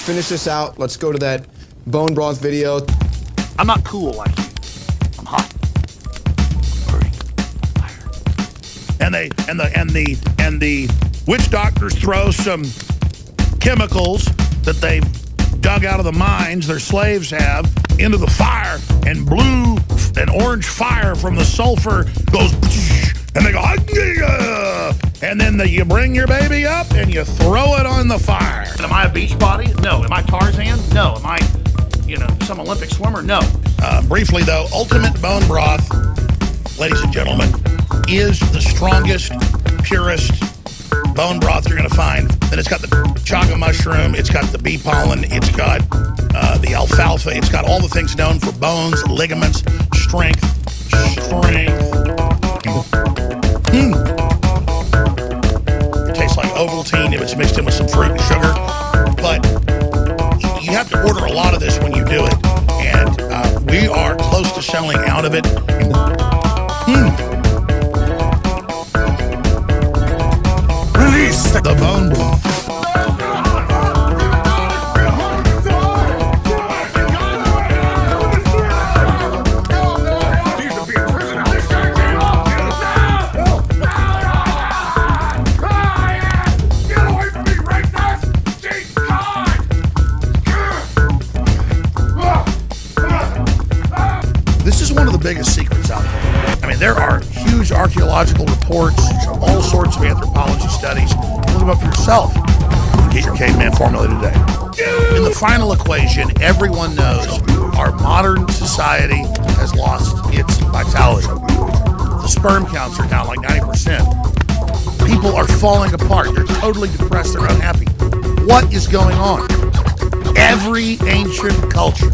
finish this out. Let's go to that bone broth video. I'm not cool like you. I'm hot. Burning. Fire. And the witch doctors throw some chemicals that they've dug out of the mines their slaves have into the fire, and blue and orange fire from the sulfur goes, and they go, and then you bring your baby up and you throw it on the fire. Am I a beach body? No. Am I Tarzan? No. Am I, some Olympic swimmer? No. Briefly though, ultimate bone broth, ladies and gentlemen, is the strongest, purest bone broth you're going to find. Then it's got the chaga mushroom, it's got the bee pollen, it's got the alfalfa, it's got all the things known for bones, ligaments, strength. It tastes like Ovaltine if it's mixed in with some fruit and sugar. But you have to order a lot of this when you do it. And we are close to selling out of it. Release the bone broth. This is one of the biggest secrets out there. I mean, there are huge archaeological reports, all sorts of anthropology studies. Look them up for yourself. Get your caveman formula today. In the final equation, everyone knows our modern society has lost its vitality. The sperm counts are down like 90%. People are falling apart. They're totally depressed. They're unhappy. What is going on? Every ancient culture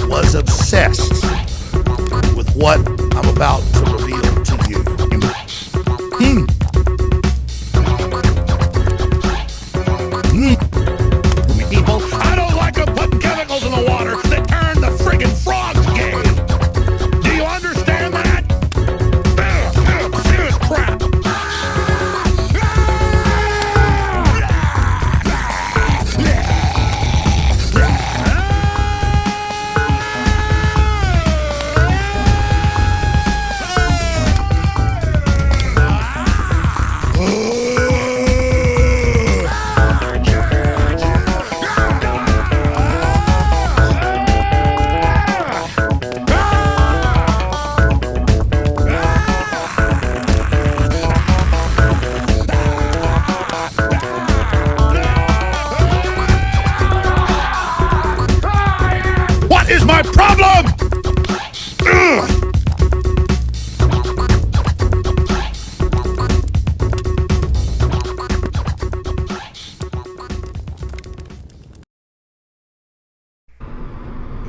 was obsessed with what I'm about to reveal to you. People, I don't like them putting chemicals in the water that turn the friggin' frogs gay. Do you understand that? Serious crap. What is my problem?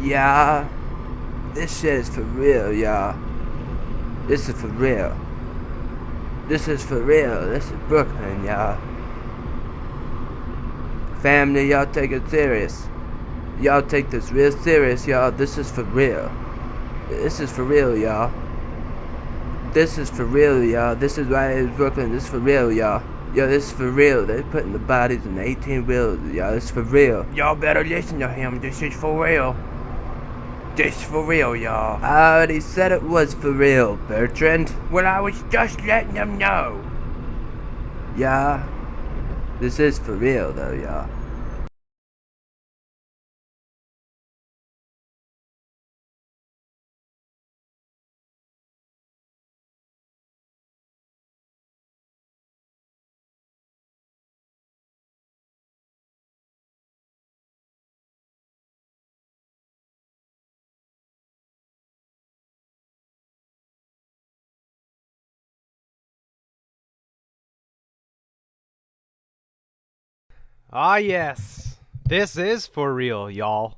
Yeah, this shit is for real, y'all. This is for real. This is for real. This is Brooklyn, y'all. Family, y'all take it serious. Y'all take this real serious, y'all. This is for real. This is for real, y'all. This is for real, y'all. This is right in Brooklyn. This is for real, y'all. Yo, this is for real. They're putting the bodies in the 18-wheelers, y'all. This is for real. Y'all better listen to him. This is for real. This for real, y'all. I already said it was for real, Bertrand. Well, I was just letting them know. Yeah. This is for real, though, y'all. Ah, yes. This is for real, y'all.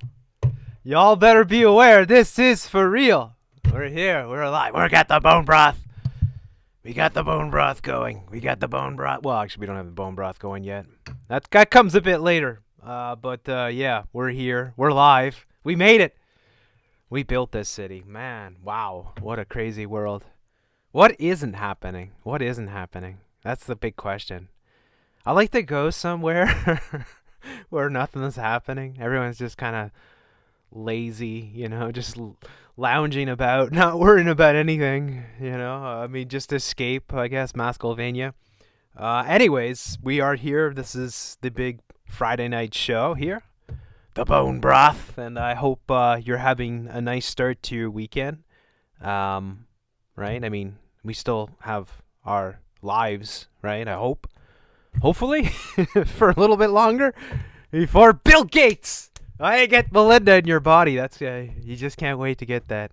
Y'all better be aware, this is for real. We're here, we're alive. We got the bone broth. We got the bone broth going. We got the bone broth. Well, actually, we don't have the bone broth going yet. That comes a bit later. Yeah, we're here. We're live. We made it. We built this city. Man, wow. What a crazy world. What isn't happening? What isn't happening? That's the big question. I like to go somewhere where nothing's happening. Everyone's just kind of lazy, you know, just lounging about, not worrying about anything, you know. I mean, just escape, I guess, Masculvania. Anyways, we are here. This is the big Friday night show here, the Bone Broth, and I hope you're having a nice start to your weekend. Right? I mean, we still have our lives, right? I hope. Hopefully, for a little bit longer before Bill Gates. I get Melinda in your body. That's you just can't wait to get that.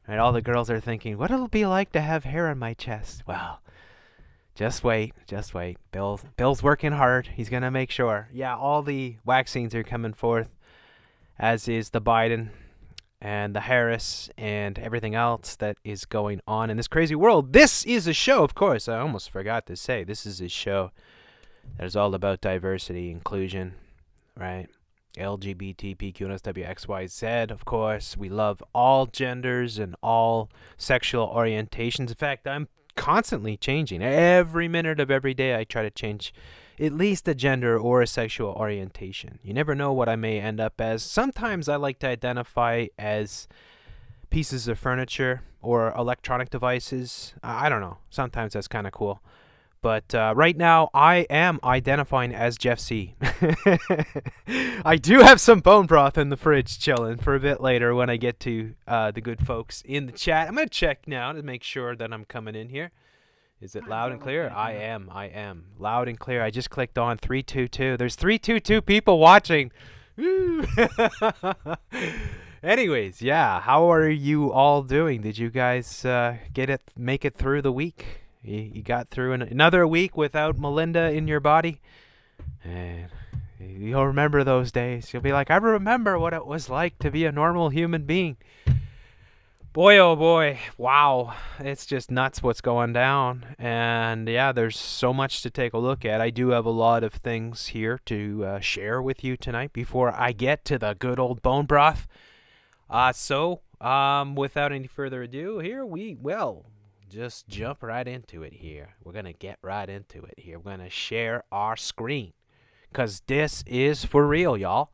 Right? All the girls are thinking, what it'll be like to have hair on my chest. Well, just wait, just wait. Bill's working hard. He's gonna make sure. Yeah, all the vaccines are coming forth, as is the Biden and the Harris and everything else that is going on in this crazy world. This is a show, of course. I almost forgot to say, this is a show that is all about diversity, inclusion, right? LGBT, PQ, and SWXYZ, of course. We love all genders and all sexual orientations. In fact, I'm constantly changing. Every minute of every day, I try to change at least a gender or a sexual orientation. You never know what I may end up as. Sometimes I like to identify as pieces of furniture or electronic devices. I don't know. Sometimes that's kind of cool. But right now, I am identifying as Jeff C. I do have some bone broth in the fridge chilling for a bit later when I get to the good folks in the chat. I'm going to check now to make sure that I'm coming in here. Is it loud and clear? I am. Loud and clear. I just clicked on 322. There's 322 people watching. Woo. Anyways, yeah. How are you all doing? Did you guys make it through the week? You got through another week without Melinda in your body? And you'll remember those days. You'll be like, I remember what it was like to be a normal human being. Boy, oh boy, wow, it's just nuts what's going down. And yeah, there's so much to take a look at. I do have a lot of things here to share with you tonight before I get to the good old bone broth. So without any further ado, here we will just jump right into it here. We're going to get right into it here. We're going to share our screen because this is for real, y'all.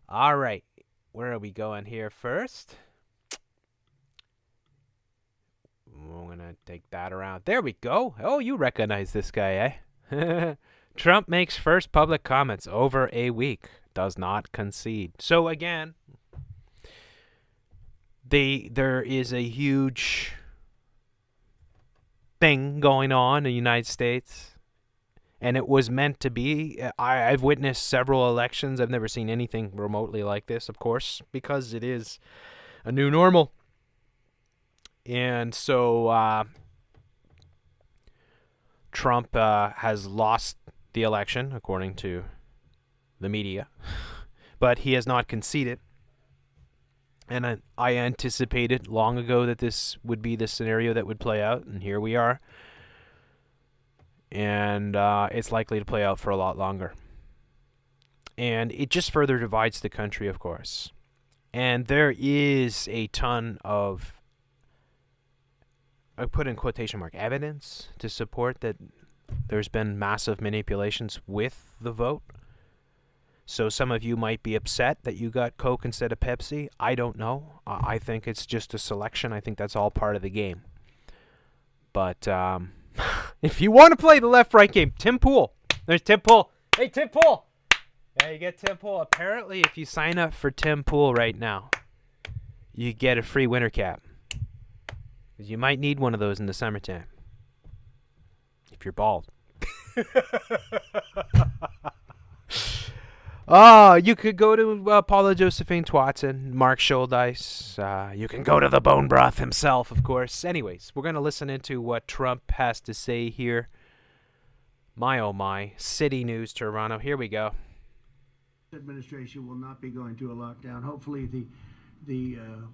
All right, where are we going here first? We're going to take that around. There we go. Oh, you recognize this guy, eh? Trump makes first public comments over a week. Does not concede. So again, there is a huge thing going on in the United States. And it was meant to be. I've witnessed several elections. I've never seen anything remotely like this, of course, because it is a new normal. And so Trump has lost the election, according to the media, but he has not conceded. And I anticipated long ago that this would be the scenario that would play out, and here we are. And it's likely to play out for a lot longer. And it just further divides the country, of course. And there is a ton of, I put in quotation mark, evidence to support that there's been massive manipulations with the vote. So some of you might be upset that you got Coke instead of Pepsi. I don't know. I think it's just a selection. I think that's all part of the game. But if you want to play the left-right game, Tim Pool. There's Tim Pool. Hey, Tim Pool. Yeah, you get Tim Pool. Apparently, if you sign up for Tim Pool right now, you get a free winter cap. You might need one of those in the summertime. If you're bald. You could go to Paula Josephine Twatson, Mark Schuldice. You can go to the Bone Broth himself, of course. Anyways, we're going to listen into what Trump has to say here. My, oh my. City News, Toronto. Here we go. Administration will not be going to a lockdown. Hopefully the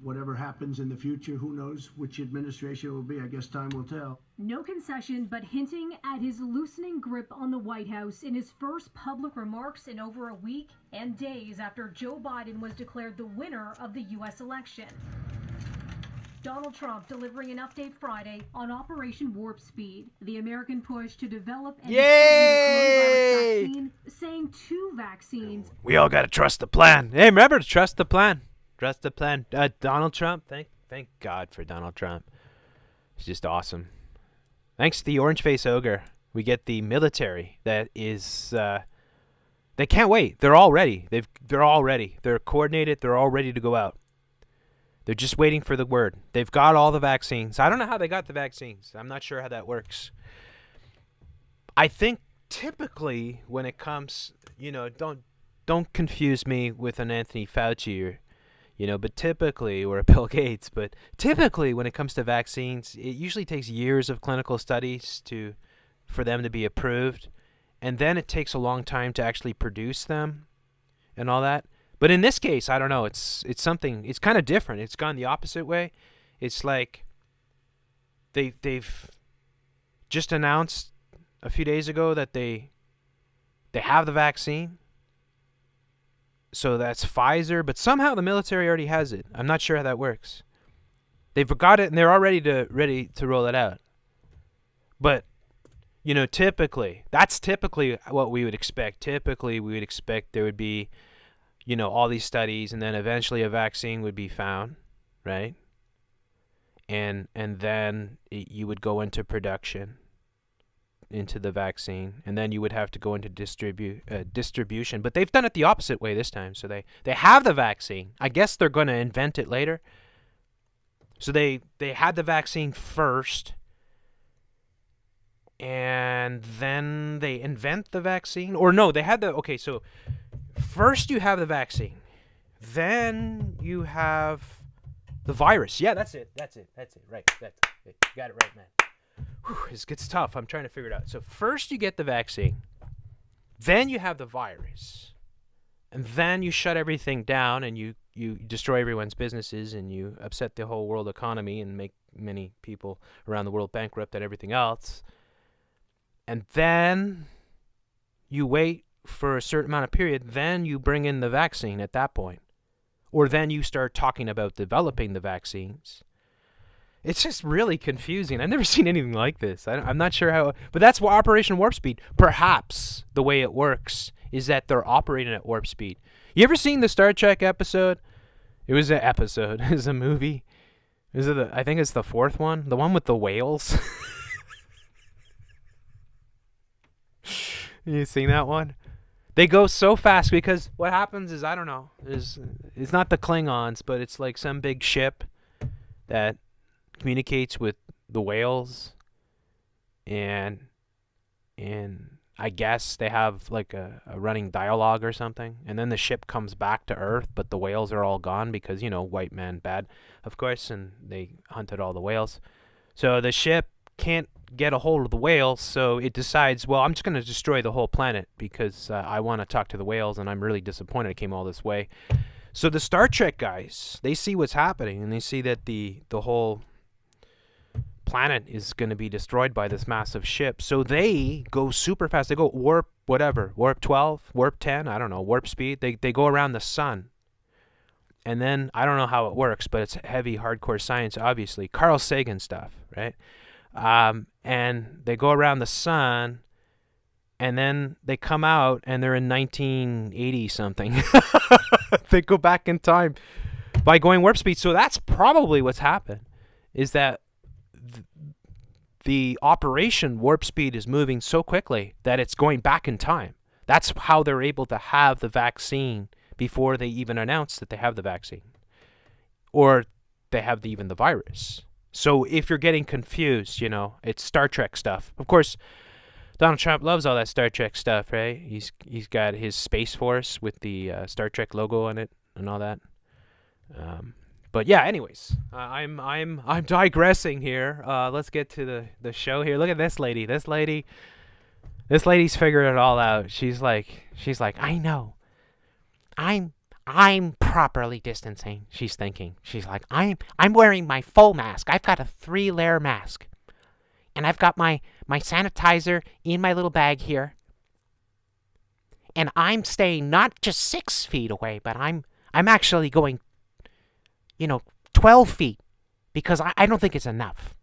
whatever happens in the future, who knows which administration will be. I guess time will tell. No concession, but hinting at his loosening grip on the White House in his first public remarks in over a week and days after Joe Biden was declared the winner of the U.S. election. Donald Trump delivering an update Friday on Operation Warp Speed, the American push to develop and distribute a coronavirus vaccine, saying 2 vaccines. We all gotta trust the plan. Hey, remember to trust the plan. Trust the plan. Donald Trump. Thank God for Donald Trump. He's just awesome. Thanks to the Orange Face Ogre, we get the military that is. They can't wait. They're all ready. They're all ready. They're coordinated. They're all ready to go out. They're just waiting for the word. They've got all the vaccines. I don't know how they got the vaccines. I'm not sure how that works. I think typically when it comes, don't confuse me with an Anthony Fauci or, but typically, or a Bill Gates, but typically when it comes to vaccines, it usually takes years of clinical studies for them to be approved. And then it takes a long time to actually produce them and all that. But in this case, I don't know. It's something. It's kind of different. It's gone the opposite way. It's like they've just announced a few days ago that they have the vaccine. So that's Pfizer, but somehow the military already has it. I'm not sure how that works. They've got it and they're all ready to roll it out. But typically, that's typically what we would expect. Typically, we would expect there would be all these studies, and then eventually a vaccine would be found, right? And then you would go into production, into the vaccine, and then you would have to go into distribution. But they've done it the opposite way this time. So they have the vaccine. I guess they're going to invent it later. So they had the vaccine first, and then they invent the vaccine. Or no, they had so first you have the vaccine, then you have the virus. Yeah, that's it. Right, that's it. You got it right, man. Whew, it gets tough. I'm trying to figure it out. So first you get the vaccine, then you have the virus, and then you shut everything down and you destroy everyone's businesses and you upset the whole world economy and make many people around the world bankrupt and everything else. And then you wait for a certain amount of period, then you bring in the vaccine at that point. Or then you start talking about developing the vaccines. It's just really confusing. I've never seen anything like this. I'm not sure how, but that's what Operation Warp Speed. Perhaps the way it works is that they're operating at warp speed. You ever seen the Star Trek episode? It was an episode. It was a movie. I think it's the 4th one. The one with the whales. You seen that one? They go so fast because what happens is, I don't know, it's not the Klingons, but it's like some big ship that communicates with the whales, and I guess they have like a running dialogue or something, and then the ship comes back to Earth, but the whales are all gone because, white man bad, of course, and they hunted all the whales. So the ship can't get a hold of the whales, so it decides, well, I'm just going to destroy the whole planet because I want to talk to the whales, and I'm really disappointed it came all this way. So the Star Trek guys, they see what's happening, and they see that the whole planet is going to be destroyed by this massive ship. So they go super fast. They go warp 12, warp 10, I don't know, warp speed. They go around the sun. And then, I don't know how it works, but it's heavy, hardcore science, obviously. Carl Sagan stuff, right? And they go around the sun, and then they come out, and they're in 1980 something. They go back in time by going warp speed. So that's probably what's happened, is that the operation warp speed is moving so quickly that it's going back in time. That's how they're able to have the vaccine before they even announce that they have the vaccine, or they have even the virus. So if you're getting confused, it's Star Trek stuff. Of course, Donald Trump loves all that Star Trek stuff, right? He's got his Space Force with the Star Trek logo on it and all that. But yeah, anyways, I'm digressing here. Let's get to the show here. Look at this lady. This lady's figured it all out. She's like, I know. I'm properly distancing, she's thinking. She's like, I'm wearing my full mask. I've got a 3-layer mask. And I've got my sanitizer in my little bag here. And I'm staying not just 6 feet away, but I'm actually going, 12 feet because I don't think it's enough,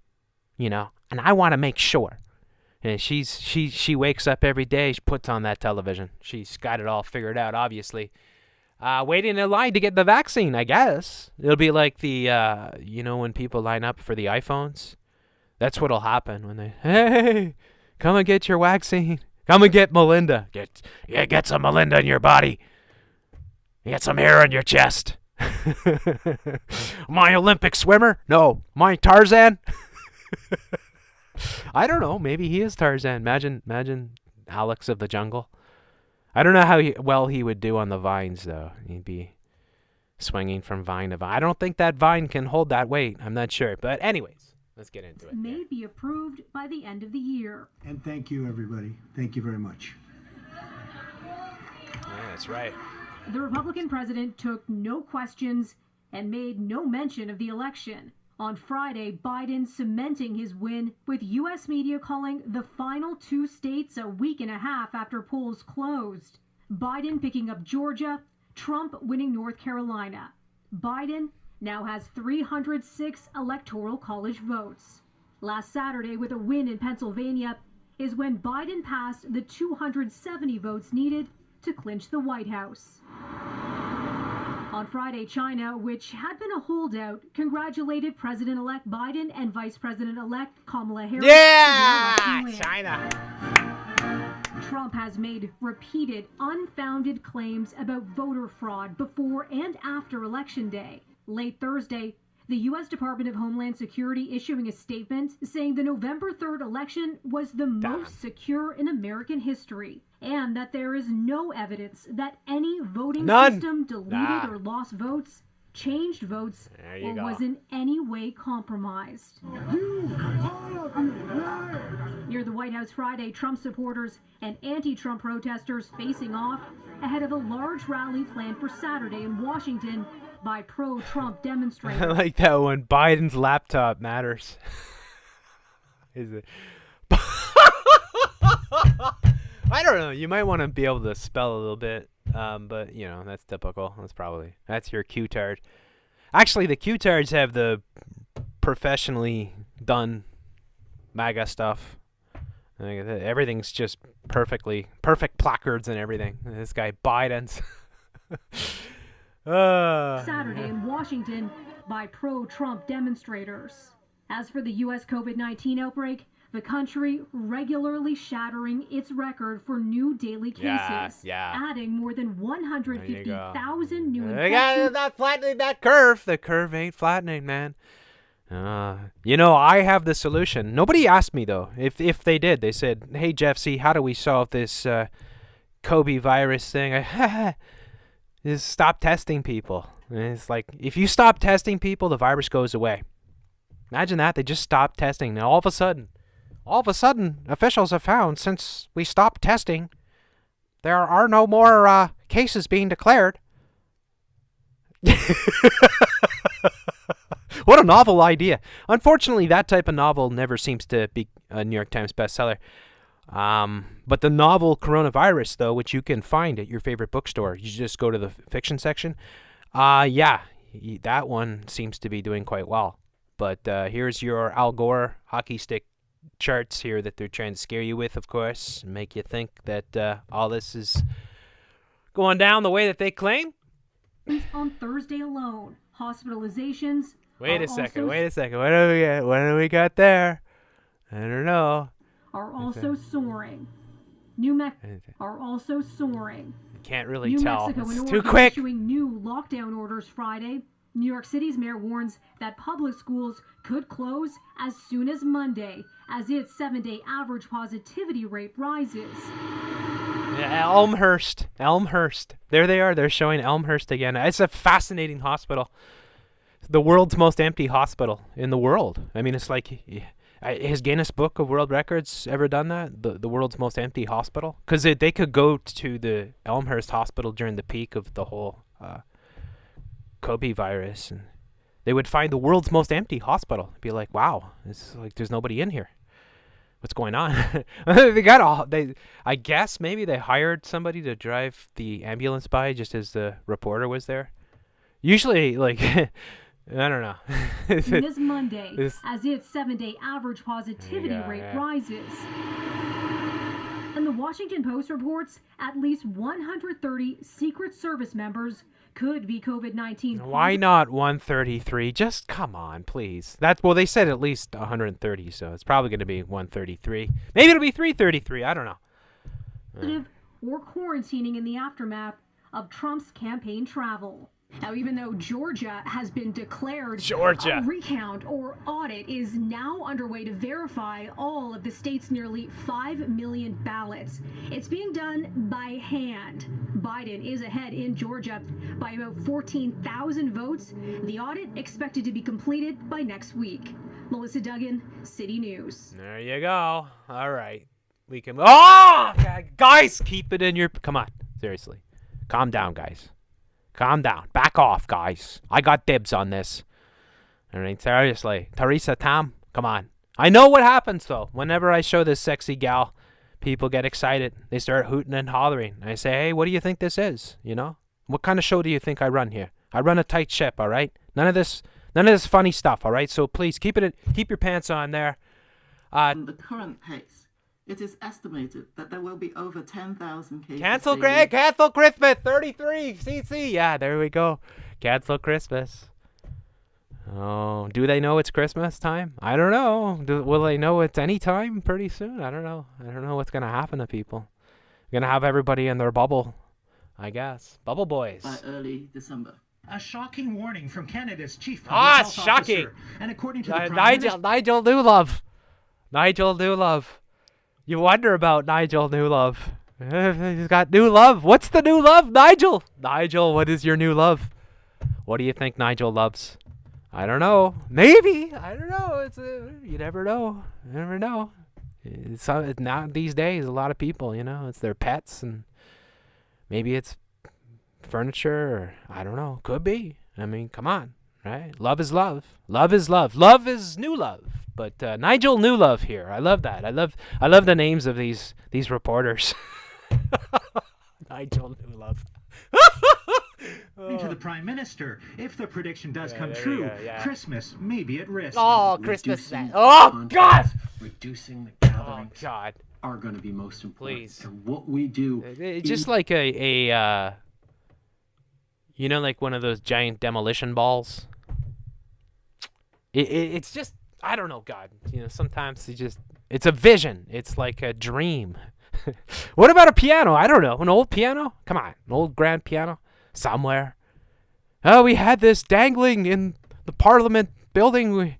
you know, and I want to make sure. And she wakes up every day, she puts on that television. She's got it all figured out, obviously. Waiting in line to get the vaccine, I guess. It'll be like the, you know, when people line up for the iPhones. That's what'll happen when they, hey, come and get your vaccine. Come and get Melinda. Get some Melinda in your body. Get some hair on your chest. My Olympic swimmer? No. My Tarzan? I don't know. Maybe he is Tarzan. Imagine Alex of the Jungle. I don't know how well he would do on the vines, though. He'd be swinging from vine to vine. I don't think that vine can hold that weight. I'm not sure. But anyways, let's get into it. May be approved by the end of the year. And thank you, everybody. Thank you very much. Yeah, that's right. The Republican president took no questions and made no mention of the election. On Friday, Biden cementing his win, with U.S. media calling the final 2 states a week and a half after polls closed. Biden picking up Georgia, Trump winning North Carolina. Biden now has 306 electoral college votes. Last Saturday, with a win in Pennsylvania, is when Biden passed the 270 votes needed to clinch the White House. On Friday, China, which had been a holdout, congratulated President-elect Biden and Vice President-elect Kamala Harris. Yeah, China. Trump has made repeated, unfounded claims about voter fraud before and after Election Day. Late Thursday, the U.S. Department of Homeland Security issuing a statement saying the November 3rd election was the most secure in American history, and that there is no evidence that any voting system deleted or lost votes, changed votes, or was in any way compromised. Near the White House Friday, Trump supporters and anti-Trump protesters facing off ahead of a large rally planned for Saturday in Washington by pro-Trump demonstrators. I like that one. Biden's laptop matters. Is it? I don't know. You might want to be able to spell a little bit, but you know that's typical. That's your Q-tard. Actually, the Q-tards have the professionally done MAGA stuff. Everything's just perfect placards and everything. This guy Biden's. Saturday in Washington by pro-Trump demonstrators. As for the U.S. COVID-19 outbreak, the country regularly shattering its record for new daily cases, adding more than 150,000 new infections. Not flattening that curve. The curve ain't flattening, man. You know, I have the solution. Nobody asked me, though. If they did, they said, hey, Jeff, see, how do we solve this COVID virus thing? Is stop testing people. And it's like, if you stop testing people, the virus goes away. Imagine that. They just stopped testing. And all of a sudden, officials have found, since we stopped testing, there are no more cases being declared. What a novel idea. Unfortunately, that type of novel never seems to be a New York Times bestseller. But the novel Coronavirus, though, which you can find at your favorite bookstore, you just go to the fiction section. That one seems to be doing quite well. But here's your Al Gore hockey stick charts here that they're trying to scare you with, of course, and make you think that all this is going down the way that they claim. On Thursday alone, hospitalizations. Wait a second. What do we got there? I don't know. Are also soaring. New Mexico are also soaring. Can't really New tell. Mexico It's and too Oregon quick. Issuing new lockdown orders Friday. New York City's mayor warns that public schools could close as soon as Monday, as its 7-day average positivity rate rises. Yeah, Elmhurst. There they are. They're showing Elmhurst again. It's a fascinating hospital. The world's most empty hospital in the world. I mean, it's like, has Guinness Book of World Records ever done that? The world's most empty hospital? Because they could go to the Elmhurst Hospital during the peak of the whole COVID virus, and they would find the world's most empty hospital. Be like, wow, it's like there's nobody in here. What's going on? I guess maybe they hired somebody to drive the ambulance by just as the reporter was there. Usually, like, I don't know. This Monday, as its 7-day average positivity rate rises. And the Washington Post reports at least 130 Secret Service members could be COVID-19. Why not 133? Just come on, please. Well, they said at least 130, so it's probably going to be 133. Maybe it'll be 333. I don't know. Or quarantining in the aftermath of Trump's campaign travel. Now, even though Georgia has been declared a recount or audit is now underway to verify all of the state's nearly 5 million ballots. It's being done by hand. Biden is ahead in Georgia by about 14,000 votes. The audit expected to be completed by next week. Melissa Duggan, City News. There you go. All right. We can... Oh! Guys, keep it in your... Come on. Seriously. Calm down, guys. Calm down. Back off, guys. I got dibs on this. All right, seriously. Teresa Tam, come on. I know what happens, though. Whenever I show this sexy gal, people get excited. They start hooting and hollering. I say, hey, what do you think this is? You know? What kind of show do you think I run here? I run a tight ship, all right? None of this funny stuff, all right? So please, keep your pants on there. The current pace. It is estimated that there will be over 10,000 cases. Cancel Christmas, 33 CC. Yeah, there we go. Cancel Christmas. Oh, do they know it's Christmas time? I don't know. Will they know it's any time pretty soon? I don't know. I don't know what's going to happen to people. We're going to have everybody in their bubble, I guess. Bubble boys. By early December. A shocking warning from Canada's chief public health shocking. officer. And according to the Prime Minister... Nigel Newlove. Nigel Newlove. You wonder about Nigel Newlove. He's got new love. What's the new love, Nigel? Nigel, what is your new love? What do you think Nigel loves? I don't know. Maybe. I don't know. You never know. You never know. It's not these days. A lot of people, you know, it's their pets, and maybe it's furniture, or I don't know. Could be. I mean, come on, right? Love is love. Love is love. Love is new love. But Nigel Newlove here. I love that. I love the names of these reporters. Nigel Newlove. According to the Prime Minister, if the prediction does come true, Christmas may be at risk. Oh, Christmas. Oh, God! Reducing the gatherings oh, God. Are going to be most important. Please. And what we do... It's just like a you know, like one of those giant demolition balls. It's just... I don't know, God. You know, sometimes it's a vision. It's like a dream. What about a piano? I don't know. An old piano? Come on. An old grand piano? Somewhere. Oh, we had this dangling in the Parliament building. We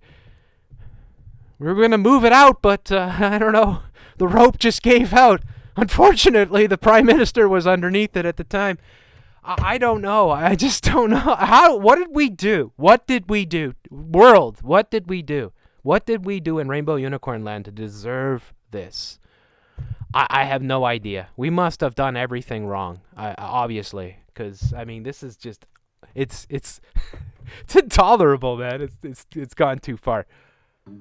were going to move it out, but I don't know. The rope just gave out. Unfortunately, the Prime Minister was underneath it at the time. I don't know. I just don't know. What did we do? What did we do? World, what did we do? What did we do in Rainbow Unicorn Land to deserve this? I have no idea. We must have done everything wrong, obviously, because I mean, this is just, it's it's intolerable, man. It's gone too far.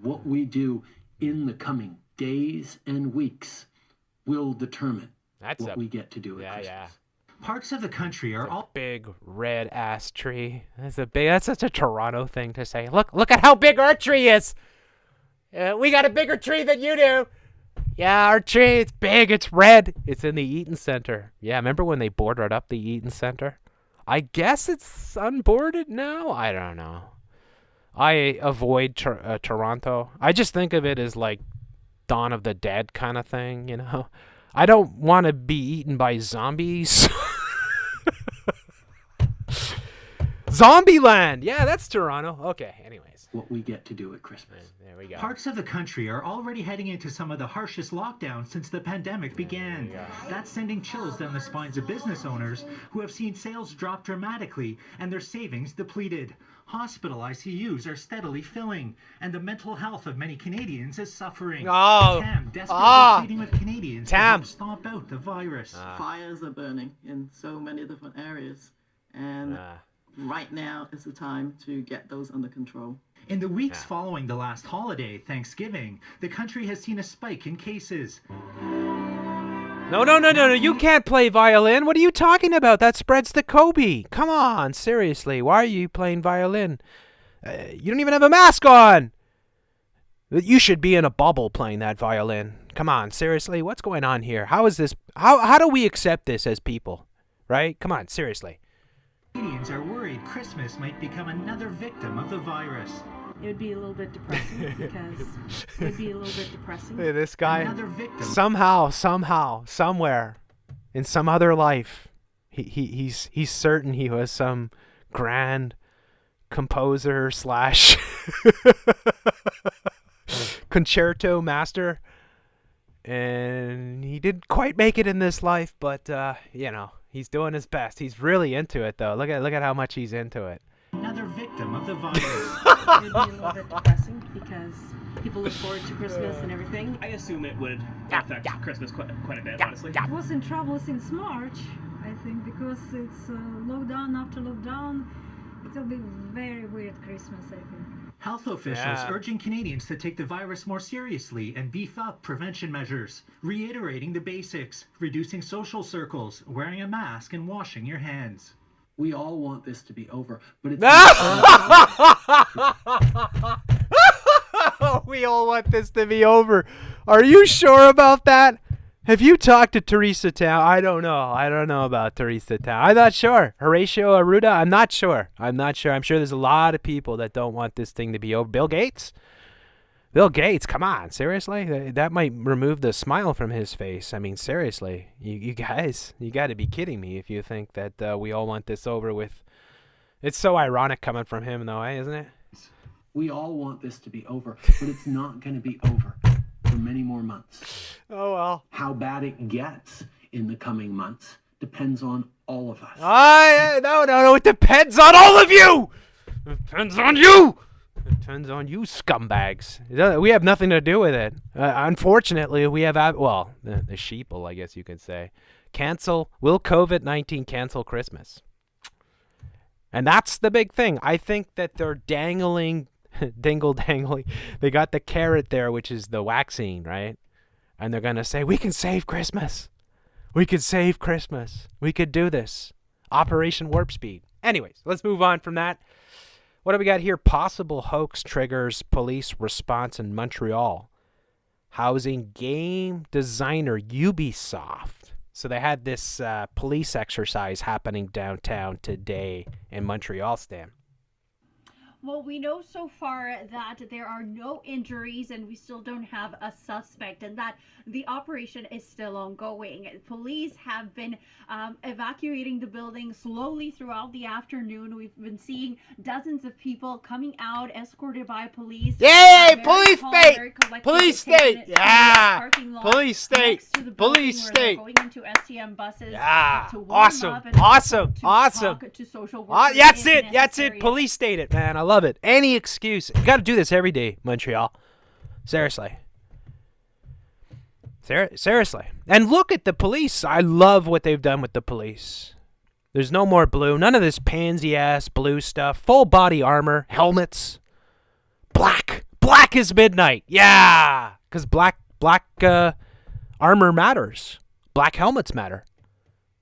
What we do in the coming days and weeks will determine what we get to do at Christmas. Yeah. Parts of the country are all big red ass tree. That's such a Toronto thing to say. Look at how big our tree is. We got a bigger tree than you do. Yeah, our tree, it's big, it's red. It's in the Eaton Center. Yeah, remember when they boarded up the Eaton Center? I guess it's unboarded now? I don't know. I avoid Toronto. I just think of it as like Dawn of the Dead kind of thing, you know? I don't want to be eaten by zombies. Zombieland! Yeah, that's Toronto. Okay, anyways. What we get to do at Christmas. There we go. Parts of the country are already heading into some of the harshest lockdowns since the pandemic began. That's sending chills down the spines of business owners who have seen sales drop dramatically and their savings depleted. Hospital ICUs are steadily filling, and the mental health of many Canadians is suffering. Tam desperately pleading with Canadians to help stomp out the virus. Fires are burning in so many different areas, and right now is the time to get those under control. In the weeks following the last holiday, Thanksgiving, the country has seen a spike in cases. No, you can't play violin. What are you talking about? That spreads the Kobe. Come on, seriously. Why are you playing violin? You don't even have a mask on. You should be in a bubble playing that violin. Come on, seriously, what's going on here? How is this? How do we accept this as people? Right? Come on, seriously. Canadians are worried Christmas might become another victim of the virus. It would be a little bit depressing Hey, this guy, Another victim. somehow, somewhere, in some other life, he's certain he was some grand composer slash concerto master, and he didn't quite make it in this life, but you know, he's doing his best. He's really into it, though. Look at how much he's into it. Another victim of the virus. It would be a little bit depressing because people look forward to Christmas and everything. I assume it would affect Christmas quite a bit, honestly. I was in trouble since March, I think, because it's lockdown after lockdown. It will be very weird Christmas, I think. Health officials urging Canadians to take the virus more seriously and beef up prevention measures, reiterating the basics, reducing social circles, wearing a mask, and washing your hands. We all want this to be over, but it's We all want this to be over. Are you sure about that? Have you talked to Teresa Town? I don't know. I don't know about Teresa Town. I'm not sure. Horatio Arruda? I'm not sure. I'm sure there's a lot of people that don't want this thing to be over. Bill Gates? Bill Gates, come on. Seriously? That might remove the smile from his face. I mean, seriously. You guys, you got to be kidding me if you think that we all want this over with. It's so ironic coming from him, though, isn't it? We all want this to be over, but it's not going to be over for many more months. Oh, well. How bad it gets in the coming months depends on all of us. No. It depends on all of you. It depends on you. It depends on you, scumbags. We have nothing to do with it. Unfortunately, we have, the sheeple, I guess you could say. Will COVID-19 cancel Christmas? And that's the big thing. I think that they're dangling. They got the carrot there, which is the vaccine, right? And they're going to say, we can save Christmas. We could save Christmas. We could do this. Operation Warp Speed. Anyways, let's move on from that. What do we got here? Possible hoax triggers police response in Montreal. Housing game designer Ubisoft. So they had this police exercise happening downtown today in Montreal, Stan. Well, we know so far that there are no injuries and we still don't have a suspect, and that the operation is still ongoing. Police have been evacuating the building slowly throughout the afternoon. We've been seeing dozens of people coming out escorted by police. Yay! Police state! Police state! Yeah! Police state! Police state! Going into STM buses. Yeah! To Awesome! Awesome! Awesome! To social workers. That's it! That's it! Police state it, man. I love it. Any excuse. You got to do this every day, Montreal. Seriously. Seriously. And look at the police. I love what they've done with the police. There's no more blue. None of this pansy-ass blue stuff. Full body armor. Helmets. Black. Black is midnight. Yeah. Because black armor matters. Black helmets matter.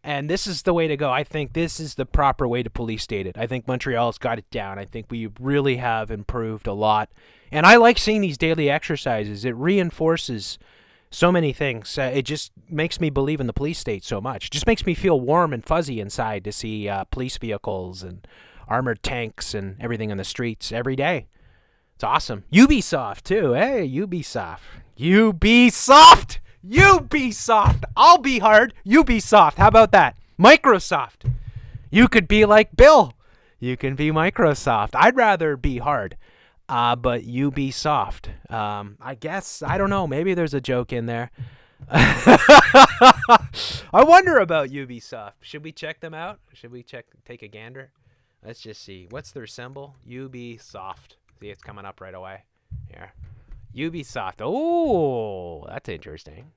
And this is the way to go. I think this is the proper way to police state it. I think Montreal's got it down. I think we really have improved a lot. And I like seeing these daily exercises. It reinforces so many things. It just makes me believe in the police state so much. It just makes me feel warm and fuzzy inside to see police vehicles and armored tanks and everything on the streets every day. It's awesome. Ubisoft, too. Hey, Ubisoft. Ubisoft! Ubisoft. I'll be hard. Ubisoft. How about that? Microsoft. You could be like Bill. You can be Microsoft. I'd rather be hard. But Ubisoft. I guess, I don't know. Maybe there's a joke in there. I wonder about Ubisoft. Should we check them out? Should we take a gander? Let's just see. What's their symbol? Ubisoft. See, it's coming up right away. Here. Ubisoft. Oh, that's interesting.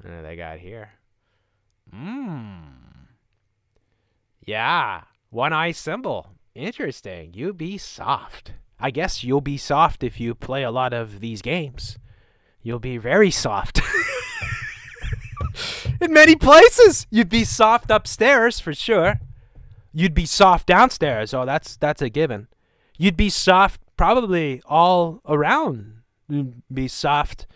What do they got here? Yeah. One eye symbol. Interesting. Ubisoft. I guess you'll be soft if you play a lot of these games. You'll be very soft. In many places. You'd be soft upstairs for sure. You'd be soft downstairs. Oh, that's a given. you'd be soft probably all around. You'd be soft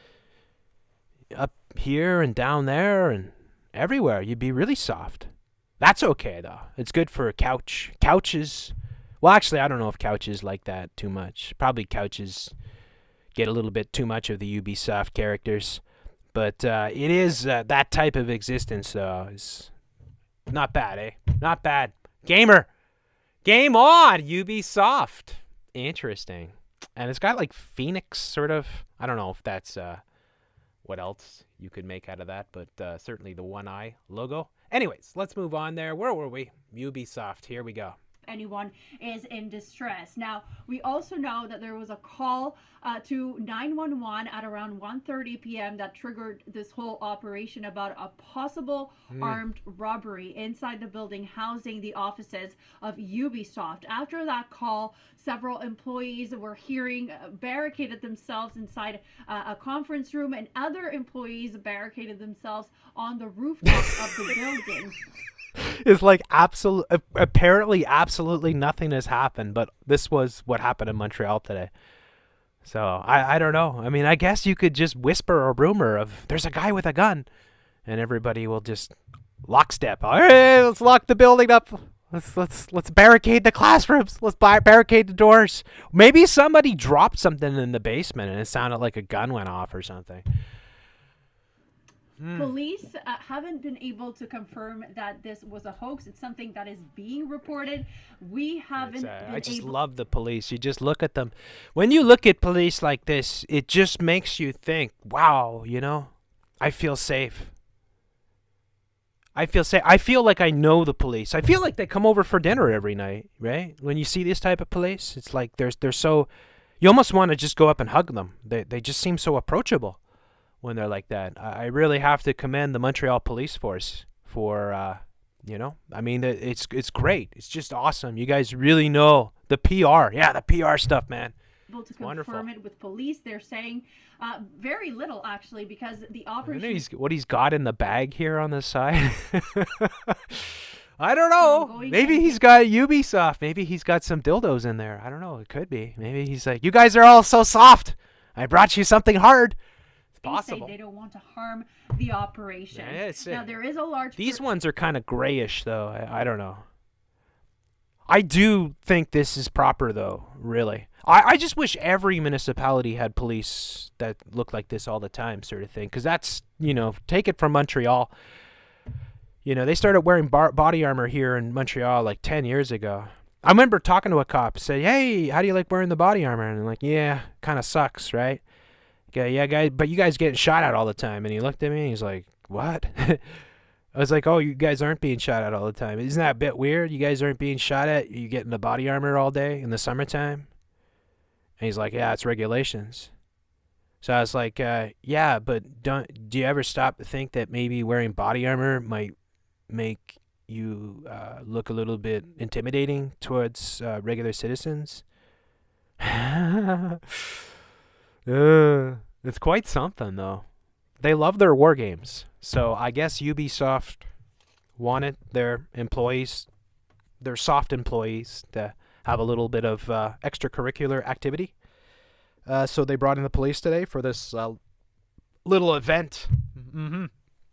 up here and down there and everywhere. You'd be really soft. That's okay, though. It's good for a couch. Couches. Well, actually, I don't know if couches like that too much. Probably couches get a little bit too much of the Ubisoft characters. But it is that type of existence, though. Is not bad, eh? Not bad. Gamer. Game on, Ubisoft. Interesting. And it's got like Phoenix sort of. I don't know if that's what else you could make out of that, but certainly the one eye logo. Anyways, let's move on there. Where were we? Ubisoft. Here we go. Anyone is in distress. Now, we also know that there was a call to 911 at around 1:30 p.m. that triggered this whole operation about a possible armed robbery inside the building housing the offices of Ubisoft. After that call, several employees were barricaded themselves inside a conference room, and other employees barricaded themselves on the rooftop of the building. It's like apparently absolutely nothing has happened, but this was what happened in Montreal today. So I don't know. I mean, I guess you could just whisper a rumor of there's a guy with a gun, and everybody will just lockstep. All right, let's lock the building up. Let's barricade the classrooms. Let's barricade the doors. Maybe somebody dropped something in the basement and it sounded like a gun went off or something. Police haven't been able to confirm that this was a hoax. It's something that is being reported. We haven't been I just love the police. You just look at them. When you look at police like this, it just makes you think, wow, you know, I feel safe. I feel safe. I feel like I know the police. I feel like they come over for dinner every night, right? When you see this type of police, it's like they're so, you almost want to just go up and hug them. They just seem so approachable when they're like that. I really have to commend the Montreal Police Force for, you know, I mean, it's great. It's just awesome. You guys really know the PR. Yeah, the PR stuff, man. Able to confirm it with police. They're saying very little, actually, because the operation... What he's got in the bag here on the side? I don't know. Maybe he's got Ubisoft. Maybe he's got some dildos in there. I don't know. It could be. Maybe he's like, you guys are all so soft. I brought you something hard. Possible. They don't want to harm the operation. Yeah, now there is a large. These ones are kind of grayish, though. I don't know. I do think this is proper, though. Really, I just wish every municipality had police that look like this all the time, sort of thing. Because that's, you know, take it from Montreal. You know, they started wearing body armor here in Montreal like 10 years ago. I remember talking to a cop. Say, hey, how do you like wearing the body armor? And I'm like, yeah, kind of sucks, right? Okay, yeah, guys, but you guys getting shot at all the time. And he looked at me and he's like, what? I was like, oh, you guys aren't being shot at all the time. Isn't that a bit weird? You guys aren't being shot at? You get in the body armor all day in the summertime? And he's like, yeah, it's regulations. So I was like, yeah, but do you ever stop to think that maybe wearing body armor might make you look a little bit intimidating towards regular citizens? It's quite something, though. They love their war games. So I guess Ubisoft wanted their employees, their soft employees, to have a little bit of extracurricular activity. So they brought in the police today for this little event.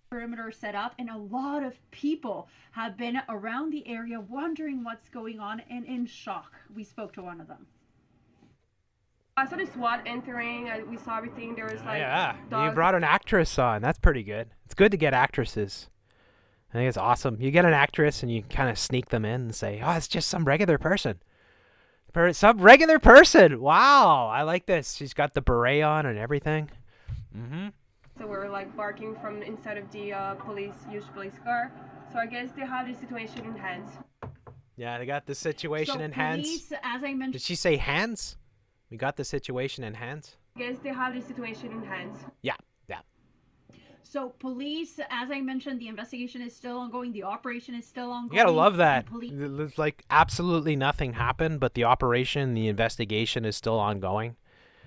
Perimeter set up, and a lot of people have been around the area wondering what's going on and in shock. We spoke to one of them. I saw the SWAT entering. We saw everything. There was like you brought an actress on. That's pretty good. It's good to get actresses. I think it's awesome. You get an actress and you kind of sneak them in and say, oh, it's just some regular person. Some regular person. Wow, I like this. She's got the beret on and everything. So we're like barking from inside of the used police car. So I guess they have the situation in hands. Yeah, they got the situation in hands. As I mentioned. Did she say hands? We got the situation in hands? I guess they have the situation in hands. Yeah. So police, as I mentioned, the investigation is still ongoing. The operation is still ongoing. You gotta love that. It's like absolutely nothing happened, but the operation, the investigation is still ongoing.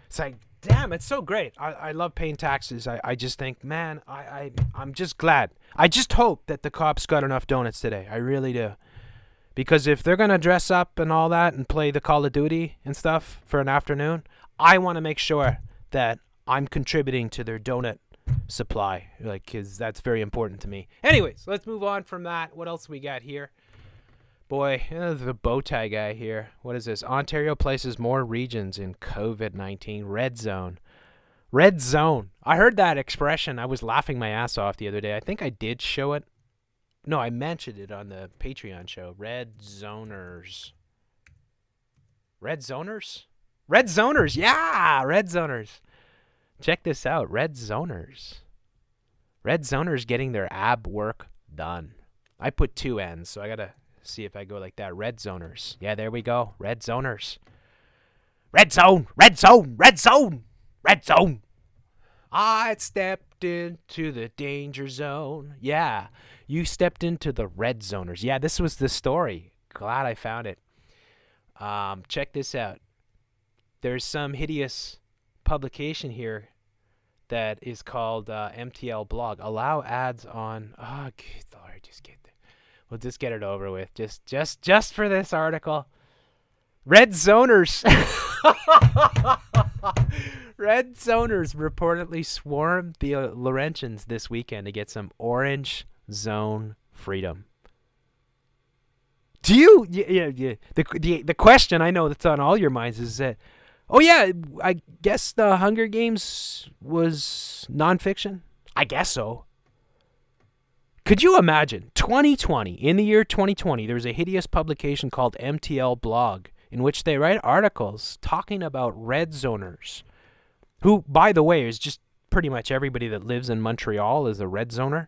It's like, damn, it's so great. I love paying taxes. I just think, man, I'm just glad. I just hope that the cops got enough donuts today. I really do. Because if they're going to dress up and all that and play the Call of Duty and stuff for an afternoon, I want to make sure that I'm contributing to their donut supply, like, because that's very important to me. Anyways, let's move on from that. What else we got here? Boy, the bow tie guy here. What is this? Ontario places more regions in COVID-19 red zone. Red zone. I heard that expression. I was laughing my ass off the other day. I think I did show it. No, I mentioned it on the Patreon show. Red zoners. Red zoners? Red zoners. Yeah, red zoners. Check this out. Red zoners. Red zoners getting their ab work done. I put 2 N's, so I got to see if I go like that. Red zoners. Yeah, there we go. Red zoners. Red zone. Red zone. Red zone. Red zone. I stepped into the danger zone. Yeah, you stepped into the red zoners. Yeah, this was the story. Glad I found it. Check this out. There's some hideous publication here that is called MTL Blog. Allow ads on. Oh, good Lord, just get it. We'll just get it over with. Just for this article. Red zoners. Red zoners reportedly swarmed the Laurentians this weekend to get some orange zone freedom. Do you? Yeah. The question I know that's on all your minds is that, oh yeah, I guess the Hunger Games was nonfiction? I guess so. Could you imagine, 2020, in the year 2020, there's a hideous publication called MTL Blog in which they write articles talking about red zoners, who, by the way, is just pretty much everybody that lives in Montreal is a red zoner.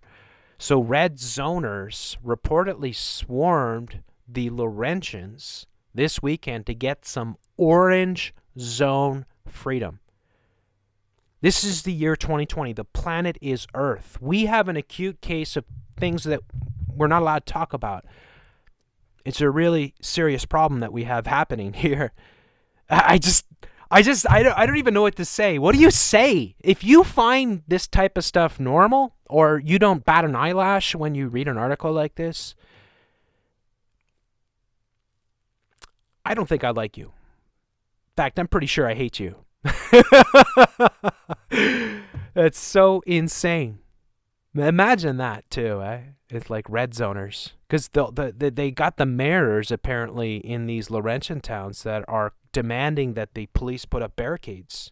So red zoners reportedly swarmed the Laurentians this weekend to get some orange zone freedom. This is the year 2020. The planet is Earth. We have an acute case of things that we're not allowed to talk about. It's a really serious problem that we have happening here. I don't even know what to say. What do you say? If you find this type of stuff normal, or you don't bat an eyelash when you read an article like this, I don't think I like you. In fact, I'm pretty sure I hate you. It's so insane. Imagine that too, eh? It's like red zoners. Because they got the mayors apparently in these Laurentian towns that are demanding that the police put up barricades.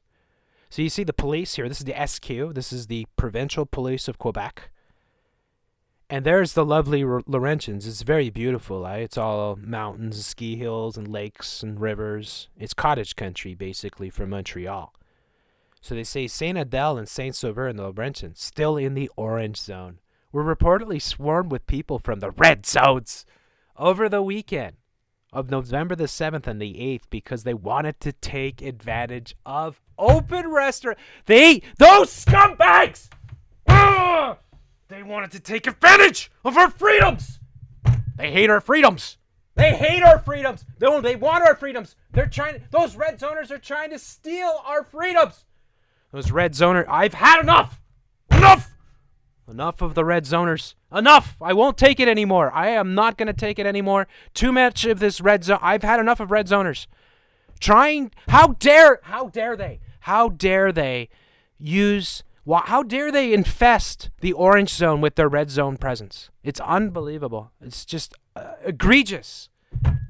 So you see the police here. This is the SQ. This is the Provincial Police of Quebec. And there's the lovely Laurentians. It's very beautiful. Eh? It's all mountains, ski hills, and lakes and rivers. It's cottage country, basically, for Montreal. So they say Saint Adèle and Saint Sauveur and the Laurentians still in the orange zone. Were reportedly swarmed with people from the red zones over the weekend of November the 7th and the 8th because they wanted to take advantage of open restaurants. Those scumbags! They wanted to take advantage of our freedoms. They hate our freedoms. They hate our freedoms. They want our freedoms. Those red zoners are trying to steal our freedoms. Those red zoners, I've had enough. Enough of the red zoners. Enough. I won't take it anymore. I am not going to take it anymore. Too much of this red zone. I've had enough of red zoners. How dare they infest the orange zone with their red zone presence? It's unbelievable. It's just egregious.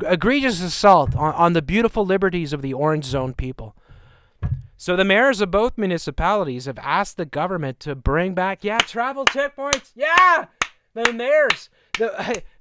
Egregious assault on the beautiful liberties of the orange zone people. So the mayors of both municipalities have asked the government to bring back, travel checkpoints. Yeah, the mayors.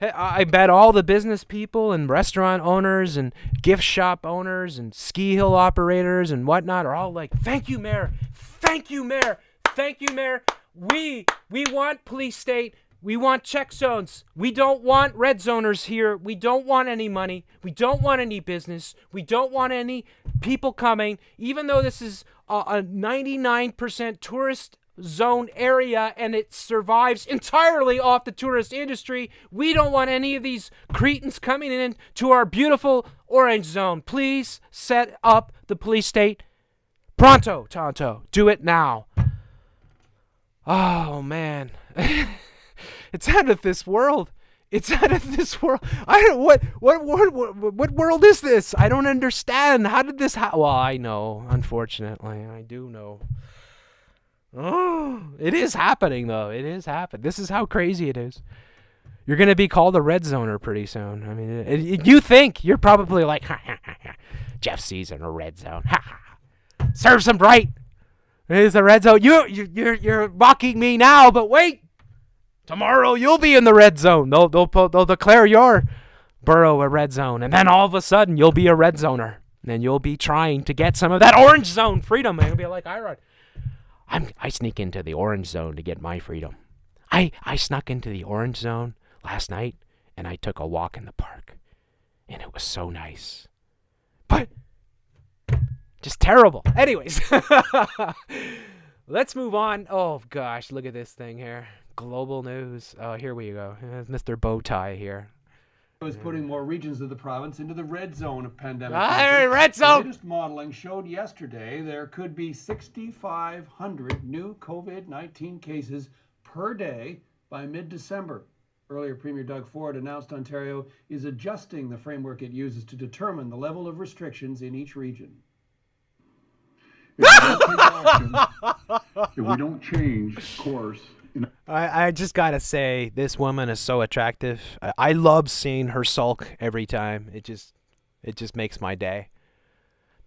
I bet all the business people and restaurant owners and gift shop owners and ski hill operators and whatnot are all like, thank you, mayor. Thank you, mayor. Thank you, mayor. We want police state. We want check zones. We don't want red zoners here. We don't want any money. We don't want any business. We don't want any people coming. Even though this is a 99% tourist zone area and it survives entirely off the tourist industry, we don't want any of these cretins coming in to our beautiful orange zone. Please set up the police state. Pronto, Tonto. Do it now. Oh, man. It's out of this world. It's out of this world. I don't what world is this? I don't understand. How did this happen? Well, I know. Unfortunately, I do know. Oh, it is happening though. It is happening. This is how crazy it is. You're gonna be called a red zoner pretty soon. I mean, you think you're probably like, Jeff sees in a red zone. Serves him right. It's a red zone. You're mocking me now, but wait. Tomorrow you'll be in the red zone. They'll declare your borough a red zone, and then all of a sudden you'll be a red zoner, and you'll be trying to get some of that orange zone freedom. And you'll be like, I sneak into the orange zone to get my freedom. I snuck into the orange zone last night, and I took a walk in the park, and it was so nice, but just terrible. Anyways, let's move on. Oh gosh, look at this thing here. Global news. Oh, here we go. Mr. Bowtie here. Was putting more regions of the province into the red zone of pandemic. Red zone. The latest modeling showed yesterday there could be 6,500 new COVID-19 cases per day by mid-December. Earlier, Premier Doug Ford announced Ontario is adjusting the framework it uses to determine the level of restrictions in each region. If we don't change course. I just gotta say, this woman is so attractive. I love seeing her sulk every time. It just makes my day.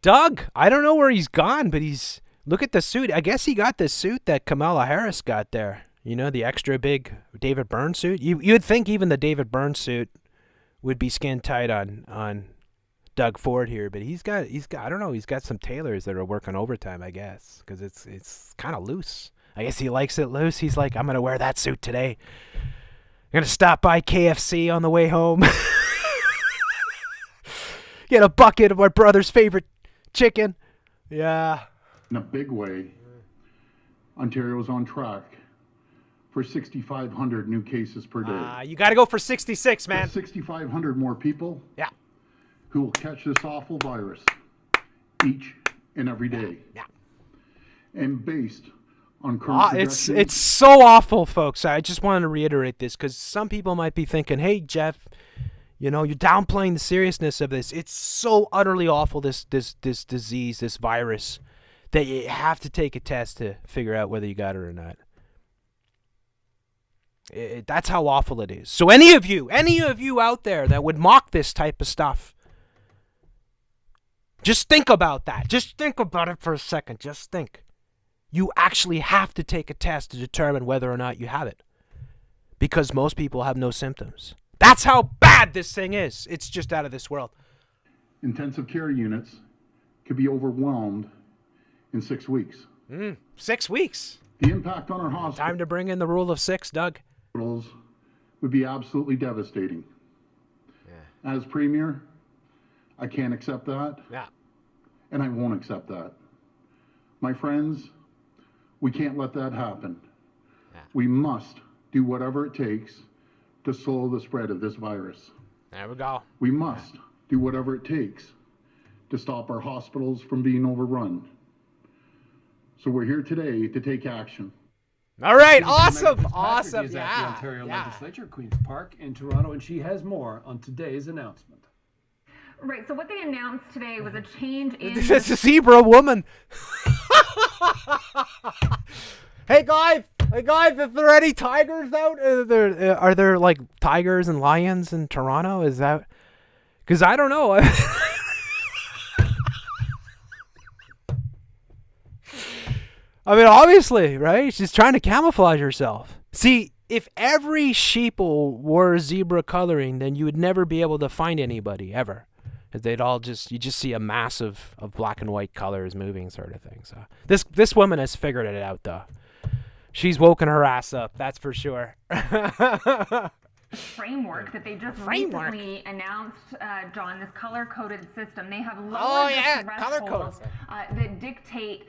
Doug, I don't know where he's gone, but look at the suit. I guess he got the suit that Kamala Harris got there. You know, the extra big David Byrne suit. You'd think even the David Byrne suit would be skin tight on Doug Ford here, but he's got I don't know, he's got some tailors that are working overtime, I guess, because it's kind of loose. I guess he likes it loose. He's like, I'm gonna wear that suit today. I'm gonna stop by KFC on the way home. Get a bucket of my brother's favorite chicken. Yeah. In a big way, Ontario's on track for 6,500 new cases per day. You got to go for 66, man. 6,500 more people. Yeah. Who will catch this awful virus each and every day. Yeah. And based on current it's so awful, folks. I just wanted to reiterate this because some people might be thinking, hey, Jeff, you know, you're downplaying the seriousness of this. It's so utterly awful, this disease, this virus, that you have to take a test to figure out whether you got it or not. That's how awful it is. So any of you out there that would mock this type of stuff, just think about that. Just think about it for a second. Just think. You actually have to take a test to determine whether or not you have it. Because most people have no symptoms. That's how bad this thing is. It's just out of this world. Intensive care units could be overwhelmed in 6 weeks. 6 weeks. The impact on our hospitals. Time to bring in the rule of 6, Doug. Would be absolutely devastating. Yeah. As Premier, I can't accept that. Yeah. And I won't accept that. My friends, we can't let that happen. Yeah. We must do whatever it takes to slow the spread of this virus. There we go. We must do whatever it takes to stop our hospitals from being overrun. So we're here today to take action. All right, awesome. Is at the Ontario Legislature, Queen's Park in Toronto, and she has more on today's announcement. Right, so what they announced today was a change in... It's a zebra woman. Hey guys, is there any tigers out? Are there like tigers and lions in Toronto? Is that... Because I don't know. I mean, obviously, right? She's trying to camouflage herself. See, if every sheeple wore zebra coloring, then you would never be able to find anybody, ever. Because they'd all you just see a mass of black and white colors moving sort of thing. So this woman has figured it out, though. She's woken her ass up, that's for sure. Framework that they just recently announced, John, this color-coded system. They have lowered the thresholds that dictate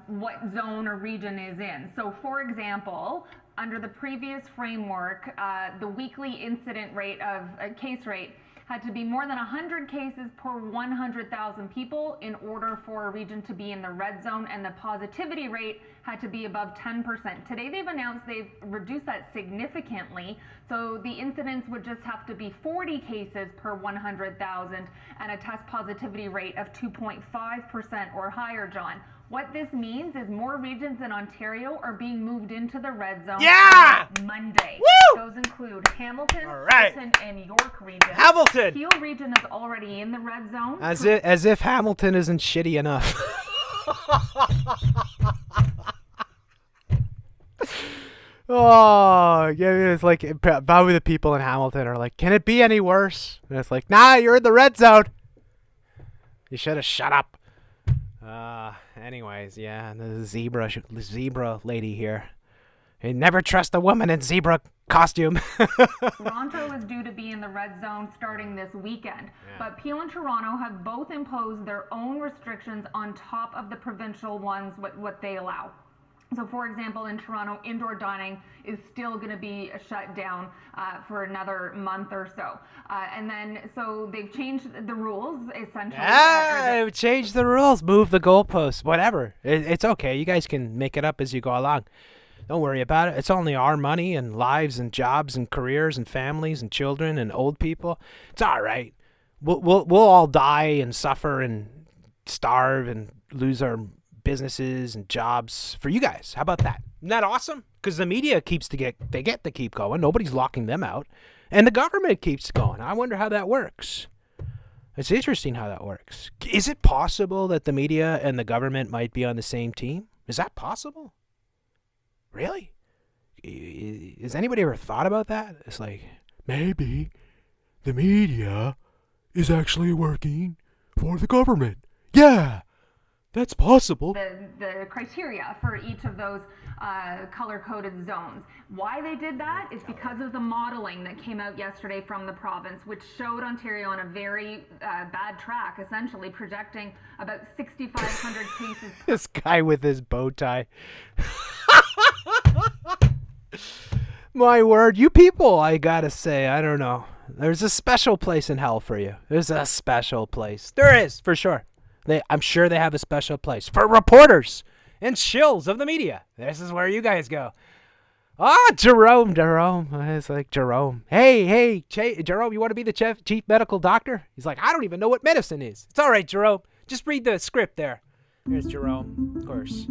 what zone or region is in. So, for example, under the previous framework, the weekly incident rate of case rate had to be more than 100 cases per 100,000 people in order for a region to be in the red zone, and the positivity rate had to be above 10%. Today they've announced they've reduced that significantly, so the incidence would just have to be 40 cases per 100,000 and a test positivity rate of 2.5% or higher, John. What this means is more regions in Ontario are being moved into the red zone on Monday. Woo! Those include Hamilton, right. Hamilton, and York region. Hamilton! Peel region is already in the red zone. As if Hamilton isn't shitty enough. Oh, yeah, it's like probably the people in Hamilton are like, can it be any worse? And it's like, nah, you're in the red zone. You should have shut up. Anyways, yeah, the zebra lady here. You never trust a woman in zebra costume. Toronto is due to be in the red zone starting this weekend, but Peel and Toronto have both imposed their own restrictions on top of the provincial ones, what they allow. So, for example, in Toronto, indoor dining is still going to be shut down for another month or so. And then, so they've changed the rules, essentially. They've changed the rules. Move the goalposts. Whatever. It's okay. You guys can make it up as you go along. Don't worry about it. It's only our money and lives and jobs and careers and families and children and old people. It's all right. We'll all die and suffer and starve and lose our businesses and jobs for you guys. How about that? Isn't that awesome? Because the media they get to keep going. Nobody's locking them out. And the government keeps going. I wonder how that works. It's interesting how that works. Is it possible that the media and the government might be on the same team? Is that possible? Really? Has anybody ever thought about that? It's like, maybe the media is actually working for the government. Yeah! That's possible. The criteria for each of those color-coded zones. Why they did that is because of the modeling that came out yesterday from the province, which showed Ontario on a very bad track, essentially projecting about 6,500 cases. This guy with his bow tie. My word, you people, I gotta say, I don't know. There's a special place in hell for you. There's a special place. There is, for sure. I'm sure they have a special place for reporters and shills of the media. This is where you guys go. Jerome. It's like, Jerome. Hey, Jerome, you want to be the chief medical doctor? He's like, I don't even know what medicine is. It's all right, Jerome. Just read the script there. There's Jerome, of course.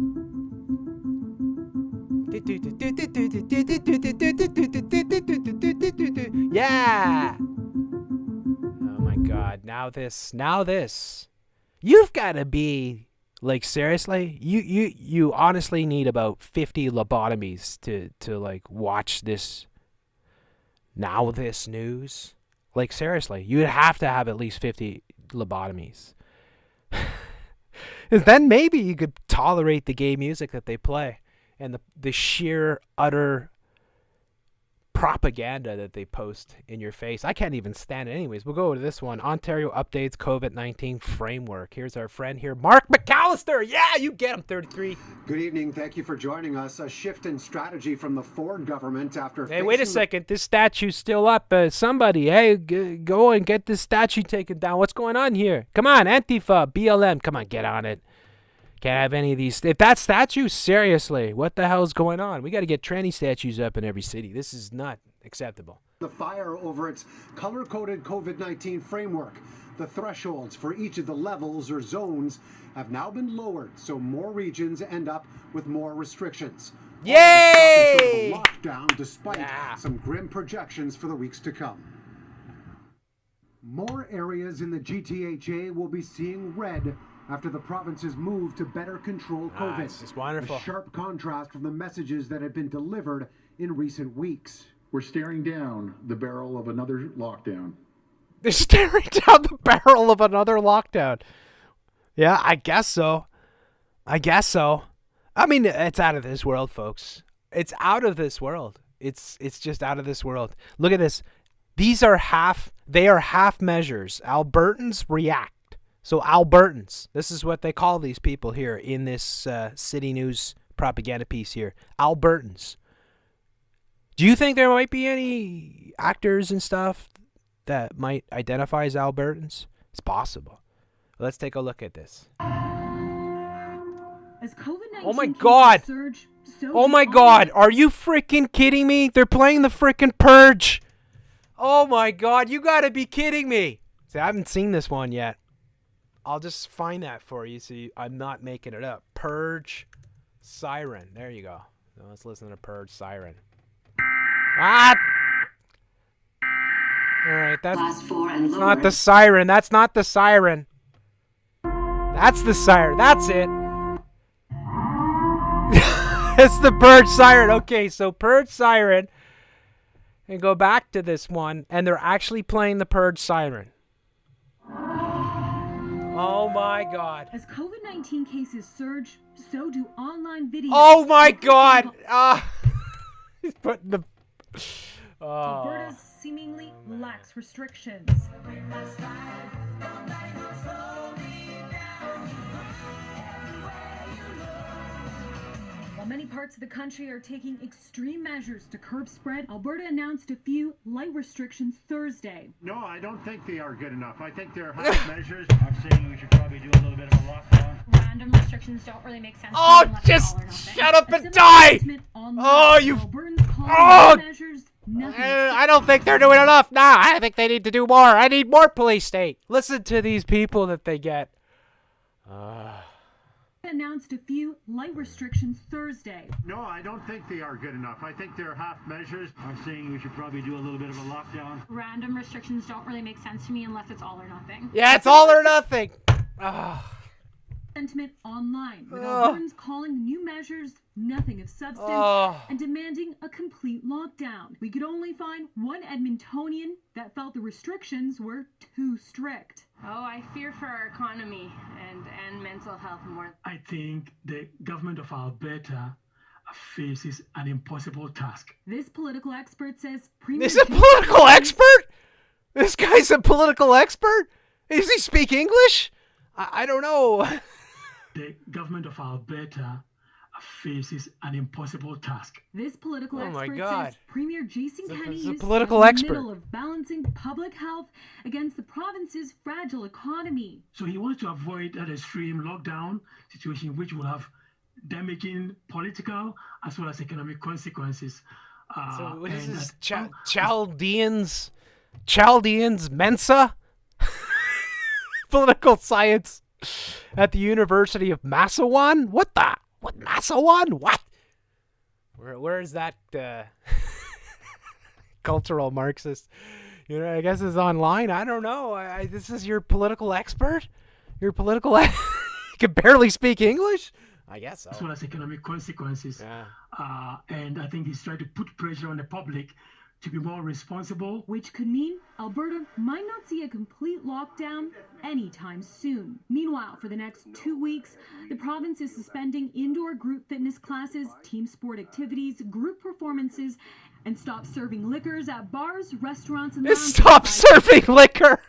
Yeah. Oh, my God. Now this. You've got to be, like, seriously, you honestly need about 50 lobotomies to like watch this news. Like, seriously, you'd have to have at least 50 lobotomies. And then maybe you could tolerate the gay music that they play and the sheer, utter propaganda that they post in your face. I can't even stand it anyways. We'll go to this one. Ontario updates COVID-19 framework. Here's our friend here, Mark McAllister. Yeah, you get him, 33. Good evening. Thank you for joining us. A shift in strategy from the Ford government after... Hey, wait a second. This statue's still up. Somebody, hey, go and get this statue taken down. What's going on here? Come on, Antifa, BLM. Come on, get on it. Can't have any of these. If that statue, seriously, what the hell's going on? We got to get tranny statues up in every city. This is not acceptable. The fire over its color-coded COVID-19 framework. The thresholds for each of the levels or zones have now been lowered, so more regions end up with more restrictions. Yay! Lockdown despite some grim projections for the weeks to come. More areas in the GTHA will be seeing red after the province's move to better control COVID. This is wonderful. A sharp contrast from the messages that have been delivered in recent weeks. We're staring down the barrel of another lockdown. They're staring down the barrel of another lockdown. Yeah, I guess so. I mean, it's out of this world, folks. It's out of this world. It's just out of this world. Look at this. They are half measures. Albertans react. So Albertans, this is what they call these people here in this City News propaganda piece here. Albertans. Do you think there might be any actors and stuff that might identify as Albertans? It's possible. Let's take a look at this. As COVID-19 Oh my God! Surge, so Oh my God! Are you freaking kidding me? They're playing the freaking Purge! Oh my God! You gotta be kidding me! See, I haven't seen this one yet. I'll just find that for you so I'm not making it up. Purge Siren. There you go. So let's listen to Purge Siren. What? Alright, that's not the siren. That's not the siren. That's the siren. That's it. It's the Purge Siren. Okay, so Purge Siren. And go back to this one. And they're actually playing the Purge Siren. Oh my God. As COVID-19 cases surge, so do online videos. Oh my God. He's putting the... Alberta seemingly lax restrictions. While many parts of the country are taking extreme measures to curb spread, Alberta announced a few light restrictions Thursday. No, I don't think they are good enough. I think they're half measures. I'm saying we should probably do a little bit of a lockdown. Random restrictions don't really make sense. Oh, just shut up and die! Oh, you... Oh! I don't think they're doing enough now. I think they need to do more. I need more police state. Listen to these people that they get. Announced a few light restrictions Thursday. No, I don't think they are good enough. I think they're half measures. I'm saying we should probably do a little bit of a lockdown. Random restrictions don't really make sense to me unless it's all or nothing. Yeah, it's all or nothing. Sentiment online, with Albertans calling the new measures nothing of substance and demanding a complete lockdown. We could only find one Edmontonian that felt the restrictions were too strict. Oh, I fear for our economy and mental health more. I think the government of Alberta faces an impossible task. This political expert says... This is a political expert? This guy's a political expert? Does he speak English? I don't know. The government of Alberta faces an impossible task. This political expert God. says Premier Jason Kenney is political in the expert. middle of balancing public health against the province's fragile economy. So he wants to avoid that extreme lockdown situation, which will have damaging political as well as economic consequences. So what is this? Chaldeans Mensa? Political science at the University of Massachusetts? What the? What, Massachusetts? What? Where is that cultural Marxist? You know, I guess it's online. I don't know. This is your political expert? Your political you can barely speak English? I guess so. As well as economic consequences. Yeah. And I think he's trying to put pressure on the public to be more responsible. Which could mean Alberta might not see a complete lockdown anytime soon. Meanwhile, for the next 2 weeks, the province is suspending indoor group fitness classes, team sport activities, group performances, and stop serving liquors at bars, restaurants, and lounges. Stop serving liquor!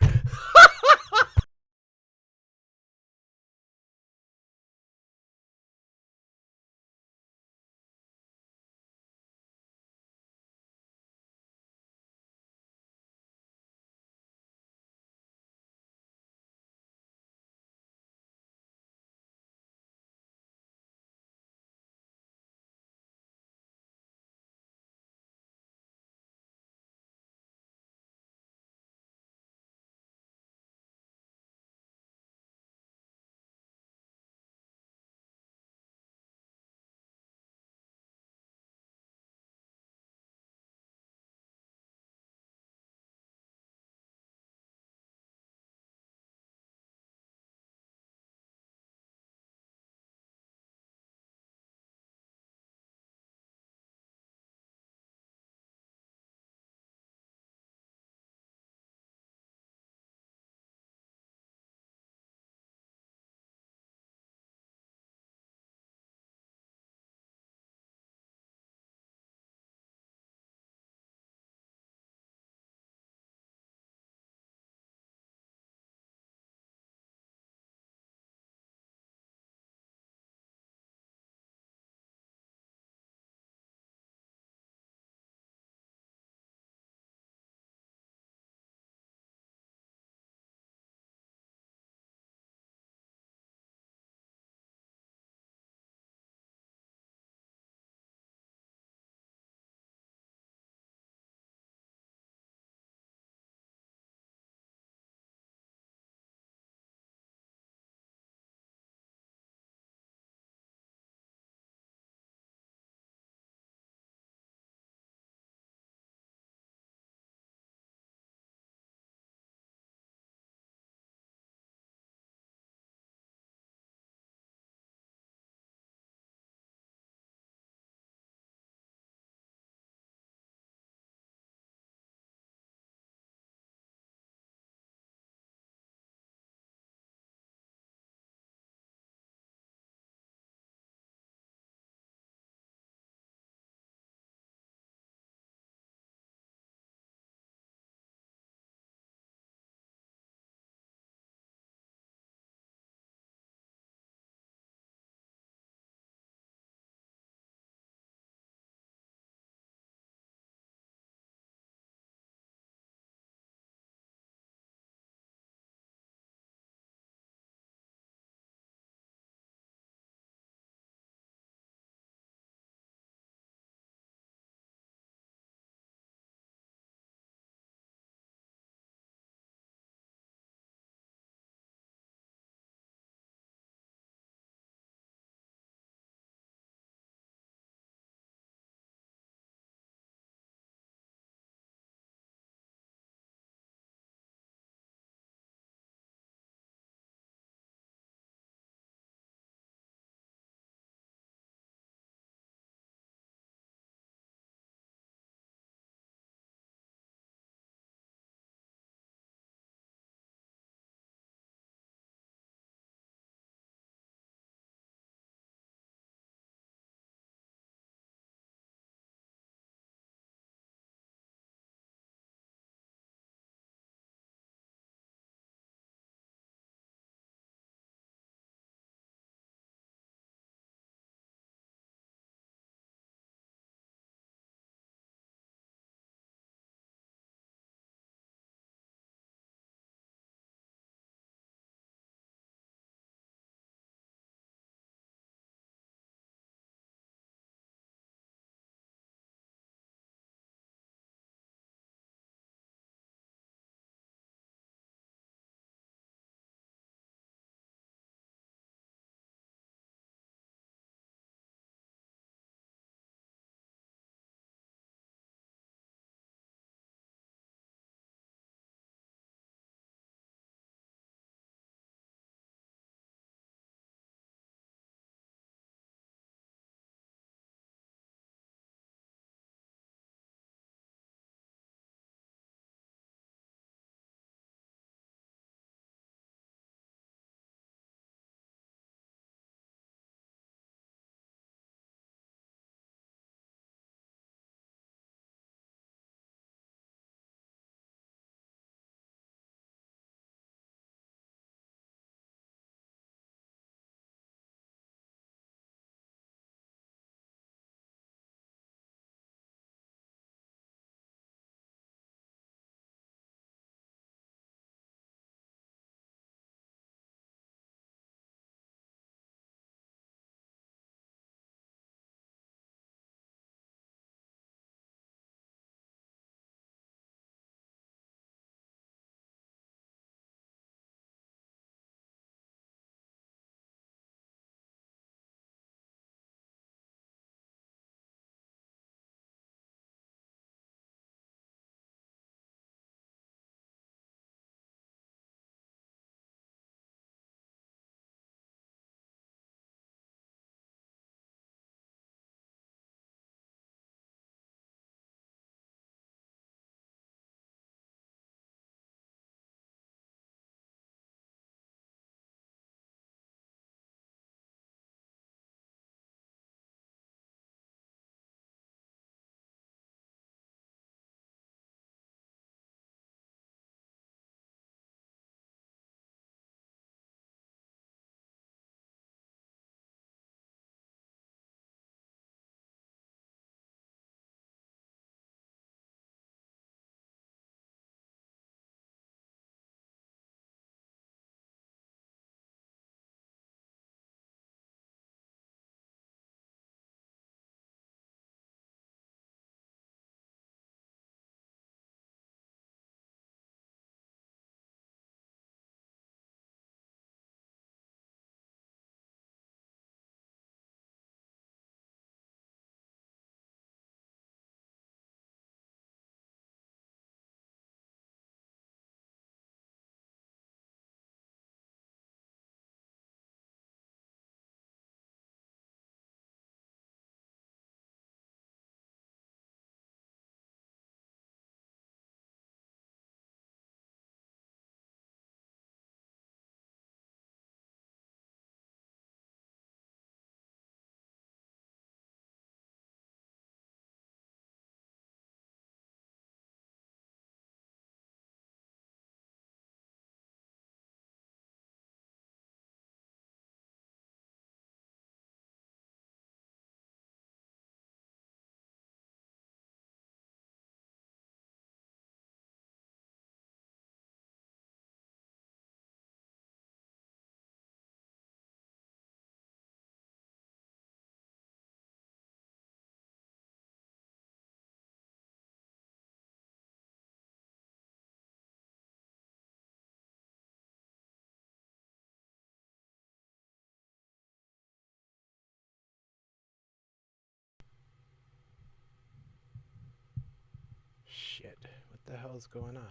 Shit. What the hell is going on?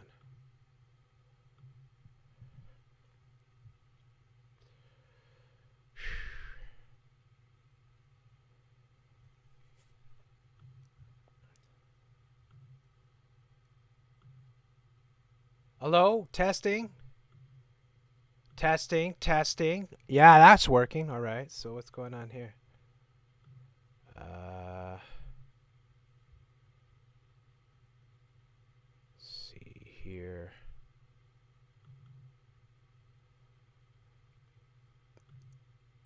Hello? Testing? Testing, testing. Yeah, that's working. All right. So what's going on here? See here.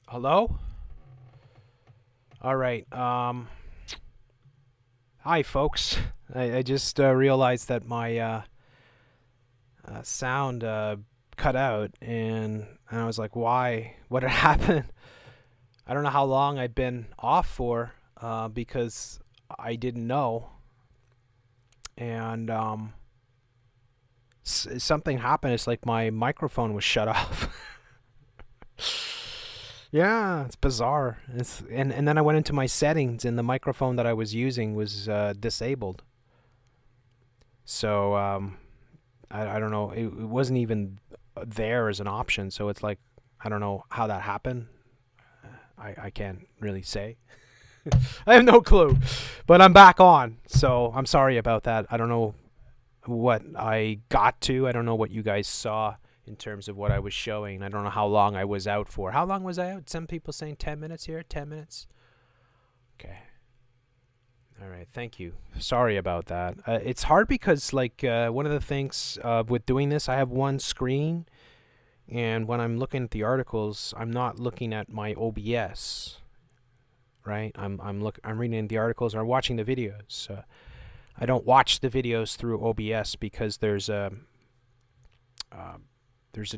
Hello? All right. Hi, folks. I just realized that my sound cut out, and I was like, why? What had happened? I don't know how long I've been off for, because I didn't know. And something happened. It's like my microphone was shut off. Yeah, it's bizarre. And then I went into my settings, and the microphone that I was using was disabled. So I don't know. It wasn't even there as an option. So it's like, I don't know how that happened. I can't really say. I have no clue. But I'm back on. So I'm sorry about that. I don't know what I got to. I don't know what you guys saw in terms of what I was showing. I don't know how long I was out for. How long was I out? Some people saying 10 minutes here. 10 minutes. Okay. All right. Thank you. Sorry about that. It's hard because, like, one of the things with doing this, I have one screen. And when I'm looking at the articles, I'm not looking at my OBS. Right? I'm reading the articles or watching the videos. I don't watch the videos through OBS because there's a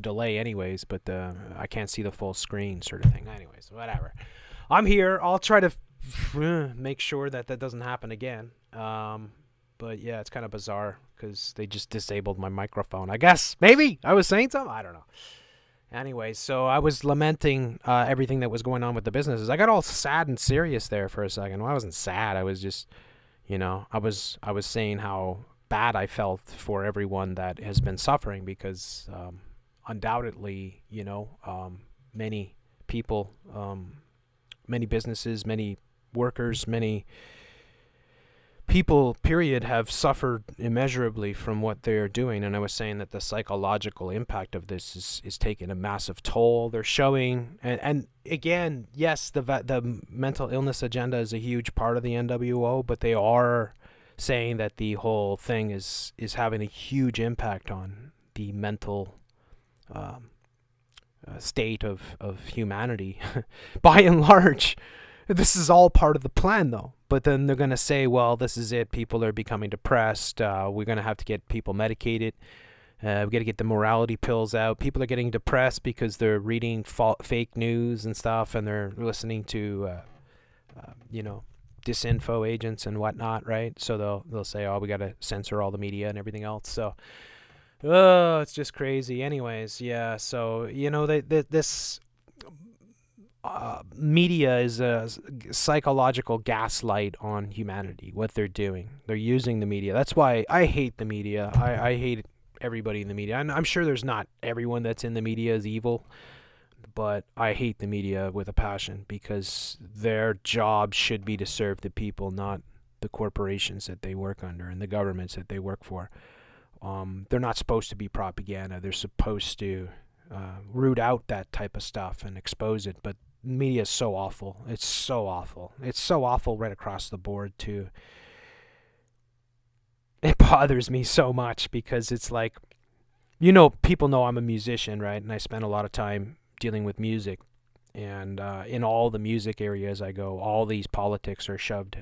delay anyways, but I can't see the full screen sort of thing. Anyways, whatever. I'm here. I'll try to make sure that doesn't happen again. But yeah, it's kind of bizarre because they just disabled my microphone. I guess maybe I was saying something. I don't know. Anyway, so I was lamenting everything that was going on with the businesses. I got all sad and serious there for a second. Well, I wasn't sad. I was just, I was saying how bad I felt for everyone that has been suffering because undoubtedly, many people, many businesses, many workers, many people, period, have suffered immeasurably from what they're doing. And I was saying that the psychological impact of this is taking a massive toll. They're showing, and again, yes, the mental illness agenda is a huge part of the NWO, but they are saying that the whole thing is having a huge impact on the mental state of humanity. By and large, this is all part of the plan, though. But then they're going to say, well, this is it. People are becoming depressed. We're going to have to get people medicated. We got to get the morality pills out. People are getting depressed because they're reading fake news and stuff, and they're listening to, disinfo agents and whatnot, right? So they'll say, oh, we got to censor all the media and everything else. So, it's just crazy. Anyways, yeah. So this media is a psychological gaslight on humanity. What they're doing, they're using the media. That's why I hate the media. I hate everybody in the media. I'm sure there's not everyone that's in the media is evil. But I hate the media with a passion because their job should be to serve the people, not the corporations that they work under and the governments that they work for. They're not supposed to be propaganda. They're supposed to root out that type of stuff and expose it. But media is so awful. It's so awful. It's so awful right across the board, too. It bothers me so much because it's like, people know I'm a musician, right? And I spend a lot of time dealing with music, and in all the music areas I go, all these politics are shoved.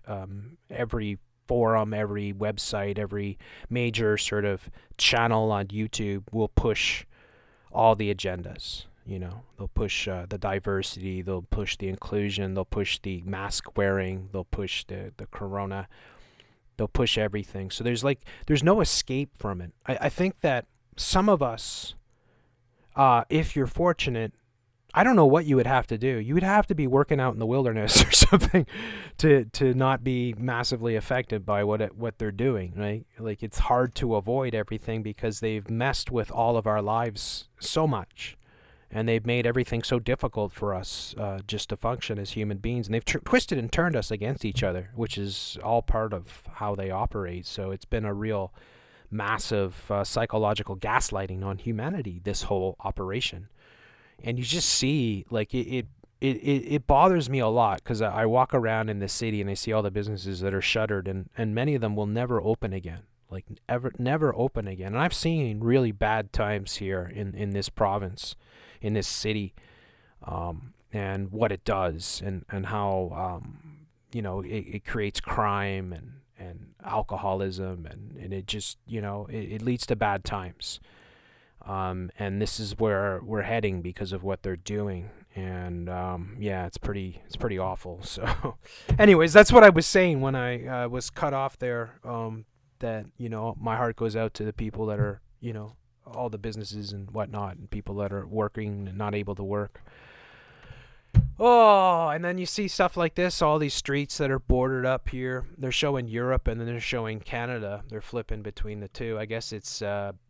Every forum, every website, every major sort of channel on YouTube will push all the agendas. They'll push the diversity, they'll push the inclusion, they'll push the mask wearing, they'll push the corona, they'll push everything. So there's no escape from it. I think that some of us, if you're fortunate, I don't know what you would have to do. You would have to be working out in the wilderness or something to not be massively affected by what they're doing, right? Like, it's hard to avoid everything because they've messed with all of our lives so much. And they've made everything so difficult for us just to function as human beings. And they've twisted and turned us against each other, which is all part of how they operate. So it's been a real massive psychological gaslighting on humanity, this whole operation. And you just see, like, it bothers me a lot because I walk around in the city and I see all the businesses that are shuttered, and many of them will never open again. Like, never open again. And I've seen really bad times here in this province, in this city, and what it does, and how it creates crime and alcoholism, and it just it leads to bad times, and this is where we're heading because of what they're doing. And yeah, it's pretty awful. So anyways, that's what I was saying when I was cut off there, that my heart goes out to the people that are all the businesses and whatnot, and people that are working and not able to work. Oh, and then you see stuff like this, all these streets that are bordered up here. They're showing Europe and then they're showing Canada. They're flipping between the two. I guess it's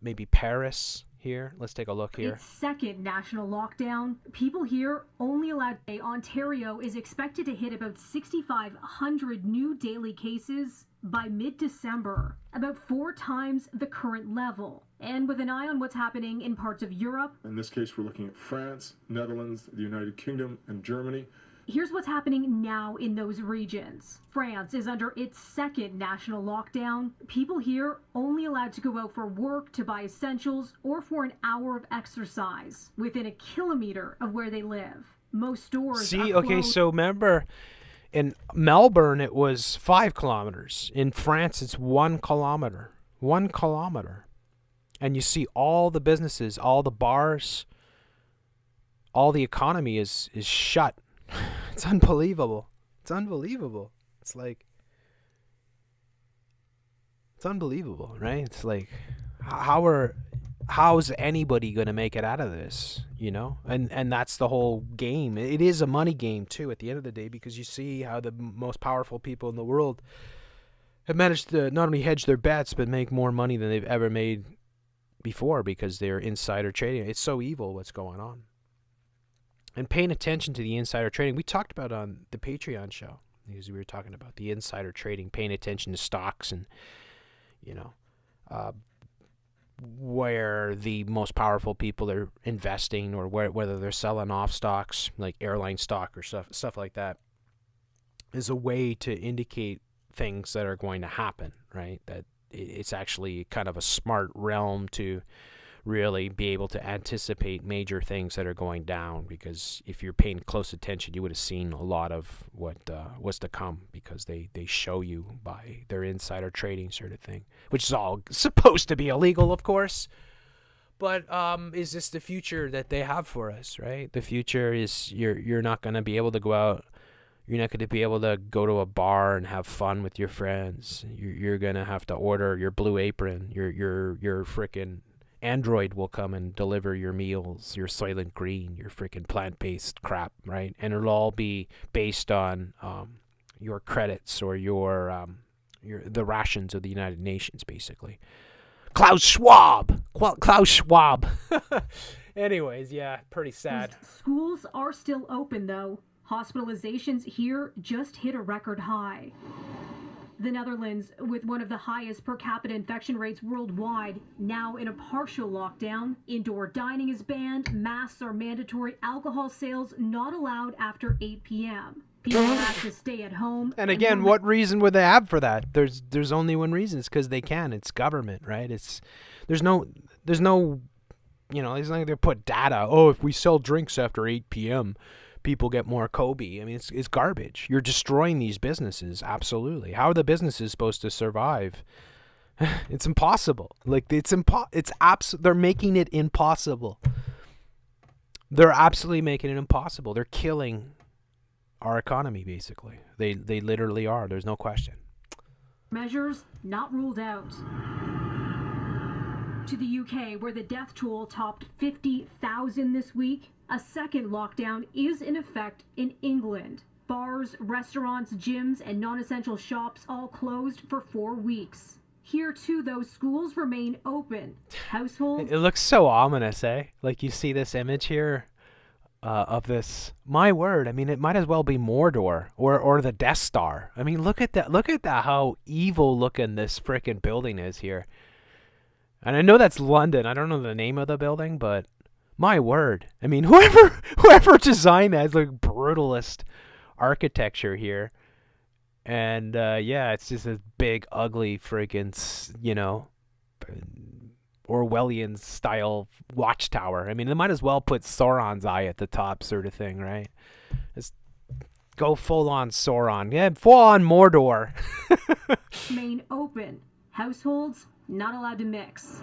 maybe Paris here. Let's take a look here. Its second national lockdown. People here only allowed. Ontario is expected to hit about 6,500 new daily cases by mid-December, about 4 times the current level. And with an eye on what's happening in parts of Europe. In this case, we're looking at France, Netherlands, the United Kingdom, and Germany. Here's what's happening now in those regions. France is under its second national lockdown. People here only allowed to go out for work, to buy essentials, or for an hour of exercise within a kilometer of where they live. Most stores are okay, closed. so remember, in Melbourne it was 5 kilometers. In France it's 1 kilometer. 1 kilometer. And you see all the businesses, all the bars, all the economy is shut. It's unbelievable. It's unbelievable. It's like, it's unbelievable, right? It's like, how's anybody going to make it out of this, And that's the whole game. It is a money game too at the end of the day, because you see how the most powerful people in the world have managed to not only hedge their bets but make more money than they've ever made before, because they're insider trading. It's so evil what's going on. And paying attention to the insider trading, we talked about on the Patreon show, because we were talking about the insider trading, paying attention to stocks and where the most powerful people are investing, or whether they're selling off stocks like airline stock or stuff like that, is a way to indicate things that are going to happen, right? That it's actually kind of a smart realm to really be able to anticipate major things that are going down, because if you're paying close attention, you would have seen a lot of what's to come, because they show you by their insider trading sort of thing, which is all supposed to be illegal, of course. But is this the future that they have for us, right? The future is you're not going to be able to go out. You're not going to be able to go to a bar and have fun with your friends. You're going to have to order your Blue Apron. Your frickin' Android will come and deliver your meals, your Soylent Green, your frickin' plant-based crap, right? And it'll all be based on your credits or the rations of the United Nations, basically. Klaus Schwab. Anyways, yeah, pretty sad. Schools are still open, though. Hospitalizations here just hit a record high. The Netherlands, with one of the highest per capita infection rates worldwide, now in a partial lockdown. Indoor dining is banned, masks are mandatory, alcohol sales not allowed after 8 p.m. People have to stay at home. And again, what reason would they have for that? There's only one reason. It's because they can. It's government, right? There's no it's not like they put data. Oh, if we sell drinks after 8 p.m., people get more Kobe. I mean, it's garbage. You're destroying these businesses. Absolutely. How are the businesses supposed to survive? It's impossible. Like they're making it impossible. They're absolutely making it impossible. They're killing our economy, basically. They literally are. There's no question. Measures not ruled out. To the UK, where the death toll topped 50,000 this week. A second lockdown is in effect in England. Bars, restaurants, gyms, and non-essential shops all closed for 4 weeks. Here, too, though, schools remain open. Households... It looks so ominous, eh? Like, you see this image here of this. My word, I mean, it might as well be Mordor or the Death Star. I mean, look at that. Look at that, how evil looking this frickin' building is here. And I know that's London. I don't know the name of the building, but my word. I mean, whoever designed that is like brutalist architecture here. And yeah, it's just a big, ugly freaking, you know, Orwellian style watchtower. I mean, they might as well put Sauron's eye at the top, sort of thing, right? Just go full on Sauron. Yeah, full on Mordor. remain open. Households not allowed to mix.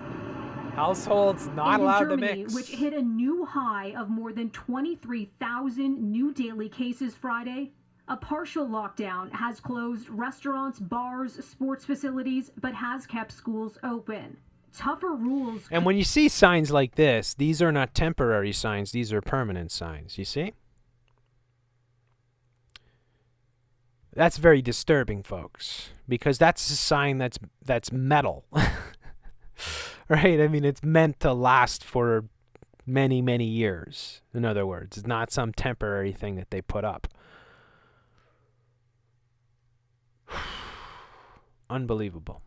Households not allowed to Germany, mix. which hit a new high of more than 23,000 new daily cases Friday. A partial lockdown has closed restaurants, bars, sports facilities, but has kept schools open. Tougher rules. And when you see signs like this, these are not temporary signs, these are permanent signs, you see? That's very disturbing, folks, because that's a sign that's metal. Right? I mean, it's meant to last for many, many years. In other words, it's not some temporary thing that they put up. Unbelievable.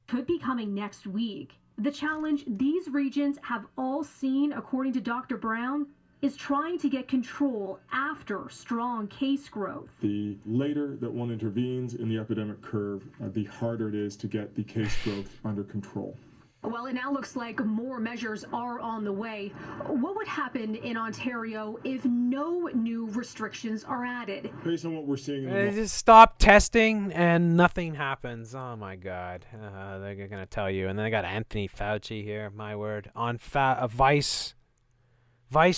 Could be coming next week. The challenge these regions have all seen, according to Dr. Brown, is trying to get control after strong case growth. The later that one intervenes in the epidemic curve, the harder it is to get the case growth under control. Well, it now looks like more measures are on the way. What would happen in Ontario if no new restrictions are added? Based on what we're seeing in They just stop testing and nothing happens. Oh my God. They're going to tell you. And then I got Anthony Fauci here, my word. On Vice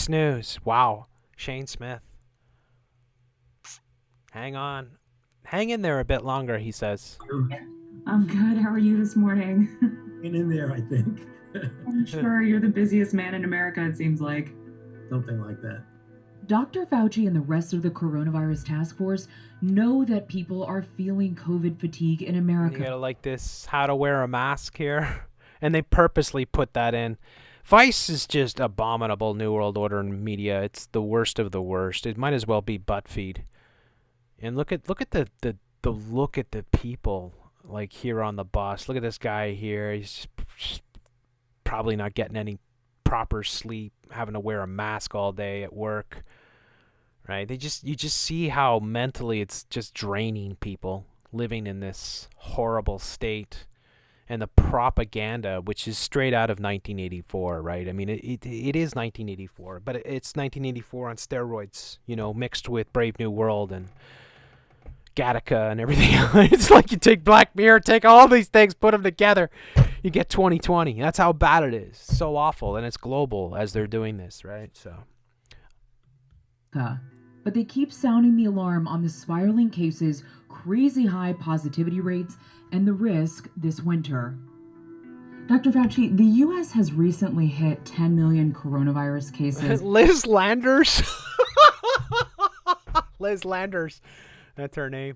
News. Wow. Shane Smith. Hang on. Hang in there a bit longer, he says. I'm good. How are you this morning? In there, I think. I'm sure you're the busiest man in America, it seems like. Something like that. Dr. Fauci and the rest of the coronavirus task force know that people are feeling COVID fatigue in America. You gotta like this, how to wear a mask here. And they purposely put that in. Vice is just abominable New World Order media. It's the worst of the worst. It might as well be butt feed. And look at the look at the people. Like here on the bus. Look at this guy here. He's just probably not getting any proper sleep, having to wear a mask all day at work. Right? You just see how mentally it's just draining people living in this horrible state. And the propaganda, which is straight out of 1984, right? I mean, it is 1984, but it's 1984 on steroids, you know, mixed with Brave New World and Gattaca and everything. It's like you take Black Mirror, take all these things, put them together, you get 2020. That's how bad it is. So awful, and it's global as they're doing this, right? So, but they keep sounding the alarm on the spiraling cases, crazy high positivity rates, and the risk this winter. Dr. Fauci, the U.S. has recently hit 10 million coronavirus cases. Liz Landers. Liz Landers. That's her name.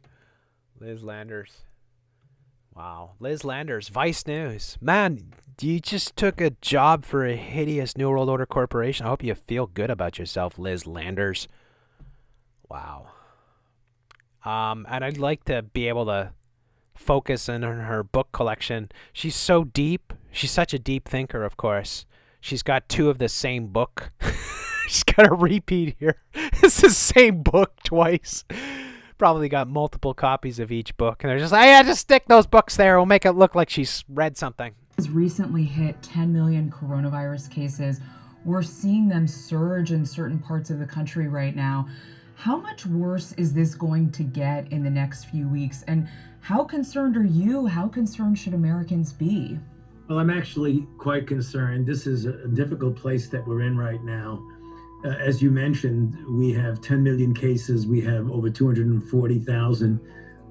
Liz Landers. Wow. Liz Landers, Vice News. Man, you just took a job for a hideous New World Order corporation. I hope you feel good about yourself, Liz Landers. Wow. And I'd like to be able to focus on her book collection. She's so deep. She's such a deep thinker, of course. She's got 2 of the same book. She's got a repeat here. It's the same book twice. Probably got multiple copies of each book. And they're just like, yeah, just stick those books there. We'll make it look like she's read something. Has recently hit 10 million coronavirus cases. We're seeing them surge in certain parts of the country right now. How much worse is this going to get in the next few weeks? And how concerned are you? How concerned should Americans be? Well, I'm actually quite concerned. This is a difficult place that we're in right now. As you mentioned, we have 10 million cases. We have over 240,000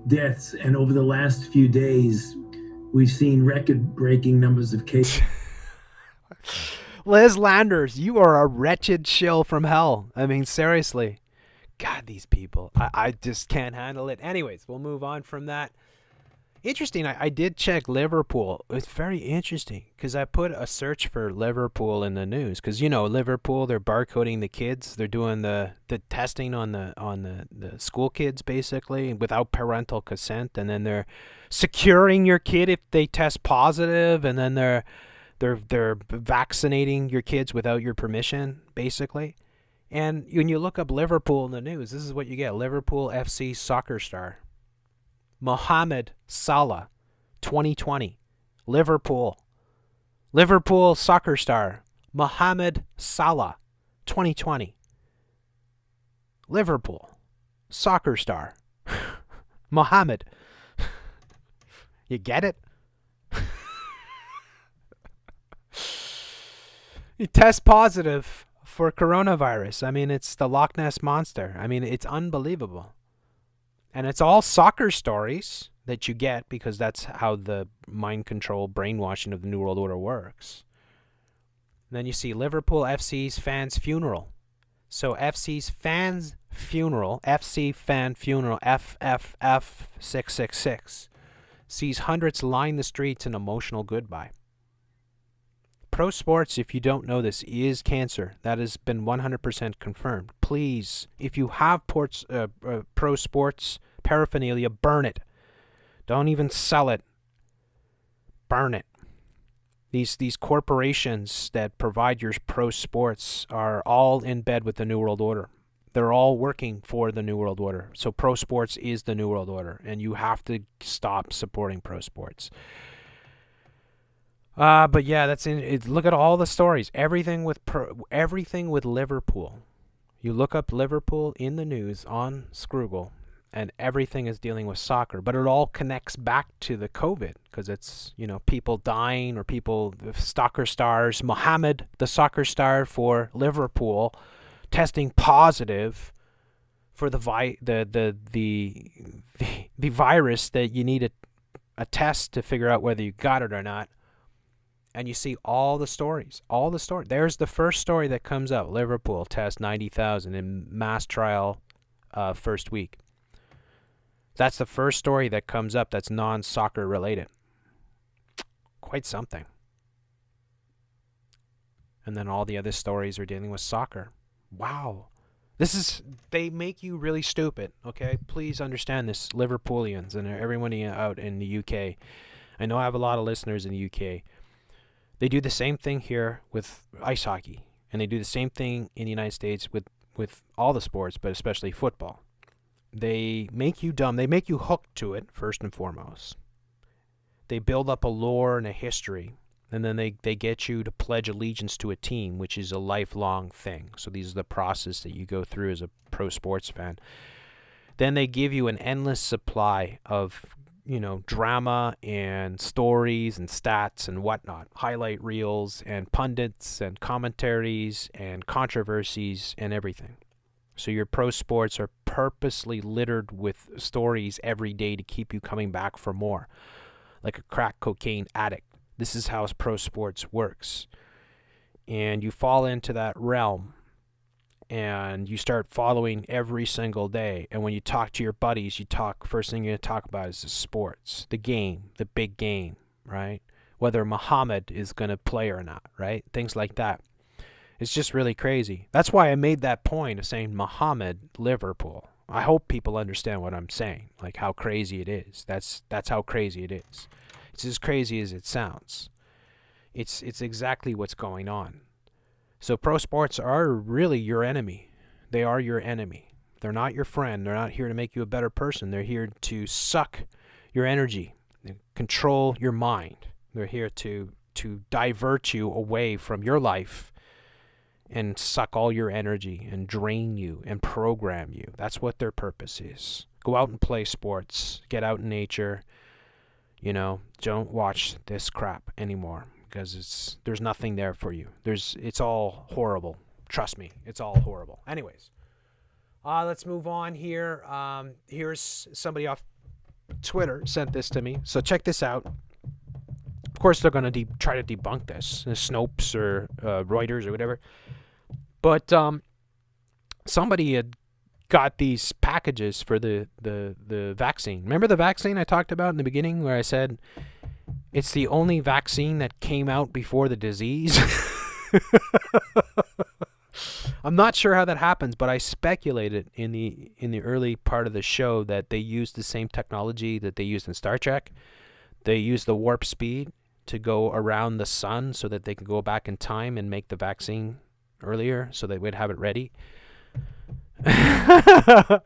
deaths. And over the last few days, we've seen record-breaking numbers of cases. Liz Landers, you are a wretched shill from hell. I mean, seriously. God, these people. I just can't handle it. Anyways, we'll move on from that. Interesting. I did check Liverpool. It's very interesting because I put a search for Liverpool in the news because, you know, Liverpool, they're barcoding the kids. They're doing the testing on the school kids basically without parental consent, and then they're securing your kid if they test positive, and then they're vaccinating your kids without your permission basically. And when you look up Liverpool in the news, this is what you get. Liverpool FC soccer star Mohamed Salah, 2020. Liverpool soccer star Mohamed Salah, 2020. Liverpool soccer star Mohamed. You get it? He tests positive for coronavirus. I mean, it's the Loch Ness Monster. I mean, it's unbelievable. And it's all soccer stories that you get because that's how the mind control brainwashing of the New World Order works. And then you see Liverpool FC's fans funeral. So FC's fans funeral, FC fan funeral, FFF 666, sees hundreds line the streets in emotional goodbye. Pro sports, if you don't know this, is cancer. That has been 100% confirmed. Please, if you have pro sports paraphernalia, burn it. Don't even sell it. Burn it. These corporations that provide your pro sports are all in bed with the New World Order. They're all working for the New World Order. So pro sports is the New World Order, and you have to stop supporting pro sports. But yeah, that's it. Look at all the stories. Everything with Liverpool. You look up Liverpool in the news on Scroogle, and everything is dealing with soccer. But it all connects back to the COVID because it's, you know, people dying or people, soccer stars. Mohamed, the soccer star for Liverpool, testing positive for the virus that you need a test to figure out whether you got it or not. And you see all the stories. There's the first story that comes up. Liverpool test 90,000 in mass trial first week. That's the first story that comes up that's non-soccer related. Quite something. And then all the other stories are dealing with soccer. Wow. They make you really stupid, okay? Please understand this, Liverpoolians and everyone out in the UK. I know I have a lot of listeners in the UK. They do the same thing here with ice hockey, and they do the same thing in the United States with all the sports, but especially football. They make you dumb. They make you hooked to it, first and foremost. They build up a lore and a history, and then they get you to pledge allegiance to a team, which is a lifelong thing. So these are the process that you go through as a pro sports fan. Then they give you an endless supply of, you know, drama and stories and stats and whatnot, highlight reels and pundits and commentaries and controversies and everything. So your pro sports are purposely littered with stories every day to keep you coming back for more, like a crack cocaine addict. This is how pro sports works. And you fall into that realm and you start following every single day. And when you talk to your buddies, first thing you're going to talk about is the sports, the game, the big game, right? Whether Muhammad is going to play or not, right? Things like that. It's just really crazy. That's why I made that point of saying Muhammad, Liverpool. I hope people understand what I'm saying, like how crazy it is. That's how crazy it is. It's as crazy as it sounds. It's exactly what's going on. So pro sports are really your enemy. They are your enemy. They're not your friend. They're not here to make you a better person. They're here to suck your energy, control your mind. They're here to divert you away from your life and suck all your energy and drain you and program you. That's what their purpose is. Go out and play sports. Get out in nature. You know, don't watch this crap anymore. Because there's nothing there for you. It's all horrible. Trust me, it's all horrible. Anyways, let's move on here. Here's somebody off Twitter sent this to me. So check this out. course, they're going to try to debunk this, Snopes or Reuters or whatever. But somebody had got these packages for the vaccine. Remember the vaccine I talked about in the beginning where I said it's the only vaccine that came out before the disease? I'm not sure how that happens, but I speculated in the early part of the show that they used the same technology that they used in Star Trek. They used the warp speed to go around the sun so that they could go back in time and make the vaccine earlier so they would have it ready. But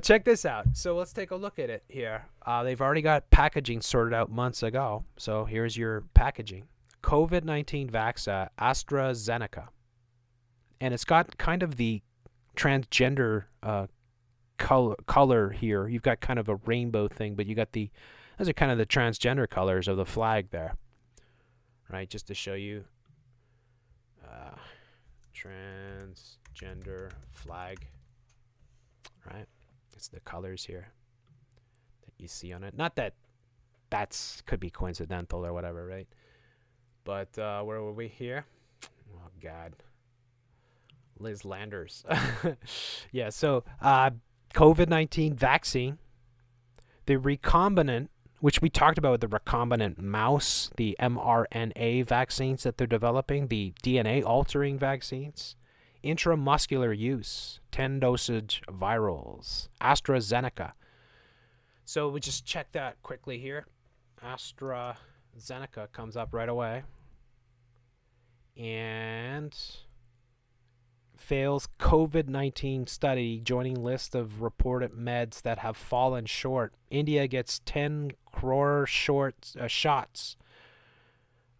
check this out. So let's take a look at it here. They've already got packaging sorted out months ago. So here's your packaging. COVID-19 vaccine, AstraZeneca. And it's got kind of the transgender color here. You've got kind of a rainbow thing, but you got those are kind of the transgender colors of the flag there. Right, just to show you. Transgender flag. Right, it's the colors here that you see on it. Not that could be coincidental or whatever, right? But where were we here? Oh God, Liz Landers. Yeah, so COVID-19 vaccine, the recombinant, which we talked about with the recombinant mouse, the mRNA vaccines that they're developing, the DNA altering vaccines, intramuscular use, 10 dosage virals, AstraZeneca. So we just check that quickly here. AstraZeneca comes up right away. And fails COVID-19 study, joining list of reported meds that have fallen short. India gets 10 crore shots.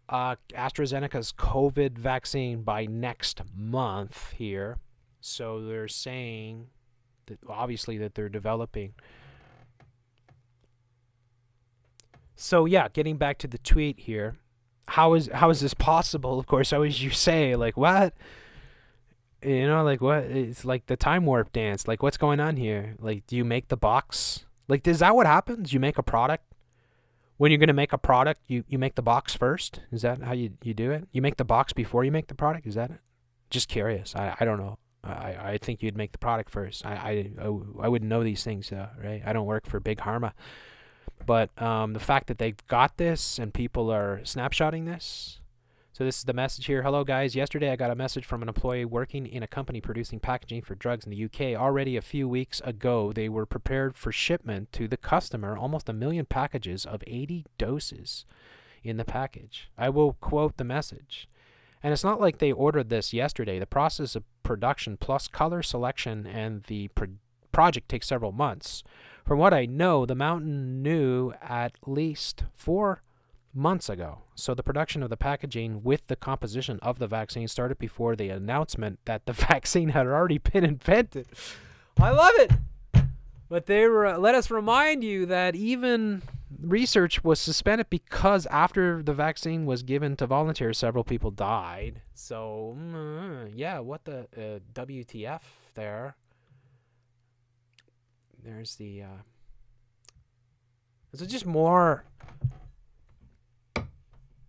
AstraZeneca's COVID vaccine by next month here. So they're saying that obviously that they're developing. So yeah, getting back to the tweet here. How is this possible? Of course, always you say, like, what? You know, like, what? It's like the time warp dance. Like, what's going on here? Like, do you make the box? Like, is that what happens? You make a product? When you're going to make a product, you make the box first? Is that how you do it? You make the box before you make the product? Is that it? Just curious. I don't know. I think you'd make the product first. I wouldn't know these things, right? I don't work for Big Pharma. But the fact that they've got this and people are snapshotting this. So this is the message here. Hello, guys. Yesterday, I got a message from an employee working in a company producing packaging for drugs in the UK. Already a few weeks ago, they were prepared for shipment to the customer, almost 1 million packages of 80 doses in the package. I will quote the message. And it's not like they ordered this yesterday. The process of production plus color selection and the project takes several months. From what I know, the Mountain knew at least 4 months ago. So the production of the packaging with the composition of the vaccine started before the announcement that the vaccine had already been invented. I love it. But they were, let us remind you that even research was suspended because after the vaccine was given to volunteers, several people died. So, yeah, what the WTF there? There's the, is it just more,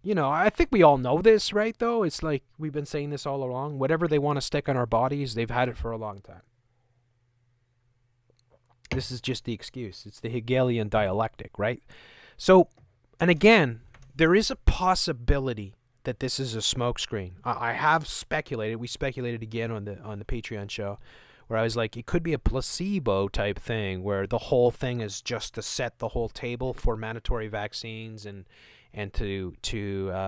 you know, I think we all know this, right, though? It's like we've been saying this all along. Whatever they want to stick on our bodies, they've had it for a long time. This is just the excuse. It's the Hegelian dialectic, right? So, and again, there is a possibility that this is a smokescreen. I have speculated. We speculated again on the Patreon show, where I was like, it could be a placebo type thing, where the whole thing is just to set the whole table for mandatory vaccines and to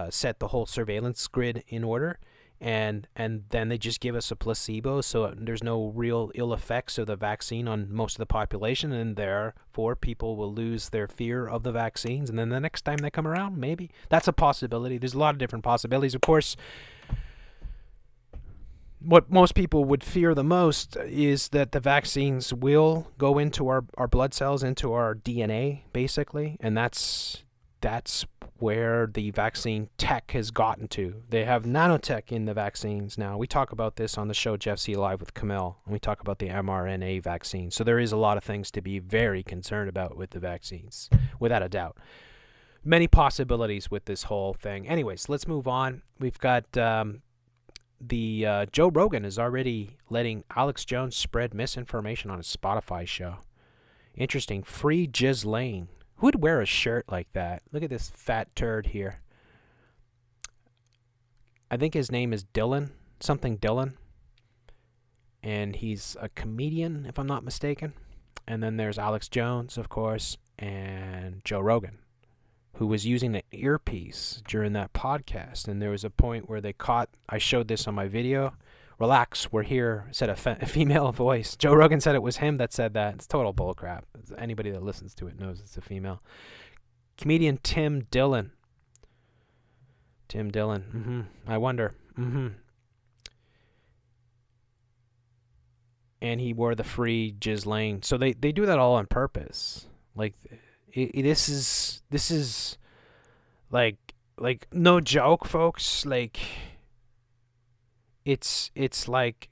set the whole surveillance grid in order, and then they just give us a placebo, so there's no real ill effects of the vaccine on most of the population, and therefore people will lose their fear of the vaccines, and then the next time they come around, maybe. That's a possibility. There's a lot of different possibilities. Of course, what most people would fear the most is that the vaccines will go into our blood cells, into our DNA, basically, and that's where the vaccine tech has gotten to. They have nanotech in the vaccines now. We talk about this on the show Jeff C. Live with Camille, and we talk about the mRNA vaccine. So there is a lot of things to be very concerned about with the vaccines, without a doubt. many possibilities with this whole thing. Anyways, let's move on. We've got Joe Rogan is already letting Alex Jones spread misinformation on his Spotify show. Interesting. Free Ghislaine. Who would wear a shirt like that? Look at this fat turd here. I think his name is Dylan. Something Dylan. And he's a comedian, if I'm not mistaken. And then there's Alex Jones, of course, and Joe Rogan, who was using an earpiece during that podcast. And there was a point where they caught, I showed this on my video, relax, we're here, said a female voice. Joe Rogan said it was him that said that. It's total bullcrap. Anybody that listens to it knows it's a female. Comedian Tim Dillon. Tim Dillon. I wonder. And he wore the free Ghislaine. So they do that all on purpose. Like, this is like no joke, folks. Like, it's like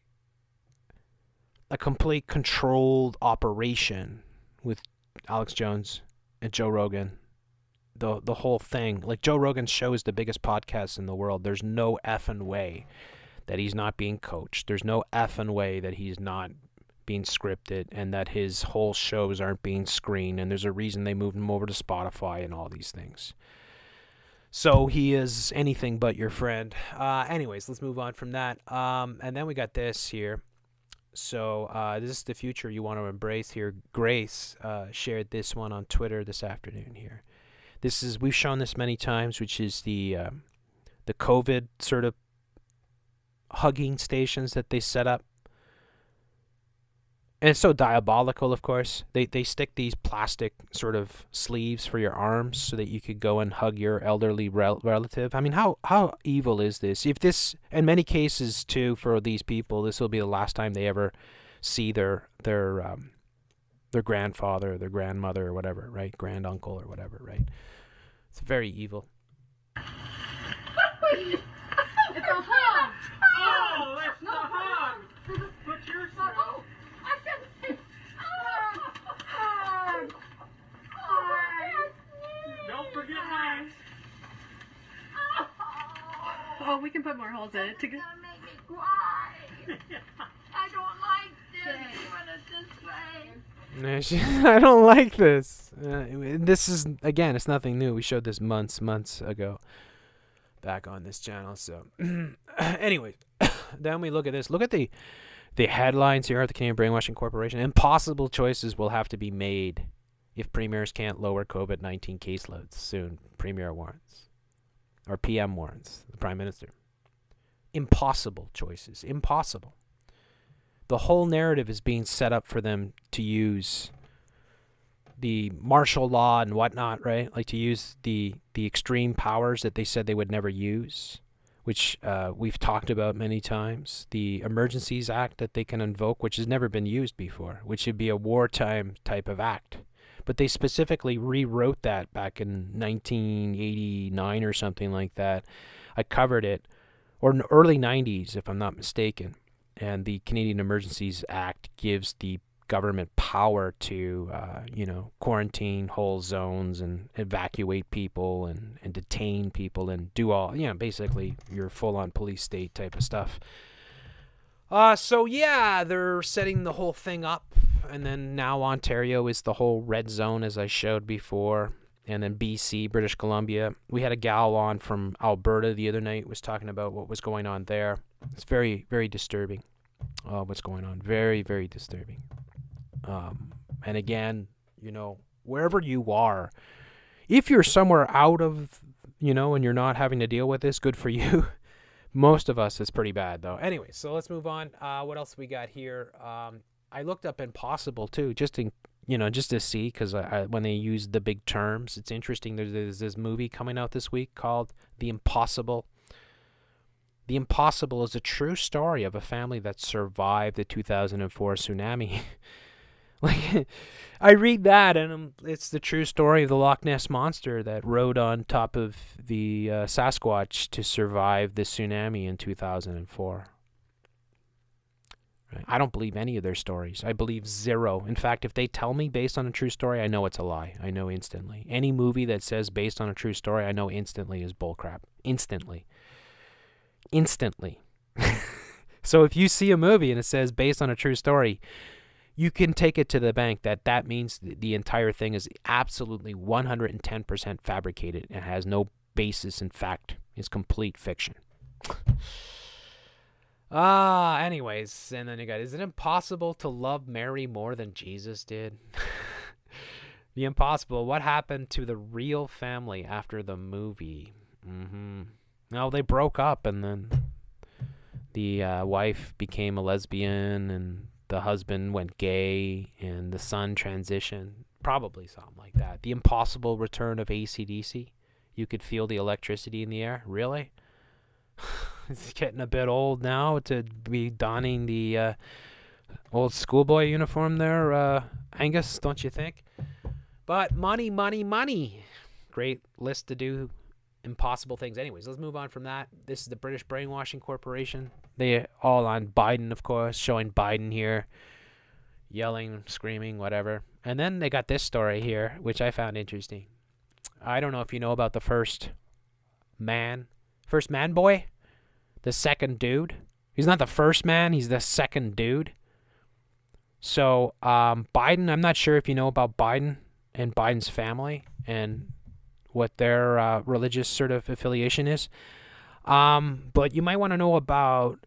a complete controlled operation with Alex Jones and Joe Rogan. The whole thing. Like, Joe Rogan's show is the biggest podcast in the world. There's no effing way that he's not being coached. There's no effing way that he's not being scripted and that his whole shows aren't being screened. And there's a reason they moved him over to Spotify and all these things. So he is anything but your friend. Anyways, let's move on from that. And then we got this here. So this is the future you want to embrace here. Grace shared this one on Twitter this afternoon here. This is, we've shown this many times, which is the COVID sort of hugging stations that they set up. And it's so diabolical, of course. They stick these plastic sort of sleeves for your arms so that you could go and hug your elderly relative. I mean, how evil is this? If this, in many cases, too, for these people, this will be the last time they ever see their grandfather or their grandmother or whatever, right? Granduncle or whatever, right? It's very evil. It's a hug! Oh, it's not a hug! Put yours through. Don't forget mine. Oh, we can put more holes in it. It's gonna make me cry. I don't like this when it's this way. I don't like this. This is, again, it's nothing new. We showed this months ago back on this channel. So anyway, then we look at this. Look at the headlines here at the Canadian Brainwashing Corporation. Impossible choices will have to be made if premiers can't lower COVID-19 caseloads soon. Premier warrants. Or PM warrants. The Prime Minister. Impossible choices. Impossible. The whole narrative is being set up for them to use the martial law and whatnot, right? Like to use the extreme powers that they said they would never use, which we've talked about many times. The Emergencies Act that they can invoke, which has never been used before, which should be a wartime type of act. But they specifically rewrote that back in 1989 or something like that. I covered it, or in the early 90s, if I'm not mistaken. And the Canadian Emergencies Act gives the government power to, quarantine whole zones and evacuate people and detain people and do all, basically your full-on police state type of stuff. So yeah, they're setting the whole thing up. And then now Ontario is the whole red zone, as I showed before. And then BC, British Columbia. We had a gal on from Alberta the other night, was talking about what was going on there. It's very, very disturbing. What's going on. Very, very disturbing. And again, wherever you are, if you're somewhere out of, and you're not having to deal with this, good for you. Most of us, it's pretty bad, though. Anyway, so let's move on. What else we got here? I looked up Impossible, too, just to see, because when they use the big terms, it's interesting. There's this movie coming out this week called The Impossible. The Impossible is a true story of a family that survived the 2004 tsunami. Like, I read that, and it's the true story of the Loch Ness Monster that rode on top of the Sasquatch to survive the tsunami in 2004. Right? I don't believe any of their stories. I believe zero. In fact, if they tell me based on a true story, I know it's a lie. I know instantly. Any movie that says based on a true story, I know instantly is bullcrap. Instantly. Instantly. So if you see a movie and it says based on a true story, you can take it to the bank that that means the entire thing is absolutely 110% fabricated and has no basis in fact. It's complete fiction. Anyways, and then you got, is it impossible to love Mary more than Jesus did? The impossible. What happened to the real family after the movie? No, they broke up, and then the wife became a lesbian, and the husband went gay, and the son transitioned. Probably something like that. The impossible return of AC/DC. You could feel the electricity in the air. Really? It's getting a bit old now to be donning the old schoolboy uniform there, Angus, don't you think? But money, money, money. Great list to do impossible things. Anyways, let's move on from that. This is the British Brainwashing Corporation. They all on Biden, of course, showing Biden here, yelling, screaming, whatever. And then they got this story here, which I found interesting. I don't know if you know about the first man boy, the second dude. He's not the first man, he's the second dude. So Biden, I'm not sure if you know about Biden and Biden's family and what their religious sort of affiliation is. But you might want to know about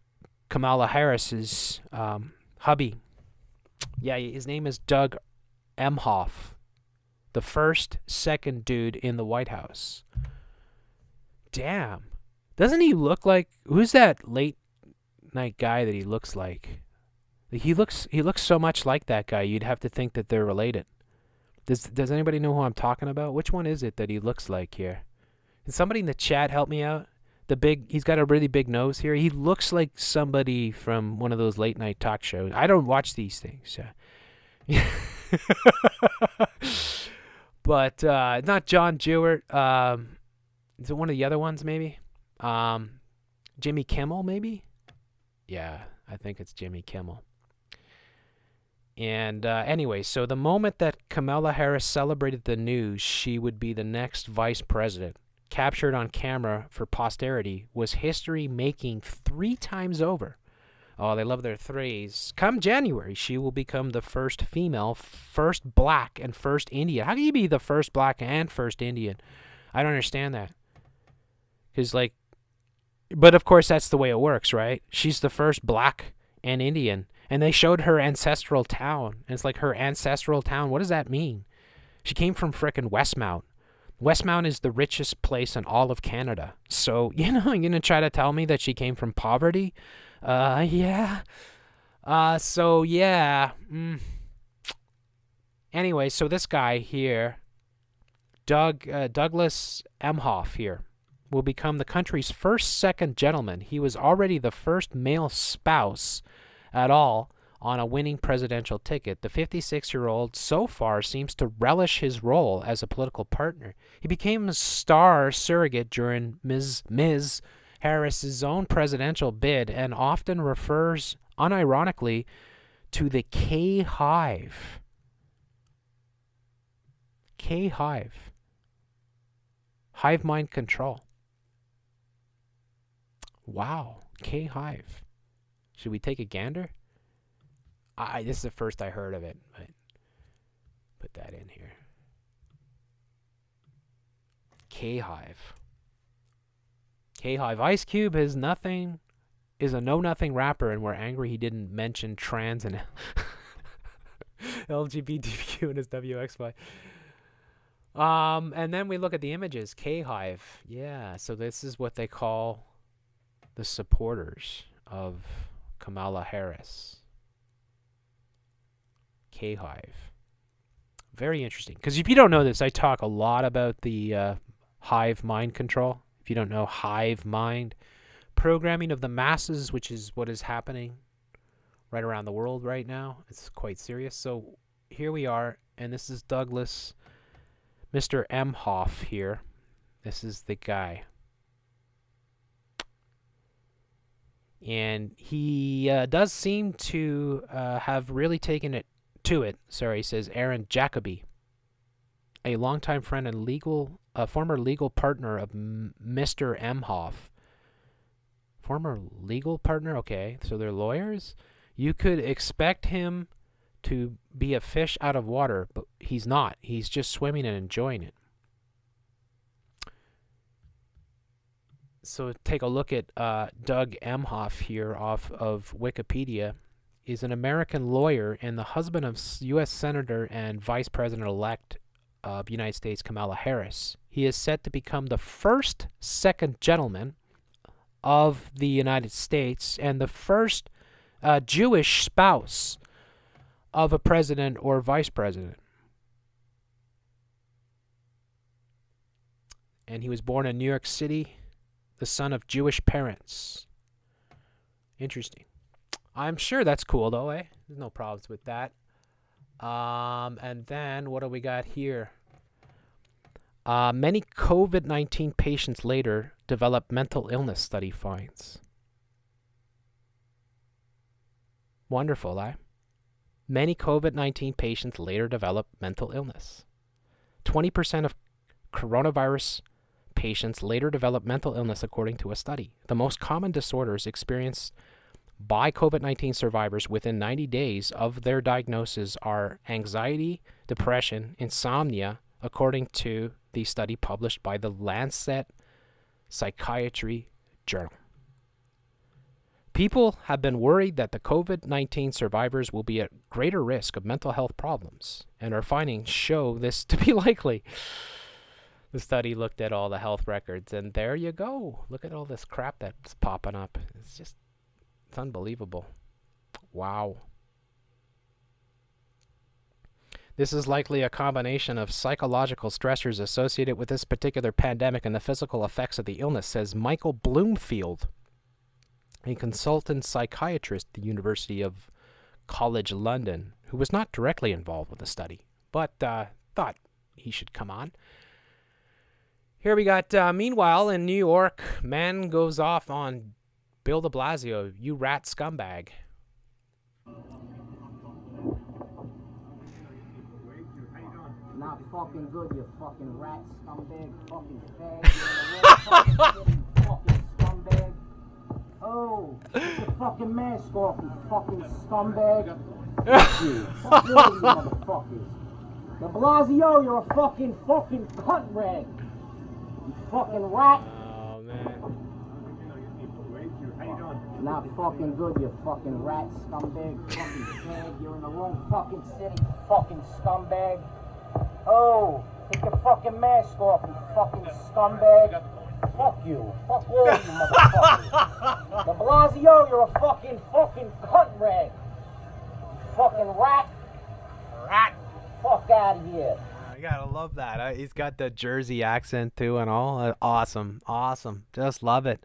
Kamala Harris's hubby. Yeah, his name is Doug Emhoff, the second dude in the White House. Damn. Doesn't he look like, who's that late night guy that he looks like? He looks so much like that guy, you'd have to think that they're related. Does anybody know who I'm talking about? Which one is it that he looks like here? Can somebody in the chat help me out? He's got a really big nose here. He looks like somebody from one of those late night talk shows. I don't watch these things. But not Jon Stewart. Is it one of the other ones maybe? Jimmy Kimmel maybe? Yeah, I think it's Jimmy Kimmel. And anyway, so the moment that Kamala Harris celebrated the news she would be the next vice president, captured on camera for posterity, was history making 3 times over. Oh, they love their threes. Come January, she will become the first female, first black, and first Indian. How can you be the first black and first Indian? I don't understand that. Because, like, but of course that's the way it works, right? She's the first black and Indian. And they showed her ancestral town. And it's like, her ancestral town, what does that mean? She came from frickin' Westmount. Westmount is the richest place in all of Canada. So, you know, you're going to try to tell me that she came from poverty? Yeah. So, yeah. Anyway, so this guy here, Douglas Emhoff here, will become the country's first second gentleman. He was already the first male spouse at all on a winning presidential ticket. The 56-year-old so far seems to relish his role as a political partner. He became a star surrogate during Ms. Harris's own presidential bid and often refers, unironically, to the K-Hive. K-Hive. Hive mind control. Wow. K-Hive. Should we take a gander? This is the first I heard of it. But put that in here. K-Hive. K-Hive. Ice Cube is a know-nothing rapper, and we're angry he didn't mention trans and LGBTQ in his WXY. And then we look at the images. K-Hive. Yeah, so this is what they call the supporters of Kamala Harris. K-Hive. Very interesting. Because if you don't know this, I talk a lot about the hive mind control. If you don't know hive mind, programming of the masses, which is what is happening right around the world right now. It's quite serious. So here we are, and this is Douglas, Mr. Emhoff here. This is the guy. And he does seem to have really taken it to it. Sorry, says Aaron Jacoby, a longtime friend and former legal partner of Mr. Emhoff. Former legal partner? Okay, so they're lawyers? You could expect him to be a fish out of water, but he's not. He's just swimming and enjoying it. So take a look at Doug Emhoff here off of Wikipedia. Is an American lawyer and the husband of U.S. Senator and Vice President-elect of United States Kamala Harris. He is set to become the first second gentleman of the United States and the first Jewish spouse of a president or vice president. And he was born in New York City, the son of Jewish parents. Interesting. I'm sure that's cool, though, eh? There's no problems with that. And then, what do we got here? Many COVID-19 patients later develop mental illness, study finds. Wonderful, eh? Many COVID-19 patients later develop mental illness. 20% of coronavirus patients later develop mental illness, according to a study. The most common disorders experienced by COVID-19 survivors within 90 days of their diagnosis are anxiety, depression, insomnia, according to the study published by the Lancet Psychiatry Journal. People have been worried that the COVID-19 survivors will be at greater risk of mental health problems, and our findings show this to be likely. The study looked at all the health records, and there you go. Look at all this crap that's popping up. It's unbelievable. Wow. This is likely a combination of psychological stressors associated with this particular pandemic and the physical effects of the illness, says Michael Bloomfield, a consultant psychiatrist at the University of College London, who was not directly involved with the study, but thought he should come on. Here we got, meanwhile, in New York, man goes off on Bill de Blasio, you rat scumbag. Not fucking good, you fucking rat scumbag, fucking fag, you fucking scumbag. Oh, get your fucking mask off, you fucking scumbag. Fuck you. Fuck you, you motherfuckers. De Blasio, you're a fucking cunt rag. You fucking rat. Oh, man. Not fucking good, you fucking rat scumbag, fucking fag. You're in the wrong fucking city, you fucking scumbag. Oh, take your fucking mask off, you fucking scumbag. Fuck you. Fuck all you motherfuckers. De Blasio, you're a fucking cunt rag. You fucking rat. Rat. Fuck out of here. You gotta love that. He's got the Jersey accent too and all. Awesome. Awesome. Just love it.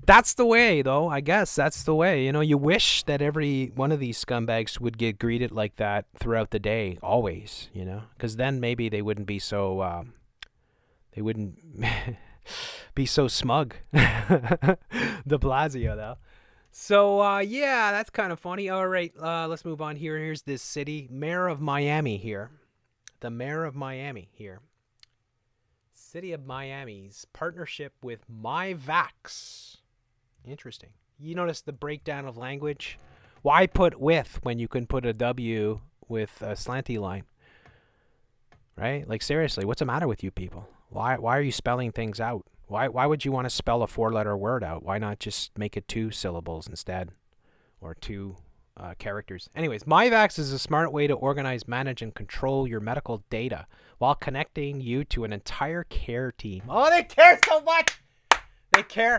That's the way, though. I guess that's the way. You know, you wish that every one of these scumbags would get greeted like that throughout the day, always, you know, because then maybe they wouldn't be so, they wouldn't be so smug. De Blasio, though. So, yeah, that's kind of funny. All right, let's move on here. Here's this city. Mayor of Miami here. The mayor of Miami here. City of Miami's partnership with MyVax. Interesting. You notice the breakdown of language? Why put with when you can put a W with a slanty line? Right? Like, seriously, what's the matter with you people? Why are you spelling things out? Why would you want to spell a 4-letter word out? Why not just make it 2 syllables instead? Or 2 characters. Anyways, MyVax is a smart way to organize, manage, and control your medical data while connecting you to an entire care team. Oh, they care so much! They care.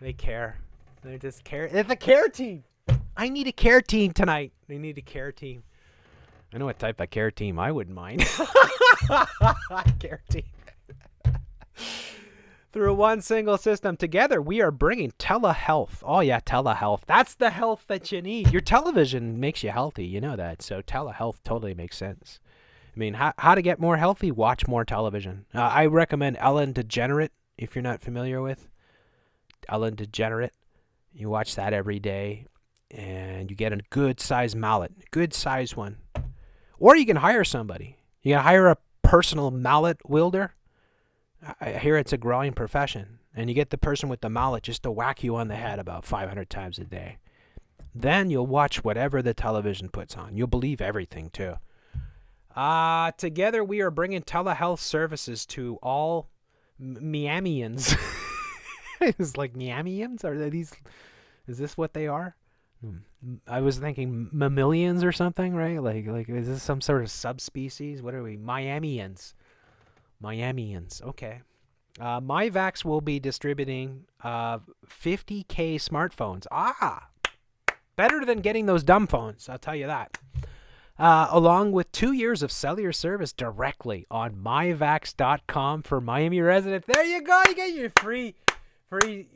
They care. They just care. It's a care team. I need a care team tonight. They need a care team. I know what type of care team I wouldn't mind. Care team. Through one single system together, we are bringing telehealth. Oh, yeah, telehealth. That's the health that you need. Your television makes you healthy. You know that. So telehealth totally makes sense. I mean, how to get more healthy? Watch more television. I recommend Ellen DeGenerate, if you're not familiar with Ellen DeGenerate. You watch that every day, and you get a good-sized mallet, good-sized one. Or you can hire somebody. You can hire a personal mallet wielder. I hear it's a growing profession. And you get the person with the mallet just to whack you on the head about 500 times a day. Then you'll watch whatever the television puts on. You'll believe everything, too. Together we are bringing telehealth services to all Miamians. It's like Miamians? Is this what they are? I was thinking mammalians or something, right? Like is this some sort of subspecies? What are we? Miamians. Okay. MyVax will be distributing 50K smartphones. Better than getting those dumb phones, I'll tell you that. Along with 2 years of cellular service directly on myvax.com for Miami residents. There you go. You get your free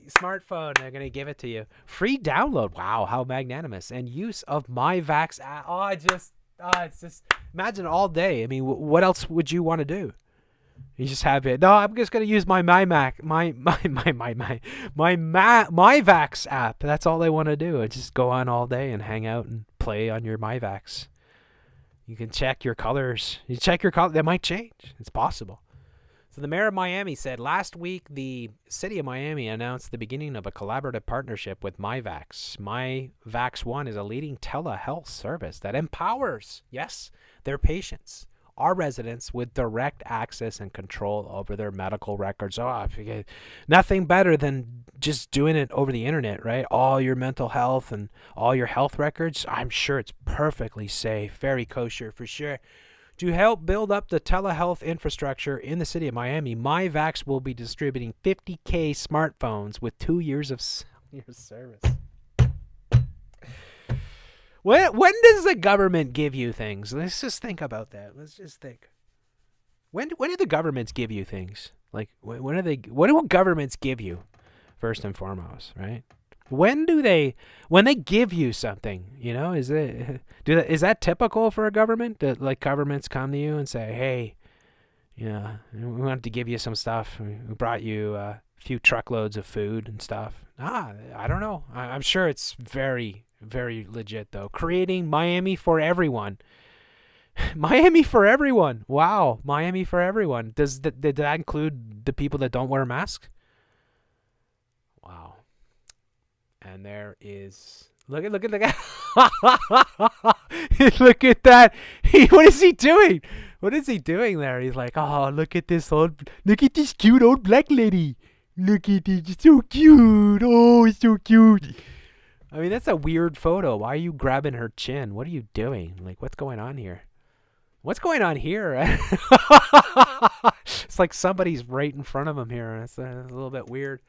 smartphone. They're going to give it to you. Free download. Wow, how magnanimous. And use of MyVax. It's just, imagine all day. I mean, what else would you want to do? You just have it. No, I'm just gonna use my MyVax app. That's all I want to do. I just go on all day and hang out and play on your MyVax. You can check your colors. You check your color. They might change. It's possible. So the mayor of Miami said last week the city of Miami announced the beginning of a collaborative partnership with MyVax. MyVax One is a leading telehealth service that empowers, yes, their patients, our residents, with direct access and control over their medical records. Nothing better than just doing it over the internet, right? All your mental health and all your health records. I'm sure it's perfectly safe, very kosher for sure. To help build up the telehealth infrastructure in the city of Miami, MyVax will be distributing 50K smartphones with 2 years of cellular service. When does the government give you things? Let's just think about that. Let's just think. When do the governments give you things? Like what do governments give you first and foremost, right? When they give you something, is that typical for a government? That like governments come to you and say, "Hey, we wanted to give you some stuff. We brought you a few truckloads of food and stuff." I don't know. I'm sure it's very, very legit though. Creating Miami for everyone. Miami for everyone. Wow, Miami for everyone. Did that include the people that don't wear masks? Wow. And there is look at the guy. Look at that. What is he doing? What is he doing there? He's like, look at this cute old black lady. Look at it, it's so cute. Oh, it's so cute. I mean, that's a weird photo. Why are you grabbing her chin? What are you doing? Like, what's going on here? What's going on here? It's like somebody's right in front of him here. It's a little bit weird.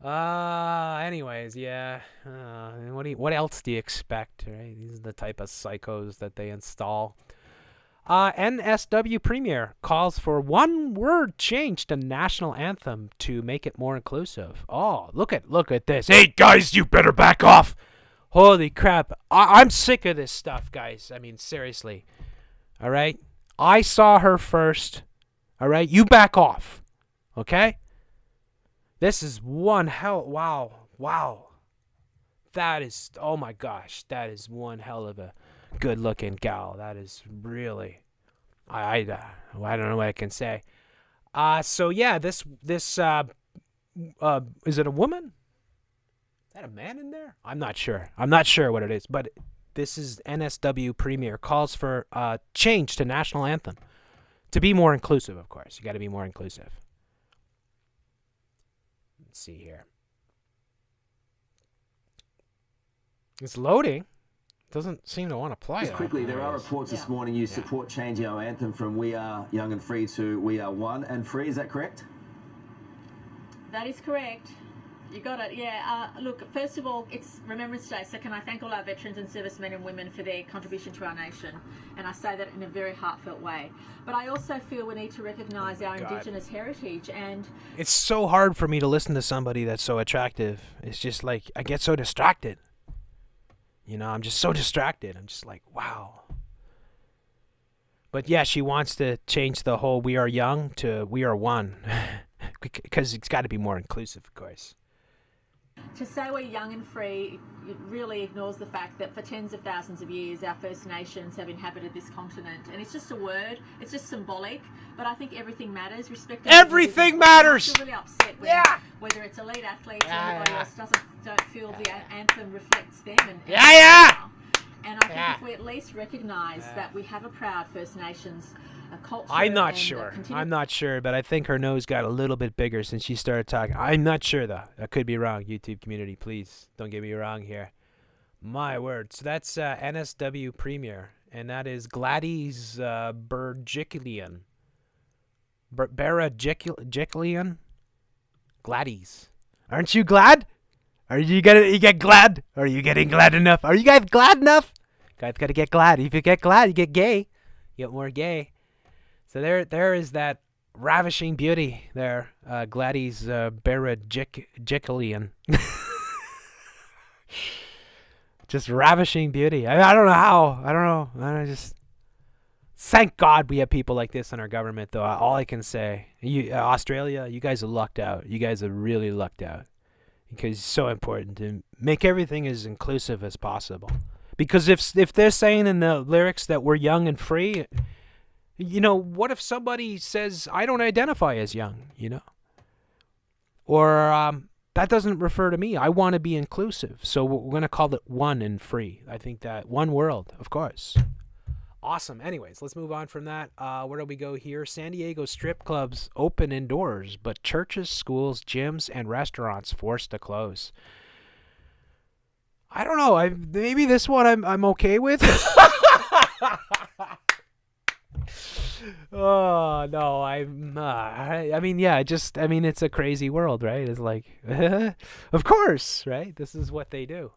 Anyways, yeah. What else do you expect, right? These are the type of psychos that they install. NSW Premier calls for one-word change to national anthem to make it more inclusive. Oh, look at this. Hey, guys, you better back off. Holy crap. I'm sick of this stuff, guys. I mean, seriously. All right? I saw her first. All right? You back off. Okay? This is one hell. Wow. That is, oh my gosh, that is one hell of a good-looking gal. That is really, I don't know what I can say. So yeah, this is it a woman? Is that a man in there? I'm not sure. I'm not sure what it is, but this is NSW Premier calls for change to national anthem to be more inclusive. Of course, you got to be more inclusive. Let's see here. It's loading. Doesn't seem to want to play. Just quickly, there are reports this morning you support changing our anthem from "We Are Young and Free" to "We Are One and Free." Is that correct? That is correct. You got it. Yeah. Look, first of all, it's Remembrance Day, so can I thank all our veterans and servicemen and women for their contribution to our nation? And I say that in a very heartfelt way. But I also feel we need to recognise our Indigenous heritage. And it's so hard for me to listen to somebody that's so attractive. It's just like I get so distracted. I'm just so distracted. I'm just like, wow. But yeah, she wants to change the whole "We Are Young" to "We Are One," because it's got to be more inclusive, of course. To say we're young and free, it really ignores the fact that for tens of thousands of years our First Nations have inhabited this continent, and it's just a word, it's just symbolic, but I think everything matters. Everything matters! I'm really upset whether it's elite athletes or anybody else don't feel the anthem reflects them. And And I think if we at least recognise that we have a proud First Nations culture. I'm not sure. I'm not sure, but I think her nose got a little bit bigger since she started talking. I'm not sure, though. I could be wrong. YouTube community, please don't get me wrong here. My word. So that's NSW Premier, and that is Gladys Berejiklian. Berejiklian? Gladys. Aren't you glad? Are you get glad? Are you getting glad enough? Are you guys glad enough? Guys gotta get glad. If you get glad, you get gay. You get more gay. So there is that ravishing beauty there, Gladys Berejiklian. Just ravishing beauty. I don't know how. I don't know. Just thank God we have people like this in our government, though. All I can say, Australia, you guys are lucked out. You guys are really lucked out, because it's so important to make everything as inclusive as possible. Because if they're saying in the lyrics that we're young and free, you know, what if somebody says, I don't identify as young, you know? Or that doesn't refer to me. I want to be inclusive. So we're going to call it one and free. I think that one world, of course. Awesome. Anyways, let's move on from that. Where do we go here? San Diego strip clubs open indoors, but churches, schools, gyms, and restaurants forced to close. I don't know. Maybe this one I'm okay with. Oh no, I mean, yeah, it's a crazy world, right? It's like, of course, right? This is what they do.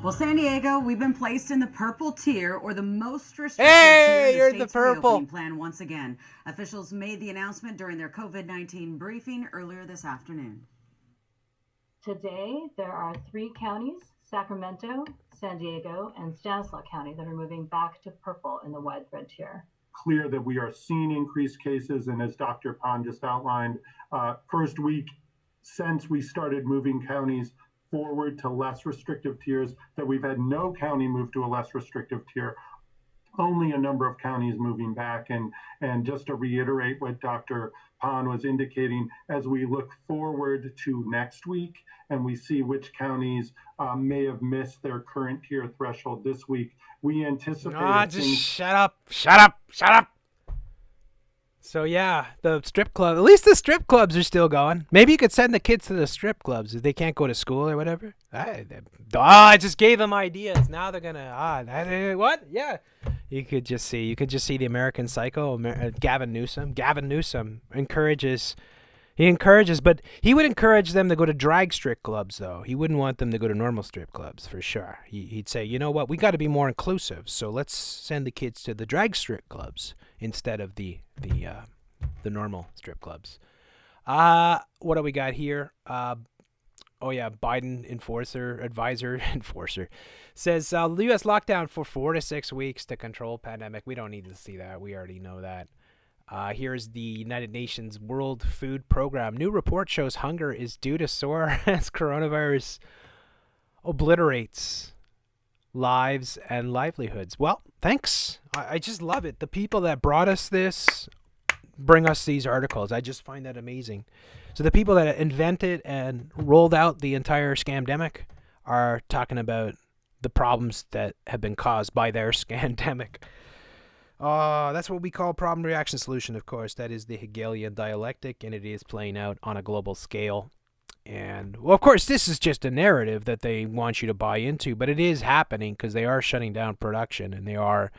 Well, San Diego, we've been placed in the purple tier, or the most restricted Hey, tier you're of the the state's purple. reopening plan once again. Officials made the announcement during their COVID-19 briefing earlier this afternoon. Today, there are 3 counties, Sacramento, San Diego, and Stanislaus County, that are moving back to purple in the widespread tier. Clear that we are seeing increased cases, and as Dr. Pond just outlined, first week since we started moving counties forward to less restrictive tiers, that we've had no county move to a less restrictive tier, only a number of counties moving back. And just to reiterate what Dr. Pond was indicating, as we look forward to next week and we see which counties may have missed their current tier threshold this week, we anticipate... Just shut up. So yeah, the strip club, at least the strip clubs are still going. Maybe you could send the kids to the strip clubs if they can't go to school or whatever. I just gave them ideas. Now they're gonna, what? Yeah. You could just see the American Psycho, Gavin Newsom. Gavin Newsom encourages, but he would encourage them to go to drag strip clubs, though. He wouldn't want them to go to normal strip clubs, for sure. He'd say, you know what, we got to be more inclusive, so let's send the kids to the drag strip clubs instead of the normal strip clubs. What do we got here? Biden advisor says the U.S. lockdown for 4 to 6 weeks to control pandemic. We don't need to see that. We already know that. Here's the United Nations World Food Program. New report shows hunger is due to soar as coronavirus obliterates lives and livelihoods. Well, thanks. I just love it. The people that brought us this bring us these articles. I just find that amazing. So the people that invented and rolled out the entire scamdemic are talking about the problems that have been caused by their scamdemic. That's what we call problem reaction solution, of course. That is the Hegelian dialectic, and it is playing out on a global scale. And, well, of course, this is just a narrative that they want you to buy into, but it is happening because they are shutting down production, and they are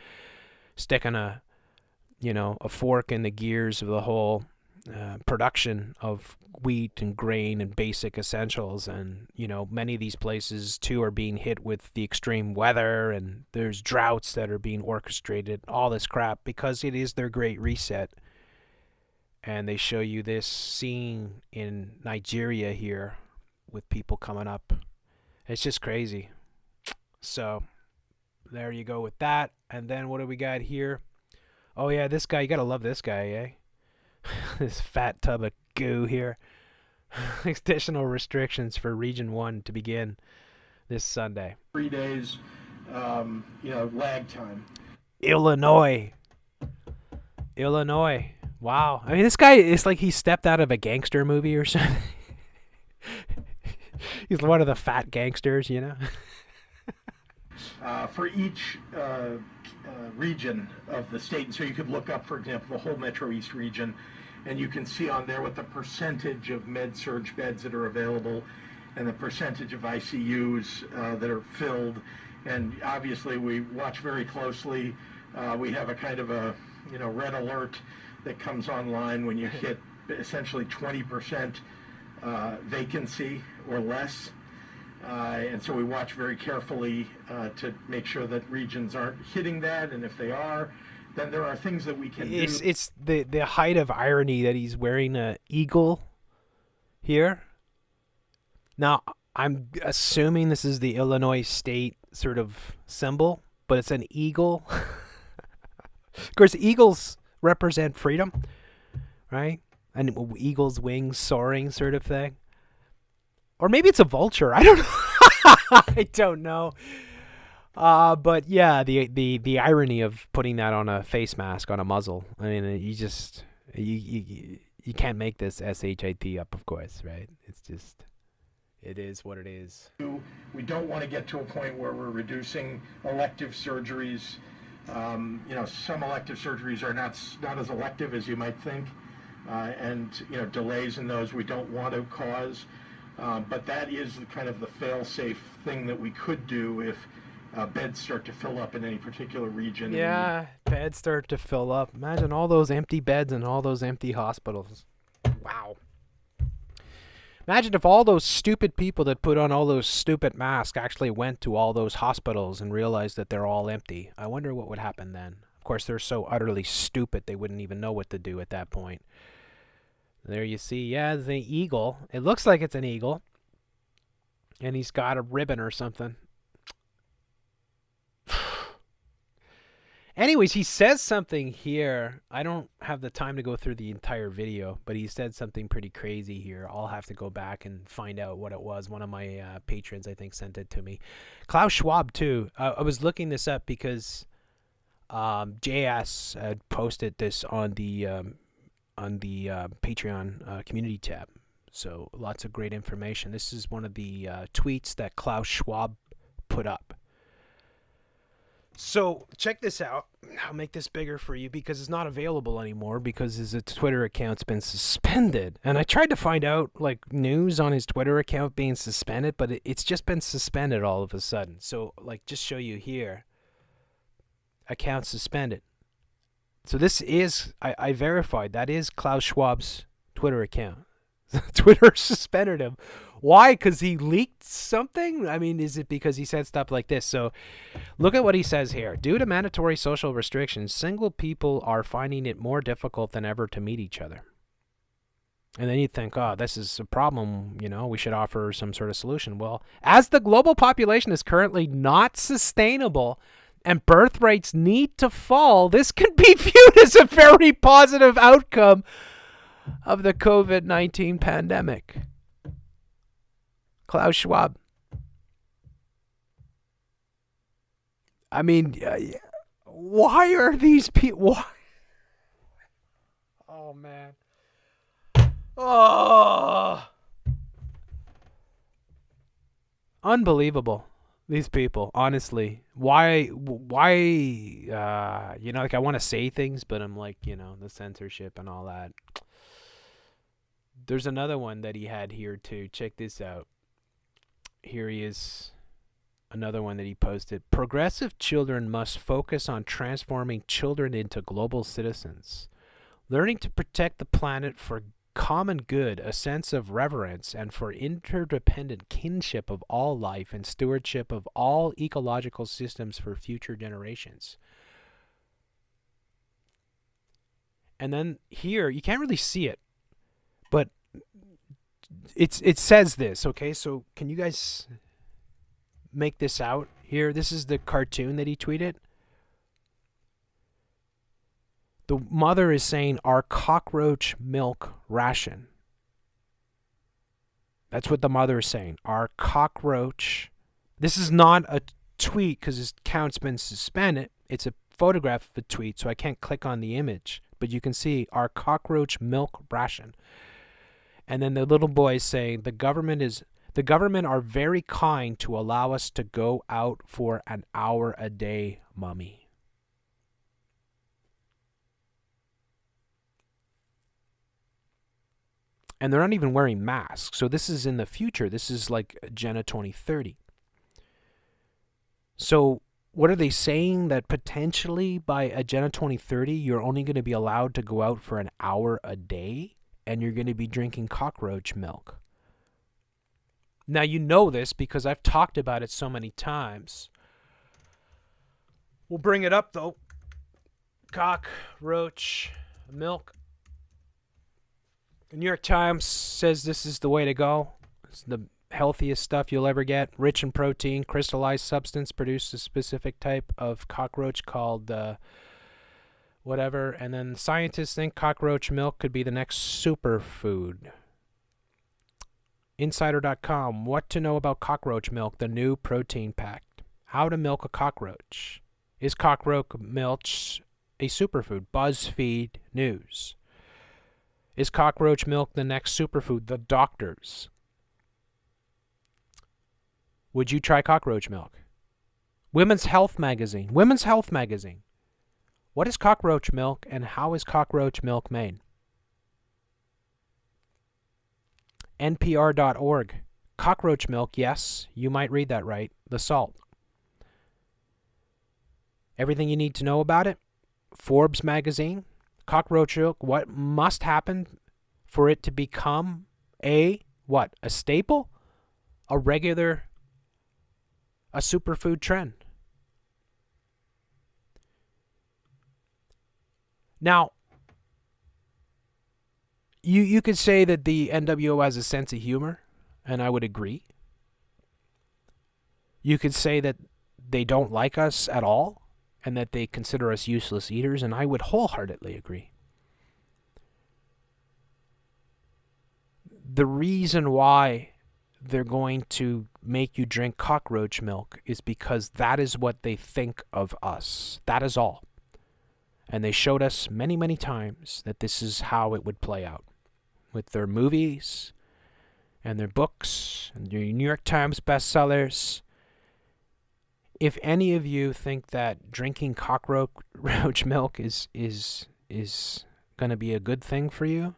sticking a fork in the gears of the whole production of wheat and grain and basic essentials. And, many of these places, too, are being hit with the extreme weather, and there's droughts that are being orchestrated, all this crap, because it is their great reset. And they show you this scene in Nigeria here with people coming up. It's just crazy. So there you go with that. And then what do we got here? Oh, yeah, this guy. You got to love this guy, eh? This fat tub of goo here. Additional restrictions for Region 1 to begin this Sunday. 3 days, lag time. Illinois. Wow. I mean, this guy is like he stepped out of a gangster movie or something. He's one of the fat gangsters, you know? For each region of the state. And so you could look up, for example, the whole Metro East region, and you can see on there what the percentage of med-surg beds that are available and the percentage of ICUs that are filled. And obviously we watch very closely. We have a kind of a red alert that comes online when you hit essentially 20% vacancy or less. And so we watch very carefully to make sure that regions aren't hitting that, and if they are, then there are things that we can do. It's the height of irony that he's wearing an eagle here. Now, I'm assuming this is the Illinois state sort of symbol, but it's an eagle. Of course, eagles represent freedom, right? And eagle's wings soaring sort of thing. Or maybe it's a vulture. I don't know. I don't know. But yeah, the irony of putting that on a face mask on a muzzle. I mean, you can't make this SHIT up, of course, right? It's just, it is what it is. We don't want to get to a point where we're reducing elective surgeries. Some elective surgeries are not as elective as you might think, and delays in those we don't want to cause. But that is kind of the fail-safe thing that we could do if beds start to fill up in any particular region. Yeah, beds start to fill up. Imagine all those empty beds and all those empty hospitals. Wow. Imagine if all those stupid people that put on all those stupid masks actually went to all those hospitals and realized that they're all empty. I wonder what would happen then. Of course, they're so utterly stupid they wouldn't even know what to do at that point. There you see, yeah, the eagle. It looks like it's an eagle. And he's got a ribbon or something. Anyways, he says something here. I don't have the time to go through the entire video, but he said something pretty crazy here. I'll have to go back and find out what it was. One of my patrons, I think, sent it to me. Klaus Schwab, too. I was looking this up because JS had posted this on the Patreon community tab. So lots of great information. This is one of the tweets that Klaus Schwab put up. So check this out. I'll make this bigger for you because it's not available anymore because his Twitter account's been suspended. And I tried to find out like news on his Twitter account being suspended, but it's just been suspended all of a sudden. So like just show you here. Account suspended. So this is, I verified, that is Klaus Schwab's Twitter account. Twitter suspended him. Why? Because he leaked something? I mean, is it because he said stuff like this? So look at what he says here. Due to mandatory social restrictions, single people are finding it more difficult than ever to meet each other. And then you think, oh, this is a problem, we should offer some sort of solution. Well, as the global population is currently not sustainable and birth rates need to fall, this can be viewed as a very positive outcome of the COVID-19 pandemic. Klaus Schwab. I mean, why are these people... Why? Oh, man. Oh! Unbelievable. These people, honestly. Why, I want to say things, but I'm like, the censorship and all that. There's another one that he had here, too. Check this out. Here he is. Another one that he posted. Progressive children must focus on transforming children into global citizens. Learning to protect the planet for common good, a sense of reverence, and for interdependent kinship of all life and stewardship of all ecological systems for future generations. And then here, you can't really see it, but it says this, okay? So can you guys make this out here? This is the cartoon that he tweeted. The mother is saying, our cockroach milk ration. That's what the mother is saying. Our cockroach. This is not a tweet because his account's been suspended. It's a photograph of a tweet, so I can't click on the image. But you can see our cockroach milk ration. And then the little boy is saying the government are very kind to allow us to go out for an hour a day, Mummy. And they're not even wearing masks. So this is in the future. This is like Agenda 2030. So what are they saying? That potentially by Agenda 2030, you're only going to be allowed to go out for an hour a day, and you're going to be drinking cockroach milk. Now, you know this because I've talked about it so many times. We'll bring it up, though. Cockroach milk. The New York Times says this is the way to go. It's the healthiest stuff you'll ever get. Rich in protein, crystallized substance, produces a specific type of cockroach called whatever. And then scientists think cockroach milk could be the next superfood. Insider.com, what to know about cockroach milk, the new protein pack. How to milk a cockroach. Is cockroach milk a superfood? BuzzFeed News. Is cockroach milk the next superfood? The doctors. Would you try cockroach milk? Women's Health Magazine. Women's Health Magazine. What is cockroach milk and how is cockroach milk made? NPR.org. Cockroach milk, yes, you might read that right. The salt. Everything you need to know about it. Forbes magazine. Cockroach milk, what must happen for it to become a staple? A superfood trend. Now, you could say that the NWO has a sense of humor, and I would agree. You could say that they don't like us at all, and that they consider us useless eaters, and I would wholeheartedly agree. The reason why they're going to make you drink cockroach milk is because that is what they think of us. That is all. And they showed us many, many times that this is how it would play out. With their movies and their books and their New York Times bestsellers. If any of you think that drinking cockroach milk is going to be a good thing for you,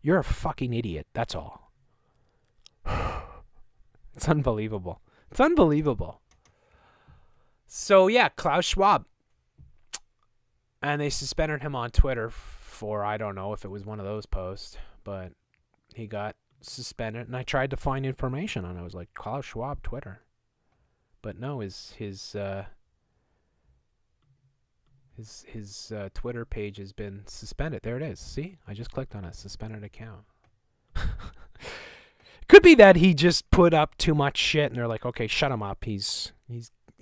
you're a fucking idiot. That's all. It's unbelievable. It's unbelievable. So yeah, Klaus Schwab. And they suspended him on Twitter for, I don't know if it was one of those posts, but he got suspended. And I tried to find information on it. I was like, Klaus Schwab, Twitter. But no, his Twitter page has been suspended. There it is. See? I just clicked on a suspended account. Could be that he just put up too much shit and they're like, okay, shut him up. He's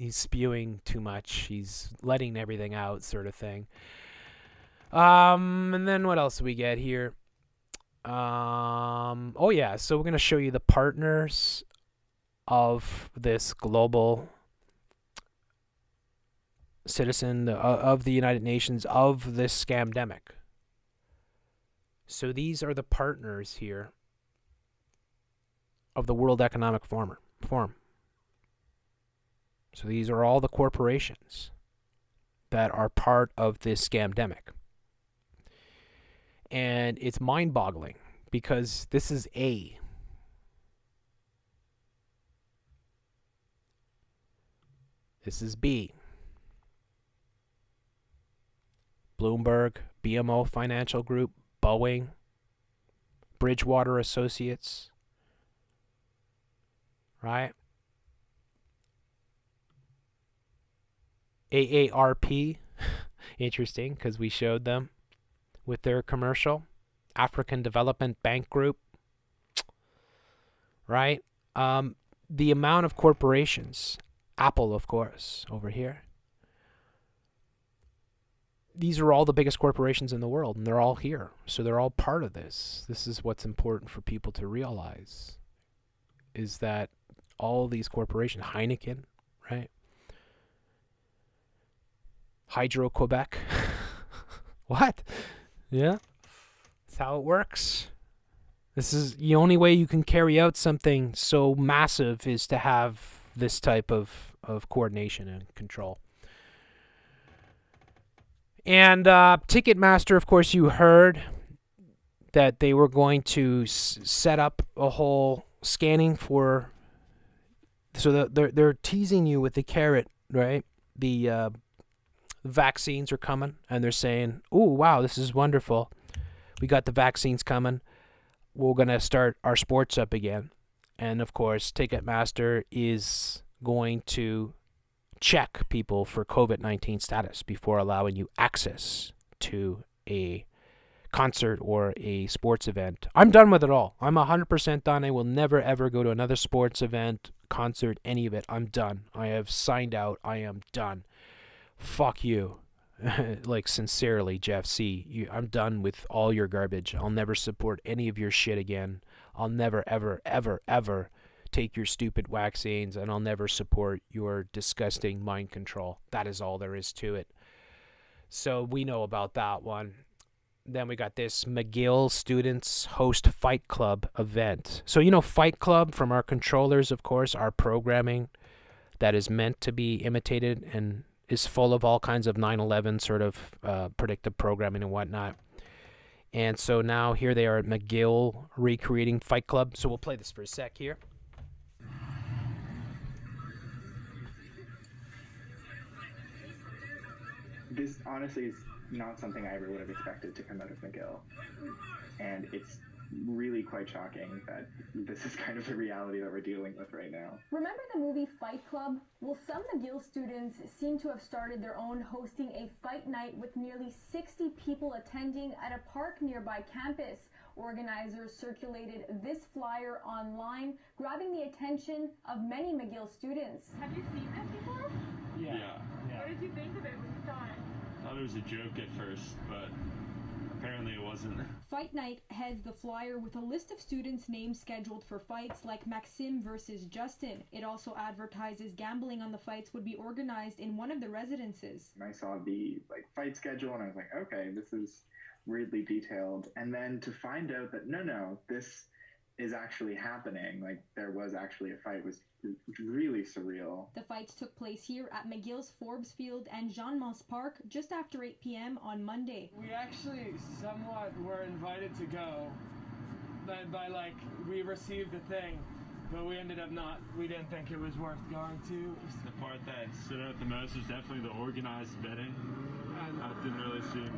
spewing too much. He's letting everything out, sort of thing. And then what else do we get here? Oh yeah, so we're going to show you the partners of this global citizen of the United Nations of this scamdemic. So these are the partners here of the World Economic Forum. So these are all the corporations that are part of this scamdemic. And it's mind-boggling because this is A. This is B. Bloomberg, BMO Financial Group, Boeing, Bridgewater Associates, right? AARP, interesting because we showed them with their commercial. African Development Bank Group, right? The amount of corporations, Apple, of course, over here. These are all the biggest corporations in the world, and they're all here. So they're all part of this. This is what's important for people to realize. is that all these corporations, Heineken, right? Hydro-Quebec. What? Yeah. That's how it works. This is the only way you can carry out something so massive is to have this type of coordination and control. And Ticketmaster, of course, you heard that they were going to set up a whole scanning for... So they're teasing you with the carrot, right? The vaccines are coming, and they're saying, "Oh, wow, this is wonderful. We got the vaccines coming. We're going to start our sports up again." And, of course, Ticketmaster is going to check people for COVID-19 status before allowing you access to a concert or a sports event. I'm done with it all. I'm 100% done. I will never, ever go to another sports event, concert, any of it. I'm done. I have signed out. I am done. Fuck you. Like, sincerely, Jeff C. I'm done with all your garbage. I'll never support any of your shit again. I'll never, ever, ever, ever take your stupid vaccines, and I'll never support your disgusting mind control. That is all there is to it. So we know about that one. Then we got this McGill students host Fight Club event. So, you know, Fight Club from our controllers, of course, our programming that is meant to be imitated and is full of all kinds of 9/11 sort of predictive programming and whatnot. And so now here they are at McGill recreating Fight Club. So we'll play this for a sec here. This honestly is not something I ever would have expected to come out of McGill. And it's really quite shocking that this is kind of the reality that we're dealing with right now. Remember the movie Fight Club? Well, some McGill students seem to have started their own, hosting a fight night with nearly 60 people attending at a park nearby campus. Organizers circulated this flyer online, grabbing the attention of many McGill students. Have you seen this before? Yeah. What did you think of it when you saw it? I thought it was a joke at first, but apparently it wasn't. Fight Night heads the flyer with a list of students' names scheduled for fights like Maxim versus Justin. It also advertises gambling on the fights would be organized in one of the residences. I saw the fight schedule and I was like, okay, this is weirdly detailed. And then to find out that no, this is actually happening, like there was actually a fight, was really surreal. The fights took place here at McGill's Forbes Field and Jean Mance Park just after 8 p.m. on Monday. We actually somewhat were invited to go, by we received the thing, but we ended up not. We didn't think it was worth going to. The part that stood out the most was definitely the organized betting. That didn't really seem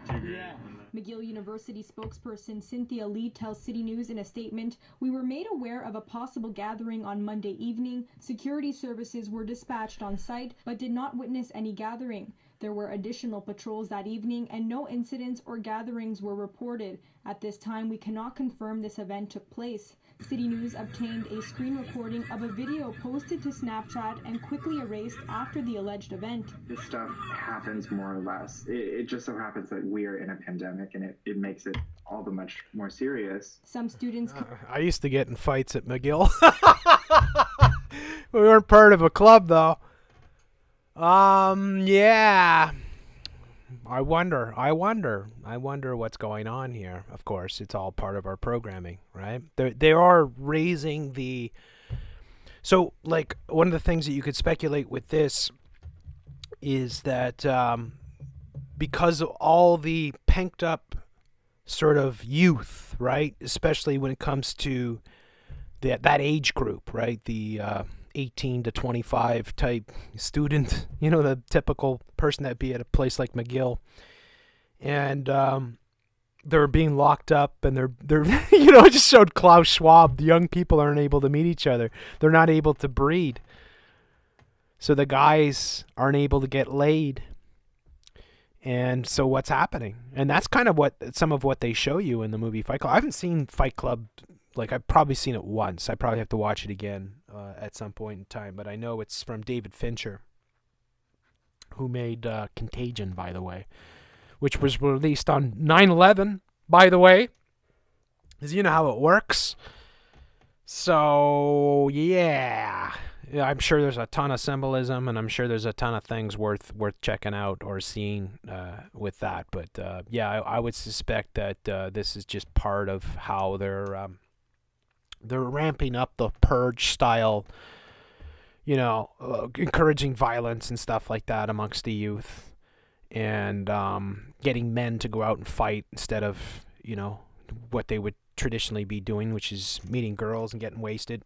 too great. Yeah. McGill University spokesperson Cynthia Lee tells City News in a statement, "We were made aware of a possible gathering on Monday evening. Security services were dispatched on site, but did not witness any gathering. There were additional patrols that evening, and no incidents or gatherings were reported. At this time, we cannot confirm this event took place." City News obtained a screen recording of a video posted to Snapchat and quickly erased after the alleged event. This stuff happens more or less. It just so happens that we are in a pandemic, and it makes it all the much more serious. Some students... I used to get in fights at McGill. We weren't part of a club, though. Yeah. I wonder what's going on here. Of course, it's all part of our programming, right? They are raising the... So, one of the things that you could speculate with this is that because of all the pent up sort of youth, right? Especially when it comes to that age group, right? The 18 to 25 type student, the typical person that'd be at a place like McGill, and they're being locked up, and they're it just showed Klaus Schwab. The young people aren't able to meet each other. They're not able to breed, so the guys aren't able to get laid. And so what's happening? And that's kind of some of what they show you in the movie Fight Club. I haven't seen Fight Club. I've probably seen it once. I probably have to watch it again at some point in time. But I know it's from David Fincher, who made Contagion, by the way, which was released on 9/11, by the way. Because you know how it works. So yeah, I'm sure there's a ton of symbolism, and I'm sure there's a ton of things worth checking out or seeing with that. But yeah, I would suspect that this is just part of how they're ramping up the purge style, encouraging violence and stuff like that amongst the youth, and getting men to go out and fight instead of what they would traditionally be doing, which is meeting girls and getting wasted.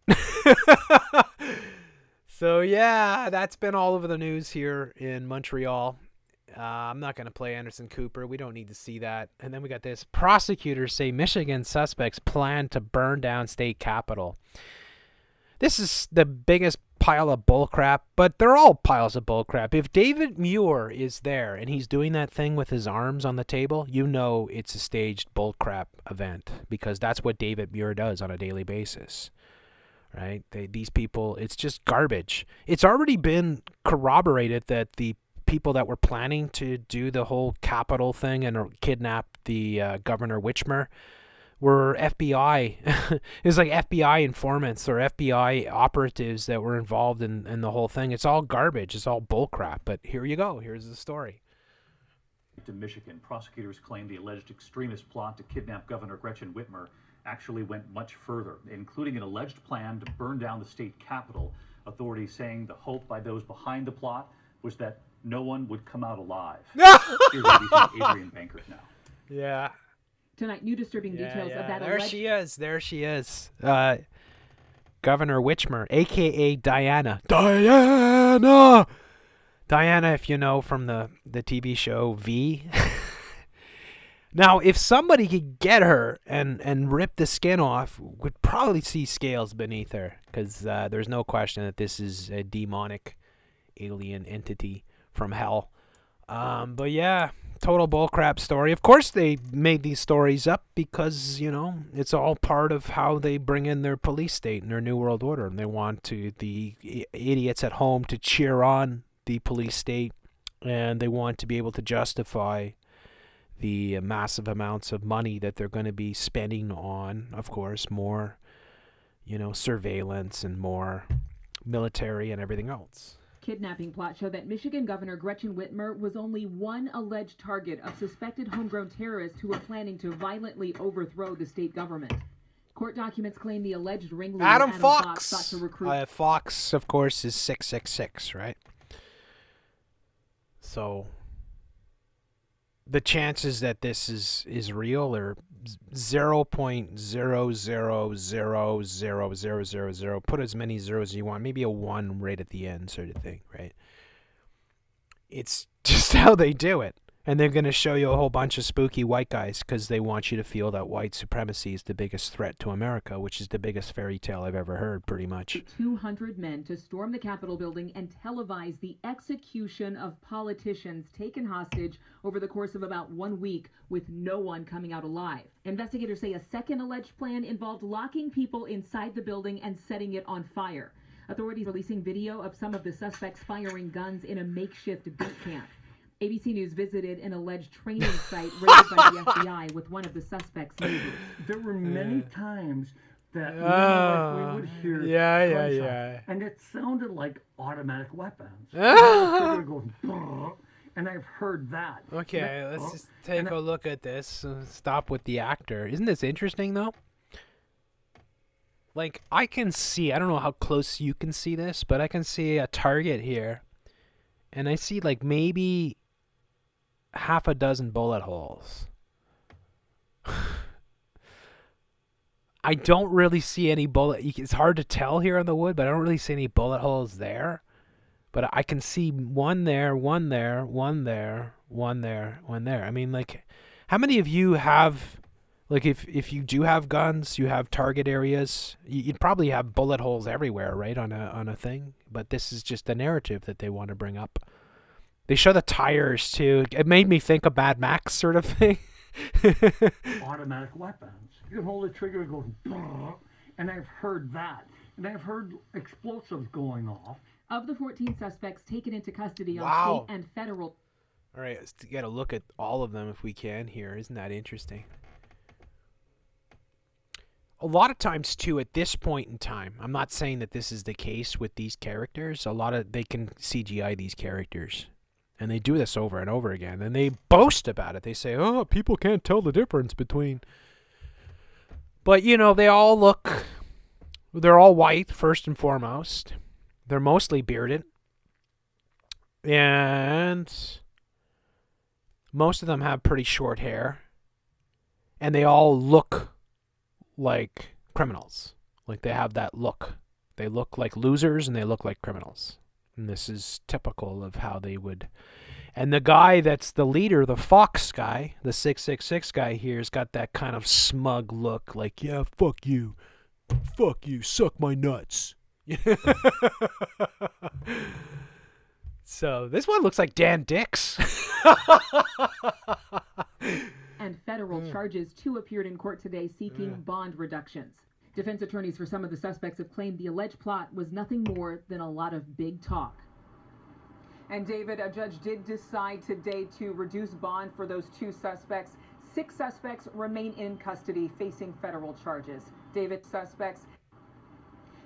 So yeah, that's been all over the news here in Montreal. I'm not going to play Anderson Cooper. We don't need to see that. And then we got this. Prosecutors say Michigan suspects plan to burn down state capitol. This is the biggest pile of bullcrap, but they're all piles of bullcrap. If David Muir is there and he's doing that thing with his arms on the table, it's a staged bullcrap event, because that's what David Muir does on a daily basis, right? These people, it's just garbage. It's already been corroborated that the people that were planning to do the whole Capitol thing and kidnap the Governor Whitmer were FBI. It was like FBI informants or FBI operatives that were involved in the whole thing. It's all garbage. It's all bullcrap. But here you go. Here's the story. To Michigan, prosecutors claim the alleged extremist plot to kidnap Governor Gretchen Whitmer actually went much further, including an alleged plan to burn down the state capitol. Authorities saying the hope by those behind the plot was that no one would come out alive. Here's ABC's Adrian Bankert now. Yeah. Tonight, new disturbing details of that There she is. There she is. Governor Whitmer, a.k.a. Diana. Diana, if you know from the TV show V. Now, if somebody could get her and rip the skin off, we'd probably see scales beneath her, because there's no question that this is a demonic alien entity from hell. But yeah, total bullcrap story. Of course they made these stories up because, it's all part of how they bring in their police state and their New World Order. And they want the idiots at home to cheer on the police state, and they want to be able to justify the massive amounts of money that they're going to be spending on, of course, more, surveillance and more military and everything else. Kidnapping plot show that Michigan Governor Gretchen Whitmer was only one alleged target of suspected homegrown terrorists who were planning to violently overthrow the state government. Court documents claim the alleged ringleader Adam Fox sought to recruit. Fox, of course, is 666, right? So the chances that this is real are 0.0000000. Put as many zeros as you want, maybe a 1 right at the end, sort of thing, right? It's just how they do it. And they're going to show you a whole bunch of spooky white guys because they want you to feel that white supremacy is the biggest threat to America, which is the biggest fairy tale I've ever heard, pretty much. 200 men to storm the Capitol building and televise the execution of politicians taken hostage over the course of about 1 week, with no one coming out alive. Investigators say a second alleged plan involved locking people inside the building and setting it on fire. Authorities releasing video of some of the suspects firing guns in a makeshift boot camp. ABC News visited an alleged training site raided by the FBI with one of the suspects' neighbors. There were many times that we would hear gunshots, and it sounded like automatic weapons. And I've heard that. Okay, let's just take a look at this. Stop with the actor. Isn't this interesting, though? Like, I can see, I don't know how close you can see this, but I can see a target here. And I see, like, maybe half a dozen bullet holes. I don't really see any bullet. It's hard to tell here on the wood, but I don't really see any bullet holes there. But I can see one there, one there, one there, one there, one there. I mean, like, how many of you have, like, if you do have guns, you have target areas, you'd probably have bullet holes everywhere, right, on a thing. But this is just the narrative that they want to bring up. They show the tires, too. It made me think of Mad Max sort of thing. Automatic weapons. You can hold the trigger and go, and I've heard that. And I've heard explosives going off. Of the 14 suspects taken into custody on Wow. state and federal. All right, let's get a look at all of them if we can here. Isn't that interesting? a lot of times too, at this point in time, I'm not saying that this is the case with these characters. They can CGI these characters, and they do this over and over again, and they boast about it. They say, "Oh, people can't tell the difference between." But you know, they're all white first and foremost. They're mostly bearded, and most of them have pretty short hair, and they all look like criminals. Like they have that look. They look like losers and they look like criminals. And this is typical of how they would. And the guy that's the leader, the Fox guy, the 666 guy here, has got that kind of smug look, like, yeah, fuck you, suck my nuts. So this one looks like Dan Dix. And federal charges, 2 appeared in court today seeking bond reductions. Defense attorneys for some of the suspects have claimed the alleged plot was nothing more than a lot of big talk. And David, a judge did decide today to reduce bond for those 2 suspects. 6 suspects remain in custody facing federal charges.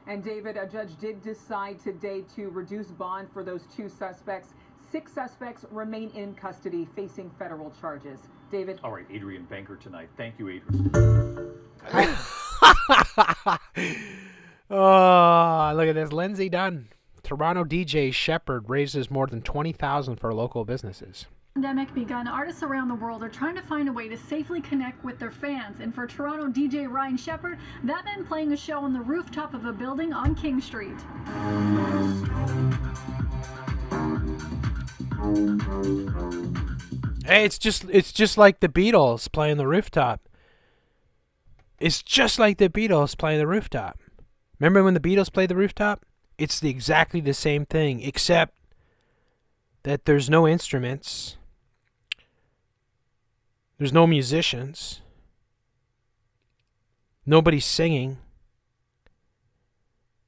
And David, a judge did decide today to reduce bond for those 2 suspects. 6 suspects remain in custody facing federal charges. David. All right, Adrian Banker tonight. Thank you, Adrian. Oh, look at this. Lindsay Dunn. Toronto DJ Shepherd raises more than $20,000 for local businesses. Pandemic begun, artists around the world are trying to find a way to safely connect with their fans. And for Toronto DJ Ryan Shepherd, that meant playing a show on the rooftop of a building on King Street. Hey, it's just like the Beatles playing the rooftop. It's just like the Beatles playing the rooftop. Remember when the Beatles played the rooftop? It's exactly the same thing, except that there's no instruments. There's no musicians. Nobody's singing.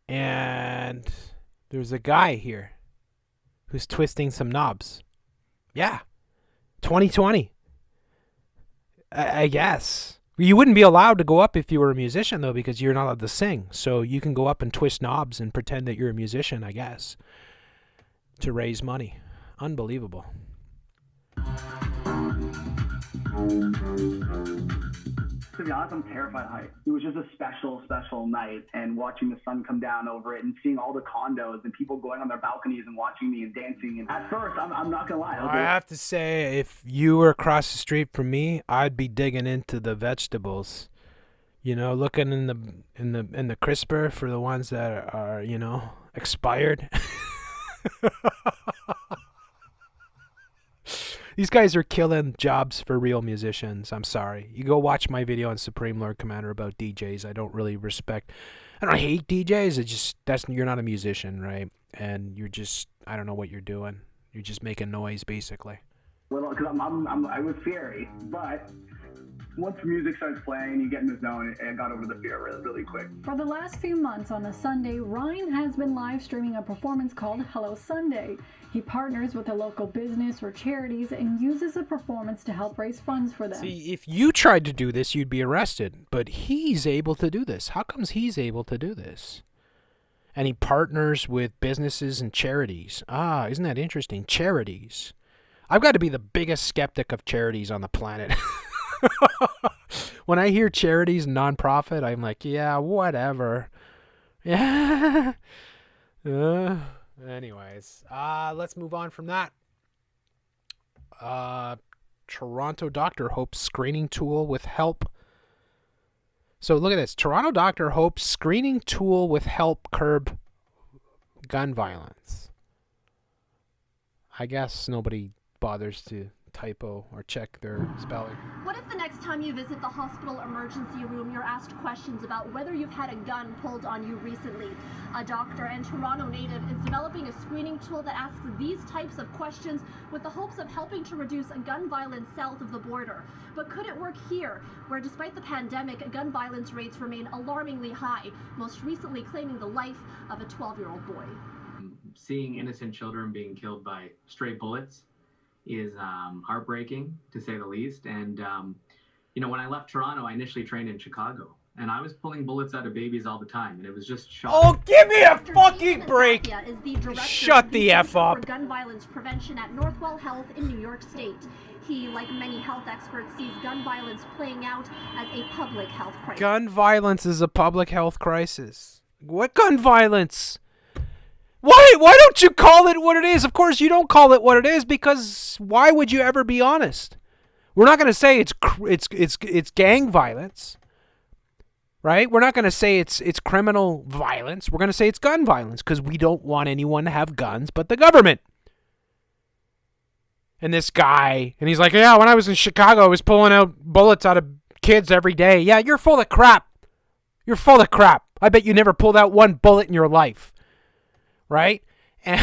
And there's a guy here who's twisting some knobs. Yeah. 2020. I guess. You wouldn't be allowed to go up if you were a musician, though, because you're not allowed to sing. So you can go up and twist knobs and pretend that you're a musician, I guess, to raise money. Unbelievable. To be honest, I'm terrified of heights. It was just a special night, and watching the sun come down over it and seeing all the condos and people going on their balconies and watching me and dancing. And at first, I'm not gonna lie. I have to say, if you were across the street from me, I'd be digging into the vegetables. You know, looking in the crisper for the ones that are, you know, expired. These guys are killing jobs for real musicians. I'm sorry. You go watch my video on Supreme Lord Commander about DJs. I don't really respect. I don't hate DJs. It's just you're not a musician, right? And you're just, I don't know what you're doing. You're just making noise, basically. Well, because I was scary, but once music starts playing, you get in the zone, and got over the fear really quick. For the last few months on a Sunday, Ryan has been live streaming a performance called Hello Sunday. He partners with a local business or charities and uses the performance to help raise funds for them. See, if you tried to do this, you'd be arrested. But he's able to do this. How comes he's able to do this? And he partners with businesses and charities. Ah, isn't that interesting? Charities. I've got to be the biggest skeptic of charities on the planet. When I hear charities and nonprofit, I'm like, yeah, whatever. Yeah. Anyways, let's move on from that. Toronto doctor hopes screening tool with help. So look at this. Toronto doctor hopes screening tool with help curb gun violence. I guess nobody bothers to typo or check their spelling. What if the next time you visit the hospital emergency room, you're asked questions about whether you've had a gun pulled on you recently? A doctor and Toronto native is developing a screening tool that asks these types of questions with the hopes of helping to reduce gun violence south of the border. But could it work here, where despite the pandemic, gun violence rates remain alarmingly high, most recently claiming the life of a 12-year-old boy? Seeing innocent children being killed by stray bullets is heartbreaking, to say the least. And, you know, when I left Toronto, I initially trained in Chicago. and I was pulling bullets out of babies all the time, and it was just shocking. Oh, give me a fucking break! Is the director Shut the F Center up. for Gun Violence Prevention at Northwell Health in New York State. He, like many health experts, sees gun violence playing out as a public health crisis. Gun violence is a public health crisis. What gun violence? Why don't you call it what it is? Of course you don't call it what it is, because why would you ever be honest? We're not going to say it's gang violence. Right? We're not going to say it's criminal violence. We're going to say it's gun violence because we don't want anyone to have guns but the government. And this guy, and he's like, yeah, when I was in Chicago, I was pulling out bullets out of kids every day. Yeah, you're full of crap. You're full of crap. I bet you never pulled out one bullet in your life. Right? And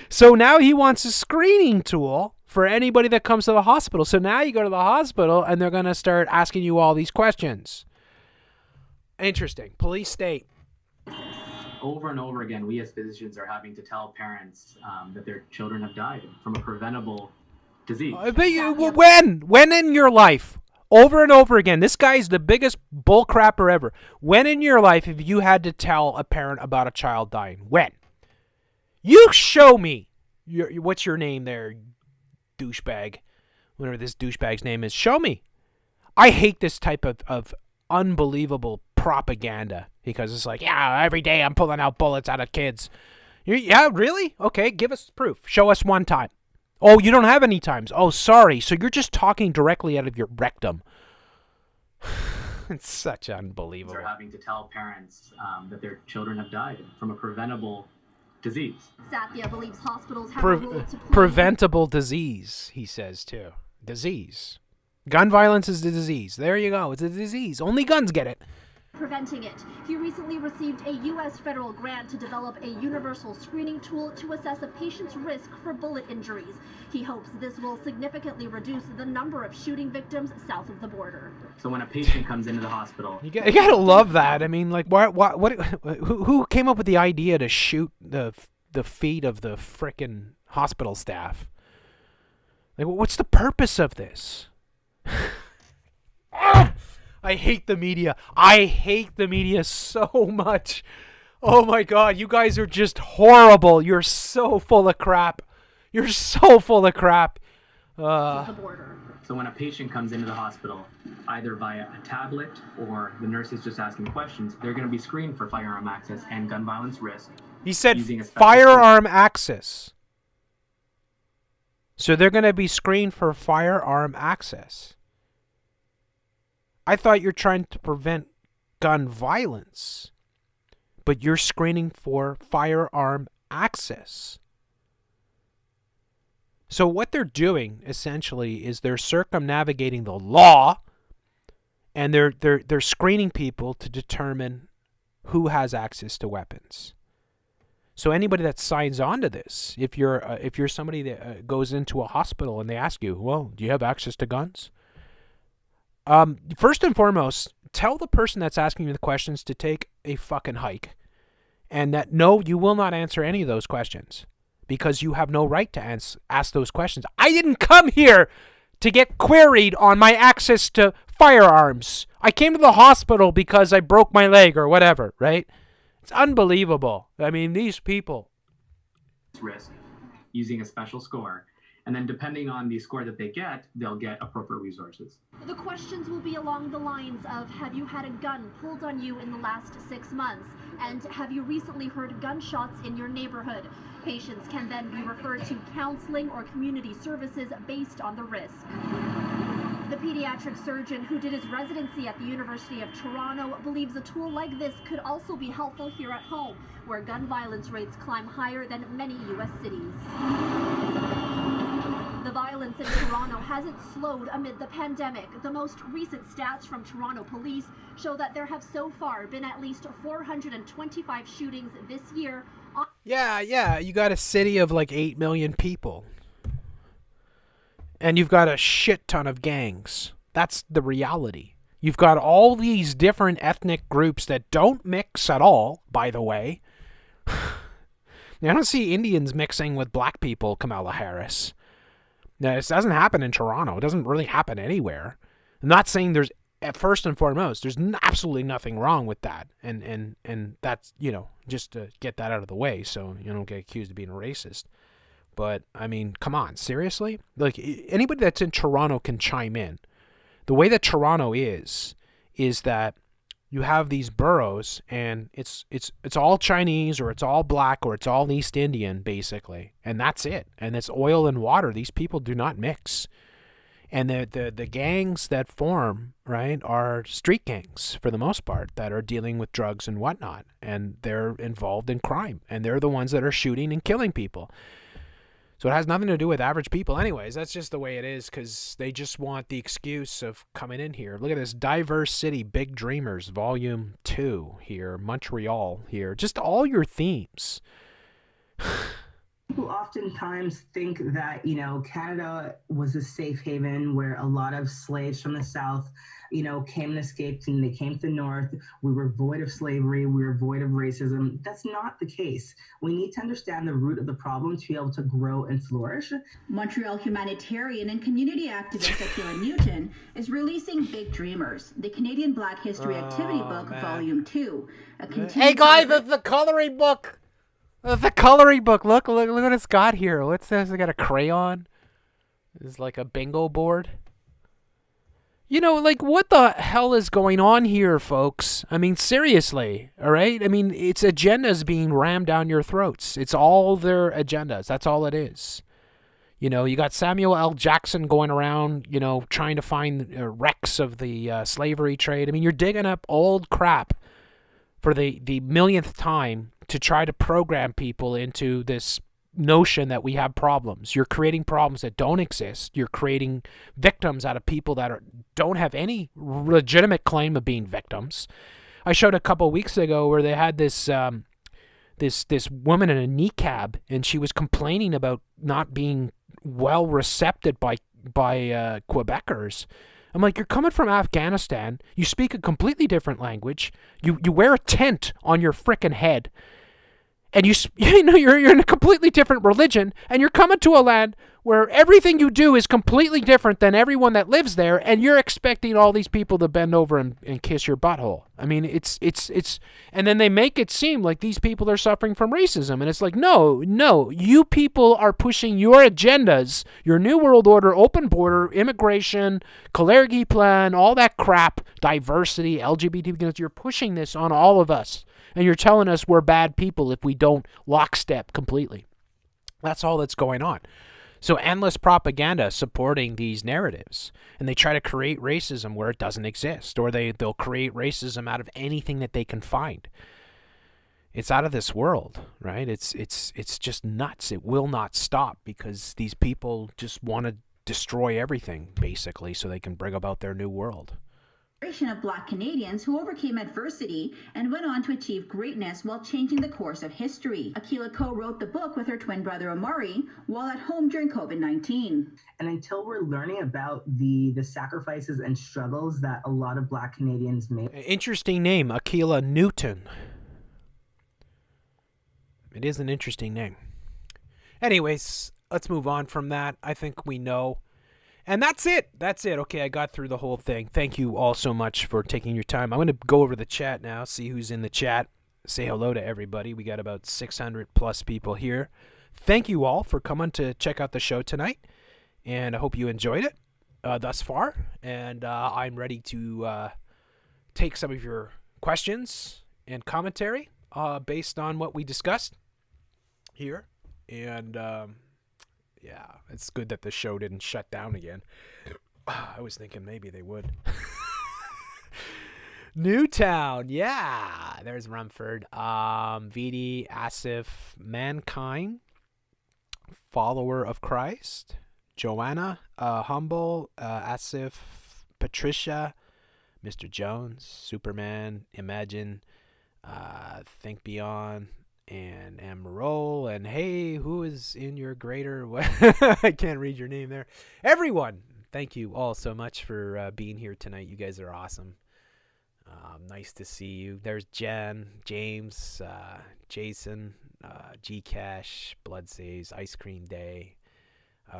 so now he wants a screening tool for anybody that comes to the hospital. So now you go to the hospital and they're going to start asking you all these questions. Interesting. Police state. Over and over again, we as physicians are having to tell parents that their children have died from a preventable disease. But when in your life, over and over again, this guy's the biggest bullcrapper ever. When in your life have you had to tell a parent about a child dying? When? You show me. What's your name there, douchebag? Whatever this douchebag's name is. Show me. I hate this type of unbelievable propaganda, because it's like, yeah, every day I'm pulling out bullets out of kids. Yeah, really? Okay, give us proof. Show us one time. Oh, you don't have any times. Oh, sorry. So you're just talking directly out of your rectum. It's such unbelievable. Are having to tell parents that their children have died from a preventable disease. Sathya believes hospitals have a role to play. Preventable disease, he says too. Disease. Gun violence is the disease. There you go. It's a disease. Only guns get it. Preventing it. He recently received a U.S. federal grant to develop a universal screening tool to assess a patient's risk for bullet injuries. He hopes this will significantly reduce the number of shooting victims south of the border. So when a patient comes into the hospital, you gotta love that. I mean, like, who came up with the idea to shoot the feet of the frickin' hospital staff? Like, what's the purpose of this? I hate the media. I hate the media so much. Oh my God, you guys are just horrible. You're so full of crap. You're so full of crap. So when a patient comes into the hospital, either via a tablet or the nurse is just asking questions, they're going to be screened for firearm access and gun violence risk. He said firearm access. So they're going to be screened for firearm access. I thought you're trying to prevent gun violence, but you're screening for firearm access. So what they're doing essentially is they're circumnavigating the law, and they're screening people to determine who has access to weapons. So anybody that signs on to this, if you're somebody that goes into a hospital and they ask you, well, do you have access to guns? First and foremost, tell the person that's asking you the questions to take a fucking hike. And that, no, you will not answer any of those questions because you have no right to ask those questions. I didn't come here to get queried on my access to firearms. I came to the hospital because I broke my leg or whatever, right? It's unbelievable. I mean, these people. Risk using a special score. And then depending on the score that they get, they'll get appropriate resources. The questions will be along the lines of, have you had a gun pulled on you in the last 6 months? And have you recently heard gunshots in your neighborhood? Patients can then be referred to counseling or community services based on the risk. The pediatric surgeon who did his residency at the University of Toronto believes a tool like this could also be helpful here at home, where gun violence rates climb higher than many U.S. cities. The violence in Toronto hasn't slowed amid the pandemic. The most recent stats from Toronto police show that there have so far been at least 425 shootings this year. Yeah, you got a city of like 8 million people. And you've got a shit ton of gangs. That's the reality. You've got all these different ethnic groups that don't mix at all, by the way. I don't see Indians mixing with black people, Kamala Harris. Now, this doesn't happen in Toronto. It doesn't really happen anywhere. I'm not saying there's at first and foremost, there's absolutely nothing wrong with that. And that's, just to get that out of the way so you don't get accused of being a racist. But, I mean, come on, seriously? Like, anybody that's in Toronto can chime in. The way that Toronto is that you have these boroughs, and it's all Chinese, or it's all black, or it's all East Indian, basically. And that's it. And it's oil and water. These people do not mix. And the gangs that form, right, are street gangs for the most part that are dealing with drugs and whatnot. And they're involved in crime. And they're the ones that are shooting and killing people. So it has nothing to do with average people. Anyways, that's just the way it is because they just want the excuse of coming in here. Look at this. Diverse City, Big Dreamers, Volume 2 here. Montreal here. Just all your themes. People oftentimes think that, Canada was a safe haven where a lot of slaves from the South, came and escaped and they came to the North. We were void of slavery. We were void of racism. That's not the case. We need to understand the root of the problem to be able to grow and flourish. Montreal humanitarian and community activist Akila Newton is releasing Big Dreamers, the Canadian Black History Activity Book, man. Volume 2. Hey guys, it's the coloring book. The coloring book. Look what it's got here. What's this? It got a crayon. It's like a bingo board. Like, what the hell is going on here, folks? I mean, seriously, all right? I mean, it's agendas being rammed down your throats. It's all their agendas. That's all it is. You got Samuel L. Jackson going around, trying to find wrecks of the slavery trade. I mean, you're digging up old crap for the millionth time to try to program people into this notion that we have problems. You're creating problems that don't exist. You're creating victims out of people that don't have any legitimate claim of being victims. I showed a couple weeks ago where they had this this woman in a niqab, and she was complaining about not being well received by Quebecers. I'm like, you're coming from Afghanistan. You speak a completely different language. You wear a tent on your frickin' head. And you're in a completely different religion, and you're coming to a land where everything you do is completely different than everyone that lives there, and you're expecting all these people to bend over and kiss your butthole. I mean, it's and then they make it seem like these people are suffering from racism, and it's like, no, you people are pushing your agendas, your New World Order, open border, immigration, Kalergi plan, all that crap, diversity, LGBT, because you're pushing this on all of us. And you're telling us we're bad people if we don't lockstep completely. That's all that's going on. So endless propaganda supporting these narratives. And they try to create racism where it doesn't exist. Or they'll create racism out of anything that they can find. It's out of this world, right? It's just nuts. It will not stop because these people just want to destroy everything, basically, so they can bring about their new world. Of Black Canadians who overcame adversity and went on to achieve greatness while changing the course of history. Akila co-wrote the book with her twin brother Amari while at home during COVID-19. And until we're learning about the sacrifices and struggles that a lot of Black Canadians made. Interesting name, Akila Newton. It is an interesting name. Anyways, let's move on from that. I think we know. And that's it. Okay, I got through the whole thing. Thank you all so much for taking your time. I'm going to go over the chat now, see who's in the chat. Say hello to everybody. We got about 600 plus people here. Thank you all for coming to check out the show tonight. And I hope you enjoyed it thus far. And I'm ready to take some of your questions and commentary based on what we discussed here. And yeah, it's good that the show didn't shut down again. I was thinking maybe they would. Newtown, yeah. There's Rumford. VD, Asif, Mankind, Follower of Christ, Joanna, Humble, Asif, Patricia, Mr. Jones, Superman, Imagine, Think Beyond, and Emerald, and hey, who is in your greater I can't read your name there. Everyone, thank you all so much for being here tonight. You guys are awesome. Nice to see you. There's Jen, James, Jason, Gcash, Blood Saves, Ice Cream Day,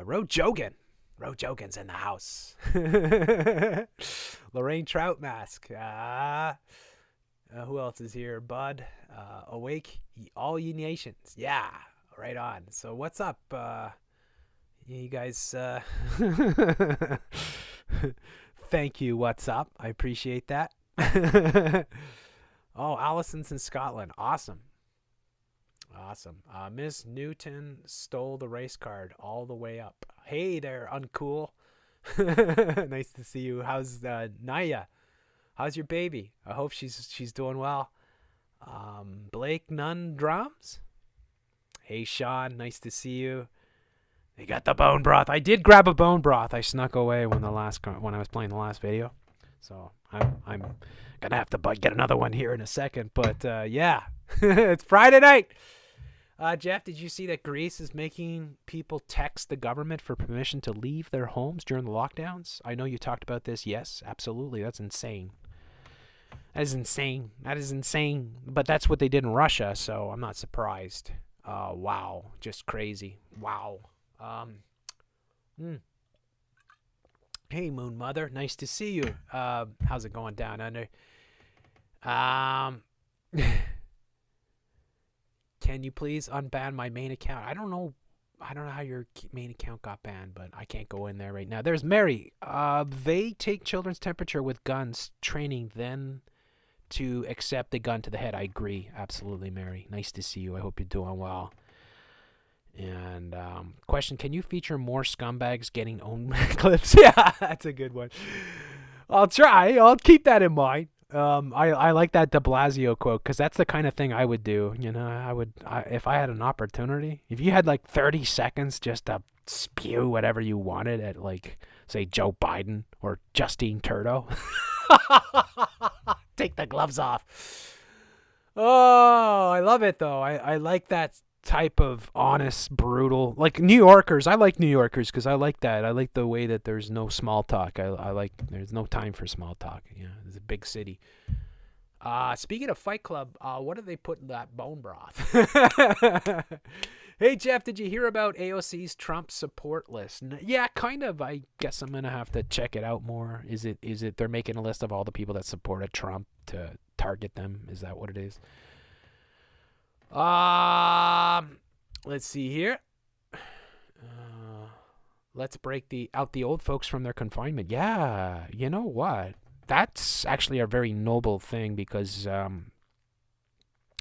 Road Jogan. Jokin's in the house. Lorraine Trout Mask. Who else is here? Bud. Awake all ye nations. Yeah, right on. So what's up? You guys, thank you. What's up? I appreciate that. Oh, Allison's in Scotland. Awesome. Awesome. Miss Newton stole the race card all the way up. Hey there, uncool. Nice to see you. How's Naya? How's your baby? I hope she's doing well. Blake Nunn drums. Hey Sean, nice to see you. They got the bone broth. I did grab a bone broth. I snuck away when I was playing the last video, so I'm gonna have to get another one here in a second. But yeah, it's Friday night. Jeff, did you see that Greece is making people text the government for permission to leave their homes during the lockdowns? I know you talked about this. Yes, absolutely. That's insane. That is insane. That is insane. But that's what they did in Russia, so I'm not surprised. Wow. Just crazy. Wow. Hey, Moon Mother. Nice to see you. How's it going down under? Can you please unban my main account? I don't know how your main account got banned, but I can't go in there right now. There's Mary. They take children's temperature with guns, training then to accept the gun to the head. I agree. Absolutely, Mary. Nice to see you. I hope you're doing well. And question, can you feature more scumbags getting owned clips? Yeah, that's a good one. I'll try. I'll keep that in mind. I like that de Blasio quote, because that's the kind of thing I would do. You know, if I had an opportunity, if you had like 30 seconds just to spew whatever you wanted at, like, say, Joe Biden or Justine Trudeau. Take the gloves off. Oh, I love it, though. I like that type of honest, brutal, like New Yorkers. I like New Yorkers because I like that. I like the way that there's no small talk. I like there's no time for small talk. You know, it's a big city. Speaking of Fight Club, what did they put in that bone broth? Hey Jeff, did you hear about AOC's Trump support list? Yeah, kind of. I guess I'm gonna have to check it out more. Is it they're making a list of all the people that supported Trump to target them? Is that what it is? Let's see here. Let's break out the old folks from their confinement. Yeah, you know what? That's actually a very noble thing, because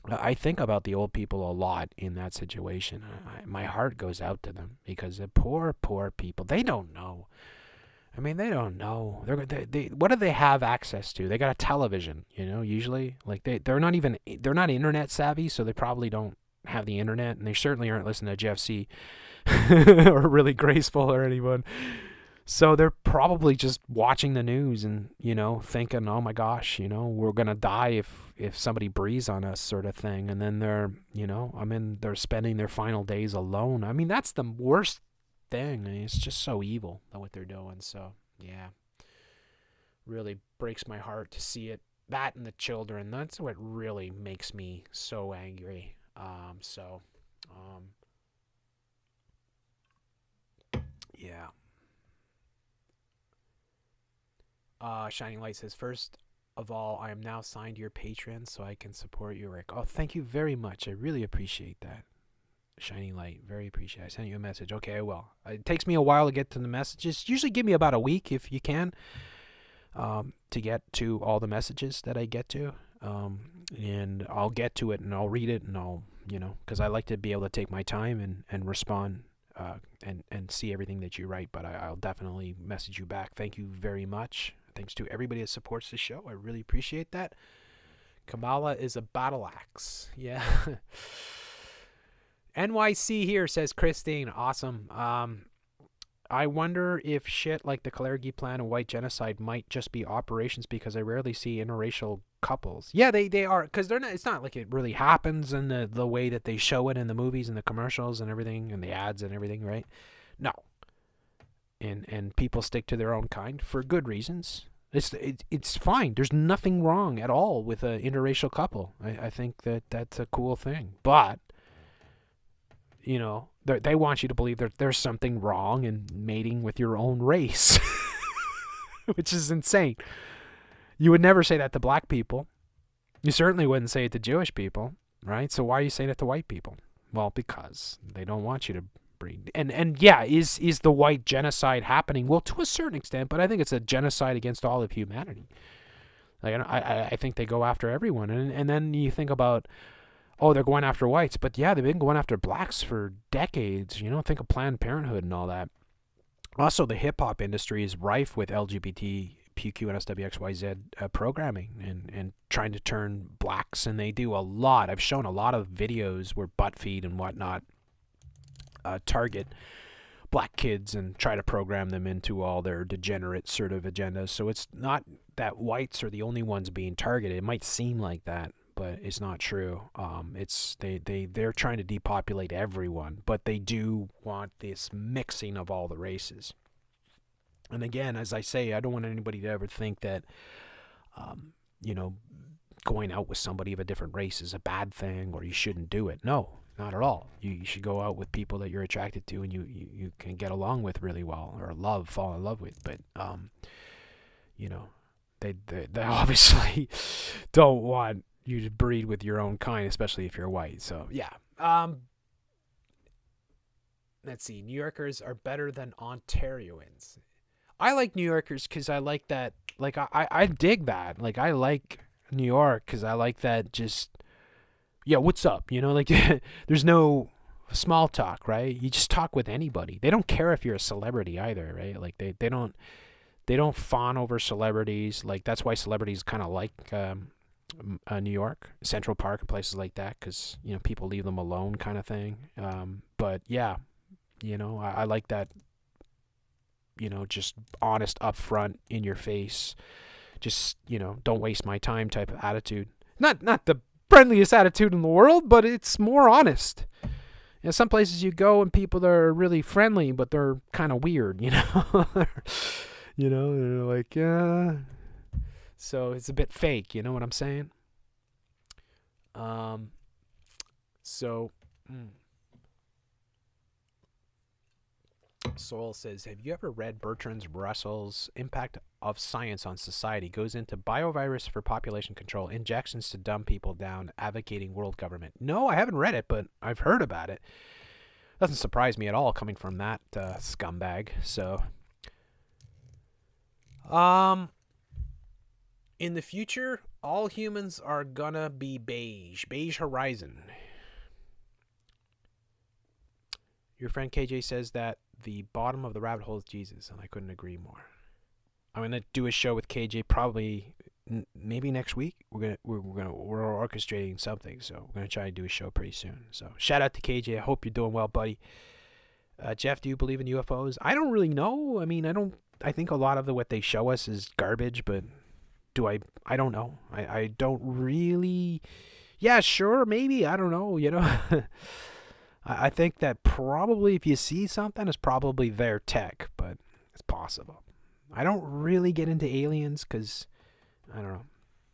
I think about the old people a lot in that situation. My heart goes out to them, because the poor people, they don't know. I mean, they don't know. They what do they have access to? They got a television, you know, usually. Like they're not internet savvy, so they probably don't have the internet, and they certainly aren't listening to Jeff C. or Really Graceful or anyone. So they're probably just watching the news and, you know, thinking, oh my gosh, you know, we're going to die if somebody breathes on us, sort of thing. And then they're spending their final days alone. I mean, that's the worst thing. I mean, it's just so evil what they're doing. So yeah, really breaks my heart to see it. That and the children, that's what really makes me so angry. Yeah. Shining Light says, first of all, I am now signed to your Patreon so I can support you, Rick. Oh, thank you very much. I really appreciate that. Shining Light, very appreciate it. I sent you a message. Okay, I will. It takes me a while to get to the messages. Usually give me about a week if you can, to get to all the messages that I get to. And I'll get to it and I'll read it and I'll, you know, because I like to be able to take my time and respond and see everything that you write. But I'll definitely message you back. Thank you very much. Thanks to everybody that supports the show. I really appreciate that. Kamala is a battle axe. Yeah. NYC here, says Christine. Awesome. I wonder if shit like the Kalergi Plan and white genocide might just be operations, because I rarely see interracial couples. Yeah, they are, because they're not. It's not like it really happens in the way that they show it in the movies and the commercials and everything and the ads and everything, right? No. And people stick to their own kind for good reasons. It's fine. There's nothing wrong at all with an interracial couple. I think that's a cool thing. But you know, they want you to believe that there's something wrong in mating with your own race, which is insane. You would never say that to black people. You certainly wouldn't say it to Jewish people, right? So why are you saying it to white people? Well, because they don't want you to breed. And yeah, is the white genocide happening? Well, to a certain extent, but I think it's a genocide against all of humanity. Like I think they go after everyone, and then you think about, oh, they're going after whites, but yeah, they've been going after blacks for decades. You know, think of Planned Parenthood and all that. Also, the hip hop industry is rife with LGBT, PQ, and SWXYZ programming and trying to turn blacks, and they do a lot. I've shown a lot of videos where ButtFeed and whatnot target black kids and try to program them into all their degenerate sort of agendas. So it's not that whites are the only ones being targeted. It might seem like that, but it's not true. It's they're trying to depopulate everyone, but they do want this mixing of all the races. And again, as I say, I don't want anybody to ever think that, you know, going out with somebody of a different race is a bad thing or you shouldn't do it. No, not at all. You should go out with people that you're attracted to and you can get along with really well or fall in love with. But, you know, they obviously don't want you to breed with your own kind, especially if you're white. So, yeah. Let's see. New Yorkers are better than Ontarians. I like New Yorkers because I like that. Like, I dig that. Like, I like New York because I like that just, yeah, what's up? You know, like, there's no small talk, right? You just talk with anybody. They don't care if you're a celebrity either, right? Like, they don't fawn over celebrities. Like, that's why celebrities kind of like New York, Central Park and places like that because, you know, people leave them alone kind of thing. But, yeah, you know, I like that. You know, just honest, upfront, in your face, just, you know, don't waste my time type of attitude. Not the friendliest attitude in the world, but it's more honest. You know, some places you go and people are really friendly, but they're kind of weird, you know. You know, they're like, yeah. So it's a bit fake, you know what I'm saying? Soul says, have you ever read Bertrand Russell's Impact of Science on Society? Goes into biovirus for population control, injections to dumb people down, advocating world government. No, I haven't read it, but I've heard about it. Doesn't surprise me at all coming from that scumbag. So, in the future, all humans are gonna be beige. Beige horizon. Your friend KJ says that the bottom of the rabbit hole is Jesus, and I couldn't agree more. I'm gonna do a show with KJ probably maybe next week. We're orchestrating something, so we're gonna try to do a show pretty soon. So shout out to KJ. I hope you're doing well, buddy. Jeff, do you believe in UFOs? I don't really know. I mean, I think a lot of what they show us is garbage, but I don't know. I don't really. Yeah, sure, maybe. I don't know. You know. I think that probably if you see something, it's probably their tech, but it's possible. I don't really get into aliens because, I don't know,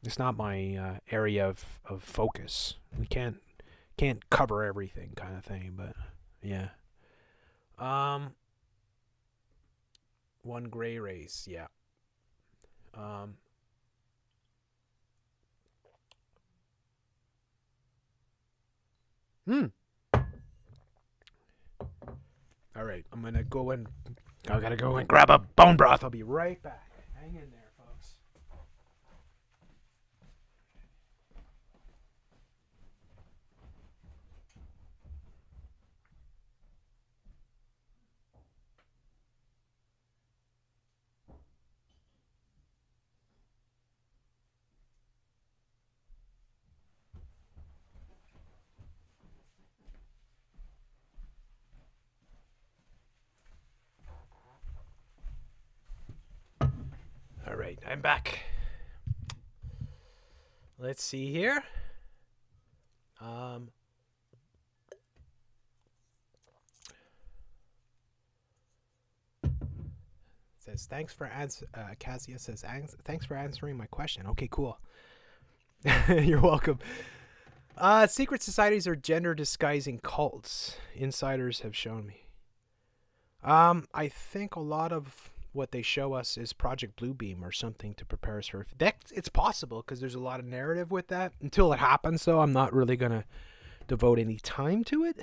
it's not my area of focus. We can't cover everything kind of thing, but yeah. One gray race, yeah. All right, I gotta go and grab a bone broth. I'll be right back. Hang in there, folks. All right, I'm back. Let's see here. Says thanks for Cassia says thanks for answering my question. Okay, cool. You're welcome. Secret societies are gender disguising cults. Insiders have shown me. I think a lot of what they show us is Project Bluebeam or something to prepare us for that. It's possible because there's a lot of narrative with that. Until it happens, though, I'm not really gonna devote any time to it.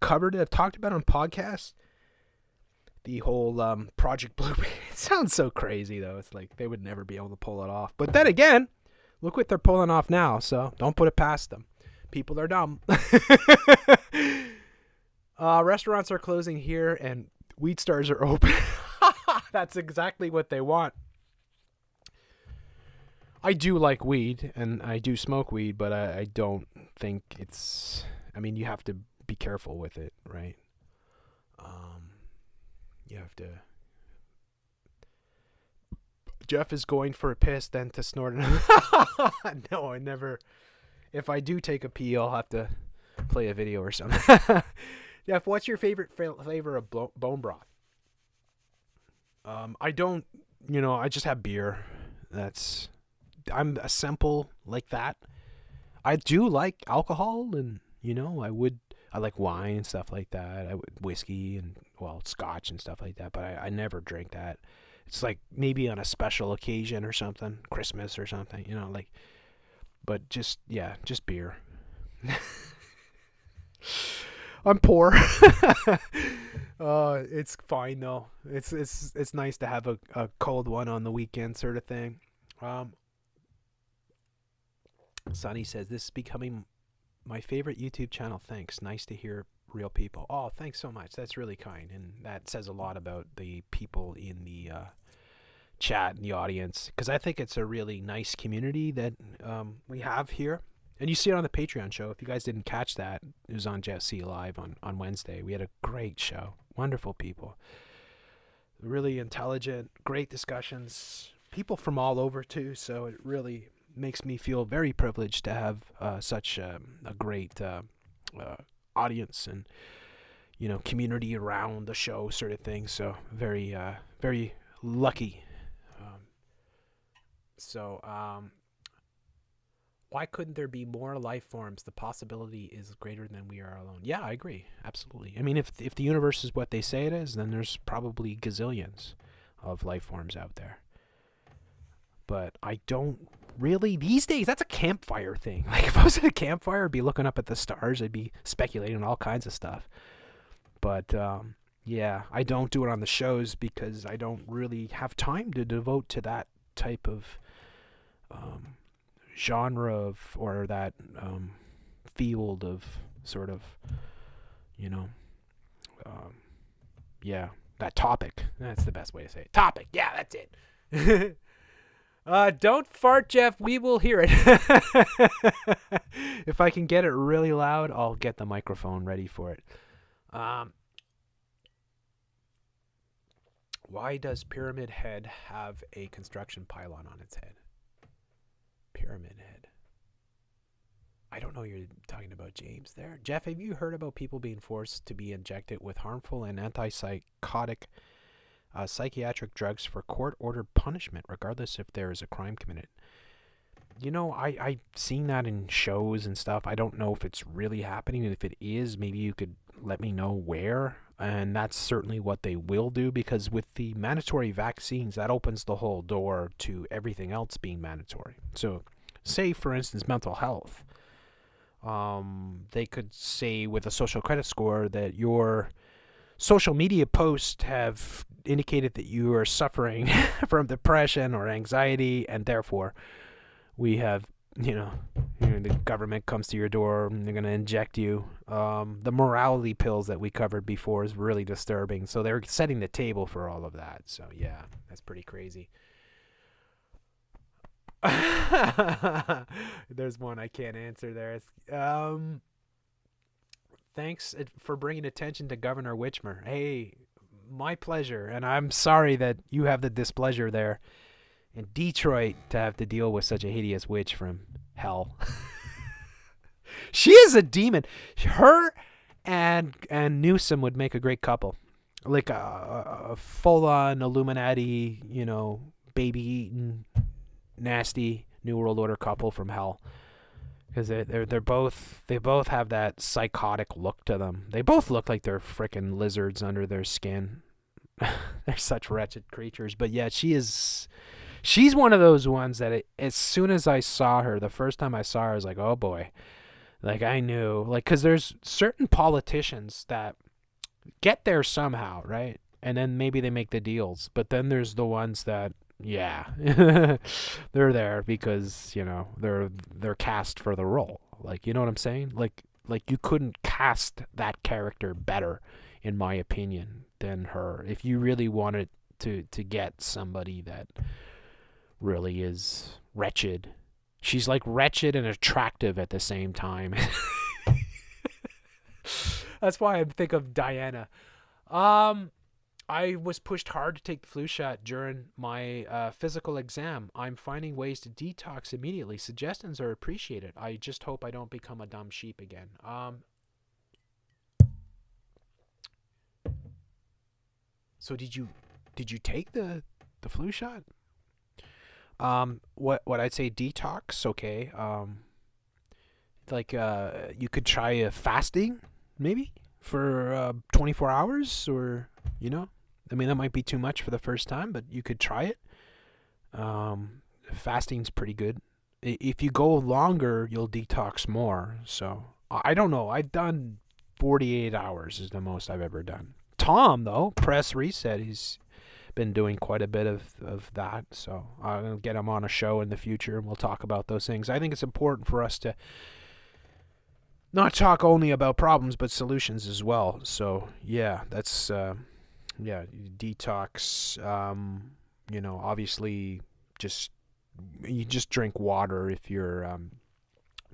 Covered it. I've talked about it on podcasts. The whole Project Bluebeam. It sounds so crazy, though. It's like they would never be able to pull it off. But then again, look what they're pulling off now. So don't put it past them. People are dumb. Restaurants are closing here and Weed Stars are open. That's exactly what they want. I do like weed and I do smoke weed, but I don't think it's... I mean, you have to be careful with it, right? You have to... Jeff is going for a piss, then to snort it. No, I never... If I do take a pee, I'll have to play a video or something. Jeff, what's your favorite flavor of bone broth? I don't, I just have beer. I'm a simple like that. I do like alcohol and, I like wine and stuff like that. Whiskey and, scotch and stuff like that, but I never drink that. It's like maybe on a special occasion or something, Christmas or something, but just beer. I'm poor. It's fine though. It's nice to have a cold one on the weekend sort of thing. Sonny says, this is becoming my favorite YouTube channel. Thanks. Nice to hear real people. Oh, thanks so much. That's really kind. And that says a lot about the people in the chat and the audience. Because I think it's a really nice community that we have here. And you see it on the Patreon show. If you guys didn't catch that, it was on Jesse Live on Wednesday. We had a great show. Wonderful people. Really intelligent, great discussions. People from all over, too. So it really makes me feel very privileged to have such a great audience and, community around the show sort of thing. So very, very lucky. Why couldn't there be more life forms? The possibility is greater than we are alone. Yeah, I agree. Absolutely. I mean, if the universe is what they say it is, then there's probably gazillions of life forms out there. But I don't really... These days, that's a campfire thing. Like, if I was at a campfire, I'd be looking up at the stars. I'd be speculating on all kinds of stuff. But, yeah, I don't do it on the shows because I don't really have time to devote to that type of... genre of, or that field of sort of, yeah, that topic. That's the best way to say it. Topic. Yeah, that's it. Don't fart, Jeff. We will hear it. If I can get it really loud, I'll get the microphone ready for it. Why does Pyramid Head have a construction pylon on its head? Pyramid Head. I don't know, you're talking about James there. Jeff, have you heard about people being forced to be injected with harmful and antipsychotic psychiatric drugs for court-ordered punishment, regardless if there is a crime committed? I've seen that in shows and stuff. I don't know if it's really happening, and if it is, maybe you could let me know where. And that's certainly what they will do, because with the mandatory vaccines, that opens the whole door to everything else being mandatory. So, say, for instance, mental health. They could say with a social credit score that your social media posts have indicated that you are suffering from depression or anxiety, and therefore we have, the government comes to your door and they're going to inject you. The morality pills that we covered before is really disturbing. So they're setting the table for all of that. So yeah, that's pretty crazy. There's one I can't answer there. Thanks for bringing attention to Governor Whitmer. Hey, my pleasure. And I'm sorry that you have the displeasure there in Detroit to have to deal with such a hideous witch from hell. She is a demon. Her and Newsom would make a great couple. Like a full-on Illuminati, baby-eating, nasty New World Order couple from hell. because they both have that psychotic look to them. They both look like they're freaking lizards under their skin. They're such wretched creatures. But yeah, she's one of those ones that as soon as I saw her, the first time I saw her, I was like, oh boy. Like, I knew, like, because there's certain politicians that get there somehow, right? And then maybe they make the deals. But then there's the ones that, yeah, they're there because, you know, they're cast for the role. Like, you know what I'm saying? Like you couldn't cast that character better, in my opinion, than her. If you really wanted to get somebody that really is wretched, she's like wretched and attractive at the same time. That's why I think of Diana. I was pushed hard to take the flu shot during my physical exam. I'm finding ways to detox immediately. Suggestions are appreciated. I just hope I don't become a dumb sheep again. So did you take the flu shot? What I'd say, detox, okay. You could try fasting maybe for 24 hours, or, you know, I mean, that might be too much for the first time, but you could try it. Fasting's pretty good. If you go longer, you'll detox more. So I don't know. I've done 48 hours is the most I've ever done. Tom, though, Press Reset, he's been doing quite a bit of that. So I'll get him on a show in the future, and we'll talk about those things. I think it's important for us to not talk only about problems, but solutions as well. So yeah, that's detox. You know, obviously, you just drink water if you're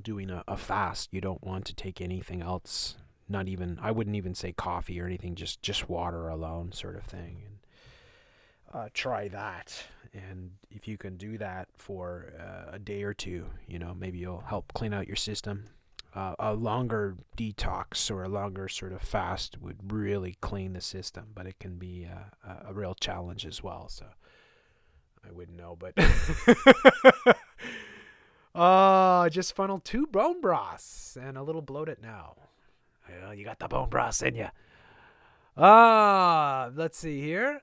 doing a fast. You don't want to take anything else. Not even, I wouldn't even say coffee or anything. Just water alone, sort of thing. And try that. And if you can do that for a day or two, you know, maybe you'll help clean out your system. A longer detox or a longer sort of fast would really clean the system, but it can be a real challenge as well. So I wouldn't know, but just funneled 2 bone broths and a little bloated now. Well, you got the bone broths in you. Let's see here.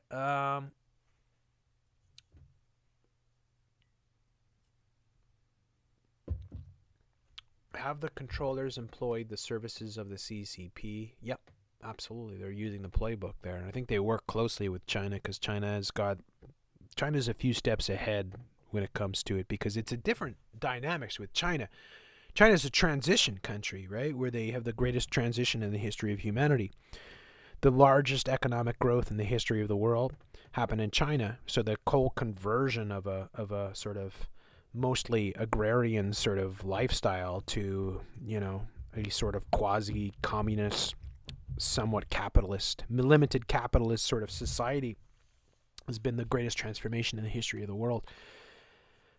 Have the controllers employed the services of the CCP? Yep, absolutely. They're using the playbook there. And I think they work closely with China, because China's a few steps ahead when it comes to it, because it's a different dynamics with China. China's a transition country, right, where they have the greatest transition in the history of humanity. The largest economic growth in the history of the world happened in China. So the whole conversion of a sort of mostly agrarian sort of lifestyle to, you know, a sort of quasi-communist, somewhat capitalist, limited capitalist sort of society has been the greatest transformation in the history of the world.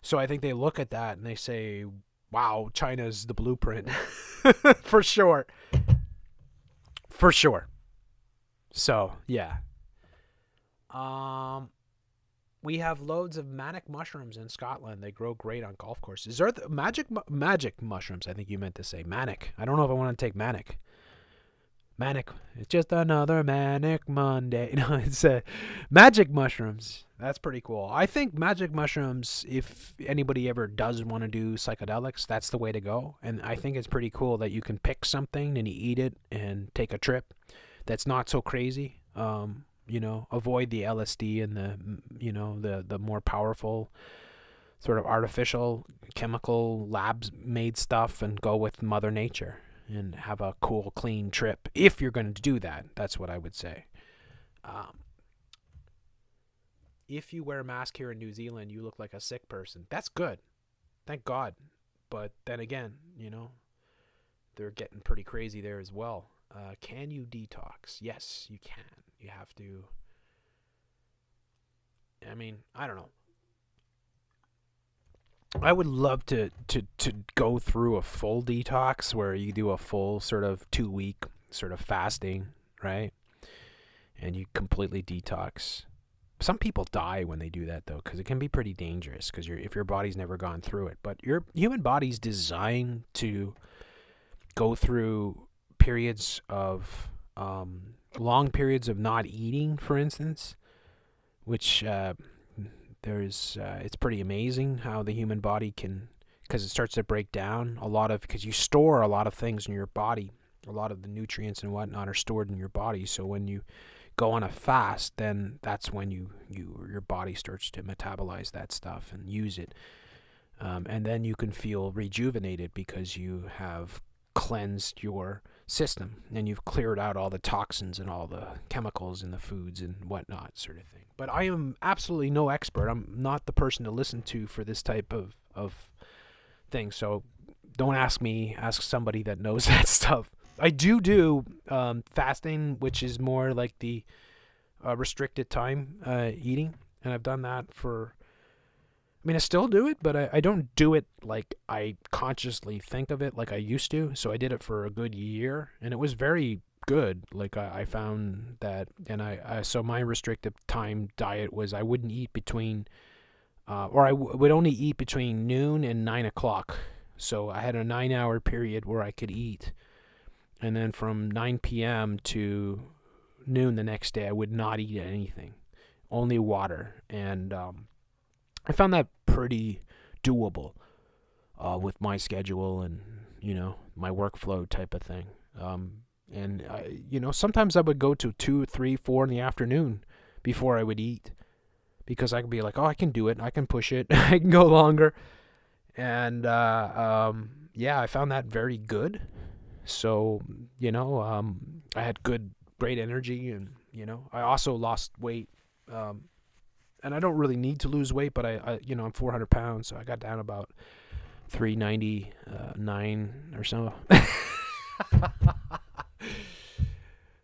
So I think they look at that and they say, wow, China's the blueprint. For sure. For sure. So, yeah. We have loads of manic mushrooms in Scotland. They grow great on golf courses. Are the magic mushrooms, I think you meant to say. Manic. I don't know if I want to take manic. Manic. It's just another manic Monday. No, it's magic mushrooms. That's pretty cool. I think magic mushrooms, if anybody ever does want to do psychedelics, that's the way to go. And I think it's pretty cool that you can pick something and you eat it and take a trip that's not so crazy. You know, avoid the LSD and the more powerful sort of artificial chemical labs made stuff, and go with Mother Nature and have a cool, clean trip. If you're going to do that, that's what I would say. If you wear a mask here in New Zealand, you look like a sick person. That's good. Thank God. But then again, you know, they're getting pretty crazy there as well. Can you detox? Yes, you can. You have to. I mean, I don't know. I would love to go through a full detox where you do a full sort of 2-week sort of fasting, right? And you completely detox. some people die when they do that, though, because it can be pretty dangerous because if your body's never gone through it. But your human body's designed to go through periods of long periods of not eating, for instance, which it's pretty amazing how the human body can, because it starts to break down because you store a lot of things in your body. A lot of the nutrients and whatnot are stored in your body. So when you go on a fast, then that's when your body starts to metabolize that stuff and use it. And then you can feel rejuvenated because you have cleansed your system and you've cleared out all the toxins and all the chemicals in the foods and whatnot, sort of thing. But I am absolutely no expert. I'm not the person to listen to for this type of thing. So don't ask me, ask somebody that knows that stuff. I do fasting, which is more like the restricted time eating. And I've done that I still do it, but I don't do it like I consciously think of it like I used to. So I did it for a good year, and it was very good. Like I found that, and so my restricted time diet was I wouldn't eat between, or I would only eat between noon and 9 o'clock. So I had a 9-hour period where I could eat, and then from 9 p.m. to noon the next day, I would not eat anything, only water, and I found that pretty doable with my schedule and, my workflow type of thing. And, sometimes I would go to 2, 3, 4 in the afternoon before I would eat because I could be like, oh, I can do it. I can push it. I can go longer. And, I found that very good. So, I had great energy and, I also lost weight. And I don't really need to lose weight, but I'm 400 pounds, so I got down about 399 or so.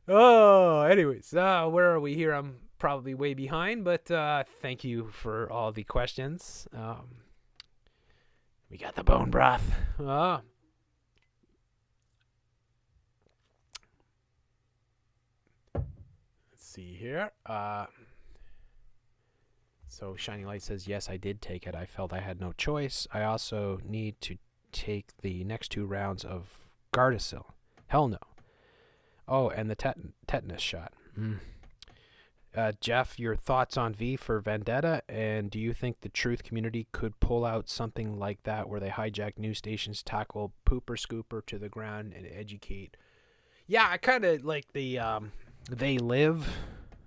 Oh, anyways, where are we here? I'm probably way behind, but thank you for all the questions. We got the bone broth. Let's see here. So Shining Light says, yes, I did take it. I felt I had no choice. I also need to take the next 2 rounds of Gardasil. Hell no. Oh, and the tetanus shot. Jeff, your thoughts on V for Vendetta, and do you think the truth community could pull out something like that where they hijack news stations, tackle pooper scooper to the ground, and educate? Yeah, I kind of like the They Live.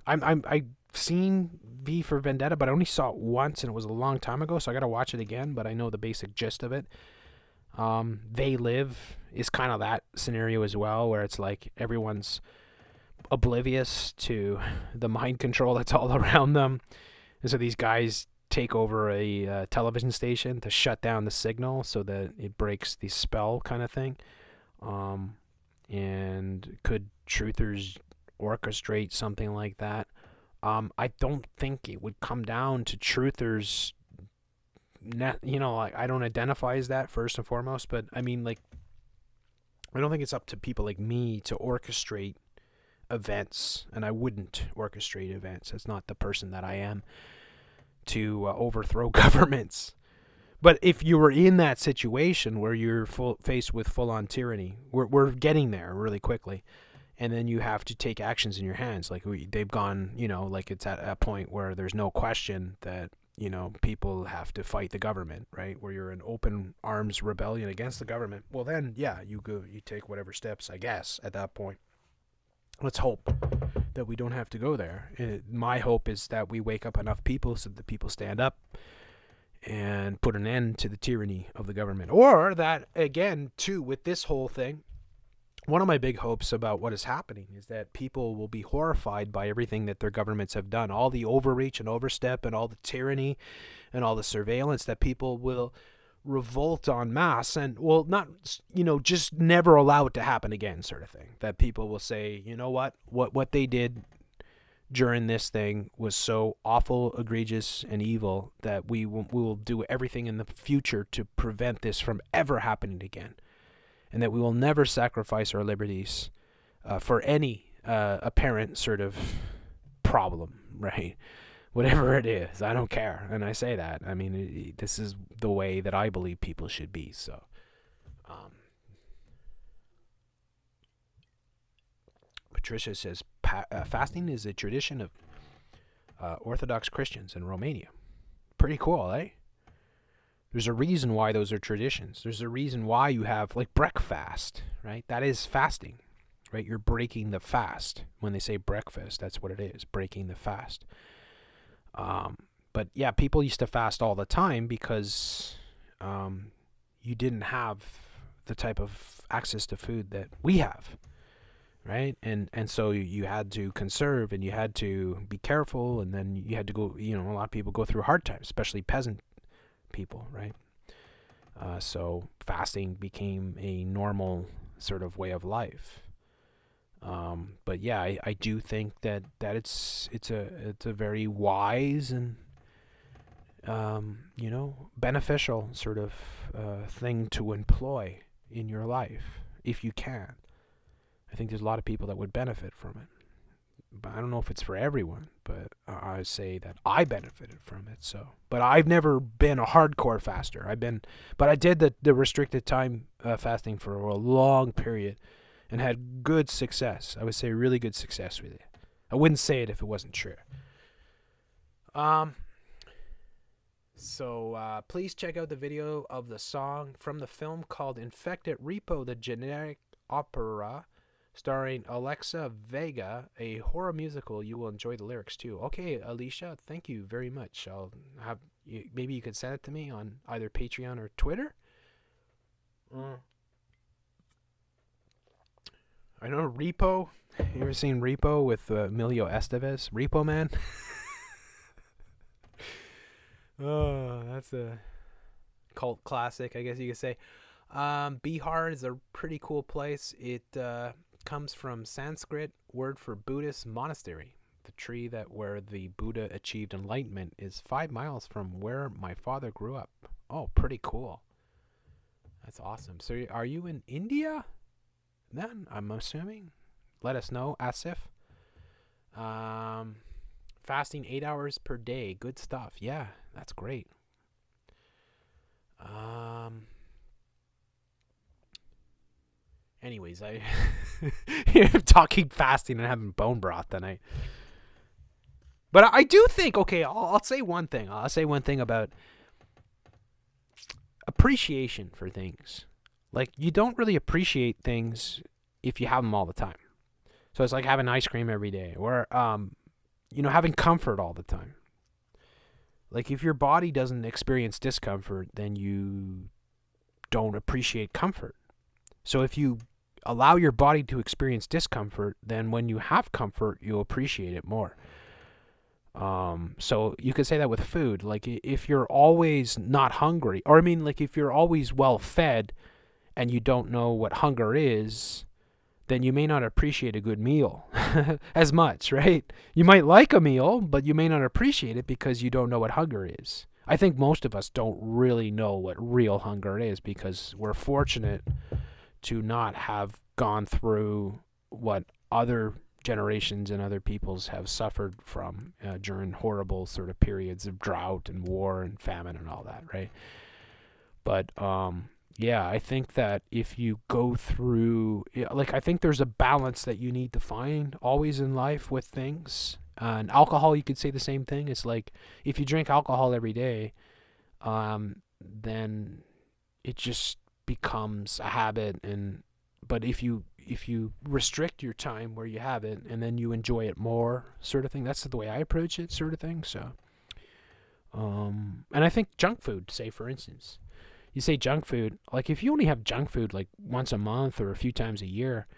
I've seen V for Vendetta, but I only saw it once, and it was a long time ago, so I got to watch it again, but I know the basic gist of it. They Live is kind of that scenario as well, where it's like everyone's oblivious to the mind control that's all around them. And so these guys take over a television station to shut down the signal so that it breaks the spell kind of thing. And could truthers orchestrate something like that? I don't think it would come down to truthers. I don't identify as that first and foremost, but I mean, like, I don't think it's up to people like me to orchestrate events, and I wouldn't orchestrate events. It's not the person that I am to overthrow governments. But if you were in that situation where you're faced with full-on tyranny, we're getting there really quickly. And then you have to take actions in your hands. Like they've gone, like it's at a point where there's no question that, people have to fight the government, right? Where you're in open arms rebellion against the government. Well, then, yeah, you take whatever steps, I guess, at that point. Let's hope that we don't have to go there. My hope is that we wake up enough people so that people stand up and put an end to the tyranny of the government. Or that, again, too, with this whole thing, one of my big hopes about what is happening is that people will be horrified by everything that their governments have done, all the overreach and overstep and all the tyranny and all the surveillance, that people will revolt en masse and will not, just never allow it to happen again, sort of thing. That people will say, you know what they did during this thing was so awful, egregious, and evil that we will do everything in the future to prevent this from ever happening again. And that we will never sacrifice our liberties for any apparent sort of problem, right? whatever it is. I don't care. And I say that. I mean, this is the way that I believe people should be. So, Patricia says, fasting is a tradition of Orthodox Christians in Romania. Pretty cool, eh? There's a reason why those are traditions. There's a reason why you have, like, breakfast, right? That is fasting, right? You're breaking the fast. When they say breakfast, that's what it is, breaking the fast. But, yeah, people used to fast all the time because you didn't have the type of access to food that we have, right? And so you had to conserve, and you had to be careful, and then you had to go, a lot of people go through hard times, especially peasant people, right? So fasting became a normal sort of way of life. But yeah, I do think that it's a very wise and beneficial sort of thing to employ in your life if you can. I think there's a lot of people that would benefit from it. But I don't know if it's for everyone, but I say that I benefited from it. So, but I've never been a hardcore faster. But I did the restricted time fasting for a long period, and had good success. I would say really good success with it. I wouldn't say it if it wasn't true. So please check out the video of the song from the film called Infected Repo, the generic opera, starring Alexa Vega, a horror musical. You will enjoy the lyrics too. Okay, Alicia, thank you very much. I'll have maybe you could send it to me on either Patreon or Twitter. I know Repo. You ever seen Repo with Emilio Estevez? Repo Man. Oh, that's a cult classic, I guess you could say. Bihar is a pretty cool place. It comes from Sanskrit word for Buddhist monastery. The tree where the Buddha achieved enlightenment is 5 miles from where my father grew up. Oh, pretty cool. That's awesome. So are you in India then, I'm assuming? Let us know, Asif. Fasting 8 hours per day. Good stuff. Yeah, that's great. Anyways, I'm talking fasting and having bone broth tonight. But I do think, okay, I'll say one thing. I'll say one thing about appreciation for things. Like, you don't really appreciate things if you have them all the time. So it's like having ice cream every day, or having comfort all the time. Like, if your body doesn't experience discomfort, then you don't appreciate comfort. So if you allow your body to experience discomfort, then when you have comfort, you'll appreciate it more. So you could say that with food. Like, if you're always not hungry, or like if you're always well fed and you don't know what hunger is, then you may not appreciate a good meal as much, right? You might like a meal, but you may not appreciate it because you don't know what hunger is. I think most of us don't really know what real hunger is because we're fortunate to not have gone through what other generations and other peoples have suffered from during horrible sort of periods of drought and war and famine and all that, right? But yeah, I think that if you go through, I think there's a balance that you need to find always in life with things. And alcohol, you could say the same thing. It's like, if you drink alcohol every day, then it just becomes a habit. But if you restrict your time where you have it, and then you enjoy it more, sort of thing. That's the way I approach it, sort of thing. So, and I think junk food, say for instance. You say junk food, like if you only have junk food like once a month or a few times a year,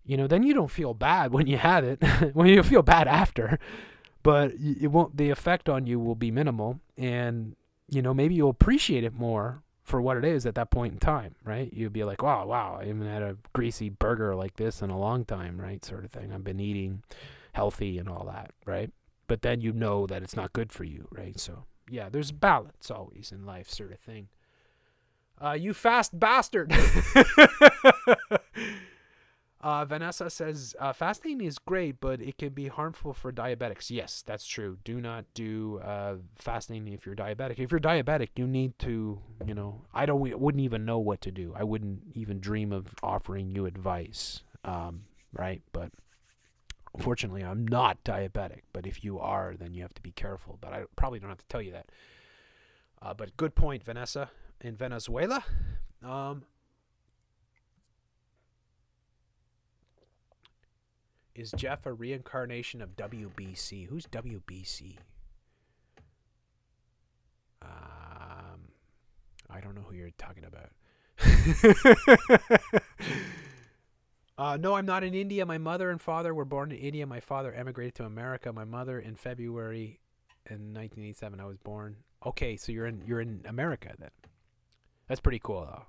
then you don't feel bad when you have it. When you feel bad after, but it won't. The effect on you will be minimal, and maybe you'll appreciate it more for what it is at that point in time, right? You'll be like, wow, I haven't had a greasy burger like this in a long time, right? Sort of thing. I've been eating healthy and all that, right? But then you know that it's not good for you, right? So yeah, there's balance always in life, sort of thing. You fast bastard. Vanessa says, fasting is great, but it can be harmful for diabetics. Yes, that's true. Do not do fasting if you're diabetic. If you're diabetic, you need to, wouldn't even know what to do. I wouldn't even dream of offering you advice, right? But unfortunately, I'm not diabetic. But if you are, then you have to be careful. But I probably don't have to tell you that. But good point, Vanessa. In Venezuela, is Jeff a reincarnation of WBC? Who's WBC? I don't know who you're talking about. No, I'm not in India. My mother and father were born in India. My father emigrated to America. My mother in February in 1987. I was born. Okay, so you're in America then. That's pretty cool though.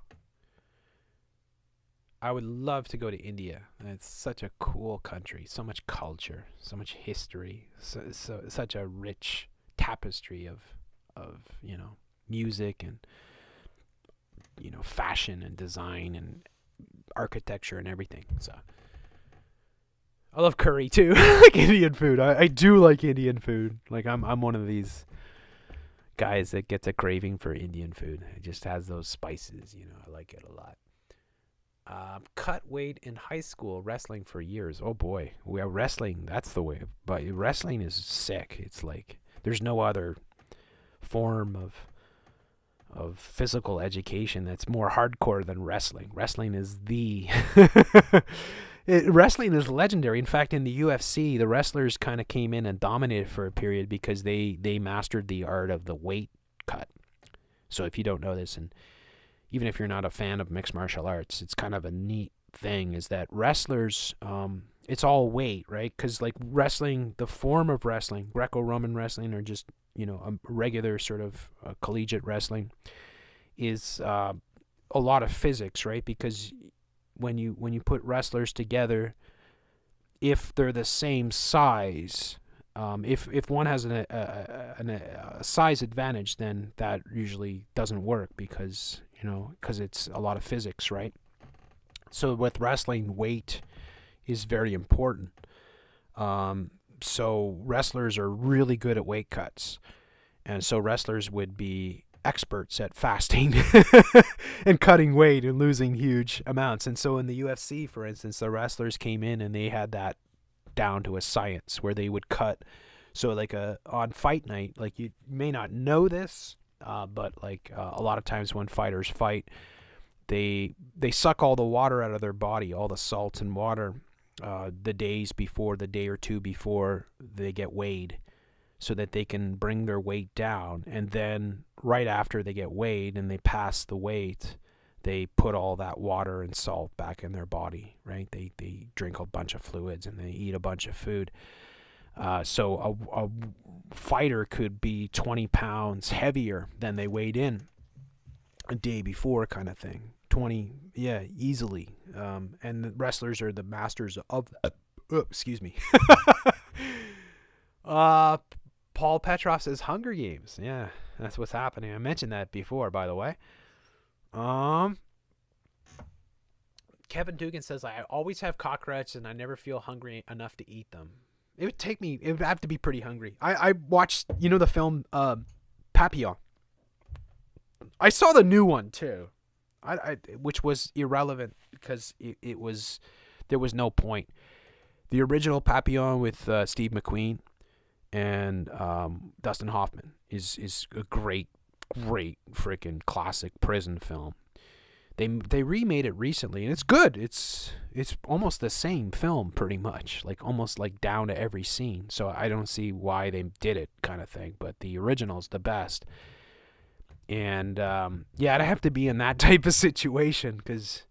I would love to go to India. It's such a cool country. So much culture, so much history, such a rich tapestry of music and fashion and design and architecture and everything. So I love curry too. I like Indian food. I do like Indian food. Like I'm one of these guys that gets a craving for Indian food. It just has those spices, I like it a lot. Cut weight in high school, wrestling for years. Oh boy, we are wrestling. That's the way. But wrestling is sick. It's like there's no other form of physical education that's more hardcore than wrestling. Wrestling is wrestling is legendary. In fact, in the UFC, the wrestlers kind of came in and dominated for a period because they mastered the art of the weight cut. So if you don't know this, and even if you're not a fan of mixed martial arts, it's kind of a neat thing is that wrestlers, it's all weight, right? Because like wrestling, the form of wrestling, Greco-Roman wrestling, or just, a regular sort of collegiate wrestling is a lot of physics, right? Because when you put wrestlers together, if they're the same size, if one has a size advantage, then that usually doesn't work because it's a lot of physics, right? So with wrestling, weight is very important. So wrestlers are really good at weight cuts. And so wrestlers would be experts at fasting and cutting weight and losing huge amounts. And so in the UFC, for instance, the wrestlers came in and they had that down to a science where they would cut. So like on fight night, like you may not know this, but like a lot of times when fighters fight, they suck all the water out of their body, all the salt and water, the day or two before they get weighed, so that they can bring their weight down. And then right after they get weighed and they pass the weight, they put all that water and salt back in their body, right? They drink a bunch of fluids and they eat a bunch of food. So a fighter could be 20 pounds heavier than they weighed in a day before, kind of thing. 20, yeah, easily. And the wrestlers are the masters of that. Oh, excuse me. Paul Petrov says Hunger Games. Yeah, that's what's happening. I mentioned that before, by the way. Kevin Dugan says, I always have cockroaches and I never feel hungry enough to eat them. It would have to be pretty hungry. I watched, the film Papillon. I saw the new one too, which was irrelevant because there was no point. The original Papillon with Steve McQueen and Dustin Hoffman is a great freaking classic prison film. They remade it recently and it's good. It's almost the same film pretty much, like almost like down to every scene. So I don't see why they did it, kind of thing. But the original's the best. And I'd have to be in that type of situation because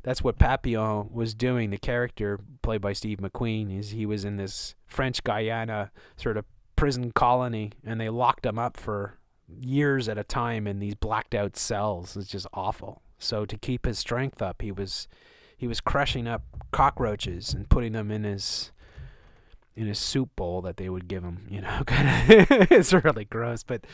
that's what Papillon was doing. The character played by Steve McQueen he was in this French Guyana sort of prison colony, and they locked him up for years at a time in these blacked out cells. It's just awful. So to keep his strength up, he was crushing up cockroaches and putting them in his soup bowl that they would give him. It's really gross. But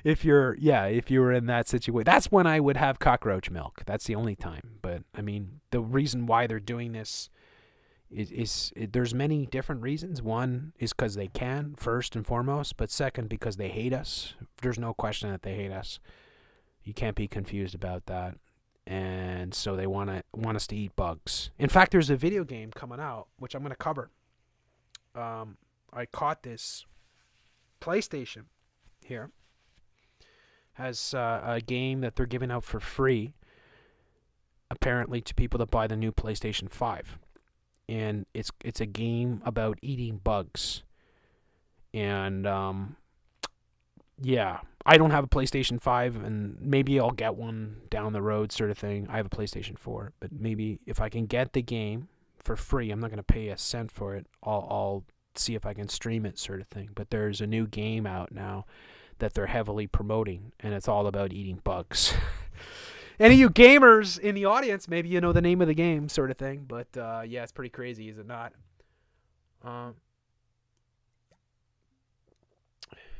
if you were in that situation, that's when I would have cockroach milk. That's the only time. But I mean, the reason why they're doing this There's many different reasons. One is because they can, first and foremost, but second, because they hate us. There's no question that they hate us. You can't be confused about that. And so they want us to eat bugs. In fact, there's a video game coming out, which I'm going to cover. I caught this PlayStation here. Has a game that they're giving out for free, apparently, to people that buy the new PlayStation 5. And it's a game about eating bugs. And yeah, I don't have a PlayStation 5, and maybe I'll get one down the road, sort of thing. I have a PlayStation 4, but maybe if I can get the game for free, I'm not going to pay a cent for it. I'll see if I can stream it, sort of thing. But there's a new game out now that they're heavily promoting, and it's all about eating bugs. Any of you gamers in the audience, maybe you know the name of the game, sort of thing. But yeah, it's pretty crazy, is it not?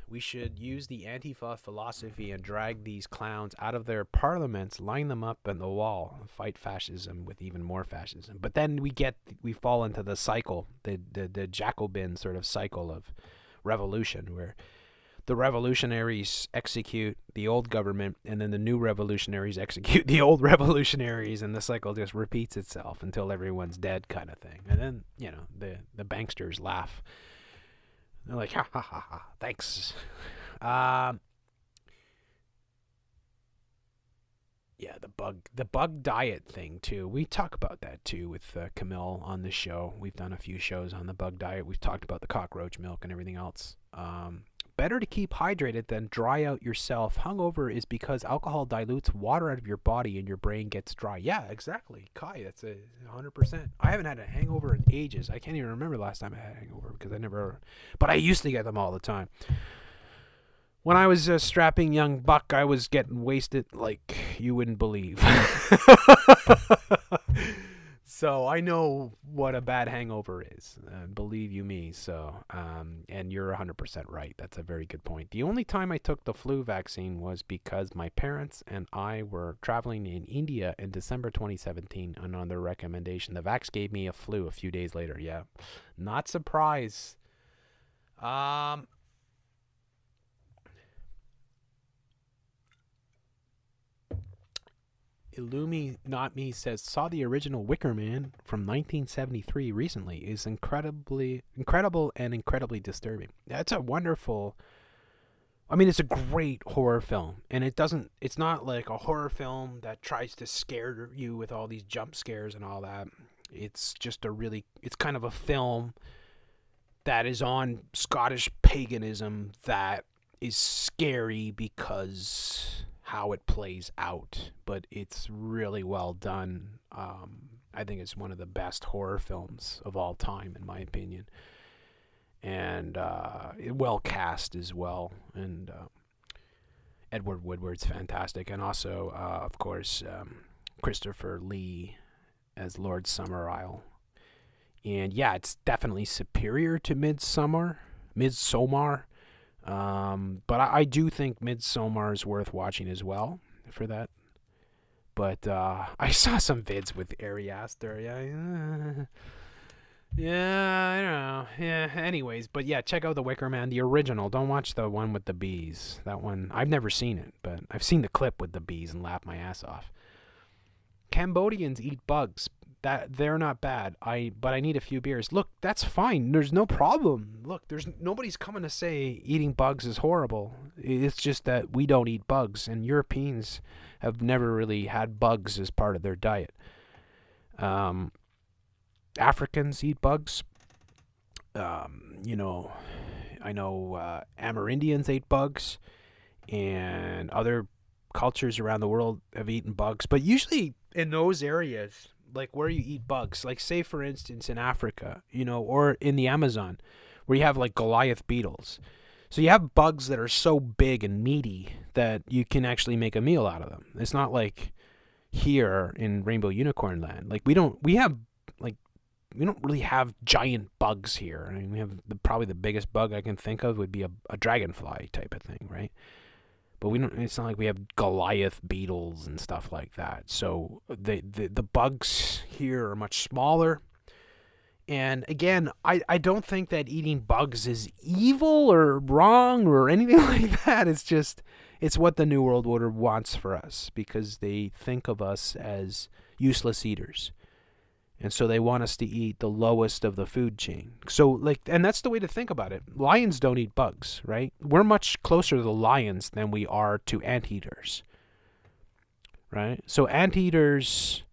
We should use the Antifa philosophy and drag these clowns out of their parliaments, line them up on the wall, fight fascism with even more fascism. But then we fall into the cycle, the Jacobin sort of cycle of revolution, where the revolutionaries execute the old government, and then the new revolutionaries execute the old revolutionaries, and the cycle just repeats itself until everyone's dead, kind of thing. And then, you know, the banksters laugh. They're like, ha ha ha ha, thanks. Yeah, the bug diet thing too. We talk about that too with Camille on the show. We've done a few shows on the bug diet. We've talked about the cockroach milk and everything else. Better to keep hydrated than dry out yourself. Hungover is because alcohol dilutes water out of your body and your brain gets dry. Yeah, exactly. Kai, that's 100%. I haven't had a hangover in ages. I can't even remember the last time I had a hangover because I never... But I used to get them all the time. When I was a strapping young buck, I was getting wasted like you wouldn't believe. So I know what a bad hangover is, believe you me. So, and you're 100% right. That's a very good point. The only time I took the flu vaccine was because my parents and I were traveling in India in December 2017, and on their recommendation, the vax gave me a flu a few days later. Yeah, not surprised. Illumi Not Me says, saw the original Wicker Man from 1973 recently. Is incredible and incredibly disturbing. That's a wonderful... I mean, it's a great horror film. And it's not like a horror film that tries to scare you with all these jump scares and all that. It's just it's kind of a film that is on Scottish paganism that is scary because... how it plays out, but it's really well done. I think it's one of the best horror films of all time, in my opinion, and well cast as well. And Edward Woodward's fantastic, and also, of course, Christopher Lee as Lord Summerisle. And yeah, it's definitely superior to Midsommar. But I do think Midsommar is worth watching as well for that. But I saw some vids with Ari Aster. Yeah, I don't know. Yeah, anyways, but yeah, check out The Wicker Man, the original. Don't watch the one with the bees. That one, I've never seen it, but I've seen the clip with the bees and laughed my ass off. Cambodians eat bugs. They're not bad. But I need a few beers. Look, that's fine. There's no problem. Look, nobody's coming to say eating bugs is horrible. It's just that we don't eat bugs, and Europeans have never really had bugs as part of their diet. Africans eat bugs. I know Amerindians ate bugs, and other cultures around the world have eaten bugs. But usually in those areas, like where you eat bugs, like say for instance in Africa, or in the Amazon, where you have like Goliath beetles. So you have bugs that are so big and meaty that you can actually make a meal out of them. It's not like here in Rainbow Unicorn Land. Like we don't really have giant bugs here. I mean, we have probably the biggest bug I can think of would be a dragonfly type of thing, right? But it's not like we have Goliath beetles and stuff like that. So the bugs here are much smaller, And again, I don't think that eating bugs is evil or wrong or anything like that. It's what the New World Order wants for us, because they think of us as useless eaters. And so they want us to eat the lowest of the food chain. So and that's the way to think about it. Lions don't eat bugs, right? We're much closer to the lions than we are to anteaters, right? So anteaters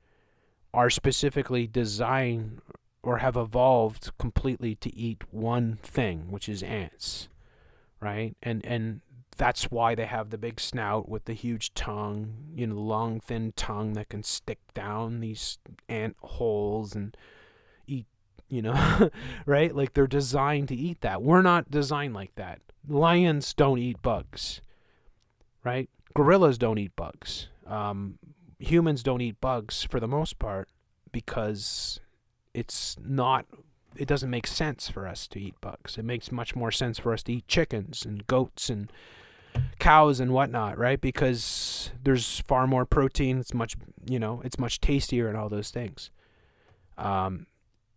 are specifically designed or have evolved completely to eat one thing, which is ants, right? And that's why they have the big snout with the huge tongue, the long, thin tongue that can stick down these ant holes and eat, right? Like, they're designed to eat that. We're not designed like that. Lions don't eat bugs, right? Gorillas don't eat bugs. Humans don't eat bugs for the most part because it doesn't make sense for us to eat bugs. It makes much more sense for us to eat chickens and goats and cows and whatnot, right? Because there's far more protein. It's much, it's much tastier and all those things.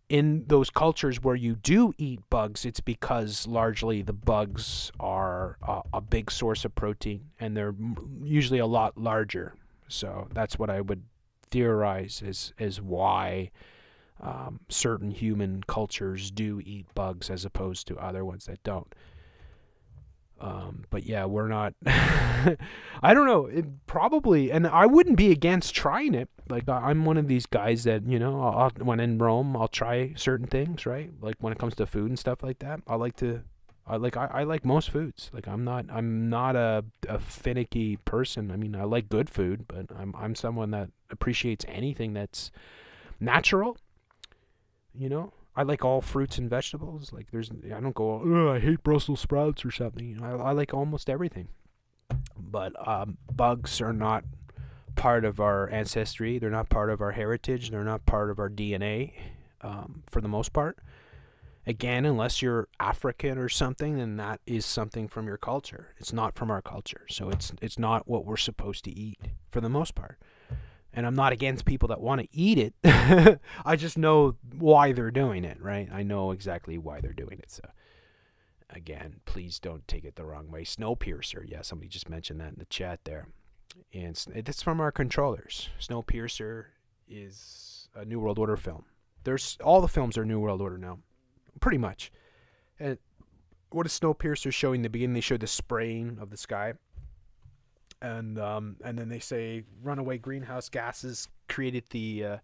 In those cultures where you do eat bugs, it's because largely the bugs are a big source of protein, and they're usually a lot larger. So that's what I would theorize is why certain human cultures do eat bugs as opposed to other ones that don't. But yeah, we're not. I don't know. Probably, and I wouldn't be against trying it. Like, I'm one of these guys that when in Rome, I'll try certain things. Right, like when it comes to food and stuff like that. I like most foods. Like, I'm not a finicky person. I mean, I like good food, but I'm someone that appreciates anything that's natural. I like all fruits and vegetables. Like, I don't go, oh, I hate Brussels sprouts or something. I like almost everything. But bugs are not part of our ancestry. They're not part of our heritage. They're not part of our DNA, for the most part. Again, unless you're African or something, then that is something from your culture. It's not from our culture. So it's not what we're supposed to eat for the most part. And I'm not against people that want to eat it. I just know why they're doing it, right? I know exactly why they're doing it. So, again, please don't take it the wrong way. Snowpiercer, yeah, somebody just mentioned that in the chat there. And it's from our controllers. Snowpiercer is a New World Order film. All the films are New World Order now, pretty much. And what is Snowpiercer showing in the beginning? They show the spraying of the sky. And then they say runaway greenhouse gases created the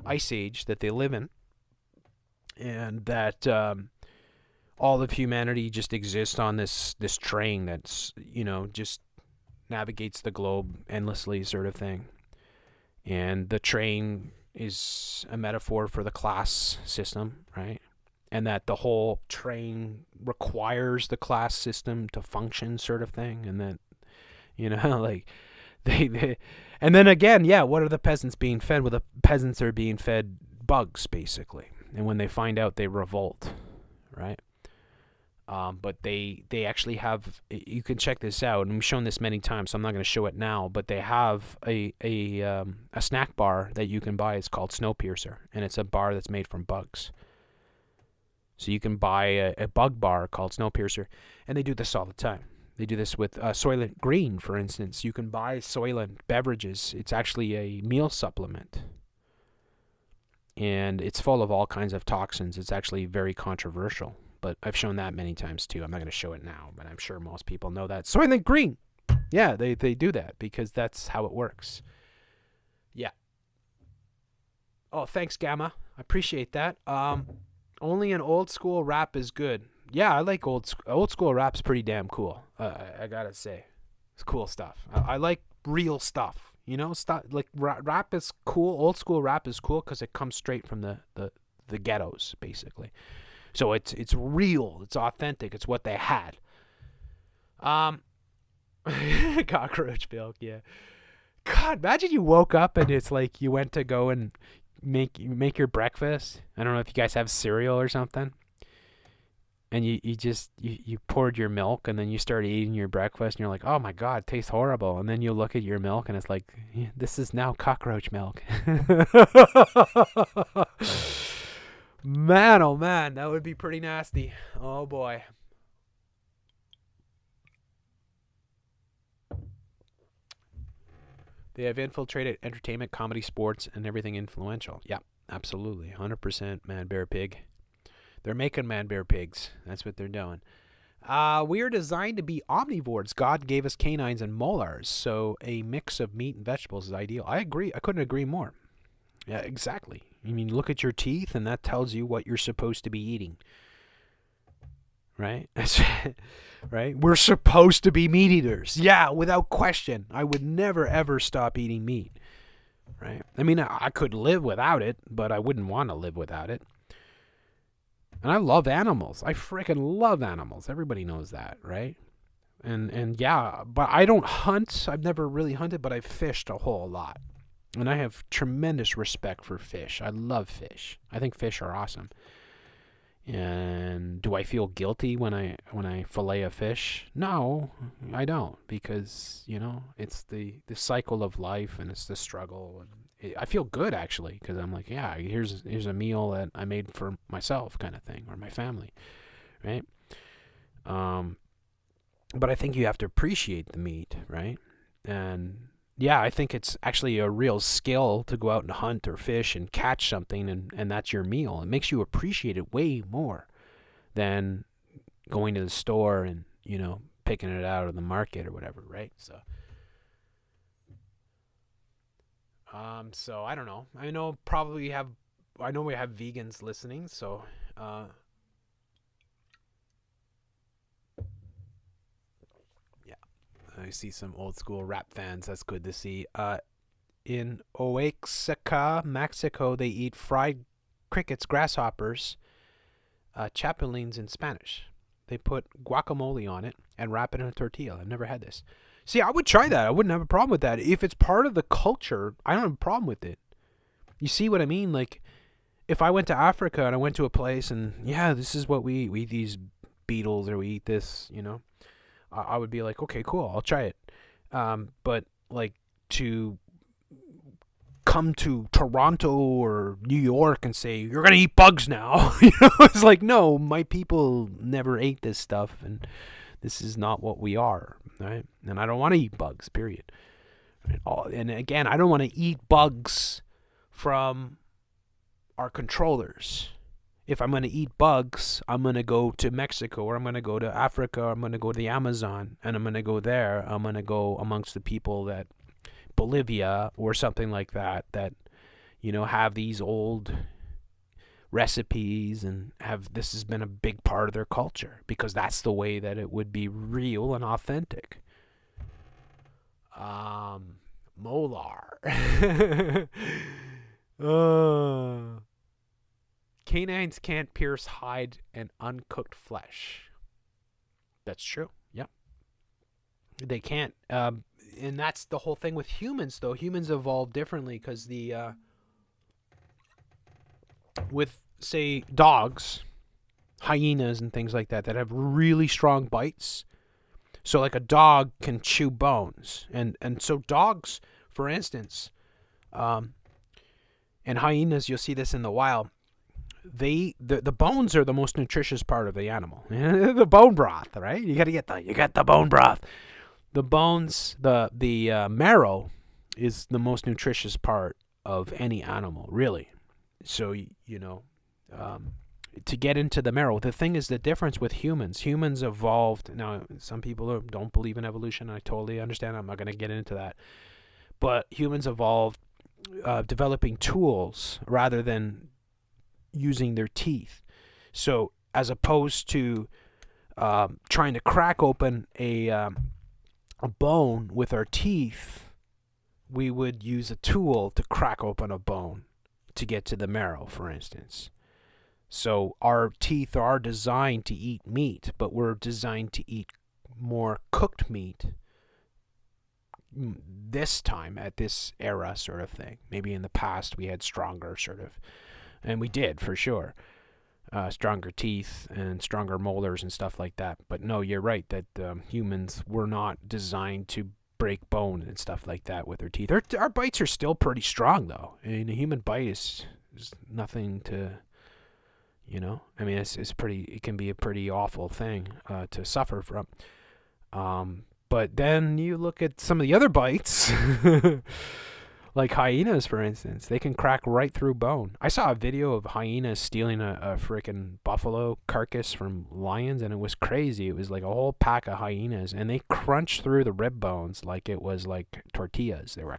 ice age that they live in, and that all of humanity just exists on this train that's just navigates the globe endlessly, sort of thing. And the train is a metaphor for the class system, right? And that the whole train requires the class system to function, sort of thing, and that. Like they and then again, yeah, what are the peasants being fed? Well, the peasants are being fed bugs, basically. And when they find out, they revolt, right? But they actually have, you can check this out, and we've shown this many times, so I'm not going to show it now, but they have a snack bar that you can buy. It's called Snowpiercer, and it's a bar that's made from bugs. So you can buy a bug bar called Snowpiercer, and they do this all the time. They do this with Soylent Green, for instance. You can buy Soylent beverages. It's actually a meal supplement. And it's full of all kinds of toxins. It's actually very controversial. But I've shown that many times too. I'm not going to show it now, but I'm sure most people know that. Soylent Green! Yeah, they do that because that's how it works. Yeah. Oh, thanks, Gamma. I appreciate that. Only an old school rap is good. Yeah, I like old school rap's pretty damn cool. I gotta say, it's cool stuff. I like real stuff. Stuff like rap is cool. Old school rap is cool because it comes straight from the ghettos, basically. So it's real. It's authentic. It's what they had. Cockroach milk. Yeah. God, imagine you woke up and it's like you went to go and make your breakfast. I don't know if you guys have cereal or something. And you poured your milk and then you started eating your breakfast and you're like, oh my God, it tastes horrible. And then you look at your milk and it's like, this is now cockroach milk. Man, oh man, that would be pretty nasty. Oh boy. They have infiltrated entertainment, comedy, sports, and everything influential. Yeah, absolutely. 100% man, bear, pig. They're making man, bear, pigs. That's what they're doing. We are designed to be omnivores. God gave us canines and molars, so a mix of meat and vegetables is ideal. I agree. I couldn't agree more. Yeah, exactly. I mean, look at your teeth, and that tells you what you're supposed to be eating. Right? Right? We're supposed to be meat eaters. Yeah, without question. I would never, ever stop eating meat. Right? I mean, I could live without it, but I wouldn't want to live without it. And I love animals. I freaking love animals. Everybody knows that, right? And yeah, but I don't hunt. I've never really hunted, but I've fished a whole lot. And I have tremendous respect for fish. I love fish. I think fish are awesome. And do I feel guilty when I fillet a fish? No, I don't, because, you know, it's the cycle of life, and it's the struggle. And I feel good, actually, because I'm like, yeah, here's a meal that I made for myself, kind of thing, or my family, right? But I think you have to appreciate the meat, right? And yeah, I think it's actually a real skill to go out and hunt or fish and catch something, and that's your meal. It makes you appreciate it way more than going to the store and, you know, picking it out of the market or whatever, right? So I don't know. I know we have vegans listening, so I see some old school rap fans. That's good to see. In Oaxaca, Mexico, they eat fried crickets, grasshoppers, chapulines in Spanish. They put guacamole on it and wrap it in a tortilla. I've never had this. See, I would try that. I wouldn't have a problem with that. If it's part of the culture, I don't have a problem with it. You see what I mean? Like, if I went to Africa and I went to a place and, yeah, this is what we eat. We eat these beetles, or we eat this, you know. I would be like, okay, cool, I'll try it. But like, to come to Toronto or New York and say, you're going to eat bugs now. You know, it's like, no, my people never ate this stuff, and this is not what we are, right? And I don't want to eat bugs, period. And again, I don't want to eat bugs from our controllers. If I'm going to eat bugs, I'm going to go to Mexico, or I'm going to go to Africa, or I'm going to go to the Amazon, and I'm going to go there. I'm going to go amongst the people that Bolivia or something like that, you know, have these old recipes and this has been a big part of their culture, because that's the way that it would be real and authentic. Molar. Canines can't pierce hide and uncooked flesh. That's true. Yep. They can't. And that's the whole thing with humans, though. Humans evolved differently because with, say, dogs, hyenas and things like that have really strong bites. So like a dog can chew bones. And so dogs, for instance, and hyenas, you'll see this in the wild, the bones are the most nutritious part of the animal. The bone broth, right? You got the bone broth. The bones, the marrow is the most nutritious part of any animal, really. So, you know, to get into the marrow, the thing is, the difference with humans evolved. Now, some people don't believe in evolution. I totally understand. I'm not going to get into that. But humans evolved developing tools rather than using their teeth. So as opposed to trying to crack open a bone with our teeth, we would use a tool to crack open a bone to get to the marrow, for instance. So our teeth are designed to eat meat, but we're designed to eat more cooked meat this time, at this era, sort of thing. Maybe in the past we had stronger sort of, and we did for sure, stronger teeth and stronger molars and stuff like that. But no, you're right that humans were not designed to break bone and stuff like that with their teeth. Our bites are still pretty strong, though. I mean, a human bite is nothing to You know, I mean, it can be a pretty awful thing to suffer from. But then you look at some of the other bites, like hyenas, for instance. They can crack right through bone. I saw a video of hyenas stealing a freaking buffalo carcass from lions, and it was crazy. It was like a whole pack of hyenas, and they crunched through the rib bones like it was like tortillas. They were,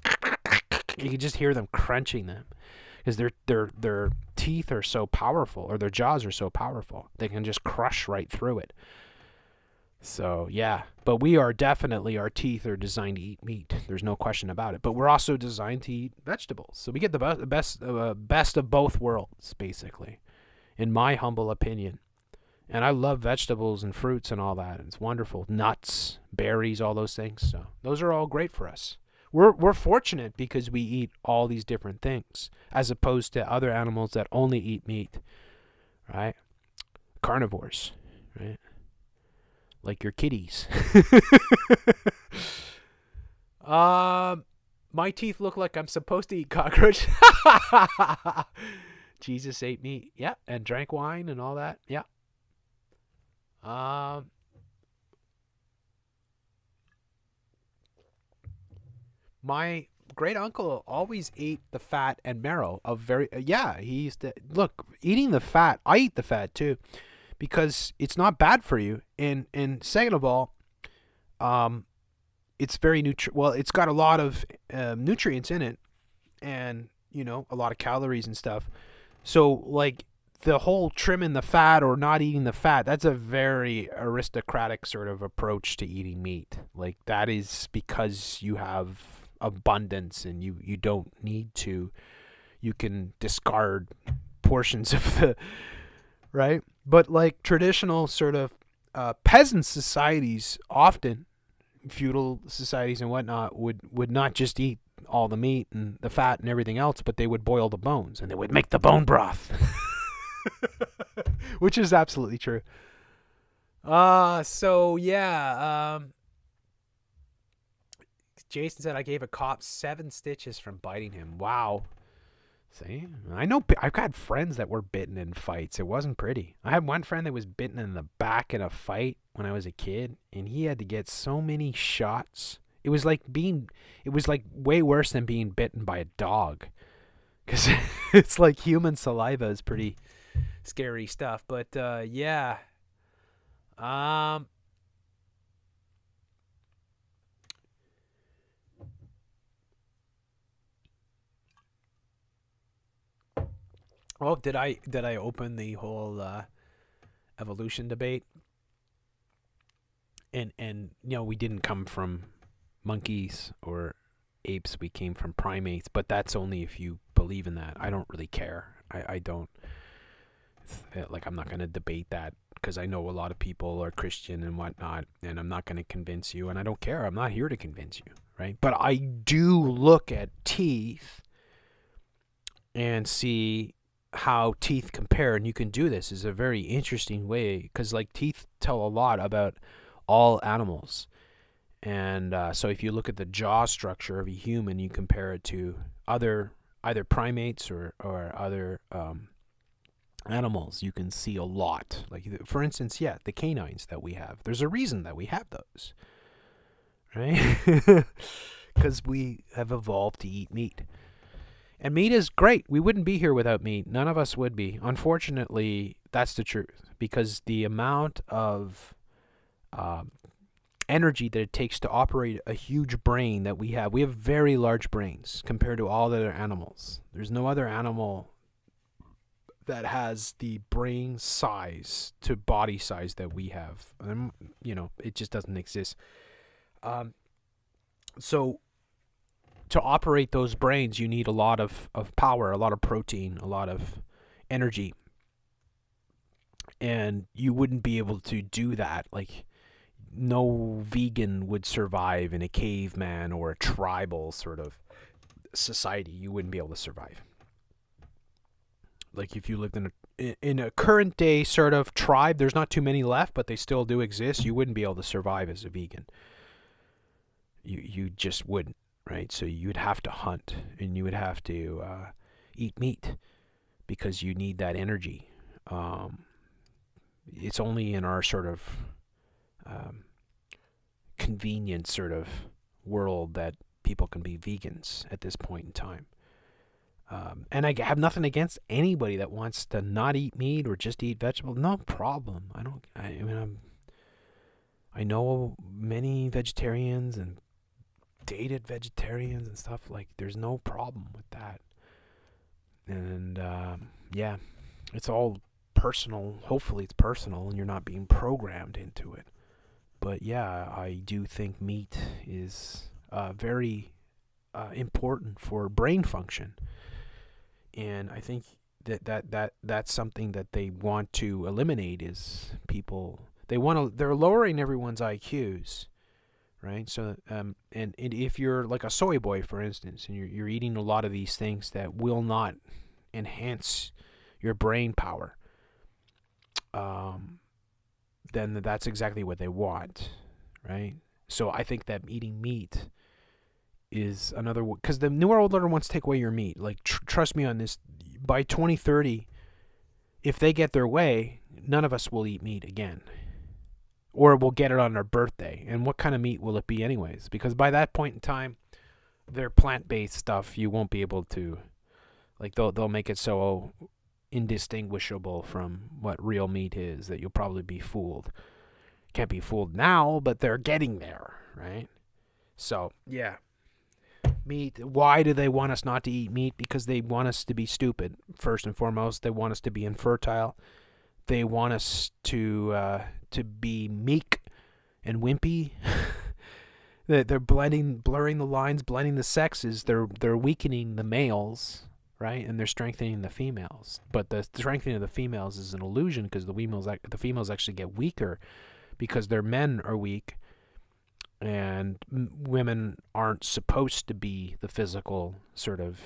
you could just hear them crunching them, because their teeth are so powerful, or their jaws are so powerful. They can just crush right through it. So, yeah. But our teeth are designed to eat meat. There's no question about it. But we're also designed to eat vegetables. So we get the best of both worlds, basically, in my humble opinion. And I love vegetables and fruits and all that. It's wonderful. Nuts, berries, all those things. So those are all great for us. We're fortunate because we eat all these different things, as opposed to other animals that only eat meat, right? Carnivores, right? Like your kitties. My teeth look like I'm supposed to eat cockroach. Jesus ate meat. Yeah, and drank wine and all that. Yeah. My great uncle always ate the fat and marrow of he used to look, eating the fat. I eat the fat too, because it's not bad for you. And second of all, it's very it's got a lot of nutrients in it, and a lot of calories and stuff. So like the whole trimming the fat or not eating the fat, that's a very aristocratic sort of approach to eating meat. Like that is because you have abundance and you don't need to. You can discard portions of the right. But like traditional sort of peasant societies, often feudal societies and whatnot, would not just eat all the meat and the fat and everything else, but they would boil the bones and they would make the bone broth, which is absolutely true. So yeah. Jason said I gave a cop 7 stitches from biting him. Wow. See, I know I've had friends that were bitten in fights. It wasn't pretty. I had one friend that was bitten in the back in a fight when I was a kid, and he had to get so many shots. It was like way worse than being bitten by a dog, because it's like human saliva is pretty scary stuff. But yeah. Oh, did I open the whole evolution debate? And we didn't come from monkeys or apes. We came from primates, but that's only if you believe in that. I don't really care. I don't. Like, I'm not going to debate that, because I know a lot of people are Christian and whatnot, and I'm not going to convince you, and I don't care. I'm not here to convince you, right? But I do look at teeth and see how teeth compare, and you can do this. Is a very interesting way, because like teeth tell a lot about all animals. And so if you look at the jaw structure of a human, you compare it to either primates or other animals, you can see a lot. Like, for instance, the canines that we have, there's a reason that we have those, right? Because we have evolved to eat meat. And meat is great. We wouldn't be here without meat. None of us would be. Unfortunately, that's the truth. Because the amount of energy that it takes to operate a huge brain that we have very large brains compared to all other animals. There's no other animal that has the brain size to body size that we have. It just doesn't exist. So to operate those brains, you need a lot of power, a lot of protein, a lot of energy. And you wouldn't be able to do that. Like, no vegan would survive in a caveman or a tribal sort of society. You wouldn't be able to survive. Like, if you lived in a current day sort of tribe, there's not too many left, but they still do exist. You wouldn't be able to survive as a vegan. You just wouldn't. Right, so you'd have to hunt, and you would have to eat meat, because you need that energy. It's only in our sort of convenient sort of world that people can be vegans at this point in time. And I have nothing against anybody that wants to not eat meat or just eat vegetables. No problem. I know many vegetarians and dated vegetarians and stuff. Like, there's no problem with that. And yeah, it's all personal. Hopefully it's personal and you're not being programmed into it. But yeah, I do think meat is very important for brain function. And I think that's something that they want to eliminate is people. They're lowering everyone's IQs, right? So and if you're like a soy boy, for instance, and you're eating a lot of these things that will not enhance your brain power, then that's exactly what they want, right? So I think that eating meat is another, because the New World Order wants to take away your meat. Like, trust me on this. By 2030, if they get their way, none of us will eat meat again, or we'll get it on our birthday. And what kind of meat will it be, anyways? Because by that point in time, their plant-based stuff, you won't be able to, like, they'll make it so indistinguishable from what real meat is that you'll probably be fooled. Can't be fooled now, but they're getting there, right? So yeah. Meat. Why do they want us not to eat meat? Because they want us to be stupid, first and foremost. They want us to be infertile. They want us to be meek and wimpy. They're blurring the lines, blending the sexes. They're weakening the males, right? And they're strengthening the females. But the strengthening of the females is an illusion, because the females actually get weaker because their men are weak. And women aren't supposed to be the physical sort of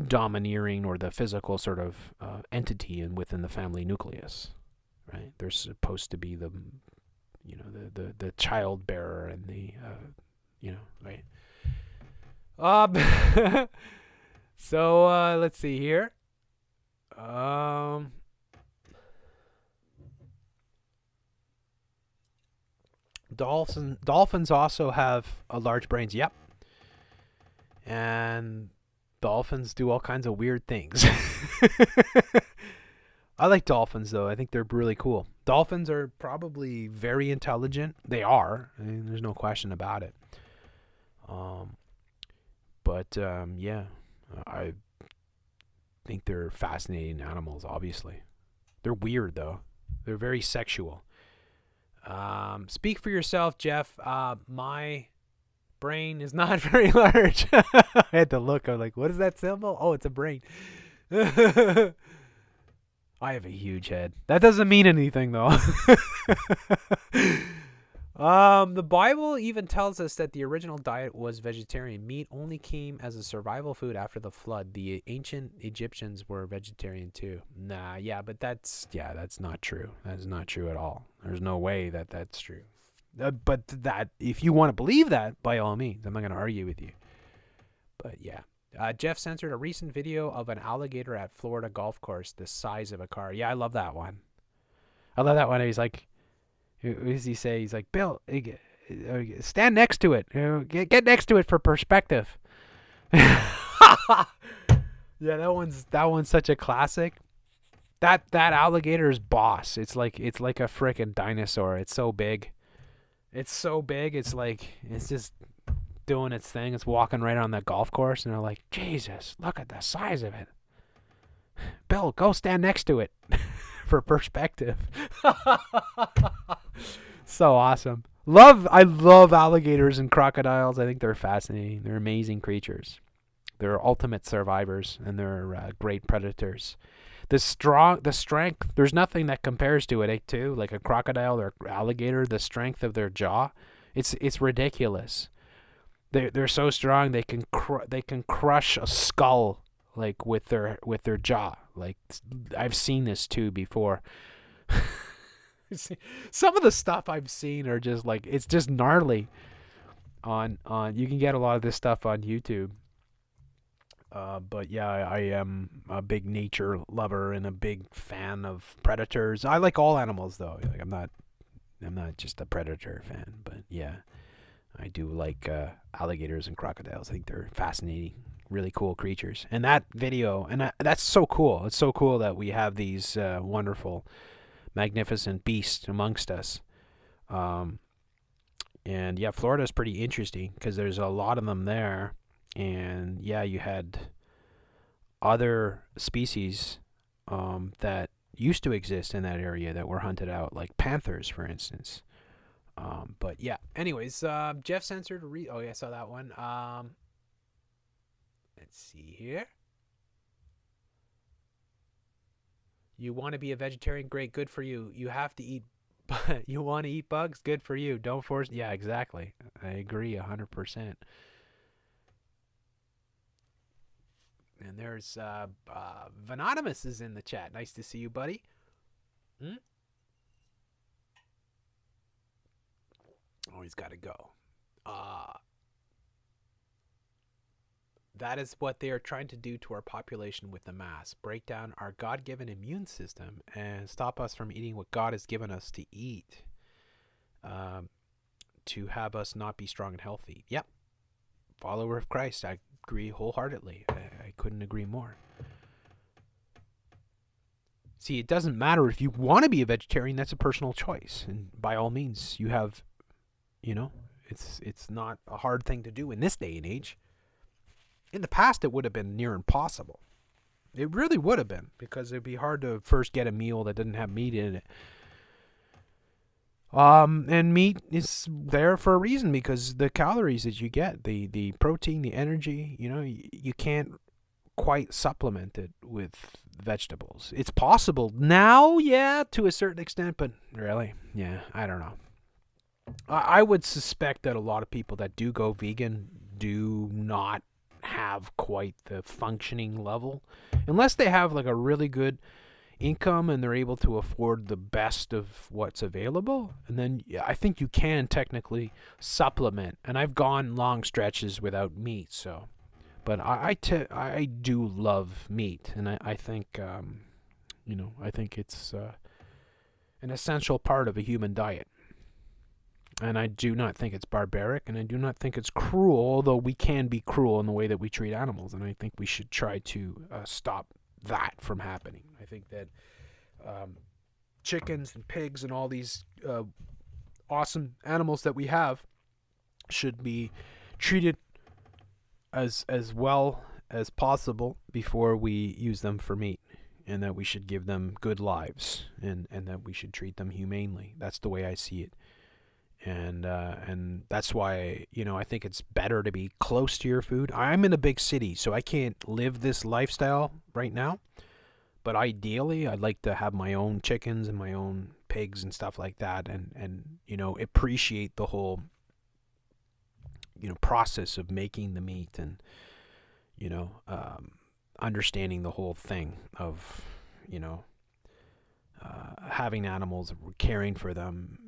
domineering or the physical sort of entity within the family nucleus, right? They're supposed to be the child bearer and the right. So let's see here. Dolphins also have large brains. Yep. And dolphins do all kinds of weird things. I like dolphins, though. I think they're really cool. Dolphins are probably very intelligent. They are. I mean, there's no question about it. Yeah, I think they're fascinating animals, obviously. They're weird, though. They're very sexual. Speak for yourself, Jeff. My brain is not very large. I had to look. I'm like, what is that symbol? Oh, it's a brain. I have a huge head. That doesn't mean anything, though. The Bible even tells us that the original diet was vegetarian. Meat only came as a survival food after the flood. The ancient Egyptians were vegetarian too. But that's not true. That's not true at all. There's no way that that's true. But that, if you want to believe that, by all means, I'm not going to argue with you. But yeah. Jeff censored a recent video of an alligator at Florida golf course the size of a car. Yeah, I love that one. He's like, what does he say? He's like, Bill, stand next to it. Get next to it for perspective. Yeah, that one's such a classic. That alligator is boss. It's like a frickin' dinosaur. It's so big. It's like it's just doing its thing. It's walking right on that golf course, and they're like, Jesus, look at the size of it. Bill, go stand next to it for perspective. So awesome. I love alligators and crocodiles. I think they're fascinating. They're amazing creatures. They're ultimate survivors, and they're great predators. The strength, there's nothing that compares to it, too. Like a crocodile or alligator, the strength of their jaw, it's ridiculous. They're so strong they can crush a skull, like with their jaw. Like, I've seen this too before. Some of the stuff I've seen are just like, it's just gnarly. On you can get a lot of this stuff on YouTube. But yeah, I am a big nature lover and a big fan of predators. I like all animals though. Like I'm not just a predator fan, but yeah, I do like alligators and crocodiles. I think they're fascinating, really cool creatures. And that video, and that's so cool. It's so cool that we have these wonderful, magnificent beasts amongst us. And yeah, Florida is pretty interesting because there's a lot of them there. And yeah, you had other species that used to exist in that area that were hunted out, like panthers, for instance. But yeah, anyways, Jeff Censored. Oh yeah, I saw that one. Let's see here. You want to be a vegetarian? Great, good for you. You have to eat. You want to eat bugs? Good for you. Don't force. Yeah, exactly. I agree 100%. And there's Vanonymous is in the chat. Nice to see you, buddy. Oh, he's got to go. That is what they are trying to do to our population with the mass. Break down our God-given immune system and stop us from eating what God has given us to eat. To have us not be strong and healthy. Yep. Follower of Christ. I agree wholeheartedly. I couldn't agree more. See, it doesn't matter if you want to be a vegetarian. That's a personal choice. And by all means, you have, it's not a hard thing to do in this day and age. In the past, it would have been near impossible. It really would have been, because it'd be hard to first get a meal that didn't have meat in it. And meat is there for a reason, because the calories that you get, the protein, the energy, you can't quite supplement it with vegetables. It's possible now, yeah, to a certain extent, but really, yeah, I don't know. I would suspect that a lot of people that do go vegan do not have quite the functioning level, unless they have like a really good income and they're able to afford the best of what's available. And then I think you can technically supplement, and I've gone long stretches without meat, so but I do love meat, and I think I think it's an essential part of a human diet. And I do not think it's barbaric, and I do not think it's cruel, although we can be cruel in the way that we treat animals, and I think we should try to stop that from happening. I think that chickens and pigs and all these awesome animals that we have should be treated as well as possible before we use them for meat, and that we should give them good lives, and that we should treat them humanely. That's the way I see it. And that's why, I think it's better to be close to your food. I'm in a big city, so I can't live this lifestyle right now. But ideally, I'd like to have my own chickens and my own pigs and stuff like that, and appreciate the whole, process of making the meat, and, understanding the whole thing of, having animals, caring for them,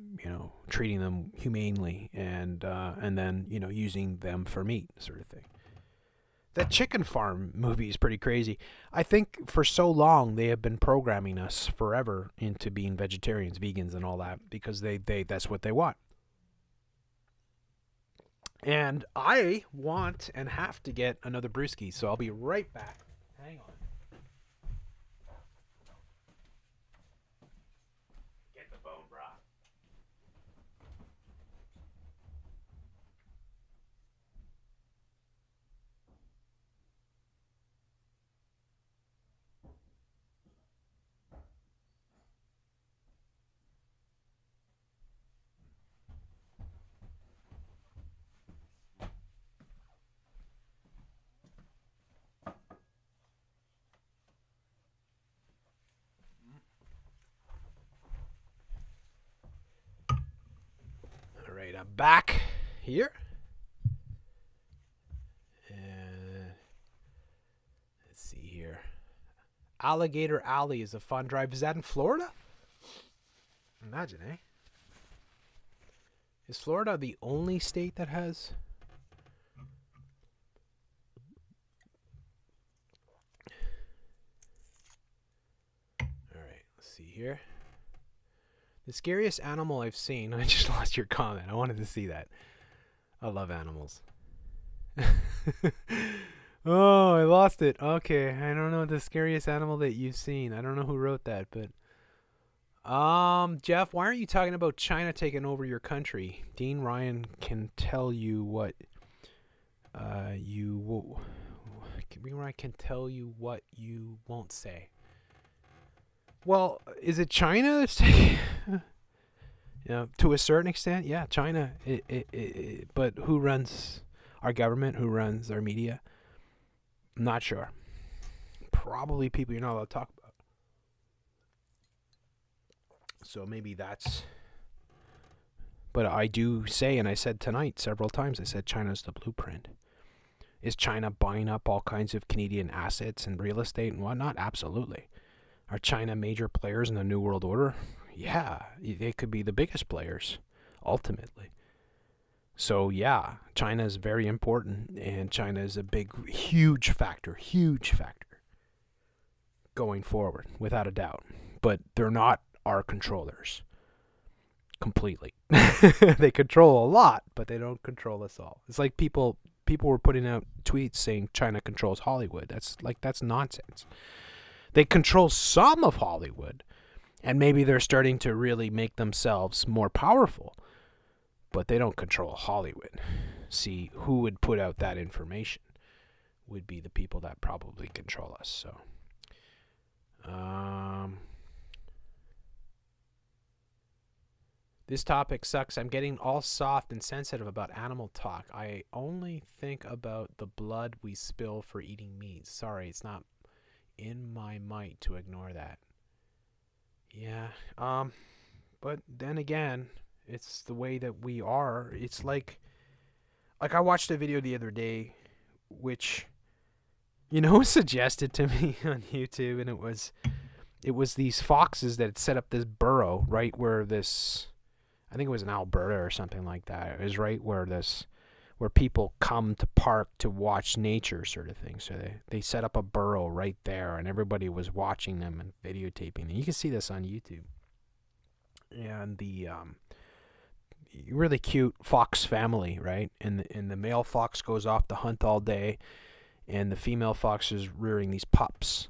treating them humanely, and then, using them for meat, sort of thing. That chicken farm movie is pretty crazy. I think for so long they have been programming us forever into being vegetarians, vegans, and all that, because they that's what they want. And I want and have to get another brewski, so I'll be right back. Hang on. Get the bone broth. Alright, I'm back here. And let's see here. Alligator Alley is a fun drive. Is that in Florida? Imagine, eh? Is Florida the only state that has see here. The scariest animal I've seen. I just lost your comment. I wanted to see that. I love animals. Oh, I lost it. Okay, I don't know the scariest animal that you've seen. I don't know who wrote that, but Jeff, why aren't you talking about China taking over your country? Dean Ryan can tell you what I can tell you what you won't say. Well, is it China that's taking yeah, to a certain extent, yeah, China. But who runs our government? Who runs our media? I'm not sure. Probably people you're not allowed to talk about. So maybe that's... But I do say, and I said tonight several times, I said China's the blueprint. Is China buying up all kinds of Canadian assets and real estate and whatnot? Absolutely. Are China major players in the New World Order? Yeah, they could be the biggest players, ultimately. So yeah, China is very important, and China is a big, huge factor going forward, without a doubt. But they're not our controllers completely. They control a lot, but they don't control us all. It's like people were putting out tweets saying China controls Hollywood. That's nonsense. They control some of Hollywood, and maybe they're starting to really make themselves more powerful. But they don't control Hollywood. See, who would put out that information would be the people that probably control us. So, this topic sucks. I'm getting all soft and sensitive about animal talk. I only think about the blood we spill for eating meat. Sorry, it's not in my might to ignore that. Yeah. But then again, it's the way that we are. It's like I watched a video the other day, which, was suggested to me on YouTube, and it was these foxes that had set up this burrow right where this, I think it was in Alberta or something like that. It was right where people come to park to watch nature, sort of thing. So they set up a burrow right there, and everybody was watching them and videotaping. And you can see this on YouTube. And the really cute fox family, right? And the male fox goes off to hunt all day, and the female fox is rearing these pups.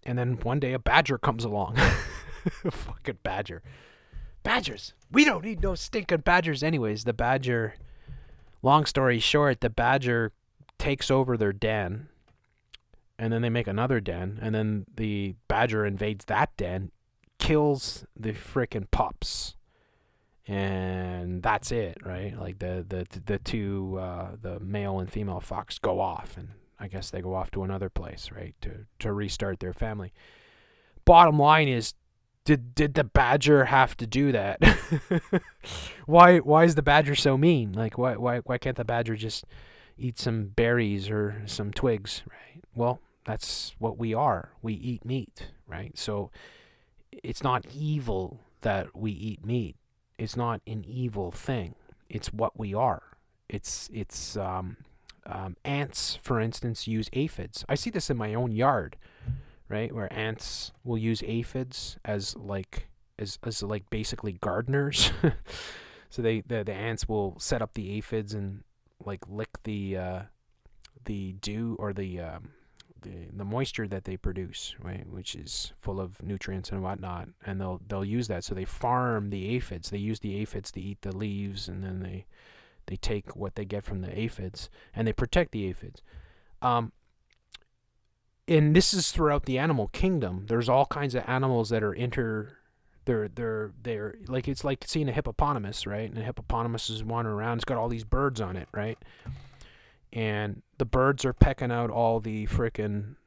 And then one day a badger comes along. Fucking badger. Badgers! We don't need no stinking badgers anyways. The badger, long story short, the badger takes over their den, and then they make another den, and then the badger invades that den, kills the frickin' pups. And that's it, right? Like the two, the male and female fox go off, and I guess they go off to another place, right, to restart their family. Bottom line is, did the badger have to do that? Why is the badger so mean? Like why can't the badger just eat some berries or some twigs, right? Well, that's what we are. We eat meat, right? So it's not evil that we eat meat. It's not an evil thing. It's what we are. It's ants, for instance, use aphids. I see this in my own yard, right, where ants will use aphids as basically gardeners. So the ants will set up the aphids and like lick the dew or the moisture that they produce, right, which is full of nutrients and whatnot, and they'll use that. So they farm the aphids. They use the aphids to eat the leaves, and then they take what they get from the aphids, and they protect the aphids. And this is throughout the animal kingdom. There's all kinds of animals that are they're like, it's like seeing a hippopotamus, right? And a hippopotamus is wandering around. It's got all these birds on it, right? And the birds are pecking out all the frickin'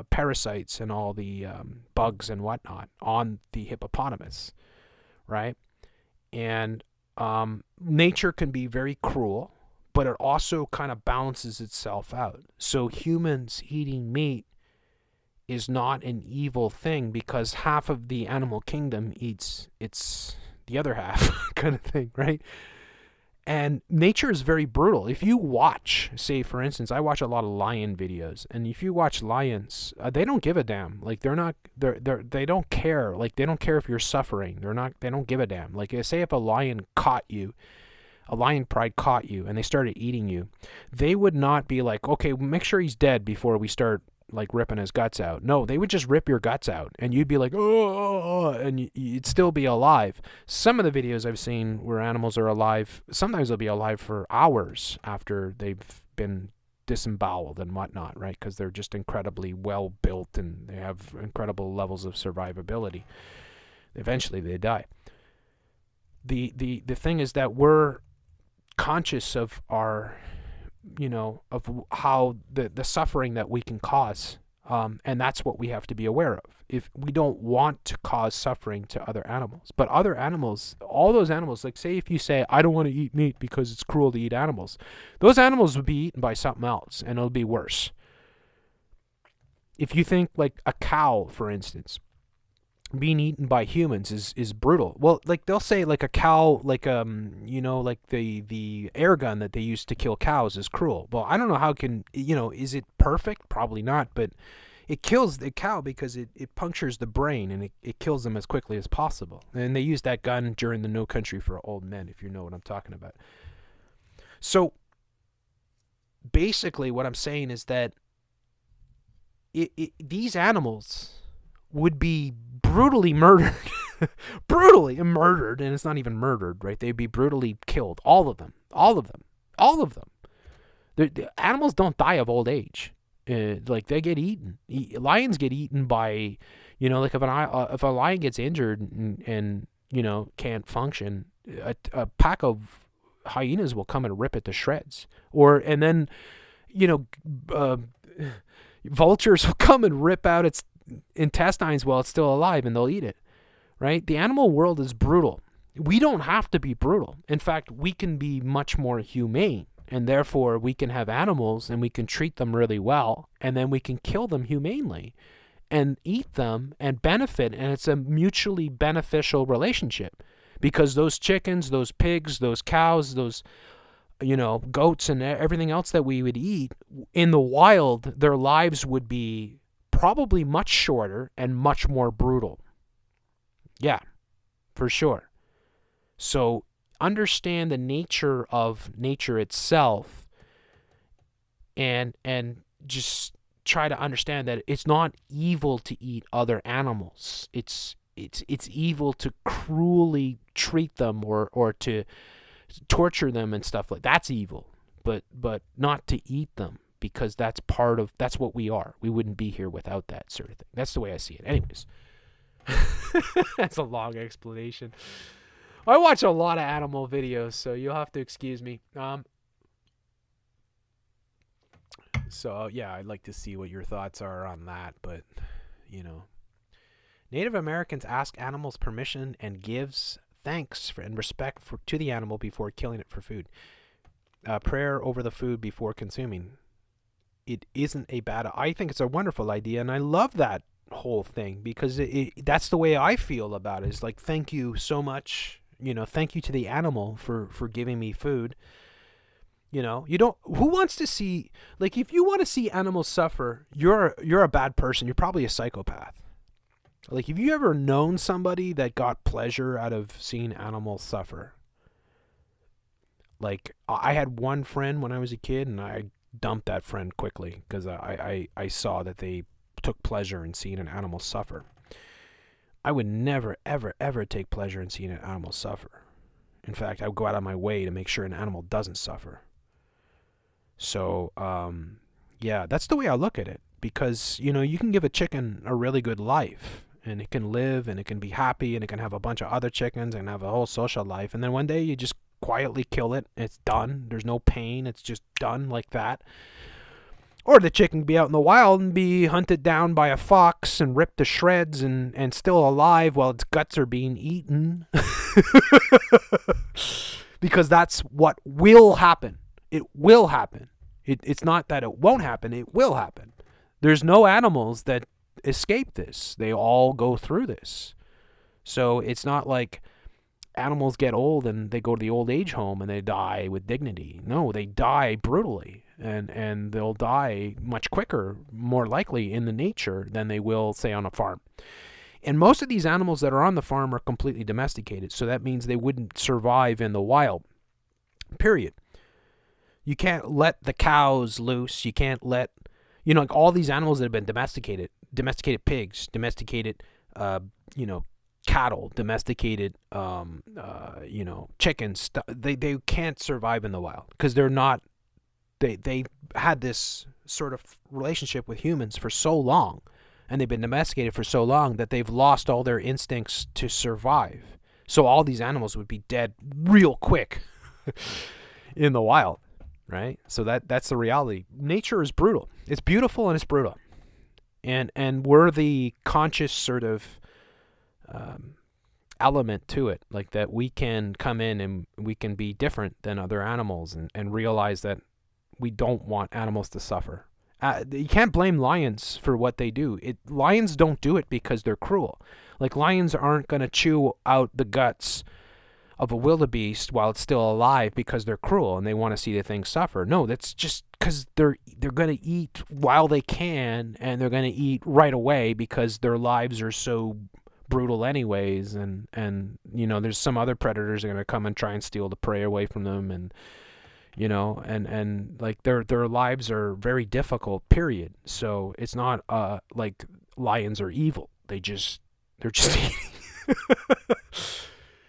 parasites and all the bugs and whatnot on the hippopotamus, right? And nature can be very cruel, but it also kind of balances itself out. So humans eating meat is not an evil thing, because half of the animal kingdom eats the other half, kind of thing, right? And nature is very brutal. If you watch, say for instance, I watch a lot of lion videos, and if you watch lions, they don't give a damn. Like they don't care. Like they don't care if you're suffering. They don't give a damn. Like say if a lion caught you, a lion pride caught you, and they started eating you, they would not be like, okay, make sure he's dead before we start like ripping his guts out. No, they would just rip your guts out, and you'd be like, oh, and you'd still be alive. Some of the videos I've seen where animals are alive, sometimes they'll be alive for hours after they've been disemboweled and whatnot, right? Because they're just incredibly well built and they have incredible levels of survivability. Eventually they die. The thing is that we're conscious of our, of how the suffering that we can cause, and that's what we have to be aware of. If we don't want to cause suffering to other animals, but other animals, all those animals, like say if you say I don't want to eat meat because it's cruel to eat animals, those animals would be eaten by something else and it'll be worse. If you think like a cow, for instance, being eaten by humans is brutal. Well, like they'll say like a cow, like like the air gun that they used to kill cows is cruel. Well, I don't know how is it perfect? Probably not, but it kills the cow because it punctures the brain and it kills them as quickly as possible. And they used that gun during the No Country for Old Men, if you know what I'm talking about. So basically what I'm saying is that these animals would be brutally murdered. Brutally murdered, and it's not even murdered, right? They'd be brutally killed. All of them. The animals don't die of old age. Like they get eaten. Lions get eaten by, like if a lion gets injured and can't function, a pack of hyenas will come and rip it to shreds. And then vultures will come and rip out its intestines while it's still alive, and they'll eat it, right? The animal world is brutal. We don't have to be brutal. In fact, we can be much more humane, and therefore we can have animals and we can treat them really well, and then we can kill them humanely and eat them and benefit, and it's a mutually beneficial relationship, because those chickens, those pigs, those cows, those goats and everything else that we would eat in the wild, their lives would be probably much shorter and much more brutal. Yeah, for sure. So understand the nature of nature itself, and just try to understand that it's not evil to eat other animals. It's evil to cruelly treat them or to torture them and stuff like that's evil, but not to eat them, because that's what we are. We wouldn't be here without that sort of thing. That's the way I see it. Anyways, that's a long explanation. I watch a lot of animal videos, so you'll have to excuse me. So yeah, I'd like to see what your thoughts are on that, but Native Americans ask animals permission and gives thanks and respect to the animal before killing it for food. Prayer over the food before consuming. It isn't a bad. I think it's a wonderful idea, and I love that whole thing, because that's the way I feel about it. It's like, thank you so much. Thank you to the animal for giving me food. Who wants to see, like, if you want to see animals suffer, you're a bad person. You're probably a psychopath. Like, have you ever known somebody that got pleasure out of seeing animals suffer? Like, I had one friend when I was a kid, and I dumped that friend quickly because I saw that they took pleasure in seeing an animal suffer. I would never, ever, ever take pleasure in seeing an animal suffer. In fact, I would go out of my way to make sure an animal doesn't suffer. So, yeah, that's the way I look at it, because, you can give a chicken a really good life, and it can live, and it can be happy, and it can have a bunch of other chickens and have a whole social life, and then one day you just quietly kill it. It's done. There's no pain. It's just done like that. Or the chicken can be out in the wild and be hunted down by a fox and ripped to shreds and still alive while its guts are being eaten. Because that's what will happen. It will happen. It's not that it won't happen. It will happen. There's no animals that escape this. They all go through this. So it's not like animals get old and they go to the old age home and they die with dignity. No, they die brutally, and they'll die much quicker, more likely in the nature than they will, say, on a farm. And most of these animals that are on the farm are completely domesticated, so that means they wouldn't survive in the wild, period. You can't let the cows loose. You can't let, like all these animals that have been domesticated pigs, domesticated, cattle, domesticated, chickens. They can't survive in the wild because they're not. They had this sort of relationship with humans for so long, and they've been domesticated for so long that they've lost all their instincts to survive. So all these animals would be dead real quick in the wild, right? So that's the reality. Nature is brutal. It's beautiful and it's brutal. And we're the conscious sort of element to it, like that we can come in and we can be different than other animals and realize that we don't want animals to suffer. You can't blame lions for what they do. Lions don't do it because they're cruel. Like, lions aren't going to chew out the guts of a wildebeest while it's still alive because they're cruel and they want to see the thing suffer. No, that's just because they're going to eat while they can, and they're going to eat right away because their lives are so brutal anyways, and there's some other predators that are going to come and try and steal the prey away from them, and like their lives are very difficult, period. So it's not like lions are evil. They're just eating.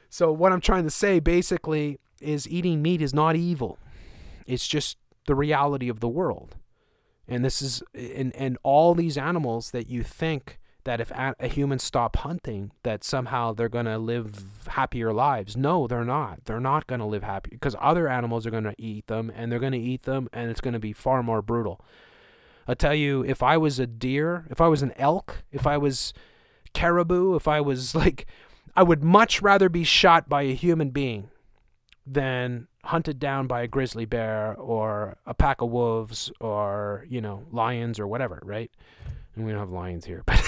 So what I'm trying to say basically is eating meat is not evil. It's just the reality of the world. And this is and all these animals that you think that if a human stop hunting, that somehow they're going to live happier lives. No, they're not. They're not going to live happy because other animals are going to eat them, and they're going to eat them, and it's going to be far more brutal. I'll tell you, if I was a deer, if I was an elk, if I was caribou, if I was I would much rather be shot by a human being than hunted down by a grizzly bear or a pack of wolves or, lions or whatever, right? And we don't have lions here, but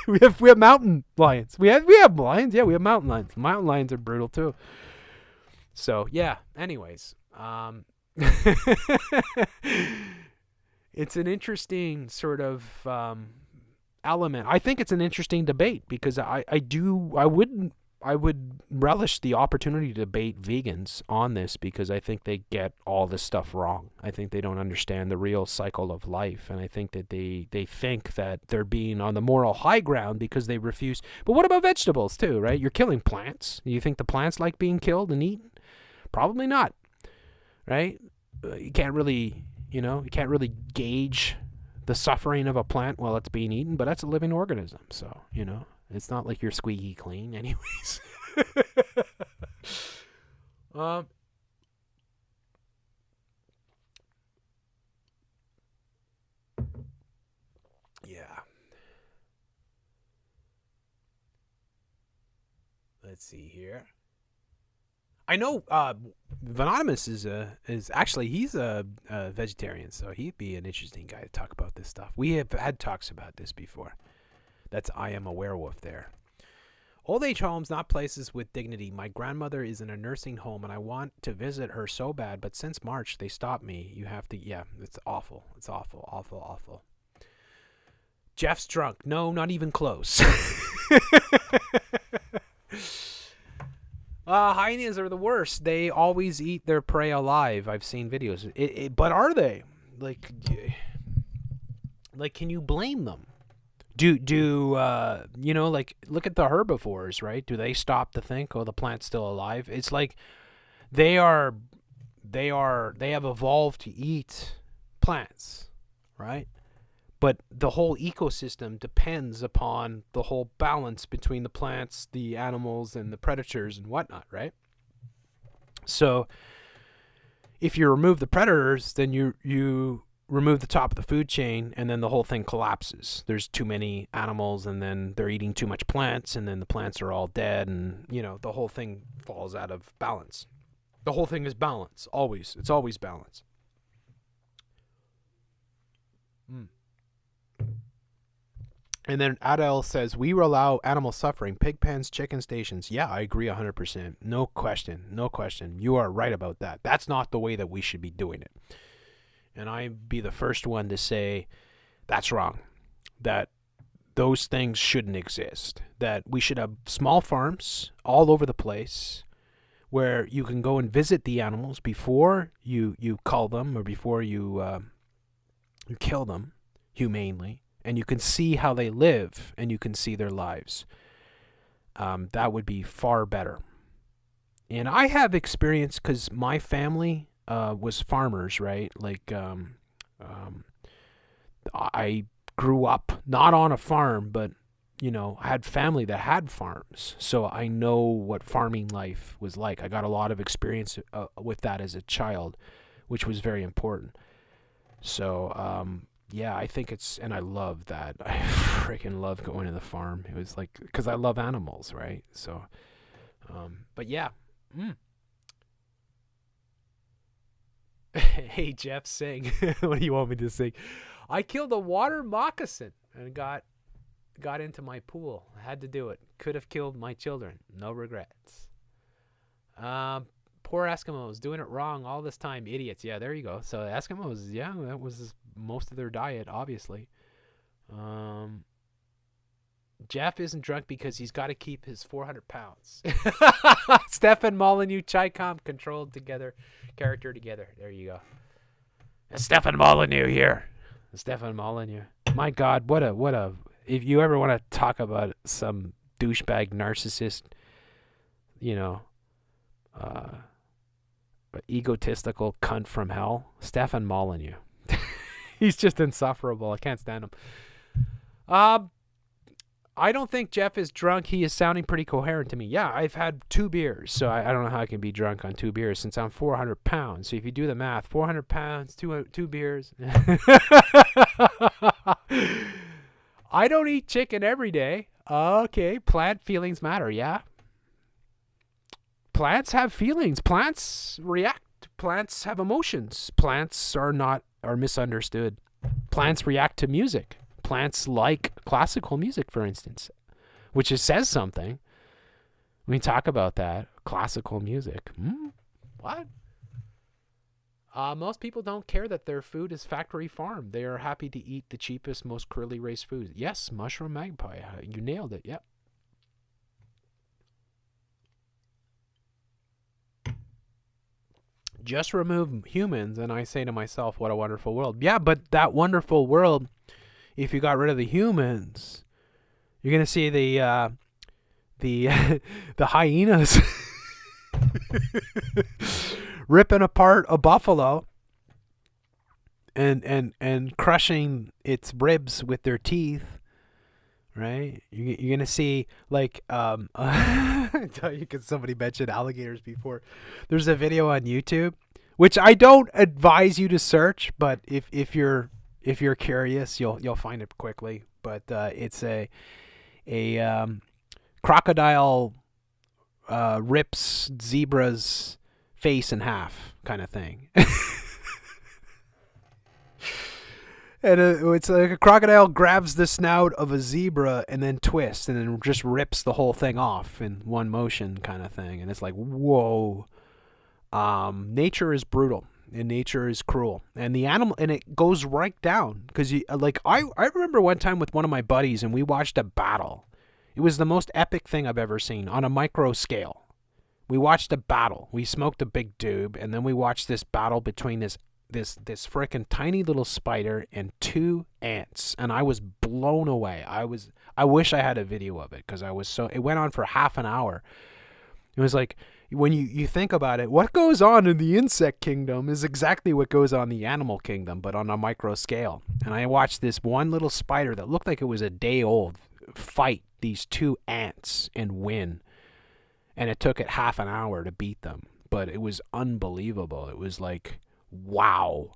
we have mountain lions. We have lions. Yeah, we have mountain lions. Mountain lions are brutal too. So yeah. Anyways, it's an interesting sort of element. I think it's an interesting debate because I would relish the opportunity to debate vegans on this because I think they get all this stuff wrong. I think they don't understand the real cycle of life, and I think that they think that they're being on the moral high ground because they refuse. But what about vegetables too, right? You're killing plants. Do you think the plants like being killed and eaten? Probably not, right? You can't really gauge the suffering of a plant while it's being eaten, but that's a living organism, so, it's not like you're squeaky clean anyways. Yeah. Let's see here. I know Vanonymous is actually, he's a vegetarian, so he'd be an interesting guy to talk about this stuff. We have had talks about this before. That's I Am a Werewolf there. Old age homes, not places with dignity. My grandmother is in a nursing home, and I want to visit her so bad, but since March, they stopped me. You have to, yeah, it's awful. It's awful, awful, awful. Jeff's drunk. No, not even close. Hyenas are the worst. They always eat their prey alive. I've seen videos. But are they? Like, can you blame them? Look at the herbivores, right? Do they stop to think, oh, the plant's still alive? It's like they have evolved to eat plants, right? But the whole ecosystem depends upon the whole balance between the plants, the animals, and the predators and whatnot, right? So if you remove the predators, then you remove the top of the food chain, and then the whole thing collapses. There's too many animals, and then they're eating too much plants, and then the plants are all dead, and, the whole thing falls out of balance. The whole thing is balance, always. It's always balance. And then Adele says, we allow animal suffering, pig pens, chicken stations. Yeah, I agree 100%. No question. No question. You are right about that. That's not the way that we should be doing it. And I'd be the first one to say that's wrong. That those things shouldn't exist. That we should have small farms all over the place where you can go and visit the animals before you cull them or before you kill them humanely. And you can see how they live, and you can see their lives. That would be far better. And I have experience because my family was farmers, right? Like, I grew up not on a farm, but, you know, I had family that had farms. So I know what farming life was like. I got a lot of experience with that as a child, which was very important. So, yeah, I think it's, and I love that. I freaking love going to the farm. It was like, because I love animals, right? So, but yeah. Hey, Jeff, sing. What do you want me to sing? I killed a water moccasin and got into my pool. I had to do it. Could have killed my children. No regrets. Poor Eskimos doing it wrong all this time. Idiots. Yeah, there you go. So Eskimos, yeah, that was most of their diet, obviously. Jeff isn't drunk because he's got to keep his 400 pounds. Stefan Molyneux, Chicom, controlled together, character together. There you go. Stefan Molyneux here. Stefan Molyneux. My God, what a. If you ever want to talk about some douchebag narcissist, you know, egotistical cunt from hell, Stefan Molyneux. He's just insufferable. I can't stand him. I don't think Jeff is drunk. He is sounding pretty coherent to me. Yeah, I've had 2 beers, so I don't know how I can be drunk on 2 beers since I'm 400 pounds. So if you do the math, 400 pounds, two beers. I don't eat chicken every day. Okay, plant feelings matter, yeah. Plants have feelings. Plants react. Plants have emotions. Plants are misunderstood. Plants react to music. Plants like classical music, for instance, which says something. We talk about that. Classical music. What? Most people don't care that their food is factory farmed. They are happy to eat the cheapest, most curly race food. Yes, mushroom magpie. You nailed it. Yep. Just remove humans, and I say to myself, what a wonderful world. Yeah, but that wonderful world, if you got rid of the humans, you're going to see the hyenas ripping apart a buffalo and crushing its ribs with their teeth, right? You're going to see, like, I tell you, because somebody mentioned alligators before. There's a video on YouTube, which I don't advise you to search, but if you're curious, you'll find it quickly. But it's a crocodile rips zebra's face in half kind of thing. And it's like a crocodile grabs the snout of a zebra and then twists and then just rips the whole thing off in one motion kind of thing. And it's like, whoa. Nature is brutal and nature is cruel. And the animal, and it goes right down. Because I remember one time with one of my buddies and we watched a battle. It was the most epic thing I've ever seen on a micro scale. We watched a battle. We smoked a big doob and then we watched this battle between this frickin' tiny little spider and 2 ants, and I was blown away. I wish I had a video of it because it went on for half an hour. It was like, when you think about it, what goes on in the insect kingdom is exactly what goes on in the animal kingdom, but on a micro scale. And I watched this one little spider that looked like it was a day old fight these 2 ants and win, and it took it half an hour to beat them, but it was unbelievable. It was like, wow,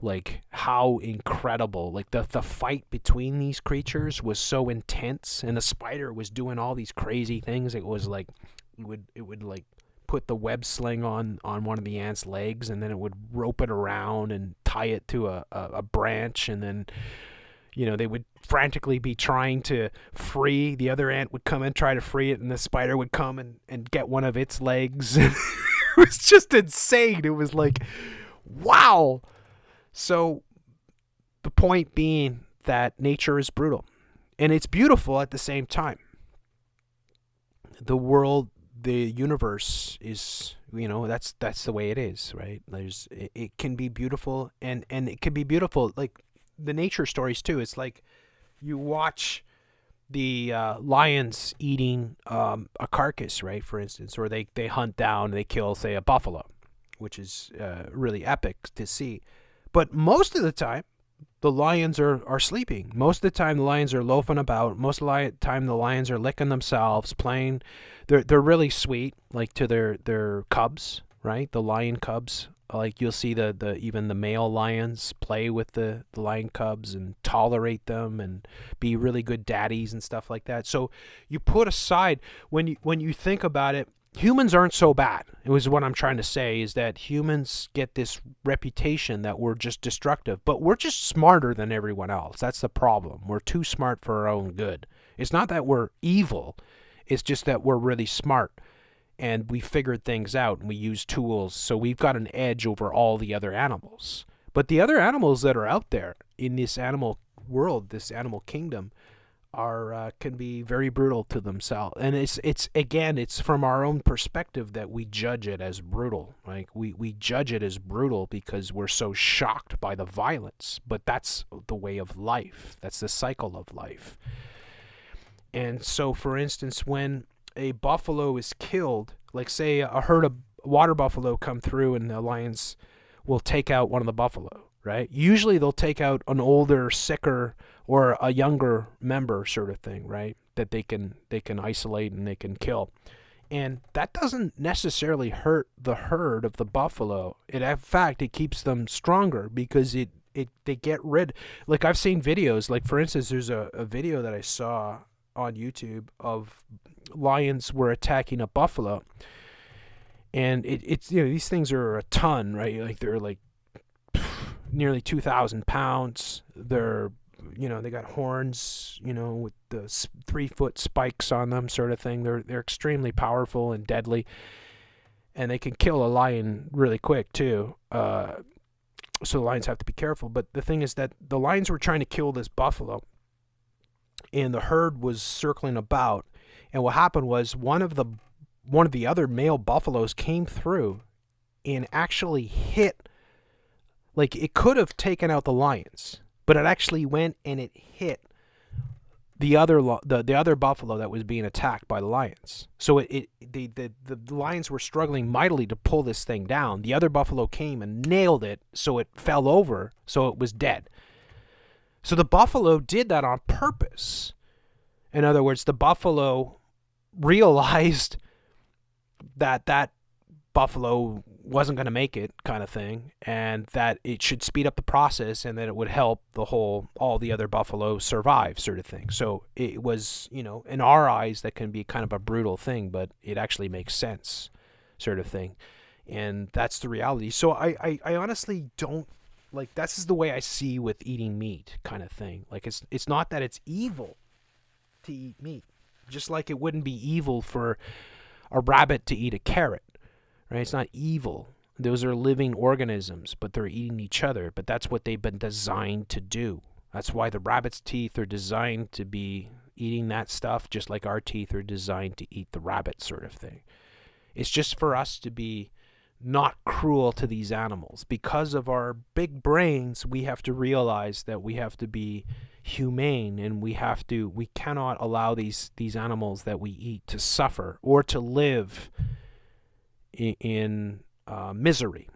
like how incredible. Like the fight between these creatures was so intense, and the spider was doing all these crazy things. It was like it would like put the web sling on one of the ant's legs, and then it would rope it around and tie it to a branch, and then, you know, they would frantically be trying to free. The other ant would come and try to free it, and the spider would come and get one of its legs. It was just insane. It was like, wow. So the point being that nature is brutal, and it's beautiful at the same time. The world, the universe is, that's the way it is, right? It can be beautiful, and it can be beautiful, like the nature stories too. It's like you watch the lions eating a carcass, right, for instance, or they hunt down, they kill, say, a buffalo, which is really epic to see. But most of the time, the lions are sleeping. Most of the time, the lions are loafing about. Most of the time, the lions are licking themselves, playing. They're really sweet, like to their cubs, right? The lion cubs. Like you'll see even the male lions play with the lion cubs and tolerate them and be really good daddies and stuff like that. So you put aside, when you think about it, humans aren't so bad. It was what I'm trying to say, is that humans get this reputation that we're just destructive, but we're just smarter than everyone else. That's the problem. We're too smart for our own good. It's not that we're evil. It's just that we're really smart, and we figured things out, and we use tools. So we've got an edge over all the other animals. But the other animals that are out there in this animal world, this animal kingdom, can be very brutal to themselves, and it's from our own perspective that we judge it as brutal. Like we judge it as brutal because we're so shocked by the violence, but that's the way of life. That's the cycle of life. And so, for instance, when a buffalo is killed, like say a herd of water buffalo come through, and the lions will take out one of the buffalo, right? Usually they'll take out an older, sicker, or a younger member, sort of thing, right? That they can isolate and they can kill. And that doesn't necessarily hurt the herd of the buffalo. In fact, it keeps them stronger because they get rid. Like I've seen videos, like for instance, there's a video that I saw on YouTube of lions were attacking a buffalo. And it's these things are a ton, right? Like they're like nearly 2,000 pounds. They're they got horns, with the 3-foot spikes on them, sort of thing. They're extremely powerful and deadly, and they can kill a lion really quick too. So the lions have to be careful. But the thing is that the lions were trying to kill this buffalo, and the herd was circling about. And what happened was one of the other male buffaloes came through and actually hit. Like it could have taken out the lions, but it actually went and it hit the other buffalo that was being attacked by the lions. So the lions were struggling mightily to pull this thing down. The other buffalo came and nailed it, so it fell over, so it was dead. So the buffalo did that on purpose. In other words, the buffalo realized that buffalo wasn't going to make it, kind of thing, and that it should speed up the process, and that it would help all the other buffalo survive, sort of thing. So it was, in our eyes, that can be kind of a brutal thing, but it actually makes sense, sort of thing. And that's the reality. So I honestly don't, like, that's the way I see with eating meat, kind of thing. Like, it's not that it's evil to eat meat, just like it wouldn't be evil for a rabbit to eat a carrot. Right? It's not evil. Those are living organisms, but they're eating each other. But that's what they've been designed to do. That's why the rabbit's teeth are designed to be eating that stuff, just like our teeth are designed to eat the rabbit, sort of thing. It's just for us to be not cruel to these animals. Because of our big brains, we have to realize that we have to be humane, and we cannot allow these animals that we eat to suffer or to live in misery,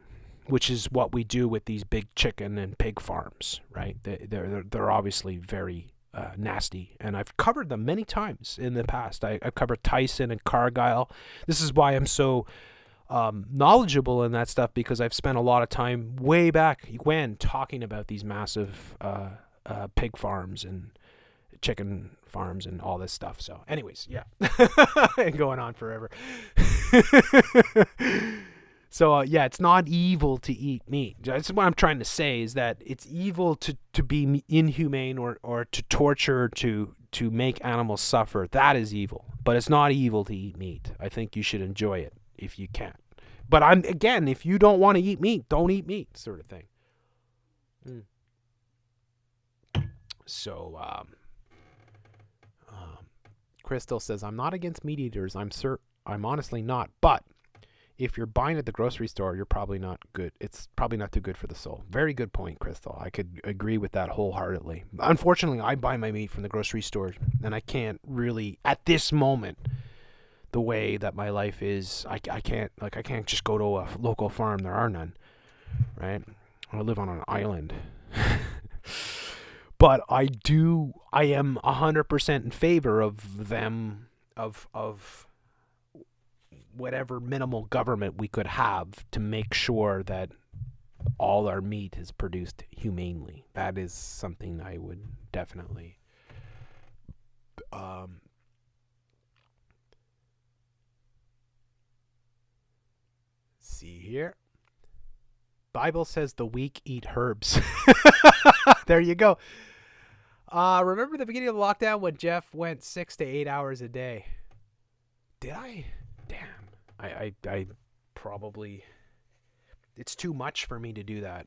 which is what we do with these big chicken and pig farms, right? They're obviously very nasty, and I've covered them many times in the past. I've covered Tyson and Cargyle. This is why I'm so knowledgeable in that stuff, because I've spent a lot of time way back when talking about these massive pig farms and chicken farms and all this stuff. So anyways, yeah. And going on forever. So yeah, it's not evil to eat meat. That's what I'm trying to say, is that it's evil to be inhumane or to torture, to make animals suffer. That is evil. But it's not evil to eat meat. I think you should enjoy it if you can. But again, if you don't want to eat meat, don't eat meat, sort of thing. So Crystal says, I'm not against meat eaters. I'm honestly not. But if you're buying at the grocery store, you're probably not good. It's probably not too good for the soul. Very good point, Crystal. I could agree with that wholeheartedly. Unfortunately, I buy my meat from the grocery store, and I can't really, at this moment, the way that my life is, I can't just go to a local farm. There are none, right? I live on an island. But I am 100% in favor of them, of whatever minimal government we could have to make sure that all our meat is produced humanely. That is something I would definitely see here. Bible says the weak eat herbs. There you go. Remember the beginning of the lockdown when Jeff went 6 to 8 hours a day? Did I? Damn. I probably... It's too much for me to do that,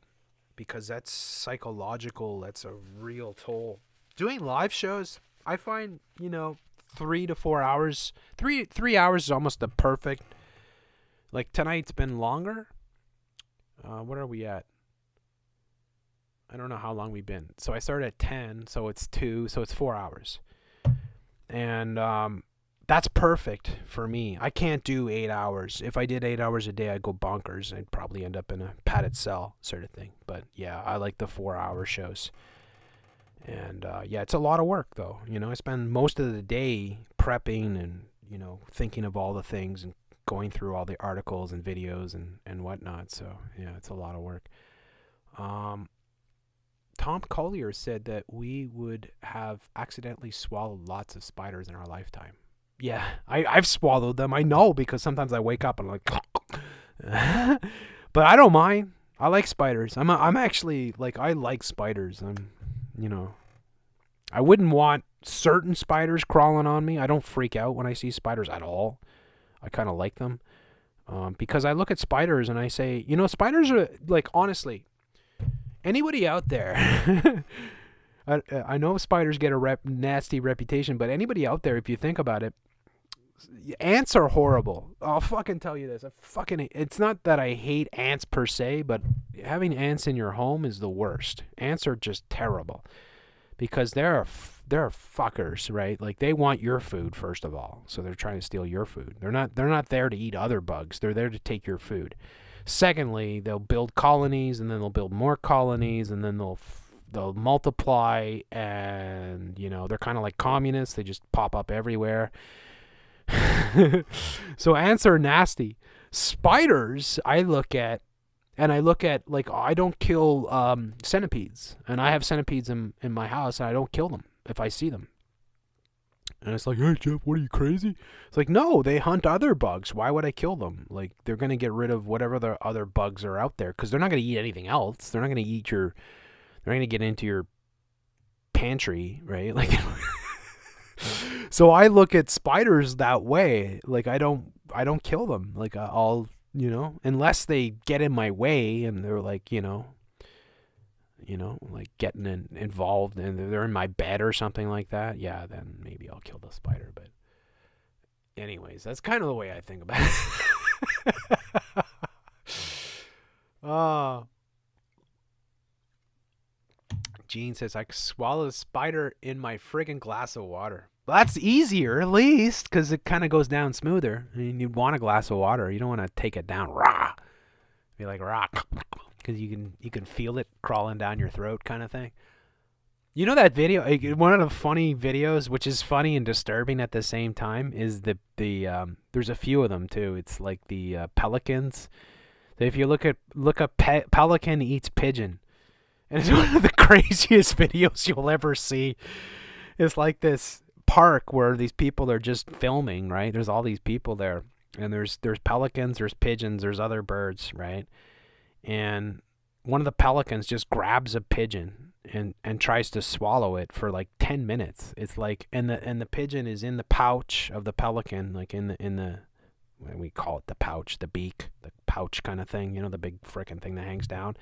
because that's psychological. That's a real toll. Doing live shows, I find, 3 to 4 hours. 3 hours is almost the perfect. Like tonight's been longer. What are we at? I don't know how long we've been. So I started at 10, so it's 2, so it's 4 hours. And that's perfect for me. I can't do 8 hours. If I did 8 hours a day, I'd go bonkers. I'd probably end up in a padded cell sort of thing. But yeah, I like the 4-hour shows. And yeah, it's a lot of work though. I spend most of the day prepping and, thinking of all the things and going through all the articles and videos and whatnot. So yeah, it's a lot of work. Tom Collier said that we would have accidentally swallowed lots of spiders in our lifetime. Yeah, I've swallowed them. I know, because sometimes I wake up and I'm like, but I don't mind. I like spiders. I'm actually like, I like spiders. I wouldn't want certain spiders crawling on me. I don't freak out when I see spiders at all. I kind of like them, because I look at spiders and I say, spiders are like, honestly, anybody out there, I know spiders get a nasty reputation, but anybody out there, if you think about it, ants are horrible. I'll fucking tell you this. It's not that I hate ants per se, but having ants in your home is the worst. Ants are just terrible, because they're fuckers, right? Like, they want your food, first of all, so they're trying to steal your food. They're not there to eat other bugs. They're there to take your food. Secondly, they'll build colonies, and then they'll build more colonies, and then they'll multiply, and they're kind of like communists. They just pop up everywhere. So ants are nasty. Spiders, I look at like, I don't kill centipedes, and I have centipedes in my house, and I don't kill them if I see them. And it's like, hey, Jeff, what are you, crazy? It's like, no, they hunt other bugs. Why would I kill them? Like, they're going to get rid of whatever the other bugs are out there, because they're not going to eat anything else. They're not going to eat they're going to get into your pantry, right? Like, so I look at spiders that way. Like, I don't kill them. Like, I'll, unless they get in my way and they're like, like getting involved and they're in my bed or something like that. Yeah, then maybe I'll kill the spider. But anyways, that's kind of the way I think about it. Gene says, I swallow a spider in my friggin' glass of water. Well, that's easier, at least, because it kind of goes down smoother. I mean, you'd want a glass of water. You don't want to take it down raw. Be like raw, because you can feel it crawling down your throat, kind of thing. You know that video? One of the funny videos, which is funny and disturbing at the same time, is the there's a few of them too. It's like the pelicans. So if you look up pelican eats pigeon. And it's one of the craziest videos you'll ever see. It's like this park where these people are just filming, right? There's all these people there. And there's pelicans, there's pigeons, there's other birds, right? And one of the pelicans just grabs a pigeon and tries to swallow it for like 10 minutes. It's like, and the pigeon is in the pouch of the pelican, like in the we call it the pouch, the beak, the pouch kind of thing, you know, the big frickin' thing that hangs down,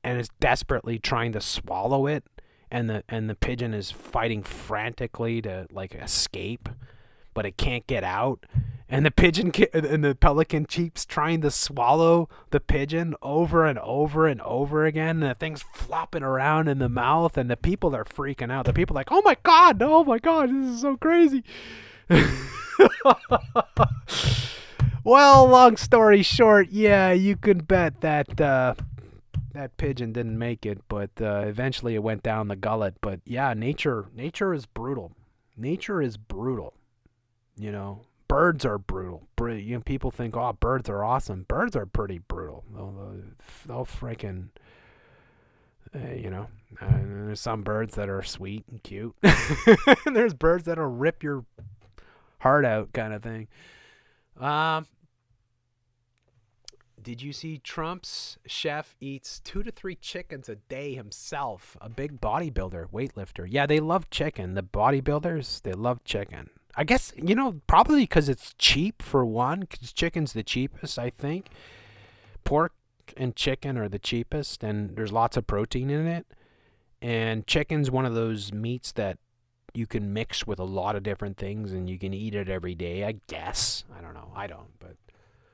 and it's desperately trying to swallow it, and the pigeon is fighting frantically to like escape, but it can't get out. And the pelican keeps trying to swallow the pigeon over and over and over again. And the thing's flopping around in the mouth, and the people are freaking out. The people are like, oh my God, this is so crazy. Well, long story short, yeah, you can bet that that pigeon didn't make it, but eventually it went down the gullet. But yeah, nature is brutal. Nature is brutal, you know. Birds are brutal. You know, people think, oh, birds are awesome. Birds are pretty brutal. They'll freaking, you know, there's some birds that are sweet and cute. And there's birds that'll rip your heart out kind of thing. Did you see Trump's chef eats 2 to 3 chickens a day himself? A big bodybuilder, weightlifter. Yeah, they love chicken. The bodybuilders, they love chicken. I guess, you know, probably because it's cheap for one, because chicken's the cheapest, I think. Pork and chicken are the cheapest, and there's lots of protein in it. And chicken's one of those meats that you can mix with a lot of different things, and you can eat it every day, I guess. I don't know. I don't, but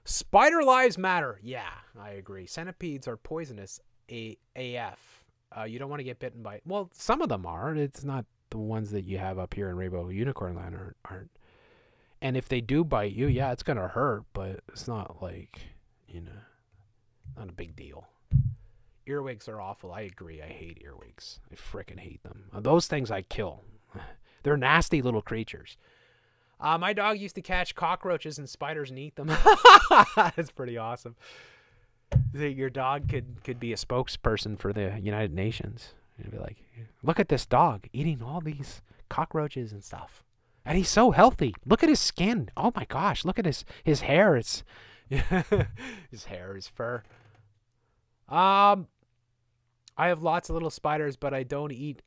spider lives matter. Yeah, I agree. Centipedes are poisonous AF. You don't want to get bitten by... Well, some of them are. It's not... The ones that you have up here in Rainbow Unicorn Land aren't. And if they do bite you, yeah, it's going to hurt, but it's not like, you know, not a big deal. Earwigs are awful. I agree. I hate earwigs. I frickin' hate them. Those things I kill. They're nasty little creatures. My dog used to catch cockroaches and spiders and eat them. That's pretty awesome. Your dog could be a spokesperson for the United Nations. You'd be like, look at this dog eating all these cockroaches and stuff. And he's so healthy. Look at his skin. Oh my gosh, look at his hair. It's his hair, his fur. I have lots of little spiders, but I don't eat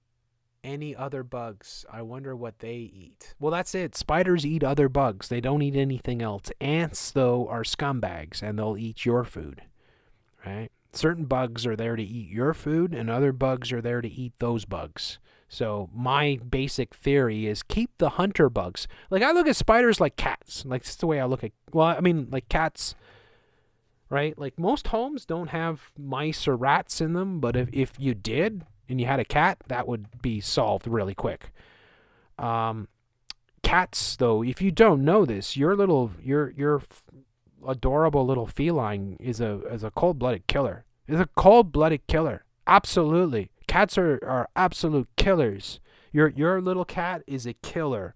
any other bugs. I wonder what they eat. Well, that's it. Spiders eat other bugs. They don't eat anything else. Ants, though, are scumbags, and they'll eat your food, right? Certain bugs are there to eat your food, and other bugs are there to eat those bugs. So my basic theory is keep the hunter bugs. Like, I look at spiders like cats. Like, that's the way I look at... Well, I mean, like cats, right? Like, most homes don't have mice or rats in them, but if you did, and you had a cat, that would be solved really quick. Cats, though, if you don't know this, your adorable little feline is a cold-blooded killer. Is a cold-blooded killer. Absolutely. Cats are absolute killers. Your little cat is a killer.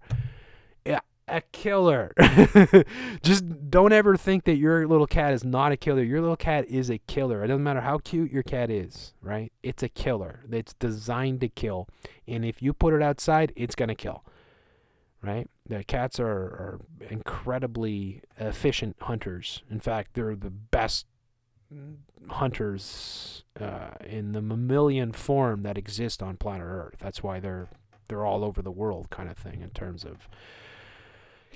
Yeah, a killer. Just don't ever think that your little cat is not a killer. Your little cat is a killer. It doesn't matter how cute your cat is, right? It's a killer. It's designed to kill. And if you put it outside, it's going to kill. Right? The cats are incredibly efficient hunters. In fact, they're the best hunters in the mammalian form that exist on planet Earth. That's why they're all over the world, kind of thing, in terms of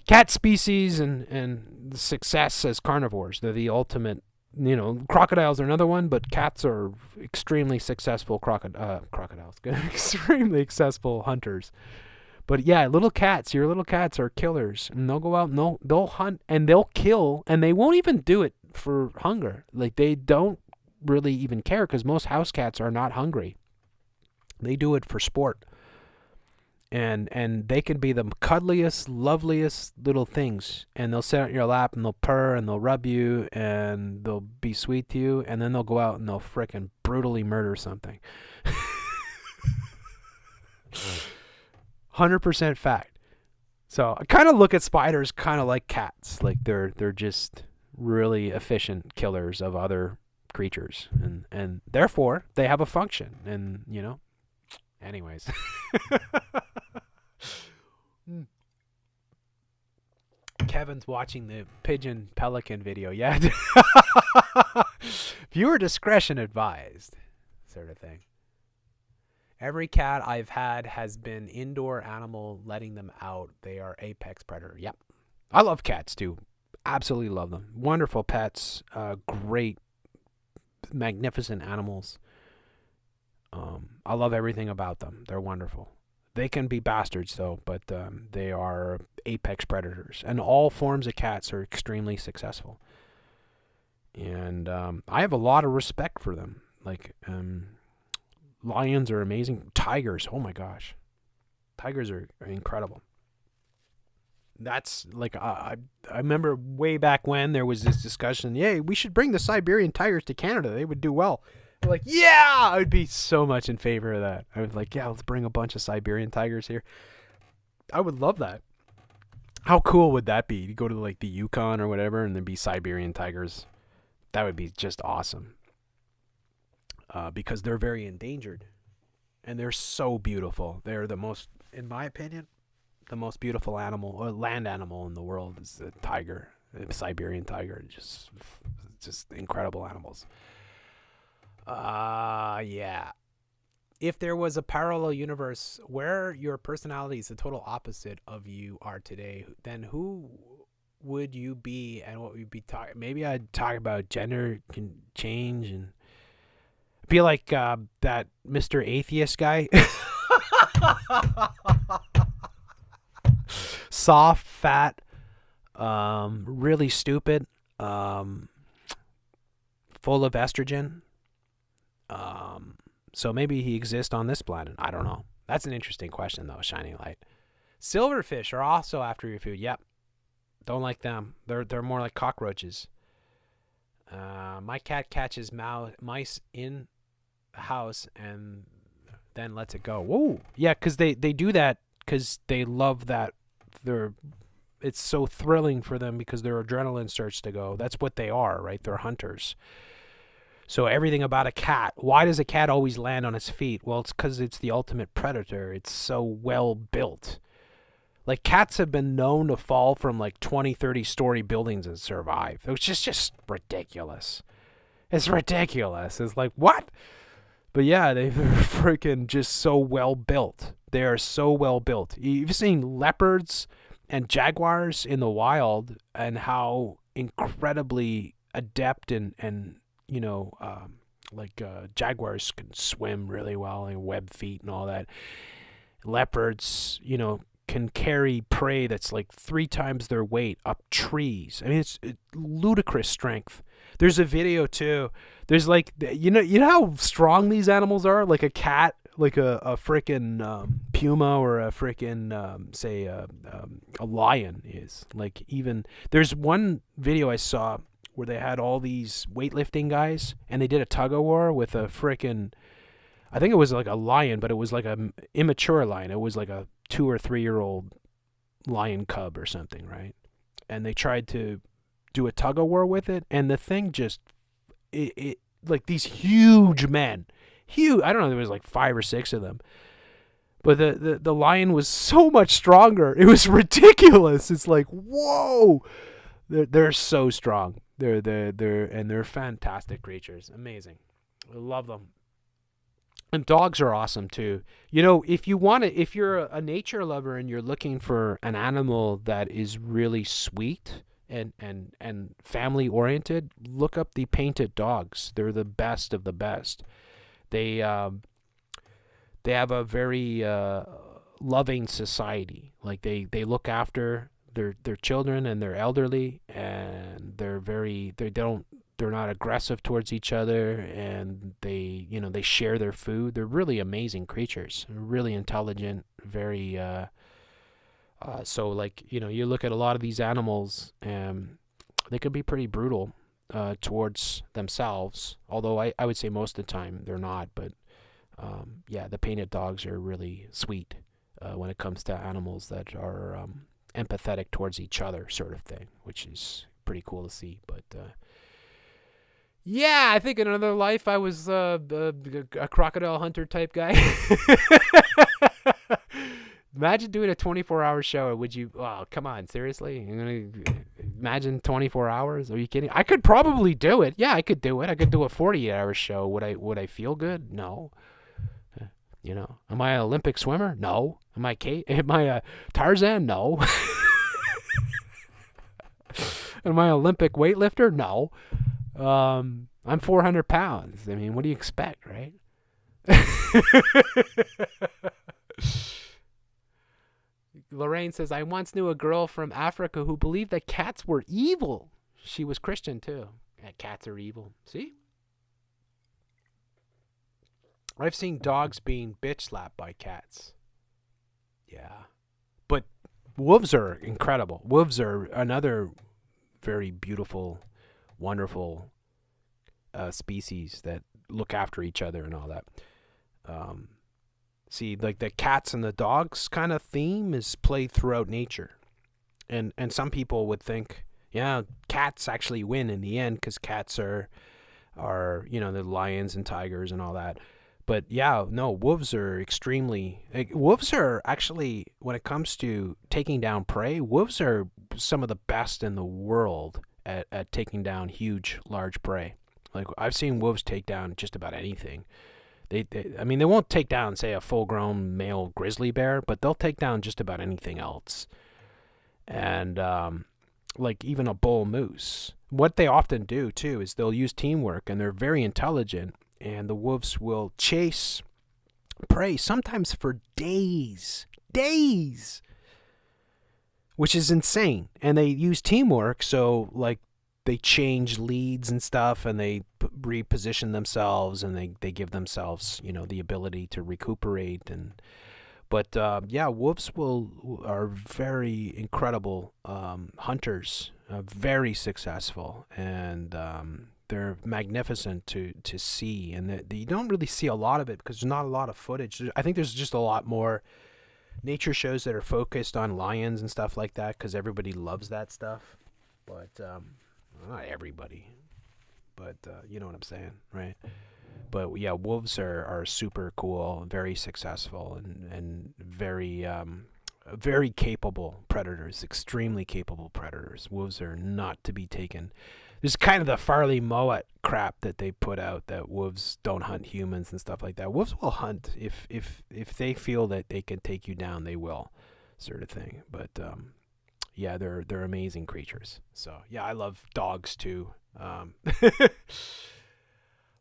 cat species and success as carnivores. They're the ultimate. You know, crocodiles are another one, but cats are extremely successful crocodiles. Extremely successful hunters. But yeah, your little cats are killers, and they'll go out and they'll hunt and they'll kill, and they won't even do it for hunger. Like, they don't really even care, because most house cats are not hungry. They do it for sport. And they can be the cuddliest, loveliest little things, and they'll sit on your lap and they'll purr and they'll rub you and they'll be sweet to you, and then they'll go out and they'll frickin' brutally murder something. 100% fact. So I kind of look at spiders kind of like cats. Like, they're just really efficient killers of other creatures, and therefore they have a function. And, you know, anyways. Kevin's watching the pigeon pelican video. Yeah. Viewer discretion advised, sort of thing. Every cat I've had has been indoor animal, letting them out. They are apex predator. Yep. I love cats too. Absolutely love them. Wonderful pets. Great, magnificent animals. I love everything about them. They're wonderful. They can be bastards though, but they are apex predators. And all forms of cats are extremely successful. And I have a lot of respect for them. Like, lions are amazing. Tigers, oh my gosh. Tigers are incredible. That's like, I remember way back when there was this discussion, yeah, we should bring the Siberian tigers to Canada. They would do well. I'm like, yeah, I would be so much in favor of that. I was like, yeah, let's bring a bunch of Siberian tigers here. I would love that. How cool would that be? You go to like the Yukon or whatever and there'd be Siberian tigers. That would be just awesome. Because they're very endangered. And they're so beautiful. They're the most, in my opinion, the most beautiful animal, or land animal in the world is the tiger. The Siberian tiger. Just incredible animals. Yeah. If there was a parallel universe where your personality is the total opposite of you are today, then who would you be and what would you be talking? Maybe I'd talk about gender can change and be like that Mr. Atheist guy. Soft, fat, really stupid, full of estrogen. So maybe he exists on this planet. I don't know. That's an interesting question, though. Shining light. Silverfish are also after your food. Yep. Don't like them. They're more like cockroaches. My cat catches mice in the house and then lets it go. Whoa. Yeah, because they do that because they love that. It's so thrilling for them because their adrenaline starts to go. That's what they are, right? They're hunters. So everything about a cat. Why does a cat always land on its feet? Well, it's because it's the ultimate predator. It's so well built. Like, cats have been known to fall from like 20, 30-story buildings and survive. It's just ridiculous. It's ridiculous. It's like, what? But yeah, they're freaking just so well built. They are so well built. You've seen leopards and jaguars in the wild and how incredibly adept and you know, jaguars can swim really well and web feet and all that. Leopards, you know, can carry prey that's like 3 times their weight up trees. I mean, it's ludicrous strength. There's a video too. There's like, you know how strong these animals are? Like a cat, like a freaking puma or a freaking say a lion is. Like, even there's one video I saw where they had all these weightlifting guys and they did a tug of war with a freaking, I think it was like a lion, but it was like a immature lion. It was like a 2 or 3 year old lion cub or something, right? And they tried to do a tug of war with it, and the thing just, it like these huge men, huge. I don't know, there was like 5 or 6 of them, but the lion was so much stronger. It was ridiculous. It's like, whoa, they're so strong. They're fantastic creatures. Amazing. I love them. And dogs are awesome too. You know, if you're a nature lover and you're looking for an animal that is really sweet and family oriented, look up the painted dogs. They're the best of the best. They have a very loving society. Like they look after their children and their elderly, and they're not aggressive towards each other, and they share their food. They're really amazing creatures, really intelligent, very so like, you look at a lot of these animals and they could be pretty brutal towards themselves, although I would say most of the time they're not. But yeah, the painted dogs are really sweet when it comes to animals that are empathetic towards each other, sort of thing, which is pretty cool to see. But yeah, I think in another life I was a crocodile hunter type guy. Imagine doing a 24-hour show. Would you? Oh, come on, seriously? You're gonna imagine 24 hours? Are you kidding? I could probably do it. Yeah, I could do it. I could do a 48-hour show. Would I feel good? No. You know, am I an Olympic swimmer? No. Am I a Tarzan? No. Am I an Olympic weightlifter? No. I'm 400 pounds. I mean, what do you expect, right? Lorraine says, I once knew a girl from Africa who believed that cats were evil. She was Christian, too. Yeah, cats are evil. See? I've seen dogs being bitch slapped by cats. Yeah. But wolves are incredible. Wolves are another very beautiful, wonderful species that look after each other and all that. See, like the cats and the dogs kind of theme is played throughout nature. And some people would think, yeah, cats actually win in the end because cats are the lions and tigers and all that. But yeah, no, wolves are wolves are actually, when it comes to taking down prey, wolves are some of the best in the world at taking down huge, large prey. Like, I've seen wolves take down just about anything. They won't take down, say, a full-grown male grizzly bear, but they'll take down just about anything else. And, like, even a bull moose. What they often do, too, is they'll use teamwork, and they're very intelligent, and the wolves will chase prey, sometimes for days, which is insane. And they use teamwork, so, like, they change leads and stuff, and they reposition themselves, and they give themselves, the ability to recuperate. But wolves are very incredible hunters, very successful, and they're magnificent to see. And you don't really see a lot of it because there's not a lot of footage. I think there's just a lot more nature shows that are focused on lions and stuff like that because everybody loves that stuff. But not everybody, but you know what I'm saying, right? But yeah, wolves are super cool, very successful, and very very capable predators, extremely capable predators. Wolves are not to be taken. There's kind of the Farley Mowat crap that they put out that wolves don't hunt humans and stuff like that. Wolves will hunt if they feel that they can take you down, they will, sort of thing. But yeah, they're amazing creatures. So yeah, I love dogs too.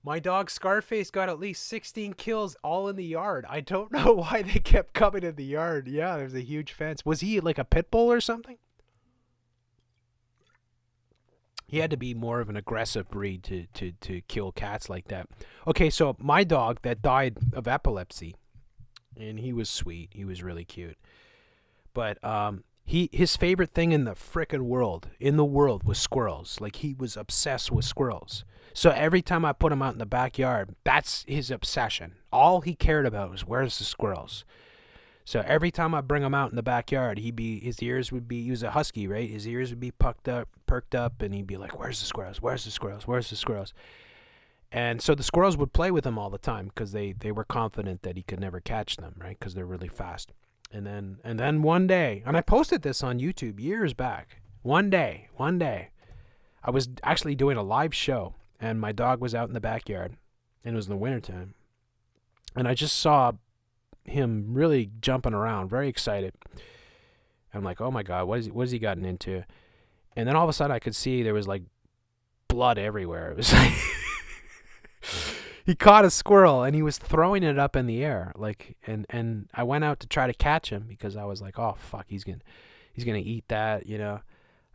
My dog Scarface got at least 16 kills all in the yard. I don't know why they kept coming in the yard. Yeah, there's a huge fence. Was he like a pit bull or something? He had to be more of an aggressive breed to kill cats like that. Okay, so my dog that died of epilepsy, and he was sweet. He was really cute. But his favorite thing in the frickin' world, was squirrels. Like, he was obsessed with squirrels. So every time I put him out in the backyard, that's his obsession. All he cared about was, where's the squirrels? So every time I bring him out in the backyard, his ears would be, he was a husky, right? His ears would be perked up, and he'd be like, where's the squirrels? Where's the squirrels? Where's the squirrels? And so the squirrels would play with him all the time because they were confident that he could never catch them, right? Because they're really fast. And then one day, and I posted this on YouTube years back. One day, I was actually doing a live show, and my dog was out in the backyard, and it was in the wintertime. And I just saw him really jumping around, very excited. I'm like, oh my God, what has he gotten into? And then all of a sudden I could see there was like blood everywhere. It was like he caught a squirrel and he was throwing it up in the air. Like, and I went out to try to catch him because I was like, oh fuck, he's gonna eat that,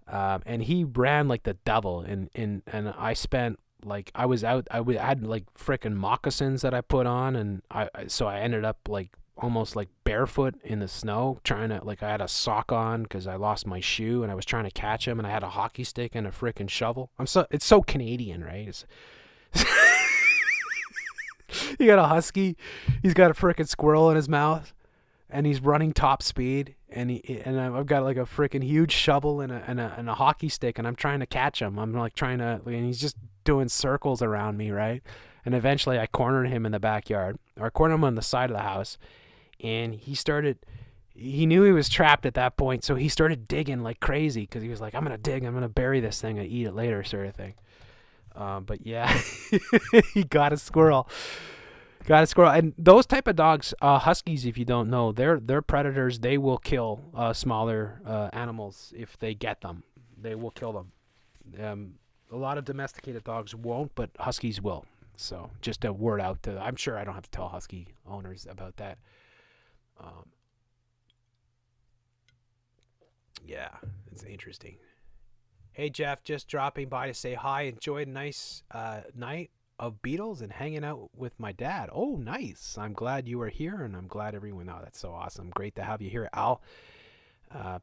and he ran like the devil, and I spent, like, I had like frickin' moccasins that I put on, and so I ended up like almost like barefoot in the snow trying to, like, I had a sock on because I lost my shoe, and I was trying to catch him, and I had a hockey stick and a frickin' shovel. It's so Canadian, right? You got a husky, he's got a frickin' squirrel in his mouth, and he's running top speed, and I've got like a frickin' huge shovel and a hockey stick, and I'm trying to catch him. I'm like and he's just doing circles around me, right? And eventually I cornered him in the backyard, or I cornered him on the side of the house, and he started he knew he was trapped at that point, so he started digging like crazy because he was like, I'm going to dig, I'm going to bury this thing and eat it later sort of thing. But yeah, he got a squirrel. Got a squirrel. And those type of dogs, huskies, if you don't know, they're predators. They will kill smaller animals if they get them. They will kill them. A lot of domesticated dogs won't, but huskies will. So just a word out to, I'm sure I don't have to tell husky owners about that. Yeah, it's interesting. Hey, Jeff, just dropping by to say hi. Enjoyed a nice night of Beatles and hanging out with my dad. Oh, nice. I'm glad you were here, and I'm glad everyone... Oh, that's so awesome. Great to have you here, Al.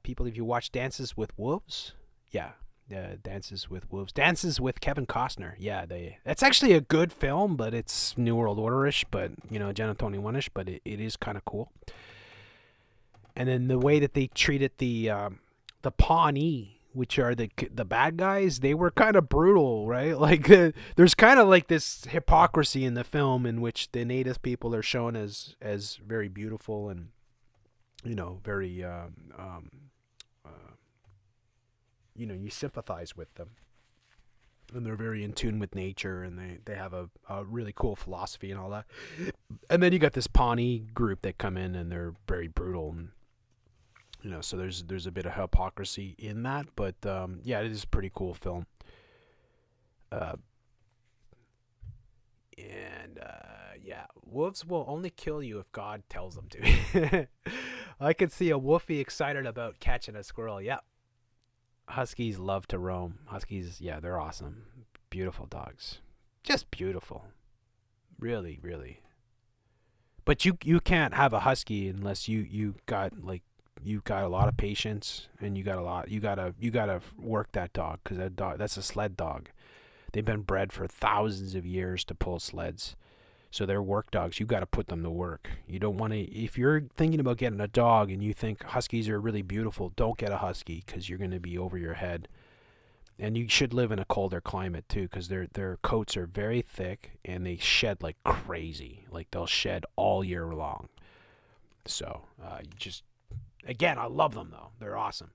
People, if you watch Dances with Wolves, yeah, Dances with Wolves. Dances with Kevin Costner. Yeah, that's actually a good film, but it's New World Order-ish, but, Jenna 21-ish, but it is kind of cool. And then the way that they treated the Pawnee, which are the bad guys, they were kind of brutal, right? Like there's kind of like this hypocrisy in the film in which the native people are shown as very beautiful and very you sympathize with them, and they're very in tune with nature, and they have a really cool philosophy and all that. And then you got this Pawnee group that come in and they're very brutal, and so there's a bit of hypocrisy in that, but yeah, it is a pretty cool film. Yeah, wolves will only kill you if God tells them to. I could see a wolfie excited about catching a squirrel. Yeah. Huskies love to roam. Huskies, yeah, they're awesome. Beautiful dogs. Just beautiful. Really, really. But you can't have a husky unless you got a lot of patience, and you gotta work that dog, because that's a sled dog. They've been bred for thousands of years to pull sleds, so they're work dogs. You got to put them to work. You don't want to. If you're thinking about getting a dog and you think huskies are really beautiful, don't get a husky, because you're going to be over your head. And you should live in a colder climate too, because their coats are very thick and they shed like crazy. Like they'll shed all year long. So again, I love them though. They're awesome.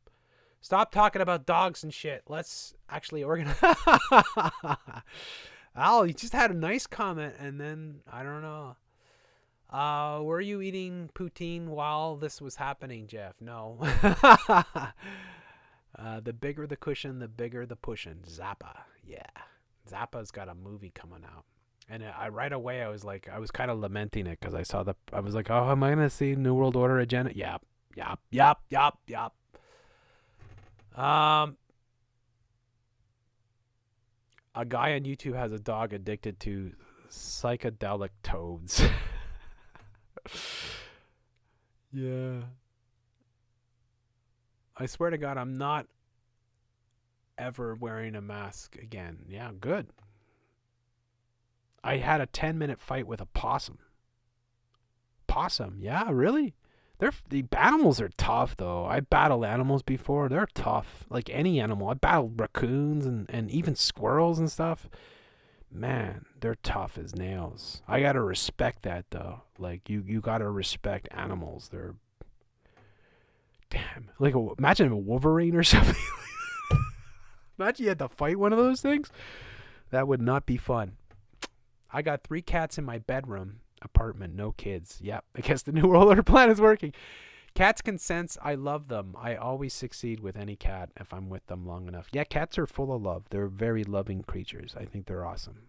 Stop talking about dogs and shit. Let's actually organize. Al, you just had a nice comment, and then I don't know. Were you eating poutine while this was happening, Jeff? No. The bigger the cushion, the bigger the pushing. Zappa, yeah. Zappa's got a movie coming out. And right away I was kind of lamenting it, because I was like, oh, am I gonna see New World Order agenda? Yep. A guy on YouTube has a dog addicted to psychedelic toads. Yeah. I swear to God, I'm not ever wearing a mask again. Yeah, good. I had a 10-minute fight with a possum. Possum? Yeah, really? The animals are tough, though. I battled animals before. They're tough. Like any animal. I battled raccoons and even squirrels and stuff. Man, they're tough as nails. I gotta respect that, though. Like, you gotta respect animals. They're... Damn. Like, imagine a Wolverine or something. Imagine you had to fight one of those things. That would not be fun. I got 3 cats in my bedroom. Apartment, no kids. Yep, I guess the New World Order plan is working. Cats can sense I love them. I always succeed with any cat if I'm with them long enough. Yeah, cats are full of love. They're very loving creatures. I think they're awesome.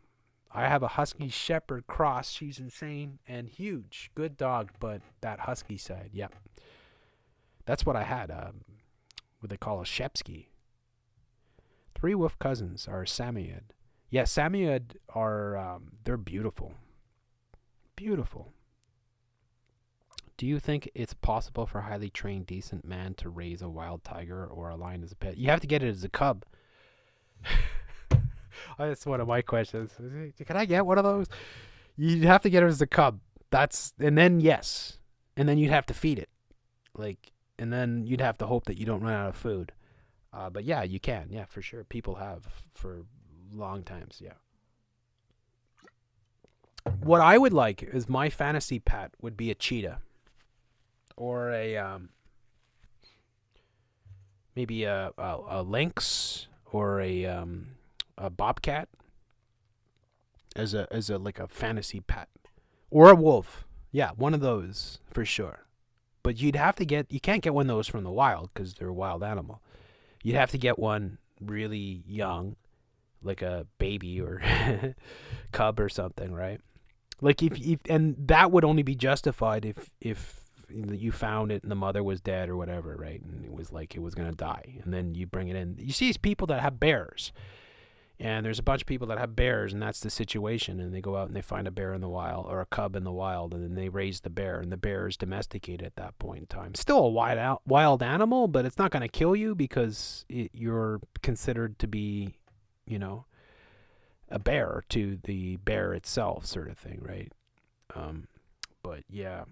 I have a husky shepherd cross. She's insane and huge. Good dog, but that husky side, yep. That's what I had. What they call a Shepsky. 3 wolf cousins are Samoyed. Yeah, Samoyed are, they're beautiful. Beautiful. Do you think it's possible for a highly trained, decent man to raise a wild tiger or a lion as a pet? You have to get it as a cub. That's one of my questions. Can I get one of those? You'd have to get it as a cub. And then yes. And then you'd have to feed it. And then you'd have to hope that you don't run out of food. But yeah, you can. Yeah, for sure. People have for long times. Yeah. What I would like is my fantasy pet would be a cheetah. or maybe a lynx or a bobcat as a like a fantasy pet, or a wolf. Yeah, one of those for sure. But you can't get one of those from the wild because they're a wild animal. You'd have to get one really young, like a baby or cub or something, right? Like and that would only be justified if you found it and the mother was dead or whatever, right? And it was like it was gonna die, and then you bring it in. You see these people that have bears, and there's a bunch of people that have bears, and that's the situation. And they go out and they find a bear in the wild or a cub in the wild, and then they raise the bear, and the bear is domesticated at that point in time. Still a wild animal, but it's not gonna kill you because you're considered to be, a bear to the bear itself, sort of thing, right? But yeah.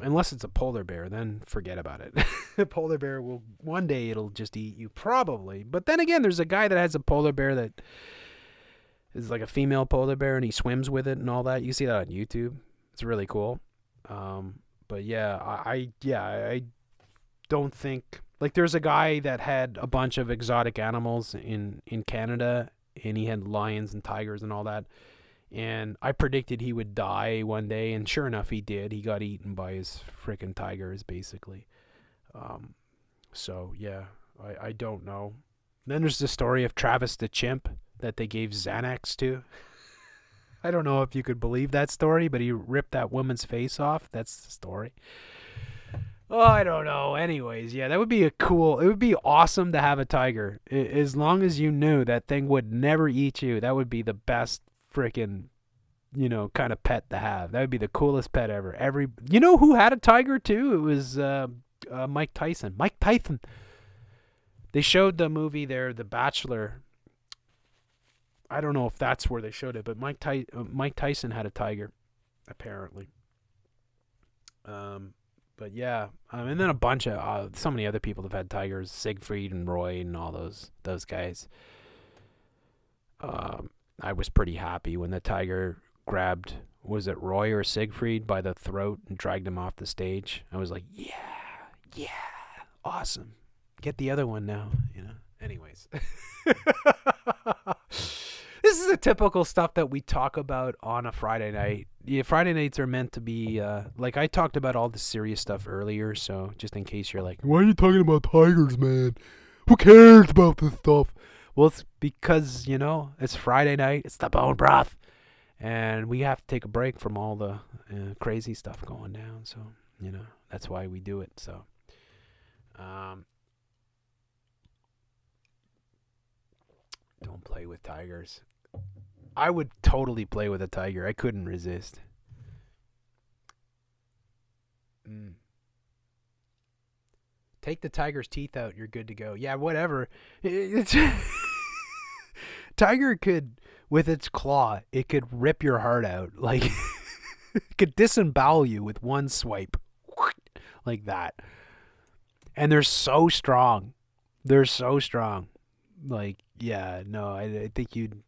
Unless it's a polar bear, then forget about it. A polar bear one day it'll just eat you, probably. But then again, there's a guy that has a polar bear that is like a female polar bear, and he swims with it and all that. You see that on YouTube. It's really cool. But yeah, I don't think, like, there's a guy that had a bunch of exotic animals in Canada, and he had lions and tigers and all that. And I predicted he would die one day, and sure enough, he did. He got eaten by his freaking tigers, basically. So, yeah, I don't know. Then there's the story of Travis the chimp that they gave Xanax to. I don't know if you could believe that story, but he ripped that woman's face off. That's the story. Oh, I don't know. Anyways, yeah, it would be awesome to have a tiger. As long as you knew that thing would never eat you, that would be the best freaking, kind of pet to have. That would be the coolest pet ever. You know who had a tiger too? It was Mike Tyson. Mike Tyson. They showed the movie there, The Bachelor. I don't know if that's where they showed it, but Mike Tyson had a tiger, apparently. But yeah, and then a bunch of so many other people have had tigers, Siegfried and Roy and all those guys. I was pretty happy when the tiger grabbed, was it Roy or Siegfried, by the throat and dragged him off the stage. I was like, yeah, awesome. Get the other one now, Anyways. This is the typical stuff that we talk about on a Friday night. Yeah, Friday nights are meant to be, like I talked about all the serious stuff earlier, so just in case you're like, why are you talking about tigers, man? Who cares about this stuff? Well, it's because, it's Friday night, it's the Bone Broth, and we have to take a break from all the crazy stuff going down, so, that's why we do it, so. Don't play with tigers. I would totally play with a tiger. I couldn't resist. Take the tiger's teeth out, you're good to go. Yeah, whatever. Tiger could, with its claw, it could rip your heart out. Like, it could disembowel you with one swipe. Like that. And they're so strong. Like, yeah, no, I think you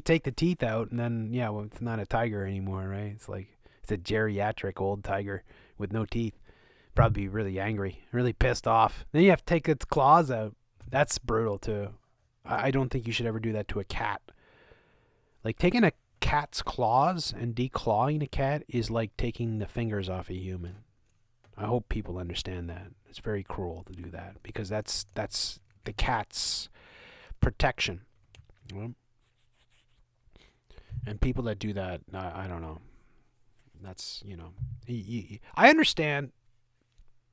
take the teeth out, and then, yeah, well, it's not a tiger anymore, right? It's like, it's a geriatric old tiger with no teeth. Probably be really angry, really pissed off. Then you have to take its claws out. That's brutal, too. I don't think you should ever do that to a cat. Like, taking a cat's claws and declawing a cat is like taking the fingers off a human. I hope people understand that. It's very cruel to do that, because that's the cat's protection. And people that do that, I don't know. That's, I understand.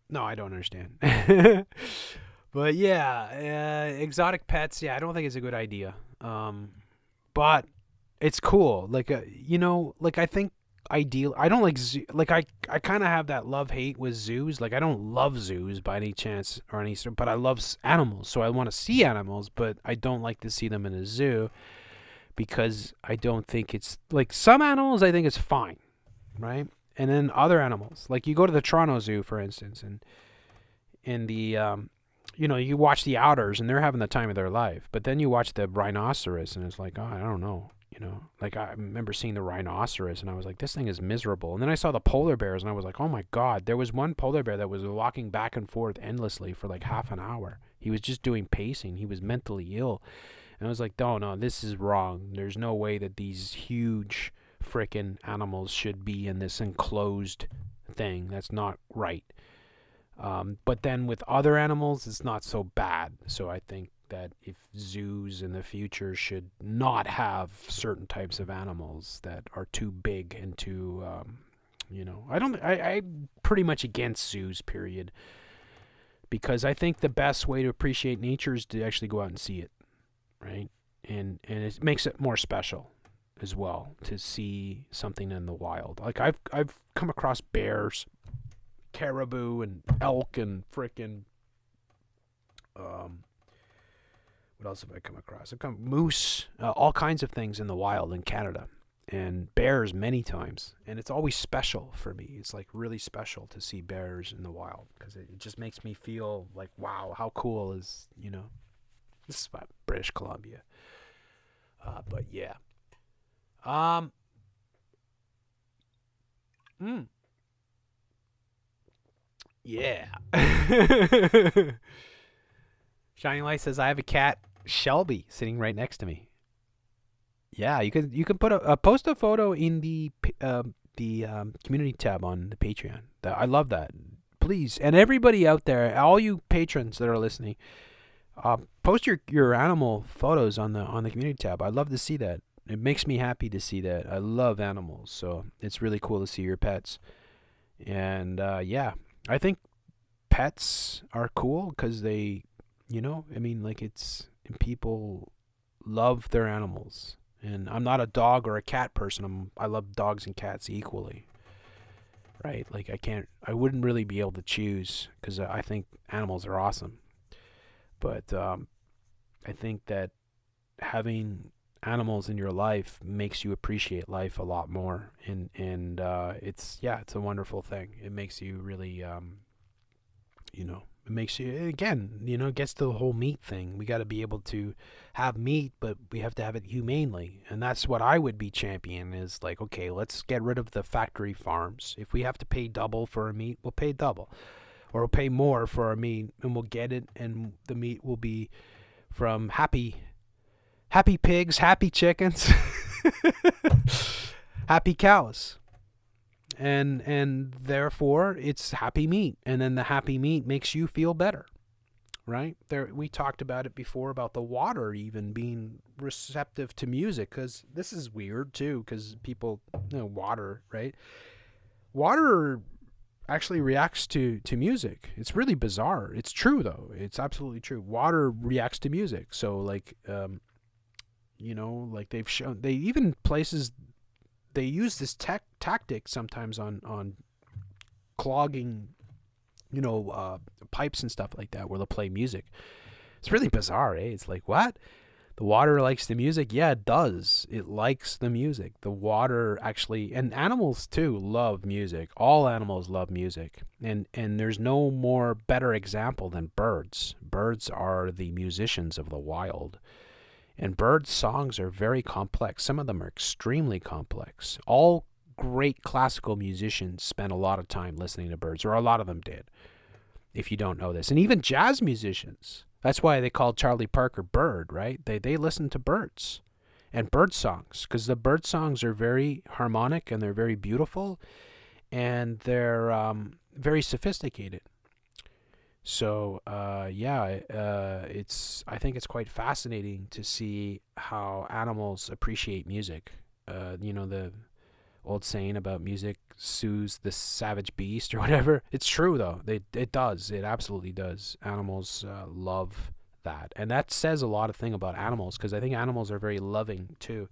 No, I don't understand. But yeah, exotic pets, yeah, I don't think it's a good idea. But it's cool. Like, I think I don't like I kind of have that love-hate with zoos. Like, I don't love zoos by any chance or any, but I love animals. So I want to see animals, but I don't like to see them in a zoo, because I don't think it's, like, some animals I think it's fine, right? And then other animals, like, you go to the Toronto Zoo, for instance, and in the you watch the otters and they're having the time of their life, but then you watch the rhinoceros and it's like, oh, I don't know. You know, like I remember seeing the rhinoceros and I was like, this thing is miserable. And then I saw the polar bears and I was like, oh my God, there was one polar bear that was walking back and forth endlessly for like half an hour. He was just doing pacing. He was mentally ill. And I was like, no, this is wrong. There's no way that these huge frickin' animals should be in this enclosed thing. That's not right. But then with other animals, it's not so bad. So I think that if zoos in the future should not have certain types of animals that are too big and too, I'm pretty much against zoos, period. Because I think the best way to appreciate nature is to actually go out and see it, right? And it makes it more special as well to see something in the wild. Like I've come across bears, caribou, and elk, and frickin' what else have I come across? I've come moose, all kinds of things in the wild in Canada, and bears many times. And it's always special for me. It's like really special to see bears in the wild because it just makes me feel like, wow, how cool is, this is about British Columbia. But yeah. Yeah. Shining Light says, I have a cat, Shelby, sitting right next to me. Yeah, you can put post a photo in the community tab on the Patreon. I love that. Please, and everybody out there, all you patrons that are listening, post your animal photos on the community tab. I love to see that. It makes me happy to see that. I love animals, so it's really cool to see your pets. And yeah, I think pets are cool because they, people love their animals. And I'm not a dog or a cat person. I love dogs and cats equally. Right? Like I wouldn't really be able to choose because I think animals are awesome. But I think that having animals in your life makes you appreciate life a lot more. And it's a wonderful thing. It makes you really, it makes you, again, it gets to the whole meat thing. We got to be able to have meat, but we have to have it humanely. And that's what I would be champion is like, okay, let's get rid of the factory farms. If we have to pay double for a meat, we'll pay double. Or we'll pay more for our meat and we'll get it. And the meat will be from happy pigs, happy chickens, happy cows. And therefore it's happy meat, and then the happy meat makes you feel better, right? We talked about it before about the water even being receptive to music, because this is weird too, because people water, right? Water actually reacts to music. It's really bizarre. It's true though. It's absolutely true. Water reacts to music. So like like they've shown, they even places, they use this tactic sometimes on clogging, pipes and stuff like that, where they'll play music. It's really bizarre, eh? It's like, what? The water likes the music? Yeah, it does. It likes the music. The water actually, and animals too, love music. All animals love music. And there's no more better example than birds. Birds are the musicians of the wild. And bird songs are very complex. Some of them are extremely complex. All great classical musicians spent a lot of time listening to birds, or a lot of them did, if you don't know this. And even jazz musicians. That's why they called Charlie Parker Bird, right? They listen to birds and bird songs, because the bird songs are very harmonic and they're very beautiful and they're very sophisticated. So, I think it's quite fascinating to see how animals appreciate music. The old saying about music soothes the savage beast or whatever. It's true though. It does. It absolutely does. Animals love that. And that says a lot of things about animals, because I think animals are very loving too.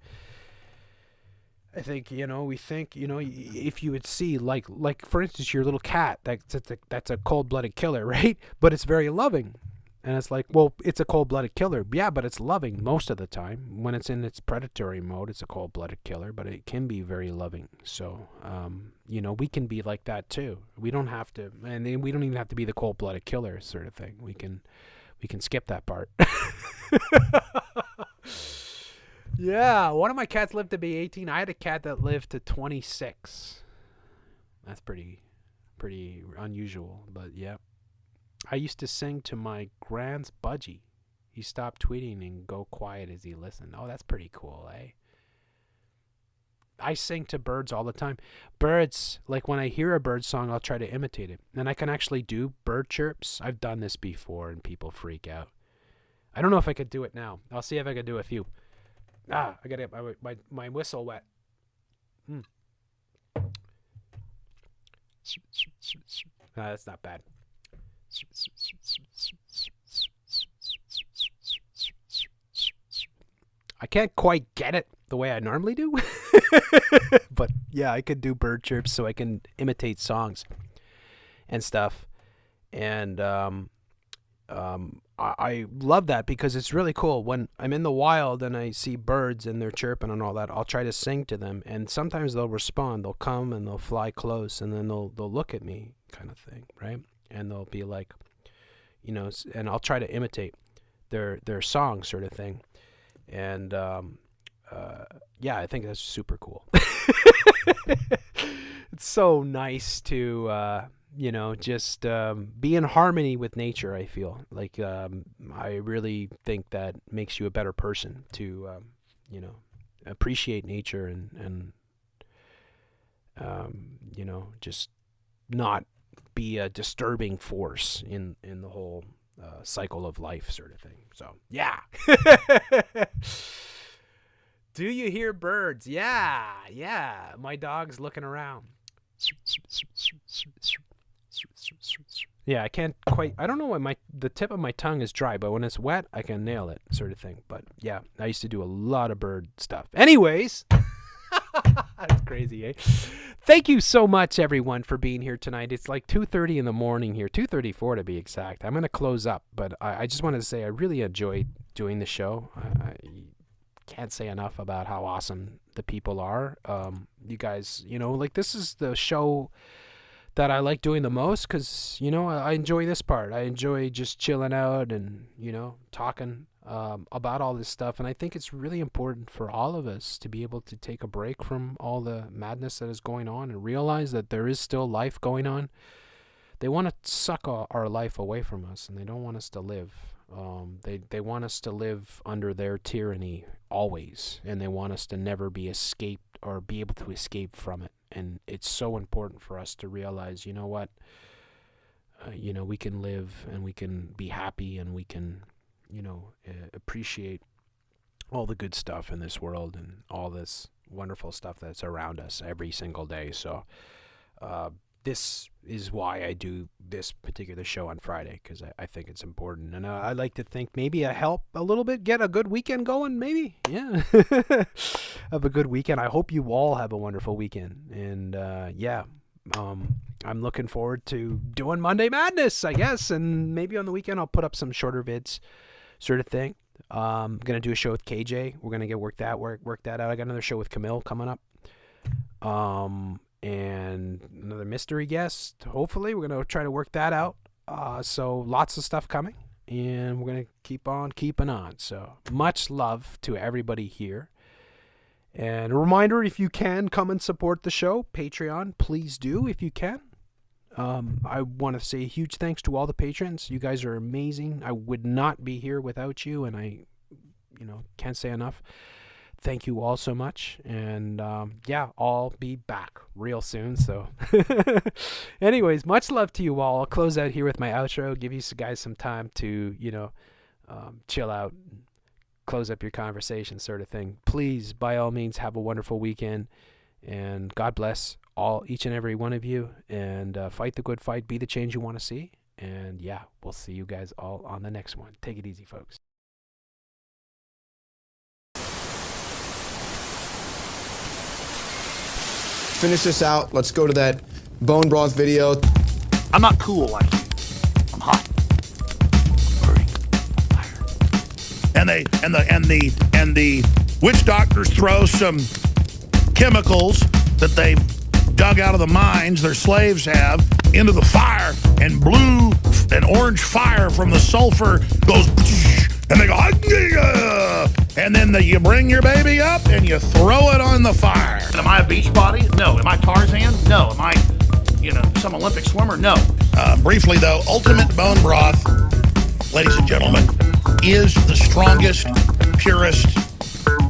I think, we think, if you would see, like for instance, your little cat, that's a cold-blooded killer, right? But it's very loving. And it's like, well, it's a cold-blooded killer. Yeah, but it's loving most of the time. When it's in its predatory mode, it's a cold-blooded killer, but it can be very loving. So, we can be like that too. We don't have to, and we don't even have to be the cold-blooded killer sort of thing. We can skip that part. Yeah, one of my cats lived to be 18. I had a cat that lived to 26. That's pretty unusual, but yeah. I used to sing to my grand's budgie. He stopped tweeting and go quiet as he listened. Oh, that's pretty cool, eh? I sing to birds all the time. Birds, like when I hear a bird song, I'll try to imitate it. And I can actually do bird chirps. I've done this before and people freak out. I don't know if I could do it now. I'll see if I could do a few. I got to get my whistle wet. That's not bad. I can't quite get it the way I normally do. But yeah, I could do bird chirps so I can imitate songs and stuff. And I love that because it's really cool. When I'm in the wild and I see birds and they're chirping and all that, I'll try to sing to them. And sometimes they'll respond. They'll come and they'll fly close and then they'll look at me kind of thing, right? And they'll be like, you know, and I'll try to imitate their song sort of thing. And yeah, I think that's super cool. It's so nice to you know, just be in harmony with nature. I feel like I really think that makes you a better person to you know, appreciate nature and you know, just not be a disturbing force in the whole cycle of life sort of thing. So yeah. Do you hear birds? Yeah. My dog's looking around. Yeah, I can't quite. I don't know why the tip of my tongue is dry, but when it's wet, I can nail it, sort of thing. But yeah, I used to do a lot of bird stuff. Anyways, that's crazy, eh? Thank you so much, everyone, for being here tonight. It's like 2:30 in the morning here, 2:34 to be exact. I'm gonna close up, but I just wanted to say I really enjoyed doing the show. I can't say enough about how awesome the people are. You guys, you know, like this is the show that I like doing the most because, you know, I enjoy this part. I enjoy just chilling out and, you know, talking about all this stuff. And I think it's really important for all of us to be able to take a break from all the madness that is going on and realize that there is still life going on. They want to suck our life away from us and they don't want us to live. They want us to live under their tyranny always, and they want us to never be escaped or be able to escape from it. And it's so important for us to realize, you know what, you know, we can live and we can be happy and we can, you know, appreciate all the good stuff in this world and all this wonderful stuff that's around us every single day. So this is why I do this particular show on Friday, because I think it's important. And I like to think maybe I help a little bit get a good weekend going, maybe. Yeah. Have a good weekend. I hope you all have a wonderful weekend. And yeah, I'm looking forward to doing Monday Madness, I guess. And maybe on the weekend I'll put up some shorter vids sort of thing. I'm going to do a show with KJ. We're going to get work that out. I got another show with Camille coming up. And another mystery guest. Hopefully, we're going to try to work that out. So lots of stuff coming, and we're going to keep on keeping on. So much love to everybody here. And a reminder, if you can, come and support the show. Patreon, please do if you can. I want to say a huge thanks to all the patrons. You guys are amazing. I would not be here without you, and I, you know, can't say enough. Thank you all so much. And yeah, I'll be back real soon. So anyways, much love to you all. I'll close out here with my outro. Give you guys some time to, you know, chill out, close up your conversation sort of thing. Please, by all means, have a wonderful weekend. And God bless each and every one of you. And fight the good fight. Be the change you want to see. And yeah, we'll see you guys all on the next one. Take it easy, folks. Finish this out. Let's go to that bone broth video. I'm not cool like you. I'm hot. And the witch doctors throw some chemicals that they've dug out of the mines, their slaves have, into the fire, and blue and orange fire from the sulfur goes, and they go, And then you bring your baby up and you throw it on the fire. Am I a beach body? No. Am I Tarzan? No. Am I, some Olympic swimmer? No. Briefly though, Ultimate Bone Broth, ladies and gentlemen, is the strongest, purest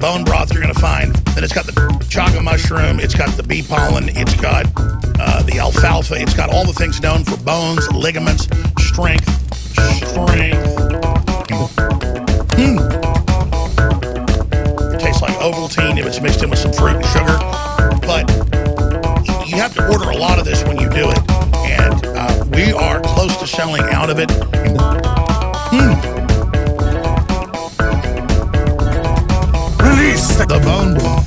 bone broth you're going to find. Then it's got the chaga mushroom, it's got the bee pollen, it's got the alfalfa, it's got all the things known for bones, ligaments, strength. It tastes like Ovaltine if it's mixed in with some fruit and sugar. But you have to order a lot of this when you do it. And we are close to selling out of it. Release the bone broth.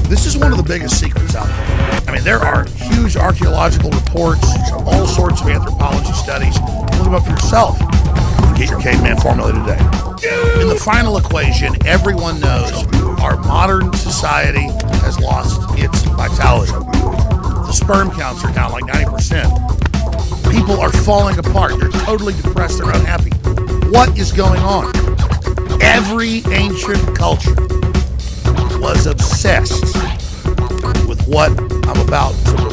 This is one of the biggest secrets out there. I mean, there are huge archaeological reports, all sorts of anthropology studies. Look them up for yourself. Get your caveman formula today. In the final equation, everyone knows our modern society has lost its vitality. The sperm counts are down like 90%. People are falling apart. They're totally depressed. They're unhappy. What is going on? Every ancient culture was obsessed with what I'm about to